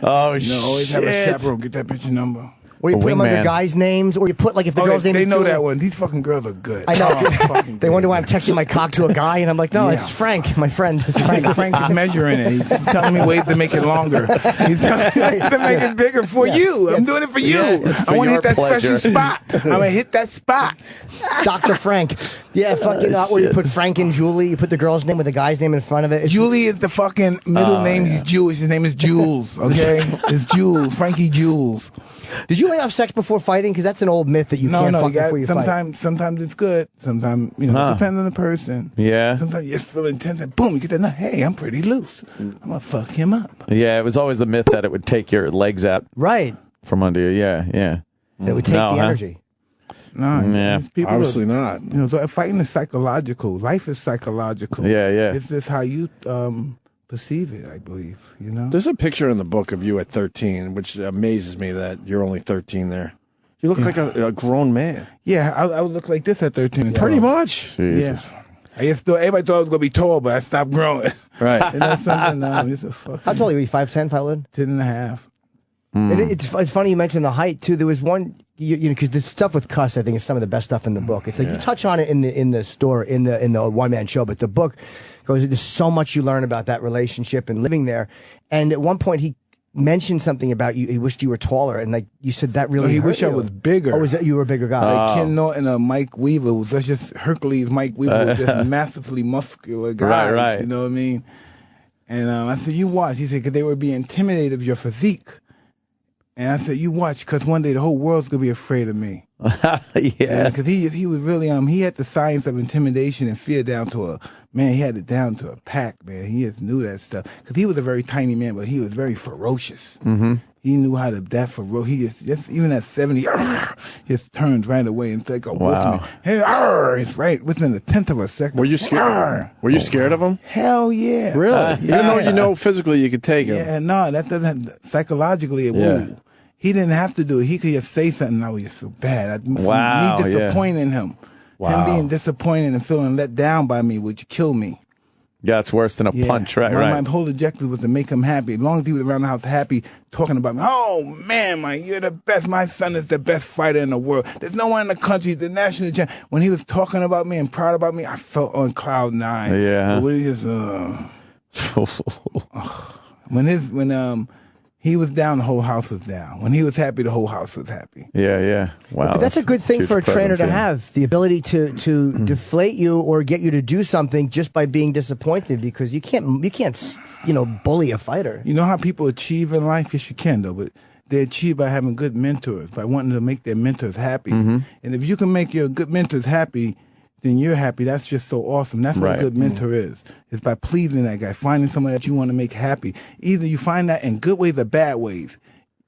D: Oh, shit.
L: Always have a chaperone, get that bitch your number.
B: Or you put them under guys' names, or you put, like, if the girl's name is
L: They know
B: Julie.
L: that one. These fucking girls are good.
B: I know. They wonder why I'm texting my cock to a guy, and I'm like, no,
L: Yeah.
B: it's Frank, my friend. It's Frank.
L: Frank is measuring it. He's telling me ways to make it longer. He's telling me ways to make it bigger for you. I'm doing it for you. I want to hit that special spot. I'm going to hit that spot.
B: It's Dr. Frank. Yeah, fucking, or you put Frank and Julie, you put the girl's name with the guy's name in front of it.
L: Julie is the fucking middle name. He's Jewish. His name is Jules, okay? It's Jules. Frankie Jules.
B: Did you lay off sex before fighting? Because that's an old myth that you can't fuck before you fight.
L: Sometimes it's good. Sometimes, depends on the person.
D: Yeah.
L: Sometimes you just feel intense and boom, you get that nut. Hey, I'm pretty loose. I'm going to fuck him up.
D: Yeah, it was always the myth that it would take your legs out.
B: Right.
D: From under you. Yeah.
B: It would take the energy.
L: No, people
G: obviously not.
L: So fighting is psychological. Life is psychological.
D: Yeah.
L: It's just how you perceive it, I believe.
G: There's a picture in the book of you at 13, which amazes me that you're only 13 there. You look like a grown man.
L: Yeah, I would look like this at 13.
G: Pretty much.
D: Jesus.
L: Yeah. Everybody thought I was going to be tall, but I stopped growing.
G: Right.
L: And that's something now.
B: How tall are you? 5'10", 5'11"?
L: 10 and a half.
B: And it's funny you mentioned the height too. There was one, because the stuff with Cuss, I think, is some of the best stuff in the book. It's like you touch on it in the story, in the one man show, but the book goes. There's so much you learn about that relationship and living there. And at one point, he mentioned something about you. He wished you were taller, and like you said, that really.
L: He
B: hurt
L: wished I
B: you.
L: was bigger.
B: Oh, was that you were a bigger guy?
L: Like Ken Norton and Mike Weaver was just Hercules. Mike Weaver was just massively muscular guys.
D: Right.
L: You know what I mean? And I said, you watch. He said, because they would be intimidated of your physique. And I said, you watch, because one day the whole world's going to be afraid of me.
D: Yeah.
L: Because he was really, he had the science of intimidation and fear down to he had it down to a pack, man. He just knew that stuff. Because he was a very tiny man, but he was very ferocious.
D: Mm-hmm.
L: He knew how to, he just even at 70, just turns right away and like a wolfman. Hey, it's right within a tenth of a second.
G: Were you scared? Were you scared of him?
L: Hell yeah.
G: Really? Even though you know physically you could take him.
L: Yeah, no, that doesn't, psychologically it won't. He didn't have to do it. He could just say something and I would just feel bad. Me disappointing him. Him being disappointed and feeling let down by me would kill me.
D: Yeah, it's worse than a punch, right?
L: My whole objective was to make him happy. As long as he was around the house happy, talking about me. Oh, man, Mike, you're the best. My son is the best fighter in the world. There's no one in the country, the national champ. When he was talking about me and proud about me, I felt on cloud nine.
D: Yeah.
L: But when he just, when he was down, the whole house was down. When he was happy, the whole house was happy.
D: Yeah. Wow.
B: But that's a good thing for a trainer to have, the ability to deflate you or get you to do something just by being disappointed, because you can't bully a fighter.
L: You know how people achieve in life? Yes, you can, though, but they achieve by having good mentors, by wanting to make their mentors happy.
D: Mm-hmm.
L: And if you can make your good mentors happy, then you're happy. That's just so awesome. That's what a good mentor is. It's by pleasing that guy, finding someone that you want to make happy. Either you find that in good ways or bad ways.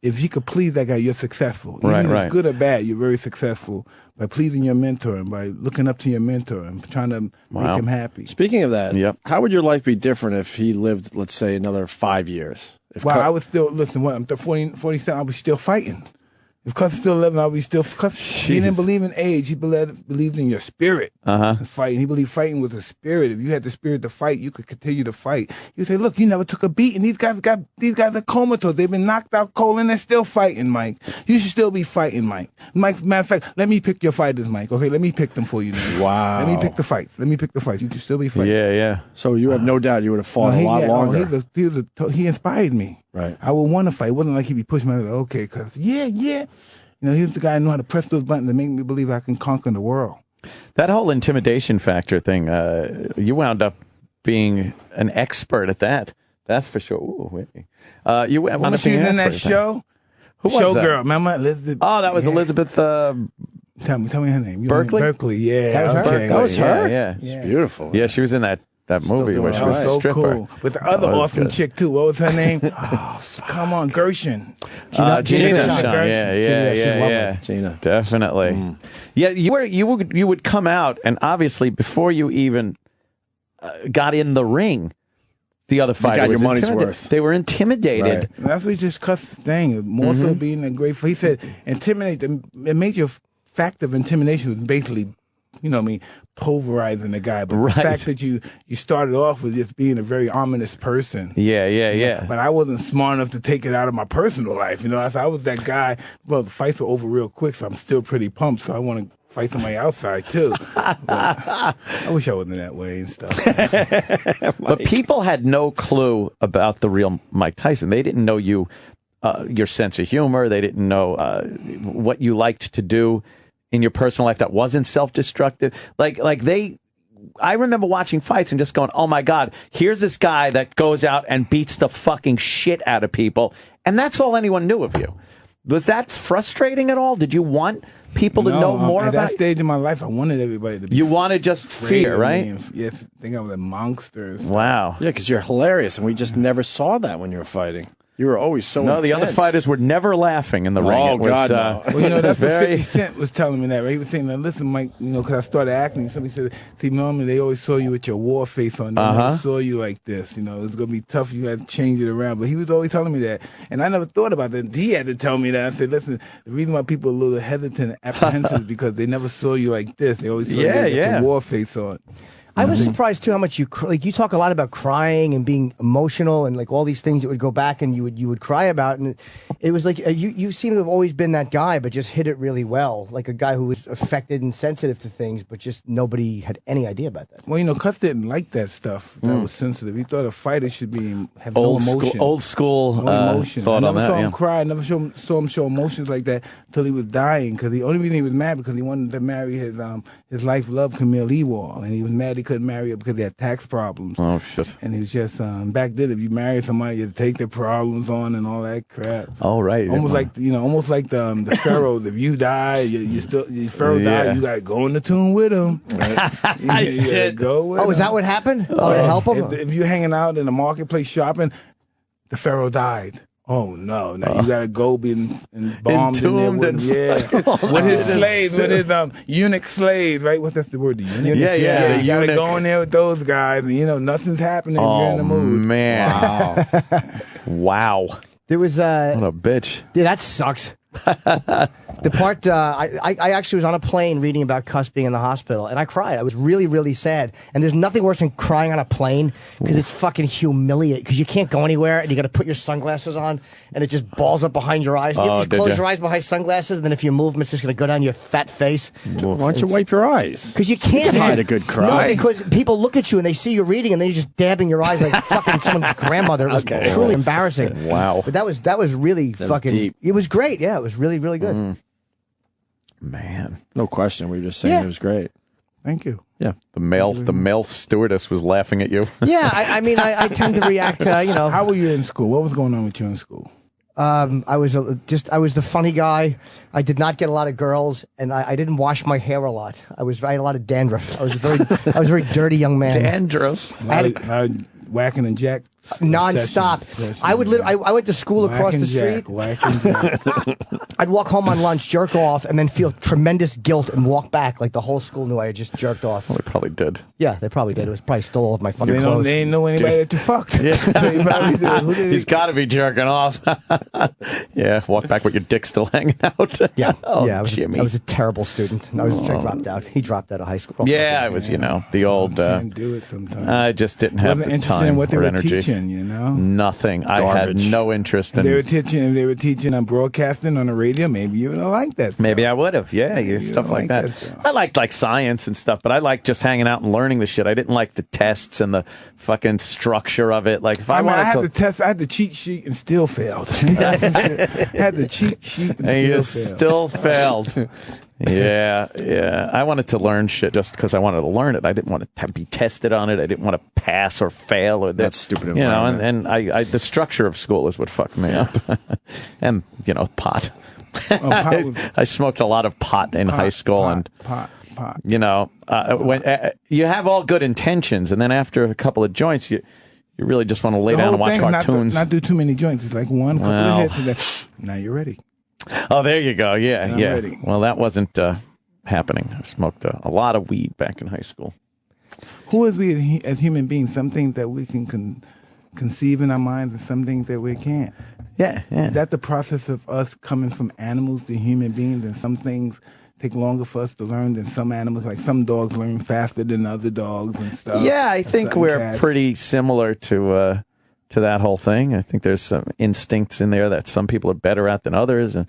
L: If you could please that guy, you're successful. Even if it's good or bad, you're very successful by pleasing your mentor and by looking up to your mentor and trying to make him happy.
G: Speaking of that, how would your life be different if he lived, let's say, another 5 years?
L: I was still, listen, I'm 47, I was still fighting. If Cus is still living, I'll be still. He didn't believe in age. He believed in your spirit. Fighting. He believed fighting was a spirit. If you had the spirit to fight, you could continue to fight. You say, look, you never took a beating. These guys are comatose. They've been knocked out cold and they're still fighting, Mike. You should still be fighting, Mike. Mike, matter of fact, let me pick your fighters, Mike. Okay, let me pick them for you now.
G: Wow.
L: Let me pick the fights. You can still be fighting.
D: Yeah.
G: So you have no doubt you would have fought a lot longer.
L: He inspired me.
G: Right.
L: I would want to fight. It wasn't like he'd be pushing me. Like, okay, cuz yeah. He was the guy who knew how to press those buttons to make me believe I can conquer the world.
D: That whole intimidation factor thing, you wound up being an expert at that. That's for sure. Ooh, wait. You wound up being
L: in that show?
D: Who was that?
L: Showgirl, remember? Elizabeth.
D: Oh, that was Elizabeth.
L: Tell me her name.
D: Berkeley?
L: Yeah.
G: That was her?
D: Yeah.
G: She's beautiful.
D: Yeah, she was in that movie where she was a stripper.
L: Cool. With the other awesome chick, too. What was her name? Come on, Gershon.
D: Gina.
L: Yeah.
G: Gina.
D: Definitely. Yeah, you would come out, and obviously before you even got in the ring, the other fighter
G: got your money's worth.
D: They were intimidated.
L: Right. That's what just Cus' thing. More so being a great. He said, intimidate. The major fact of intimidation was basically, pulverizing the guy. But the fact that you started off with just being a very ominous person.
D: Yeah.
L: But I wasn't smart enough to take it out of my personal life. I was that guy. Well, the fights were over real quick, so I'm still pretty pumped. So I want to fight somebody outside too. I wish I wasn't that way and stuff.
D: But people had no clue about the real Mike Tyson. They didn't know you, your sense of humor. They didn't know what you liked to do in your personal life that wasn't self-destructive. I remember watching fights and just going, oh my God, here's this guy that goes out and beats the fucking shit out of people. And that's all anyone knew of you. Was that frustrating at all? Did you want people to know more
L: at
D: about
L: that stage in my life? I wanted everybody to be.
D: You wanted just fear, right?
L: Yes, I think I was a monster.
D: Wow.
G: Yeah, because you're hilarious, and we just never saw that when you were fighting. You were always so intense.
D: The other fighters were never laughing in the ring.
G: Oh, God, no.
L: Well, that's what 50 Cent was telling me that, right? He was saying, now, listen, Mike, because I started acting. Somebody said, see, normally they always saw you with your war face on. They never saw you like this. It's going to be tough. You got to change it around. But he was always telling me that. And I never thought about that. He had to tell me that. I said, listen, the reason why people are a little hesitant and apprehensive is because they never saw you like this. They always saw you with your war face on.
B: I was surprised too how much you talk a lot about crying and being emotional and all these things that would go back and you would cry about, and it was like you seem to have always been that guy, but just hit it really well, like a guy who was affected and sensitive to things, but just nobody had any idea about that.
L: Well, Cus didn't like that stuff that was sensitive. He thought a fighter should have no emotion,
D: old school
L: no emotion.
D: Thought
L: I never
D: on that,
L: saw him cry. I never saw him show emotions like that until he was dying. Because the only reason he was mad because he wanted to marry his life love Camille Ewald, and he was mad he couldn't marry her because they had tax problems.
D: Oh, shit.
L: And he was just, back then, if you married somebody, you had to take their problems on and all that crap.
D: Oh, right.
L: Almost like, almost like the pharaohs. If you die, Pharaoh died, you got to go in the tomb with him. Right? You gotta go with him.
B: Is that what happened? Oh, to help him?
L: If you're hanging out in the marketplace shopping, the Pharaoh died. Oh no! Now you gotta go be embalmed in there with his slaves, with his eunuch slaves, right? What's that the word? The eunuch?
D: Yeah.
L: You gotta go in there with those guys, and nothing's happening. You're in the mood.
D: Man! Wow!
B: There was
D: what a bitch.
B: Dude, that sucks. The part I actually was on a plane reading about Cuss being in the hospital, and I cried. I was really, really sad. And there's nothing worse than crying on a plane because it's fucking humiliating. Because you can't go anywhere, and you got to put your sunglasses on, and it just balls up behind your eyes. You close your eyes behind sunglasses, and then if you move them, it's just going to go down your fat face.
G: Why don't you wipe your eyes?
B: Because you can't
G: hide a good cry.
B: No, because people look at you and they see you reading, and then you're just dabbing your eyes like fucking someone's grandmother. It was truly embarrassing.
D: Wow.
B: But that was really fucking.
G: Deep.
B: It was great. Yeah, it was really, really good.
D: Man,
G: no question. We were just saying it was great.
L: Thank you.
G: Yeah,
D: the male stewardess was laughing at you.
B: Yeah, I mean, I tend to react.
L: How were you in school? What was going on with you in school?
B: I was the funny guy. I did not get a lot of girls, and I didn't wash my hair a lot. I had a lot of dandruff. I was a very dirty young man.
D: Dandruff.
L: Whacking and jack.
B: Non-stop. I went to school across the street. I'd walk home on lunch, jerk off, and then feel tremendous guilt and walk back like the whole school knew I had just jerked off.
D: Well, they probably did.
B: Yeah, they probably did. It was probably stole all of my fucking clothes.
L: They didn't know anybody that you fucked.
D: He's got to be jerking off. Yeah, walk back with your dick still hanging out.
B: Yeah,
D: Jimmy.
B: I was a terrible student. I dropped out. He dropped out of high school.
D: Yeah, I was, the old.
L: Can't do it sometimes.
D: I just didn't have the time
L: in what they
D: or
L: were
D: energy.
L: Teaching,
D: Nothing.
L: Garbage.
D: I had no interest in.
L: If they were teaching on broadcasting on the radio, maybe you would have liked that stuff.
D: Maybe I would have. Yeah, stuff like that. I liked science and stuff, but I liked just hanging out and learning the shit. I didn't like the tests and the fucking structure of it. Like if I wanted
L: had the test, I had the cheat sheet and still failed. I had the cheat sheet and
D: still failed. Yeah. I wanted to learn shit just because I wanted to learn it. I didn't want to be tested on it. I didn't want to pass or fail or
G: that's stupid.
D: And I the structure of school is what fucked me up. And pot. I smoked a lot of pot in high school
L: pot.
D: When you have all good intentions, and then after a couple of joints, you really just want to lay down and watch cartoons.
L: Not do too many joints. It's like one couple of hits, and then now you're ready.
D: Oh, there you go. Yeah.
L: Ready.
D: Well, that wasn't happening. I smoked a lot of weed back in high school.
L: Who is we as human beings? Some things that we can conceive in our minds, and some things that we can't.
D: Yeah.
L: Is that the process of us coming from animals to human beings, and some things take longer for us to learn than some animals? Like some dogs learn faster than other dogs and stuff.
D: Yeah, I think we're pretty similar to that whole thing. I think there's some instincts in there that some people are better at than others, and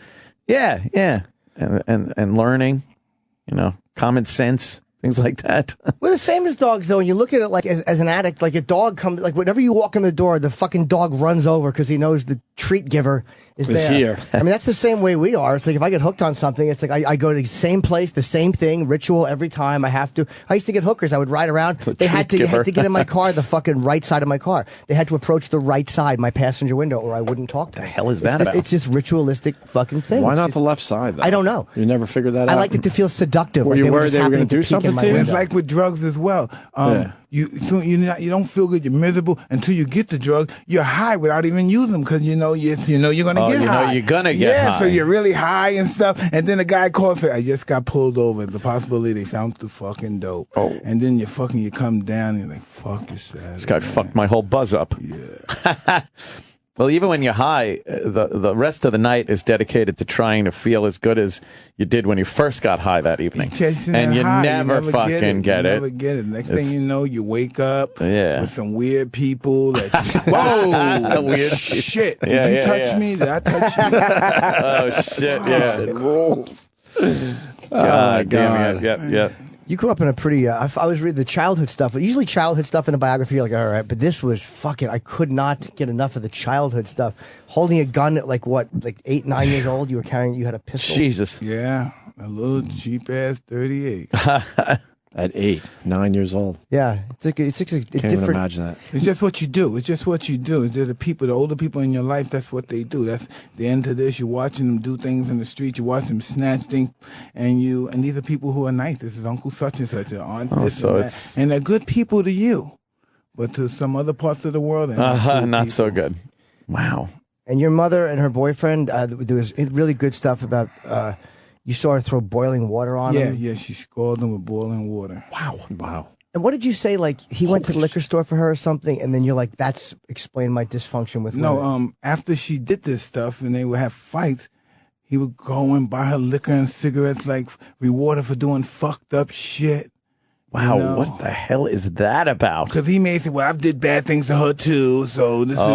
D: and learning, common sense, things like that.
B: Well, the same as dogs, though. When you look at it like as an addict, like a dog comes, like whenever you walk in the door, the fucking dog runs over because he knows the treat giver is there.
G: Here.
B: I mean, that's the same way we are. It's like if I get hooked on something, it's like I go to the same place, the same thing, ritual every time. I used to get hookers. I would ride around. They had to get in my car, the fucking right side of my car. They had to approach the right side, my passenger window, or I wouldn't talk to them.
D: The hell is that about?
B: It's this ritualistic fucking thing.
G: Why not the left side, though?
B: I don't know.
G: You never figured that out?
B: I liked it to feel seductive.
G: Were you worried they were going to do something to you?
L: It's like with drugs as well. You don't feel good. You're miserable until you get the drug. You're high without even using them because you're gonna get high.
D: You're gonna get high.
L: So you're really high and stuff. And then the guy calls and says, "I just got pulled over. The possibility they found the fucking dope."
D: Oh.
L: And then you come down and you're like, "Fuck yourself."
D: This guy fucked my whole buzz up.
L: Yeah.
D: Well, even when you're high, the rest of the night is dedicated to trying to feel as good as you did when you first got high that evening.
L: And
D: you never fucking get it.
L: You never get it. Next thing you know, you wake up with some weird people. Whoa!
D: Weird
L: shit. Did you touch me? Did I touch you?
D: Oh, shit. Yeah.
G: It rules.
D: God damn it. Yep.
B: You grew up in a pretty, I was reading the childhood stuff. Usually childhood stuff in a biography, you're like, all right, but this was fucking, I could not get enough of the childhood stuff. Holding a gun at like 8, 9 years old, you had a pistol.
D: Jesus.
L: Yeah, a little cheap ass 38.
G: At 8, 9 years old.
B: Yeah, it's
G: Can't even
B: different.
G: imagine that.
L: It's just what you do. It's just what you do. They're the older people in your life, that's what they do. That's the end of this. You're watching them do things in the street. You're watching them snatch things. And these are people who are nice. This is Uncle such and such, or Aunt this and that. And they're good people to you. But to some other parts of the world, they're
D: not so good. Wow.
B: And your mother and her boyfriend, there was really good stuff about... you saw her throw boiling water on him?
L: Yeah, she scalded him with boiling water.
G: Wow.
B: And what did you say? Like, he went to the liquor store for her or something, and then you're like, that's explained my dysfunction with women.
L: No, after she did this stuff and they would have fights, he would go and buy her liquor and cigarettes, like, reward her for doing fucked up shit.
D: Wow, what the hell is that about?
L: Because he may say, well, I've did bad things to her too, so this is,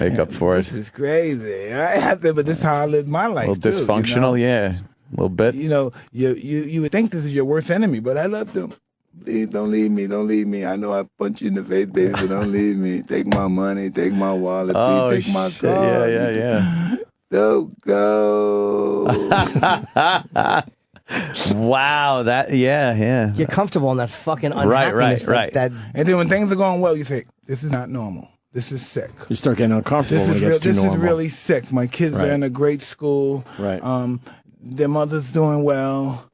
D: make up for it.
L: This is crazy. But this is how I live my life,
D: A little dysfunctional, yeah. A little bit.
L: You would think this is your worst enemy, but I love them. Please don't leave me. Don't leave me. I know I punch you in the face, baby, but don't leave me. Take my money. Take my wallet. Please take my car.
D: Yeah.
L: Don't go.
D: Wow,
B: You're comfortable in that fucking unhappiness.
D: Right.
L: And then when things are going well, you say, this is not normal. This is sick.
G: You start getting uncomfortable when it gets too normal.
L: This is really sick. My kids are in a great school.
G: Right.
L: Their mother's doing well.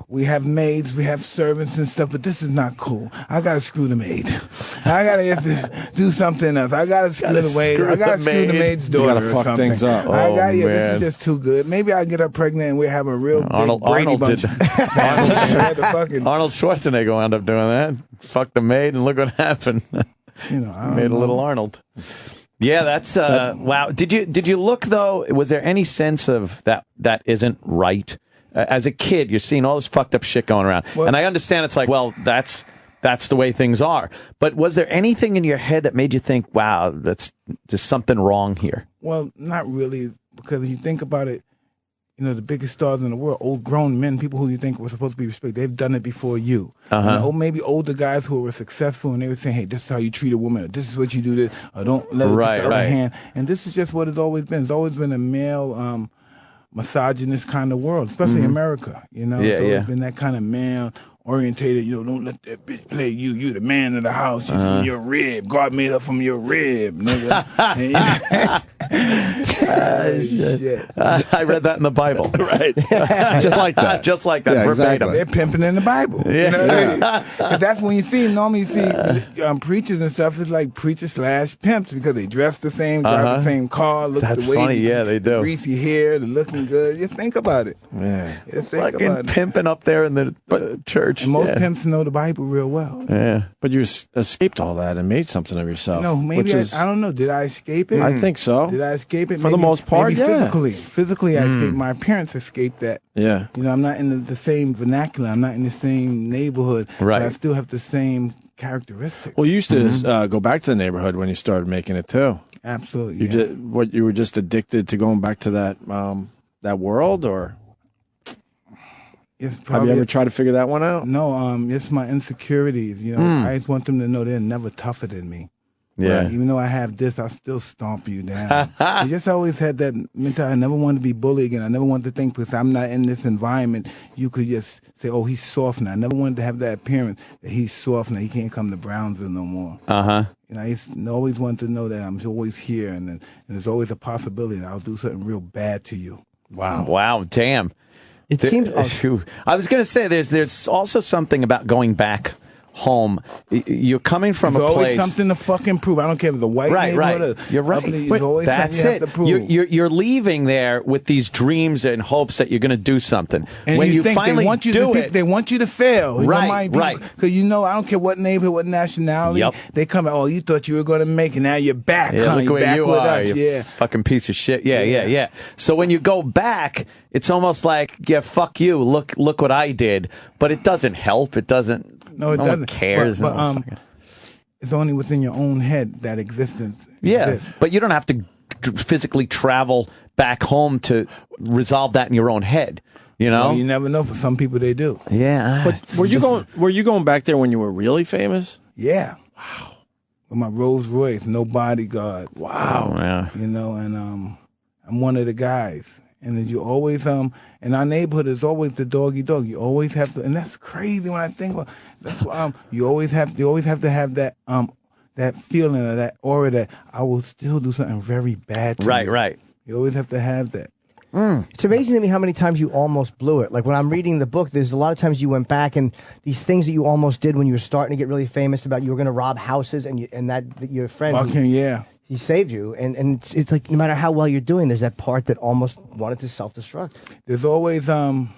L: We have maids, we have servants and stuff, but this is not cool. I gotta screw the maid. I gotta do something else. I gotta screw the maid. I gotta screw the maid's daughter.
G: You gotta fuck
L: something.
G: things up.
L: This is just too good. Maybe I get her pregnant and we have a real big Brady bunch.
D: Arnold Schwarzenegger wound up doing that. Fucked the maid, and look what happened. Made a little Arnold. Yeah, that's wow. Did you look though? Was there any sense of that isn't right? As a kid, you're seeing all this fucked up shit going around. And I understand it's like, well, that's the way things are. But was there anything in your head that made you think, wow, there's something wrong here?
L: Well, not really, because if you think about it, the biggest stars in the world, old grown men, people who you think were supposed to be respected, they've done it before you. Maybe older guys who were successful and they were saying, hey, this is how you treat a woman, or this is what you do, this, or don't let it get the upper hand. And this is just what it's always been. It's always been a male misogynist kind of world, especially America. It's always been that kind of male orientated. Don't let that bitch play you. You the man of the house. She's from your rib. God made her from your rib, nigga. Shit.
D: I read that in the Bible.
G: Right. Just like that.
D: Just like that.
G: Yeah,
D: verbatim.
L: They're pimping in the Bible. But that's when normally you see preachers and stuff. It's like preachers / pimps because they dress the same, drive the same car, look
D: That's
L: the way
D: funny. Yeah, they do.
L: Greasy hair, they're looking good. You think about it.
G: Yeah.
D: Fucking pimping up there in the church.
L: And most pimps know the Bible real well.
D: Yeah.
G: But you escaped all that and made something of yourself.
L: No, maybe I don't know. Did I escape it?
G: I think so.
L: Did I escape it?
G: For the most part,
L: maybe
G: yeah.
L: Physically, I escaped. My parents escaped that.
G: Yeah.
L: I'm not in the same vernacular. I'm not in the same neighborhood.
D: Right.
L: But I still have the same characteristics.
G: Well, you used to go back to the neighborhood when you started making it too.
L: Absolutely.
G: You were just addicted to going back to that world, or have you ever tried to figure that one out?
L: No, it's my insecurities. I just want them to know they're never tougher than me.
D: Yeah.
L: Right? Even though I have this, I'll still stomp you down. I just always had that mentality. I never wanted to be bullied again. I never wanted to think, because I'm not in this environment, you could just say, oh, he's soft now. I never wanted to have that appearance that he's soft now. He can't come to Brownsville no more. I always wanted to know that I'm always here, and there's always a possibility that I'll do something real bad to you.
D: Wow, damn.
B: It seems.
D: I was going to say, there's also something about going back home. You're coming from
L: there's
D: a place.
L: Always something to fucking prove. I don't care if it's a white neighborhood.
D: You're right.
L: There's always
D: that's
L: something you
D: it.
L: have to prove.
D: You're leaving there with these dreams and hopes that you're going to do something.
L: And
D: when you
L: think
D: finally
L: they want you
D: do
L: to
D: it,
L: they want you to fail.
D: Right.
L: Because I don't care what neighborhood, what nationality.
D: Yep.
L: They come out. Oh, you thought you were going to make it. Now you're back.
D: Yeah, look where
L: back
D: you
L: with
D: are.
L: us.
D: You fucking piece of shit. Yeah. So when you go back, it's almost like, yeah, fuck you. Look what I did. But it doesn't help. It doesn't.
L: No, it doesn't.
D: One cares.
L: But it's only within your own head that existence
D: exists. But you don't have to physically travel back home to resolve that in your own head.
L: Well, you never know. For some people, they do.
D: Yeah.
G: But were you going back there when you were really famous?
L: Yeah. Wow. With my Rolls Royce, no bodyguard.
G: Wow.
D: Yeah.
L: And I'm one of the guys. And then you always in our neighborhood is always the doggy dog. You always have to, and that's crazy when I think about. That's why you always have to have that that feeling or that aura that I will still do something very bad to you.
D: Right.
L: You always have to have that.
B: It's amazing to me how many times you almost blew it. Like when I'm reading the book, there's a lot of times you went back and these things that you almost did when you were starting to get really famous about you were going to rob houses and that your friend. He saved you, and it's like no matter how well you're doing, there's that part that almost wanted to self-destruct.
L: There's always, in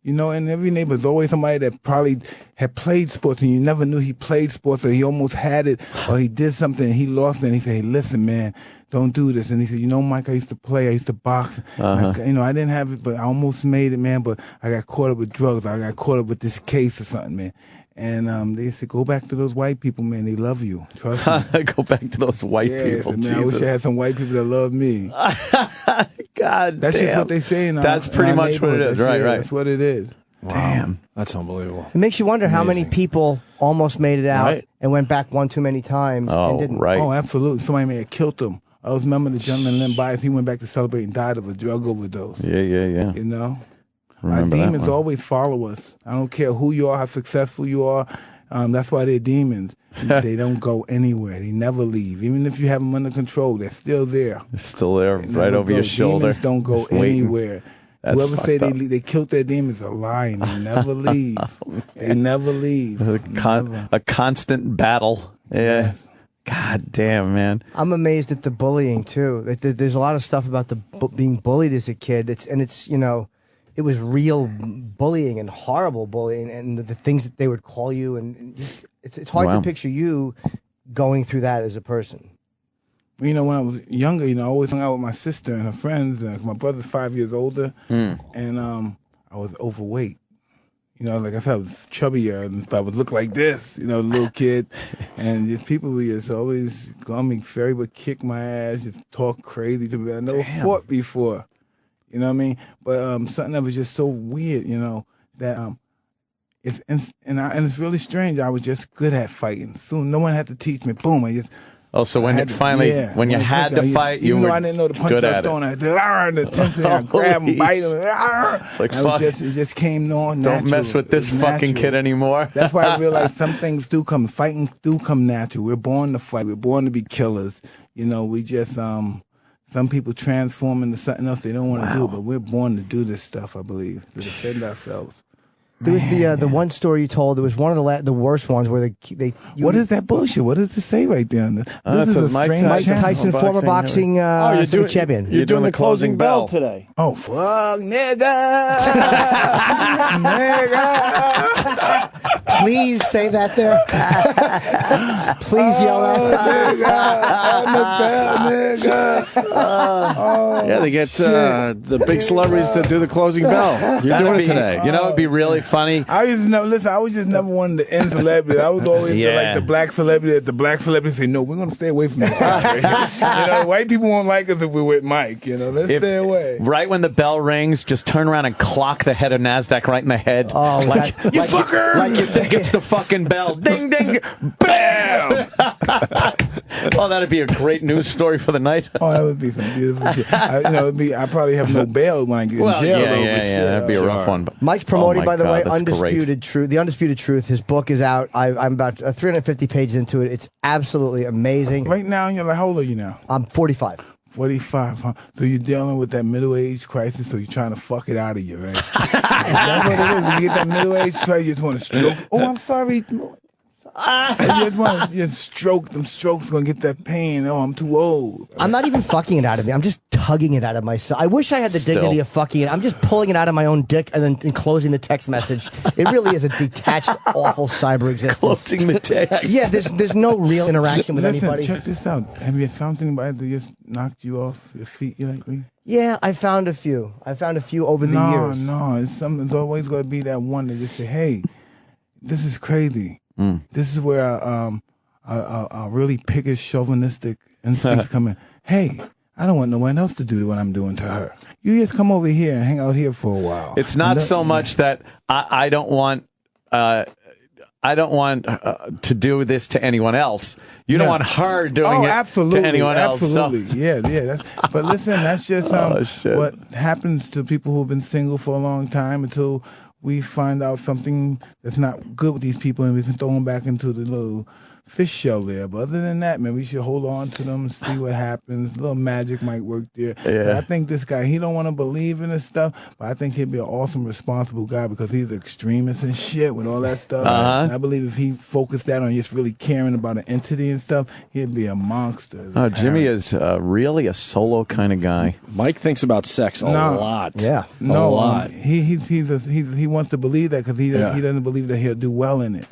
L: every neighborhood, there's always somebody that probably had played sports, and you never knew he played sports, or he almost had it, or he did something, and he lost it, and he said, hey, listen, man, don't do this. And he said, Mike, I used to play, I used to box. I didn't have it, but I almost made it, man, but I got caught up with drugs. I got caught up with this case or something, man. And they said, go back to those white people, man. They love you. Trust me.
D: Go back to those white people.
L: Man, I wish I had some white people that love me.
D: God
L: That's just what they say in
D: That's pretty much what it is. Right.
L: That's what it is.
H: Wow.
D: Damn.
H: That's unbelievable.
B: It makes you wonder how many people almost made it out and went back one too many times and didn't.
L: Oh, absolutely. Somebody may have killed them. I was remember the gentleman Len Bias. He went back to celebrate and died of a drug overdose.
D: Yeah.
L: You know? Our demons always follow us. I don't care who you are, how successful you are. That's why they're demons. They don't go anywhere. They never leave. Even if you have them under control, they're still there.
D: They're still there, right over your shoulder.
L: Demons don't go anywhere. Whoever say they killed their demons are lying. They never leave. They never leave.
D: A constant battle. Yeah.
L: Yes.
D: God damn, man.
B: I'm amazed at the bullying too. There's a lot of stuff about being bullied as a kid. It was real bullying and horrible bullying, and the things that they would call you, and just, it's hard to picture you going through that as a person.
L: When I was younger, I always hung out with my sister and her friends. My brother's 5 years older, and I was overweight. Like I said, I was chubbier, and I would look like this, little kid. And just people would just always call me fairy, would kick my ass, just talk crazy to me. I never fought before. You know what I mean? But something that was just so weird, that it's really strange. I was just good at fighting. Soon, no one had to teach me. Boom! I just.
D: Oh, so when it finally, when you had to fight, you were
L: I didn't know the punches I was throwing. I grab them, bite them.
D: It's like, fuck.
L: It just came on natural.
D: Don't mess with this fucking kid anymore.
L: That's why I realized some things do come. Fighting do come natural. We're born to fight. We're born to be killers. We just some people transform into something else they don't want to do, but we're born to do this stuff, I believe, to defend ourselves.
B: There was the one story you told. There was one of the worst ones where
L: what is that bullshit? What does it say right there? This is a strange
B: Mike Tyson, former boxing champion.
G: You're doing the closing bell today.
L: Oh, fuck, nigga. Nigga.
B: Please say that there. Please yell
G: that. Yeah, they get the big celebrities to do the closing bell. You're doing it today.
D: It'd be really funny.
L: I was just never wanted to end celebrity. I was always like the black celebrity. The black celebrity say, no, we're going to stay away from this. White people won't like us if we're with Mike. Let's stay away.
D: Right when the bell rings, just turn around and clock the head of NASDAQ right in the head.
B: Oh,
L: you fucker!
D: Like you think it's the fucking bell. Ding, ding, bam! Oh, that'd be a great news story for the night.
L: Oh, that would be some beautiful shit. I probably have no bail when I get in jail.
D: Yeah, that'd be a rough one. But,
B: Mike's promoting, by the way, Undisputed Truth. The Undisputed Truth. His book is out. I'm about 350 pages into it. It's absolutely amazing.
L: Right now, you're like, how old are you now?
B: I'm 45.
L: 45, huh? So you're dealing with that middle-age crisis, so you're trying to fuck it out of you, right? That's what it is. When you get that middle-age crisis, you just want to stroke. Oh, I'm sorry. You just want to stroke. Them strokes going to get that pain. Oh, I'm too old.
B: I'm not even fucking it out of me. I'm just tugging it out of myself. I wish I had the dignity of fucking it. I'm just pulling it out of my own dick and then closing the text message. It really is a detached, awful cyber existence.
D: Closing the text.
B: Yeah, there's no real interaction with anybody.
L: Check this out. Have you found anybody that just knocked you off your feet like me?
B: Yeah, I found a few. Over the years.
L: No, it's always going to be that one that just say, hey, this is crazy. This is where a really piggish, chauvinistic instincts come in. Hey, I don't want no one else to do what I'm doing to her. You just come over here and hang out here for a while.
D: It's not so much that I don't want I don't want to do this to anyone else. You don't want her doing it
L: absolutely,
D: to anyone else.
L: Absolutely, yeah. But listen, that's just what happens to people who've been single for a long time until we find out something that's not good with these people, and we can throw them back into the little fish shell there. But other than that, man, we should hold on to them and see what happens. A little magic might work there.
D: Yeah.
L: I think this guy, he don't want to believe in this stuff, but I think he'd be an awesome, responsible guy because he's an extremist and shit with all that stuff. And I believe if he focused that on just really caring about an entity and stuff, he'd be a monster.
D: Oh, Jimmy is really a solo kind of guy.
G: Mike thinks about sex a lot.
B: Yeah,
G: a lot.
L: He wants to believe that because he doesn't believe that he'll do well in it.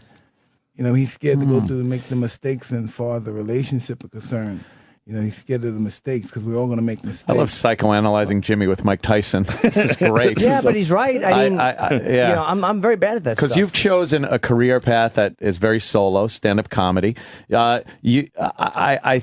L: You know, he's scared to go through and make the mistakes and far as the relationship are concerned. You know, he's scared of the mistakes because we're all going to make mistakes.
D: I love psychoanalyzing Jimmy with Mike Tyson. This is great.
B: Yeah, but he's right. I mean,
D: you
B: know, I'm very bad at that
D: because
B: stuff.
D: you've chosen a career path that is very solo, stand-up comedy. I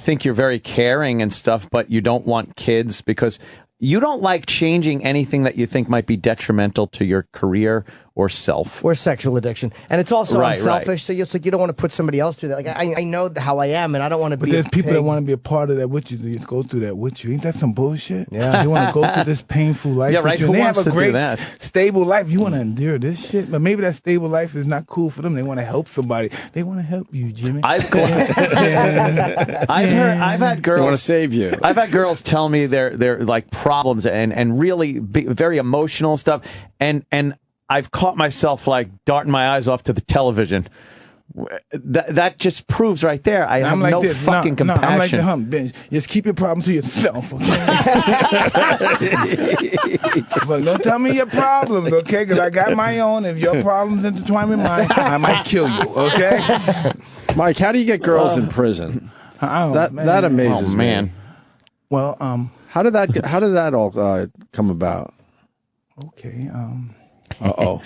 D: think you're very caring and stuff, but you don't want kids because you don't like changing anything that you think might be detrimental to your career or self.
B: Or sexual addiction. And it's also
D: Right,
B: unselfish,
D: right.
B: so it's like you don't want to put somebody else through that. Like, I know how I am, and I don't want to be
L: But there's
B: a
L: people
B: pig.
L: that want to be a part of that with you. They just go through that with you. Ain't that some bullshit?
B: Yeah.
L: They want to go through this painful life
D: Yeah,
L: with
D: right.
L: you.
D: Who
L: And they
D: wants
L: have a
D: to do
L: great,
D: that?
L: stable life. You want to endure this shit, but maybe that stable life is not cool for them. They want to help somebody. They want to help you, Jimmy.
D: I've had girls.
G: They want to save you.
D: I've had girls tell me their like problems and really very emotional stuff, and I've caught myself like darting my eyes off to the television. That just proves right there I have
L: like
D: no
L: this.
D: fucking compassion.
L: I'm like the hump bench. Just keep your problems to yourself, okay? But don't tell me your problems, okay? Because I got my own. If your problems intertwine with mine, I might kill you, okay?
G: Mike, how do you get girls in prison? That amazes me.
L: Well,
G: how did that all come about?
L: Okay. Well,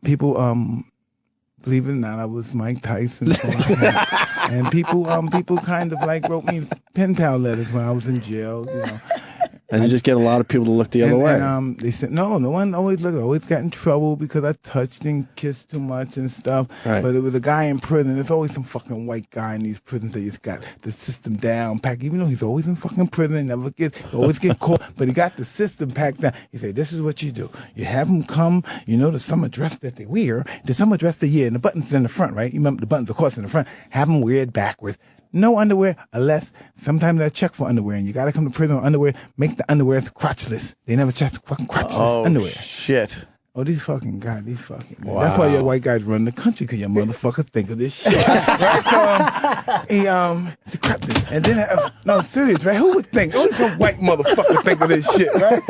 L: people, believe it or not, I was Mike Tyson, and people kind of like wrote me pen pal letters when I was in jail, you know.
G: And you just get a lot of people to look the other way.
L: And, they said, no one always got in trouble because I touched and kissed too much and stuff.
G: Right.
L: But it was a guy in prison. There's always some fucking white guy in these prisons that just got the system down packed. Even though he's always in fucking prison, he always get caught, but he got the system packed down. He said, this is what you do. You have them come, you know, the summer dress that they wear, the summer dress they wear, and the buttons in the front, right? You remember the buttons, of course, in the front. Have them wear it backwards. No underwear, unless sometimes they check for underwear, and you got to come to prison with underwear. Make the underwear crotchless. They never check fucking crotchless underwear.
D: Shit.
L: Oh, these fucking guys, Wow. That's why your white guys run the country, because your motherfuckers think of this shit. Right? So, and then, no, serious, right? Who would think? Only some white motherfucker think of this shit, right?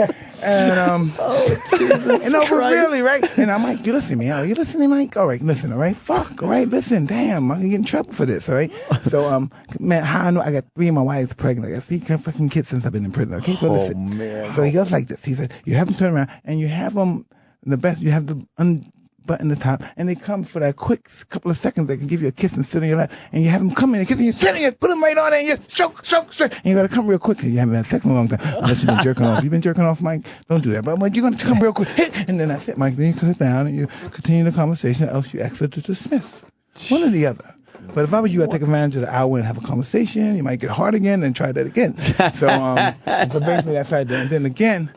L: And, but really, right? And I'm like, you listen to me, you listening, Mike? All right, listen, all right? Fuck, all right, listen, damn, I'm gonna get in trouble for this, all right? So, man, how I know I got 3 of my wives pregnant. I got 3 fucking kids since I've been in prison, okay? So listen.
D: Man.
L: So he goes like this. He said, you have them turn around, and you have them, the best, you have them unbutton the top, and they come for that quick couple of seconds. They can give you a kiss and sit on your lap, and you have them come in and kiss you, sit in, put them right on there, and you stroke. And you gotta come real quick. You haven't had sex in a long time, unless you've been jerking off. You've been jerking off, Mike? Don't do that. But you're gonna come real quick, and then that's it, Mike. Then you sit down and you continue the conversation, else you exit to dismiss. One or the other. But if I was you, I'd take advantage of the hour and have a conversation. You might get hard again and try that again. So basically that's how I did. And then again,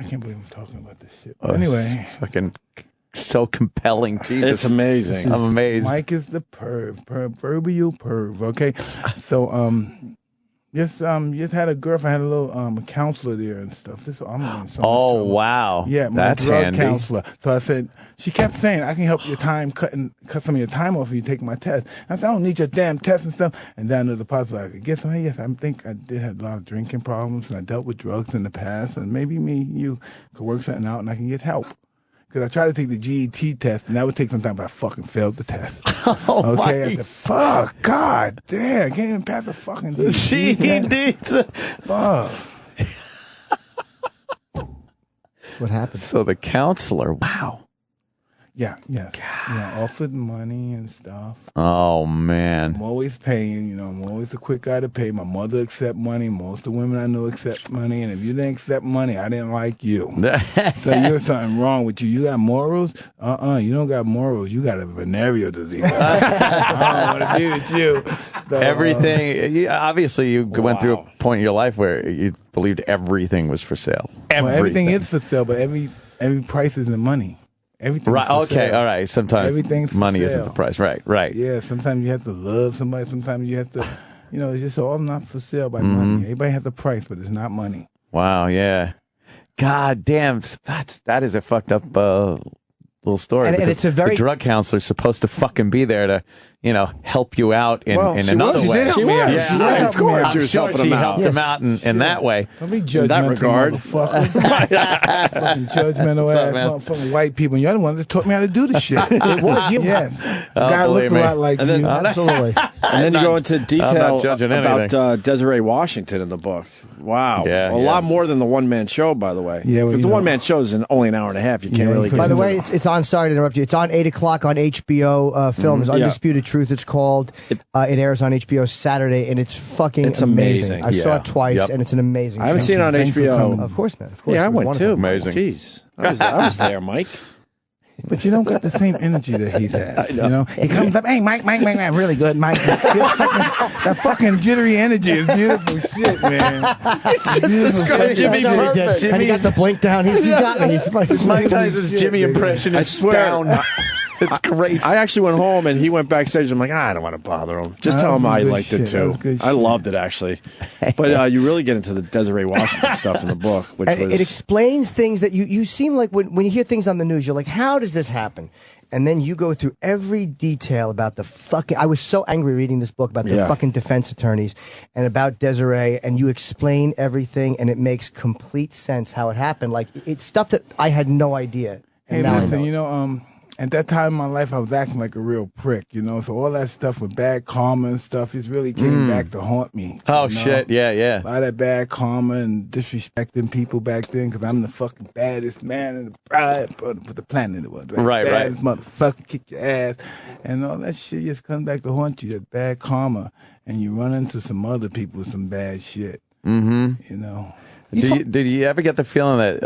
L: I can't believe I'm talking about this shit. But anyway.
D: Fucking so compelling. Jesus.
G: It's amazing.
D: I'm amazed.
L: Mike is the proverbial perv, okay? So, just had a girlfriend, had a little counselor there and stuff. I'm in so much trouble.
D: Wow.
L: Yeah, my
D: That's
L: drug
D: handy.
L: counselor. So I said, she kept saying, I can help your time, cut some of your time off if you take my test. I said, I don't need your damn test and stuff. And down to the possibility I could get some. Yes, I think I did have a lot of drinking problems, and I dealt with drugs in the past, and maybe you could work something out and I can get help. Because I tried to take the GET test, and that would take some time, but I fucking failed the test. Okay? I said, fuck, God damn, I can't even pass a fucking GET. Fuck.
B: What happened?
D: So the counselor, wow.
L: Yeah, yes. offered money and stuff.
D: Oh, man.
L: I'm always paying, I'm always a quick guy to pay. My mother accept money. Most of the women I know accept money. And if you didn't accept money, I didn't like you. So there's something wrong with you. You got morals? You don't got morals. You got a venereal disease. I don't want to be with you. So,
D: Everything, obviously you went through a point in your life where you believed everything was for sale.
L: Everything is for sale, but every price isn't money. Everything.
D: Right. Okay. All right. Sometimes
L: everything's
D: money
L: for
D: isn't
L: sale.
D: the price. Right. Right.
L: Yeah. Sometimes you have to love somebody. Sometimes you have to, it's just all not for sale by money. Everybody has a price, but it's not money.
D: Wow. Yeah. God damn. That is a fucked up little story.
B: And it's a very
D: the drug counselor's supposed to fucking be there to, help you out in another way.
G: She was.
D: Yeah,
G: Of course, she was helping him out.
D: Helped him out in that way.
L: Don't be judgmental,
G: In that regard.
L: fucking judgmental ass motherfucking white people. You're the one that taught me how to do the shit.
B: It was you.
L: Yes. The guy looked a lot like
G: And then-
L: you.
B: Absolutely.
G: And then you go into detail
D: judging
G: about Desiree Washington in the book. Wow.
D: Yeah,
G: a lot more than the one-man show, by the way.
L: Yeah, well,
G: Because the one-man show is only an hour and a half. You can't really get
B: By the
G: into
B: way, it's on. Sorry to interrupt you. It's on 8 o'clock on HBO Films. Undisputed Truth. It's called. It airs on HBO Saturday, and it's fucking amazing. I saw it twice, and it's an amazing.
G: I haven't seen it on HBO.
B: Of course, man. Of course.
G: Yeah, I
B: It was
G: went
B: wonderful.
G: too.
D: Amazing.
G: Jeez. I was there, Mike.
L: But you don't got the same energy that he's had. He comes up, hey, Mike, really good, Mike. That fucking jittery energy is beautiful shit, man.
G: It's described Jimmy perfect.
B: And he got the blink down. He's got me. He's
D: Mike Tyson's Jimmy impression
G: I
D: is
G: swear.
D: down. It's great.
G: I actually went home and he went backstage. I'm like, I don't want to bother him. Just tell him I liked it too. I loved it actually. But you really get into the Desiree Washington stuff in the book, which
B: And
G: was
B: it explains things that you seem like when you hear things on the news, you're like, how does this happen? And then you go through every detail about the fucking. I was so angry reading this book about the fucking defense attorneys and about Desiree, and you explain everything, and it makes complete sense how it happened. Like it's stuff that I had no idea.
L: Hey,
B: now
L: listen, at that time in my life, I was acting like a real prick, so all that stuff with bad karma and stuff, it really came back to haunt me.
D: Oh, shit. Yeah.
L: A lot of bad karma and disrespecting people back then because I'm the fucking baddest man in the planet. It was
D: Right.
L: baddest motherfucker, kick your ass. And all that shit just comes back to haunt you, that bad karma. And you run into some other people with some bad shit.
D: Did you ever get the feeling that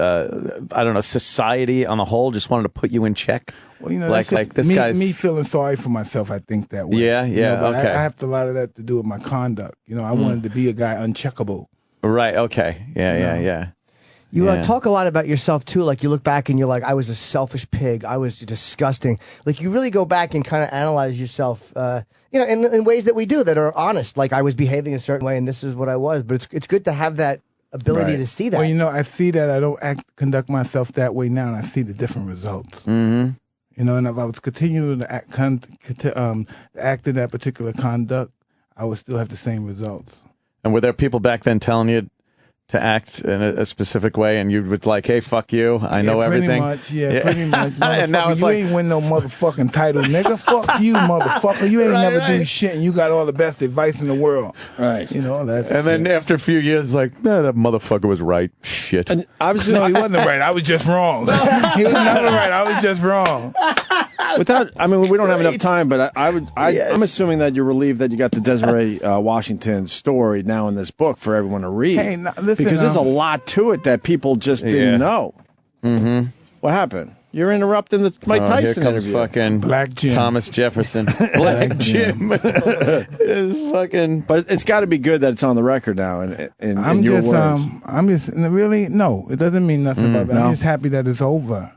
D: I don't know, society on the whole just wanted to put you in check?
L: Well,
D: like this guy's
L: me feeling sorry for myself. I think that way.
D: Yeah,
L: but
D: okay.
L: I have a lot of that to do with my conduct. I wanted to be a guy uncheckable.
D: Right. Okay. Yeah.
B: You talk a lot about yourself too. Like you look back and you're like, I was a selfish pig. I was disgusting. Like you really go back and kind of analyze yourself. In ways that we do that are honest. Like I was behaving a certain way and this is what I was. But it's good to have that ability to see that.
L: Well, I see that I don't conduct myself that way now, and I see the different results.
D: Mm-hmm.
L: And if I was continuing to act in that particular conduct, I would still have the same results.
D: And were there people back then telling you to act in a specific way, and you would like, hey, fuck you, I know everything?
L: Pretty much.
D: And now it's
L: you
D: like,
L: ain't win no motherfucking title, nigga. Fuck you, motherfucker. You ain't never do shit, and you got all the best advice in the world.
G: Right.
L: That's
D: and then after a few years, like, nah, that motherfucker was right. Shit.
G: And I was
L: no, he wasn't right. I was just wrong. He was never right. I was just wrong.
G: we don't have enough time, but I'm assuming that you're relieved that you got the Desiree Washington story now in this book for everyone to read.
L: Hey, listen,
G: because there's a lot to it that people just didn't know.
D: Mm-hmm.
G: What happened? You're interrupting the Mike Tyson
D: here comes
G: interview.
D: Fucking
L: Black Jim.
D: Thomas Jefferson. Black Jim. Is fucking.
G: But it's got to be good that it's on the record now. In your words,
L: I'm just really no. It doesn't mean nothing about that. I'm just happy that it's over.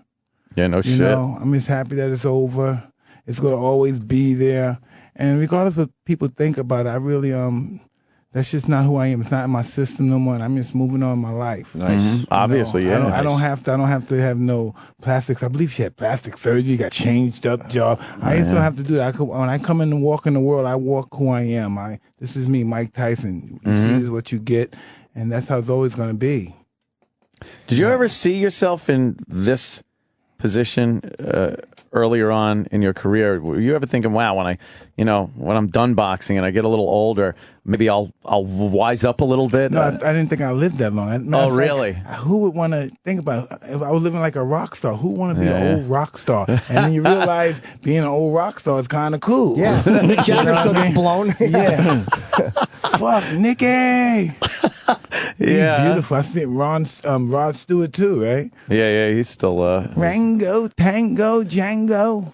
D: Yeah, no shit.
L: I'm just happy that it's over. It's going to always be there, and regardless of what people think about it, I really that's just not who I am. It's not in my system no more, and I'm just moving on in my life.
G: Nice.
D: Mm-hmm. Obviously, yeah.
L: I don't have to have no plastics. I believe she had plastic surgery, got changed up job. I just don't have to do that. When I come in and walk in the world, I walk who I am. This is me, Mike Tyson. You see, this is what you get, and that's how it's always going to be.
D: Did you ever see yourself in this position earlier on in your career, were you ever thinking, wow, when I'm done boxing and I get a little older, maybe I'll wise up a little bit?
L: No, I didn't think I lived that long.
D: Oh, really?
L: Who would want to think about if I was living like a rock star? Who would want to be an old rock star? And then you realize being an old rock star is kind of cool.
B: Yeah, Mick Jagger still gets blown.
L: Yeah. Fuck, Nicky. He's beautiful. I think Rod Stewart too, right?
D: Yeah, he's still
L: Rango, Tango, Django.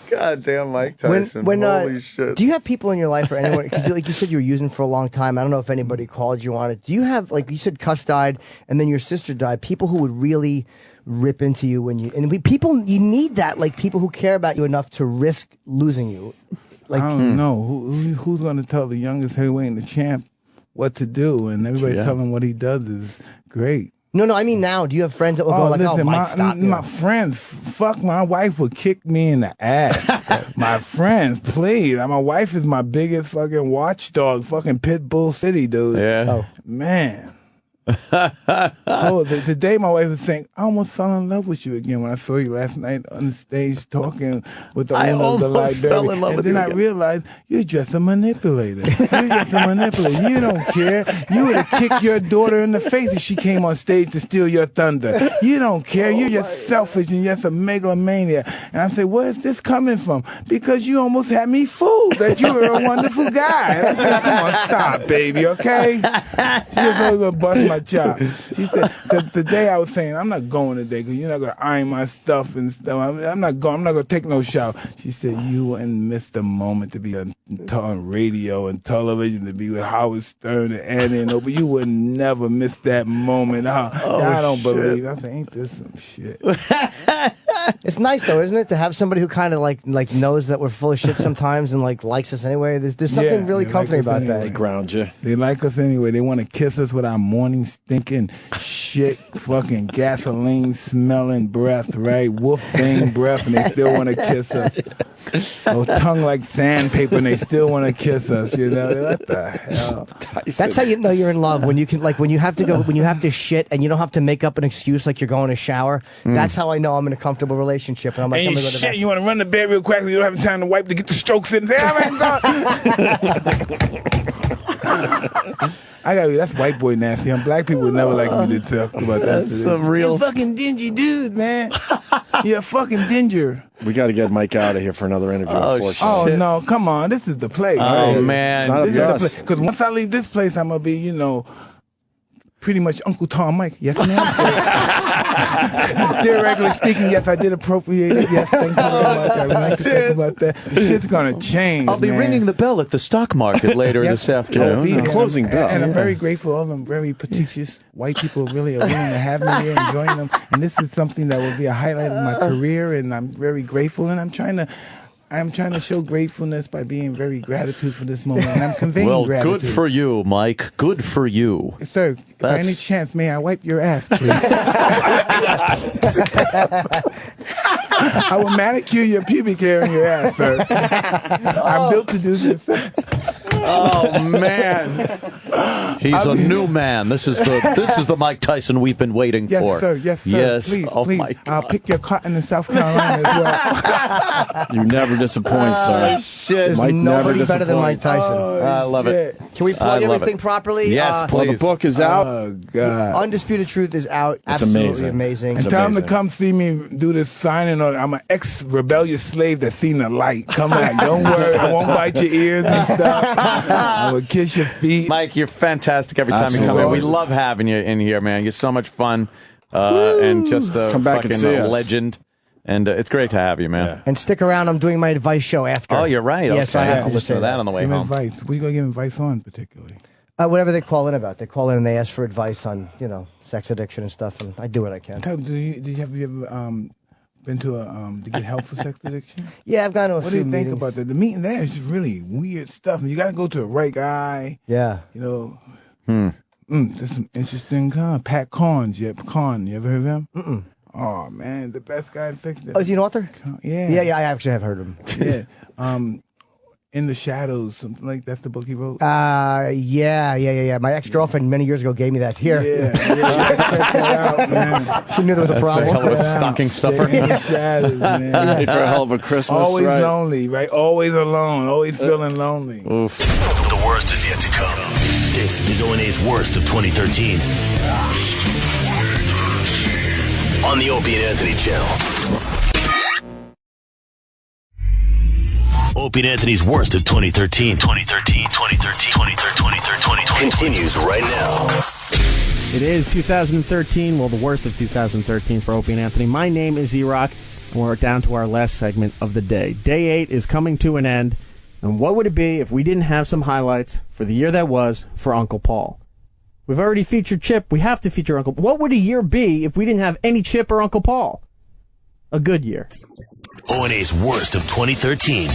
D: God damn, Mike Tyson. Holy shit.
B: Do you have people in your life or anyone, because like you said you were using for a long time, I don't know if anybody called you on it. Do you have, like you said, Cuss died and then your sister died, people who would really rip into you when you, and people, you need that, like people who care about you enough to risk losing you. Like,
L: I don't know. Who's going to tell the youngest heavyweight and the champ what to do? And everybody tell him what he does is great.
B: No, I mean now. Do you have friends that will go like,
L: listen,
B: Mike, stop.
L: My friends, fuck, my wife would kick me in the ass. My friends, please. My wife is my biggest fucking watchdog, fucking Pitbull City, dude.
D: Yeah.
L: Oh, man. The day my wife was saying, I almost fell in love with you again when I saw you last night on the stage talking with the owner of the library. And then I realized you're just a manipulator. You're just a manipulator. You don't care. You would have kicked your daughter in the face if she came on stage to steal your thunder. You don't care. You're just selfish and just a megalomania. And I said, where is this coming from? Because you almost had me fooled that you were a wonderful guy. And I said, come on, stop, baby, okay? She was always going to bust my chop. She said, the day I was saying, I'm not going today because you're not going to iron my stuff and stuff. I'm not going to take no shower. She said, you wouldn't miss the moment to be on radio and television, to be with Howard Stern and Annie and but you would never miss that moment. I don't believe it. I think, ain't this some shit?
B: It's nice though, isn't it, to have somebody who kind of like knows that we're full of shit sometimes and like likes us anyway. There's something really comforting about that.
G: They ground you.
L: They like us anyway. They want to kiss us with our morning stinking shit, fucking gasoline smelling breath, right? Wolfbane breath, and they still want to kiss us. Oh, tongue like sandpaper, and they still want to kiss us. You know what the hell?
B: That's how you know you're in love, when you can, like, when you have to shit and you don't have to make up an excuse like you're going to shower. That's how I know I'm in a comfortable relationship. And I'm like,
L: and you shit, you want to run to bed real quick, you don't have time to wipe to get the strokes in there. That's white boy nasty. Black people would never like me to talk about that.
D: That's some real.
L: You're a fucking dingy dude, man. You're a fucking dinger.
G: We got to get Mike out of here for another interview, unfortunately.
L: Oh, no, come on. This is the place.
D: Oh, man.
G: It's not up to us.
L: Because once I leave this place, I'm going to be, pretty much Uncle Tom Mike. Yes, ma'am. Theoretically speaking, yes, I did appropriate it. Yes, thank you very much. I would like to talk about that. Shit's going to change,
D: I'll be ringing the bell at the stock market later this afternoon.
G: The closing bell.
L: And I'm very grateful. All them very pretentious white people really are willing to have me here and join them. And this is something that will be a highlight of my career, and I'm very grateful. And I'm trying to show gratefulness by being very gratitude for this moment, and I'm conveying gratitude.
D: Good for you, Mike. Good for you.
L: Sir, by any chance, may I wipe your ass, please? I will manicure your pubic hair in your ass, sir. I'm built to do this.
D: Oh man, he's a new man. This is the Mike Tyson we've been waiting for.
L: Yes, sir.
D: Yes,
L: Please,
D: oh
L: please.
D: My God.
L: I'll pick your cotton in South Carolina as well.
G: You never disappoint, sir.
B: Shit.
G: Mike never
B: Nobody better than Mike Tyson.
D: I love it.
B: Can we plug everything properly?
D: Yes, please.
G: Well, the book is out.
L: Oh, God.
B: Undisputed Truth is out.
G: It's
B: Absolutely amazing.
L: And tell them to come see me do this signing on. I'm an ex-rebellious slave that's seen the light. Come back. Don't worry. I won't bite your ears and stuff. I will kiss your feet.
D: Mike, you're fantastic every time you come in. We love having you in here, man. You're so much fun and just a
G: come back
D: fucking
G: and see
D: legend. And it's great to have you, man.
G: Yeah.
B: And stick around. I'm doing my advice show after.
D: Oh, you're right.
B: Yes,
D: okay.
B: I have to listen
D: to that on the way
L: give
D: home.
L: Advice. What are you going to give advice on, particularly?
B: Whatever they call in about. They call in and they ask for advice on, sex addiction and stuff, and I do what I can.
L: Have you ever been to get help for sex addiction?
B: Yeah, I've gone to a
L: What
B: few
L: do you think
B: meetings.
L: about that? The meeting there is just really weird stuff. You got to go to the right guy.
B: Yeah.
L: There's some interesting Pat Carnes. You ever heard of him? Mm-mm. Oh, man, the best guy in sex addiction.
B: Oh, is he an author?
L: Yeah.
B: Yeah, I actually have heard of him.
L: Yeah. In the Shadows, something like that's the book he wrote.
B: Yeah. My ex-girlfriend many years ago gave me that. Here.
L: Yeah, check that out, man.
B: She knew there was a
D: That's
B: problem.
D: a hell of a stocking stuffer.
L: In the Shadows, man.
G: Ready for a hell of a Christmas,
L: Always
G: right?
L: lonely, right? Always alone. Always feeling lonely.
D: Oof.
K: The worst is yet to come. This is O&A's worst of 2013. On the Opie and Anthony channel. Opie and Anthony's worst of 2013. 2013 continues right now.
V: It is 2013, well, the worst of 2013 for Opie and Anthony. My name is E-Rock, and we're down to our last segment of the day. Day 8 is coming to an end, and what would it be if we didn't have some highlights for the year that was for Uncle Paul? We've already featured Chip. We have to feature Uncle. What would a year be if we didn't have any Chip or Uncle Paul? A good year.
K: O&A's worst of 2013.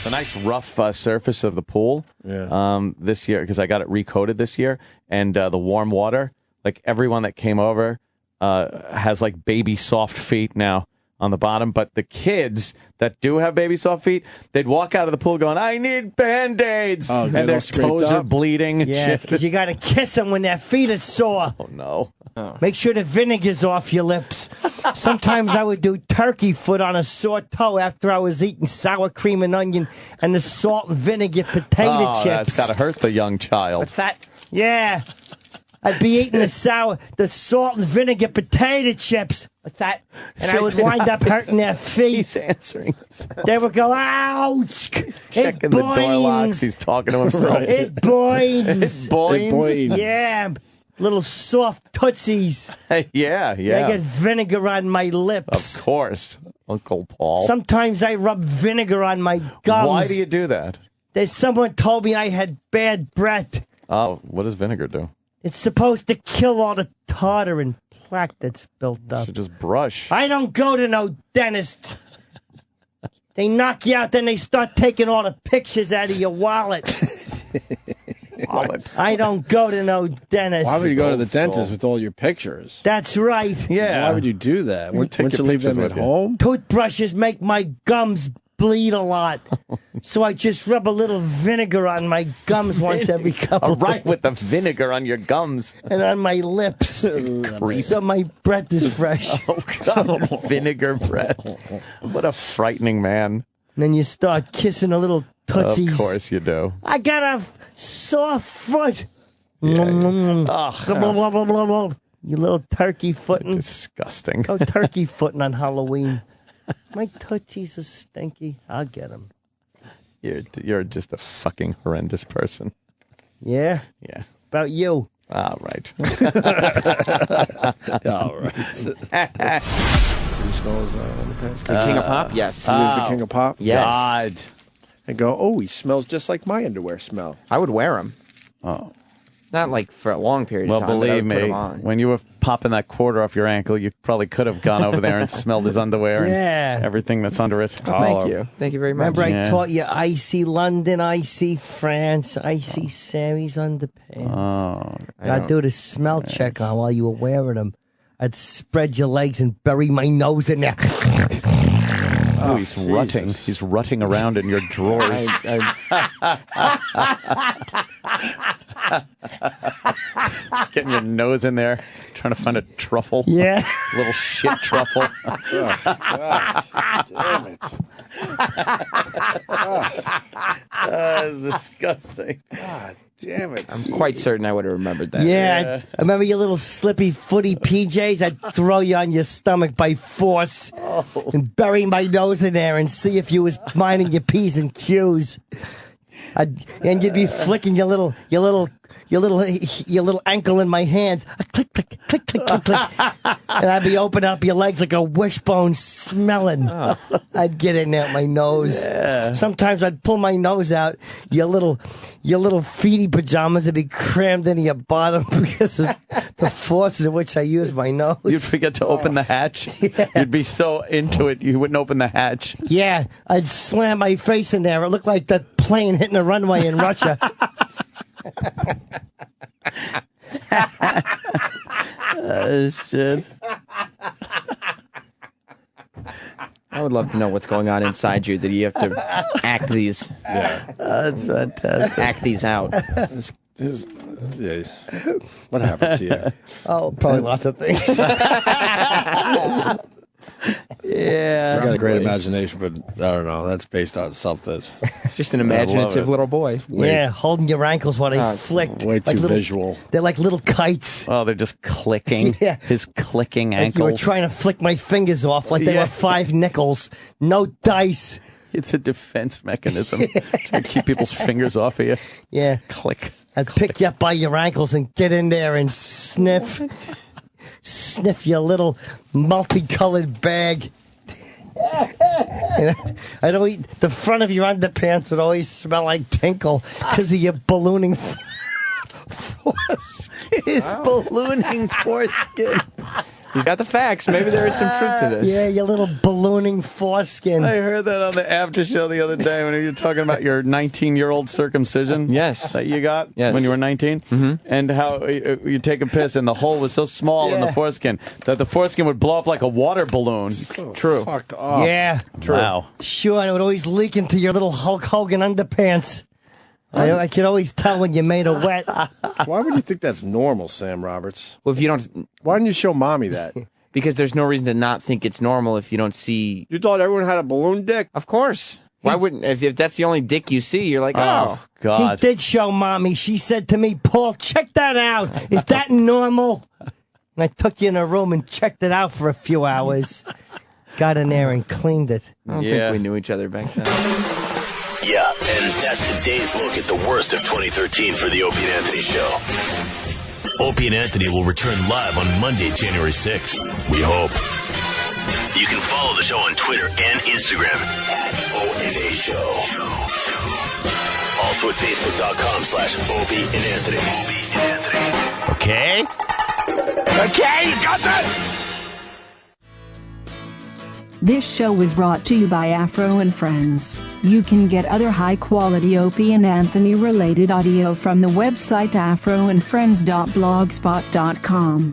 D: The nice rough surface of the pool this year, because I got it recoated this year, and the warm water, like everyone that came over has like baby soft feet now on the bottom, but the kids that do have baby soft feet, they'd walk out of the pool going, I need Band-Aids, and their toes are bleeding.
B: Yeah, because you got to kiss them when their feet are sore.
D: Oh, no.
B: Make sure the vinegar's off your lips. Sometimes I would do turkey foot on a sore toe after I was eating sour cream and onion and the salt and vinegar potato chips.
D: That's got to hurt the young child.
B: What's that? Yeah. I'd be eating the salt and vinegar potato chips. What's that? And I would wind up hurting their feet.
D: He's answering himself.
B: They would go, ouch!
D: Checking the door locks. He's talking to himself.
B: It boings.
D: It boings?
B: Yeah. Little soft tootsies.
D: Yeah.
B: I get vinegar on my lips.
D: Of course, Uncle Paul.
B: Sometimes I rub vinegar on my gums.
D: Why do you do that?
B: Someone told me I had bad breath.
D: Oh, what does vinegar do?
B: It's supposed to kill all the tartar and plaque that's built up.
D: You should just brush.
B: I don't go to no dentist. They knock you out, then they start taking all the pictures out of your wallet. I don't go to no dentist.
G: Why would you go to the dentist with all your pictures?
B: That's right.
D: Yeah.
G: Why would you do that?
D: You
G: Wouldn't
D: take
G: you
D: your
G: leave them
D: pictures
G: at
D: with you.
G: home?
B: Toothbrushes make my gums bleed a lot. So I just rub a little vinegar on my gums once every couple of
D: Right, with the vinegar on your gums.
B: and on my lips. So my breath is fresh.
D: Oh, God. Vinegar breath. What a frightening man.
B: And then you start kissing a little tootsies.
D: Of course you do.
B: I got a sore foot.
D: Ugh.
B: You little turkey footing.
D: Disgusting.
B: Go turkey footing on Halloween. My tootsies are stinky. I'll get them.
D: You're just a fucking horrendous person.
B: Yeah?
D: Yeah.
B: About you.
D: All right.
G: All right. He smells underpants.
E: The King of Pop? Yes.
G: He is the King of Pop?
E: Yes.
D: God.
G: And go, oh, he smells just like my underwear smell.
E: I would wear them.
D: Oh.
E: Not like for a long period
D: Well,
E: of time. But I
D: believe
E: would put
D: me,
E: 'em on.
D: when you were popping that quarter off your ankle, you probably could have gone over there and smelled his underwear
B: Yeah.
D: and everything that's under it.
E: Thank you. Thank you very much.
B: Remember I
D: Yeah.
B: taught you icy London, icy France, icy Sammy's underpants.
D: Oh.
B: I'd do the smell check on while you were wearing them. I'd spread your legs and bury my nose in there.
D: Oh, he's rutting. He's rutting around in your drawers. Just getting your nose in there, trying to find a truffle.
B: Yeah.
D: Little shit truffle.
G: Oh, God. Damn it.
D: Disgusting.
G: God damn it.
E: I'm quite certain I would have remembered that.
B: Yeah, I remember your little slippy footy PJs. I'd throw you on your stomach by force and bury my nose in there and see if you was minding your P's and Q's. And you'd be flicking your little ankle in my hands. Click, click, click, click, click, click. And I'd be opening up your legs like a wishbone smelling. I'd get in there with my nose.
D: Yeah.
B: Sometimes I'd pull my nose out. Your little feety pajamas would be crammed into your bottom because of the force in which I use my nose.
D: You'd forget to open the hatch. Yeah. You'd be so into it, you wouldn't open the hatch.
B: Yeah, I'd slam my face in there. It looked like that plane hitting a runway in Russia.
D: Shit.
E: That would love to know what's going on inside you that you have to act these.
G: Yeah.
B: That's fantastic.
E: Act these out.
G: What happened to you?
B: Oh, probably lots of things.
G: I got a great imagination, but I don't know. That's based on something.
E: Just an imaginative little boy.
B: Yeah, holding your ankles while they flick.
G: Way too
B: little,
G: visual.
B: They're like little kites.
D: Oh, they're just clicking.
B: Yeah.
D: His clicking
B: Like
D: ankles.
B: you were trying to flick my fingers off like they were 5 nickels. No dice.
D: It's a defense mechanism to keep people's fingers off of you.
B: Yeah.
D: Click.
B: I'd pick you up by your ankles and get in there and sniff. Sniff your little multicolored bag. I'd always, the front of your underpants would always smell like tinkle because of your ballooning foreskin. His ballooning foreskin.
E: He's got the facts. Maybe there is some truth to this.
B: Yeah, your little ballooning foreskin.
D: I heard that on the after show the other day when you were talking about your 19-year-old circumcision.
E: Yes.
D: That you got
E: yes.
D: when you were 19.
E: Mm-hmm.
D: And how you take a piss and the hole was so small in the foreskin that the foreskin would blow up like a water balloon.
G: So
D: True.
G: fucked up.
B: Yeah.
D: True. Wow.
B: Sure, and it would always leak into your little Hulk Hogan underpants. I could always tell when you made a wet.
G: Why would you think that's normal, Sam Roberts?
E: Well, if you don't...
G: Why didn't you show Mommy that?
E: Because there's no reason to not think it's normal if you don't see...
G: You thought everyone had a balloon dick?
E: Of course. Why wouldn't... If that's the only dick you see, you're like, oh,
D: God.
B: He did show Mommy. She said to me, Paul, check that out. Is that normal? And I took you in a room and checked it out for a few hours. Got in there and cleaned it.
E: I don't think we knew each other back then.
K: Yeah, and that's today's look at the worst of 2013 for the Opie and Anthony Show. Opie and Anthony will return live on Monday, January 6th. We hope. You can follow the show on Twitter and Instagram at ONA Show. Also at Facebook.com/Opie and Anthony. Okay? Okay, you got that?
M: This show was brought to you by Afro and Friends. You can get other high-quality Opie and Anthony related audio from the website afroandfriends.blogspot.com.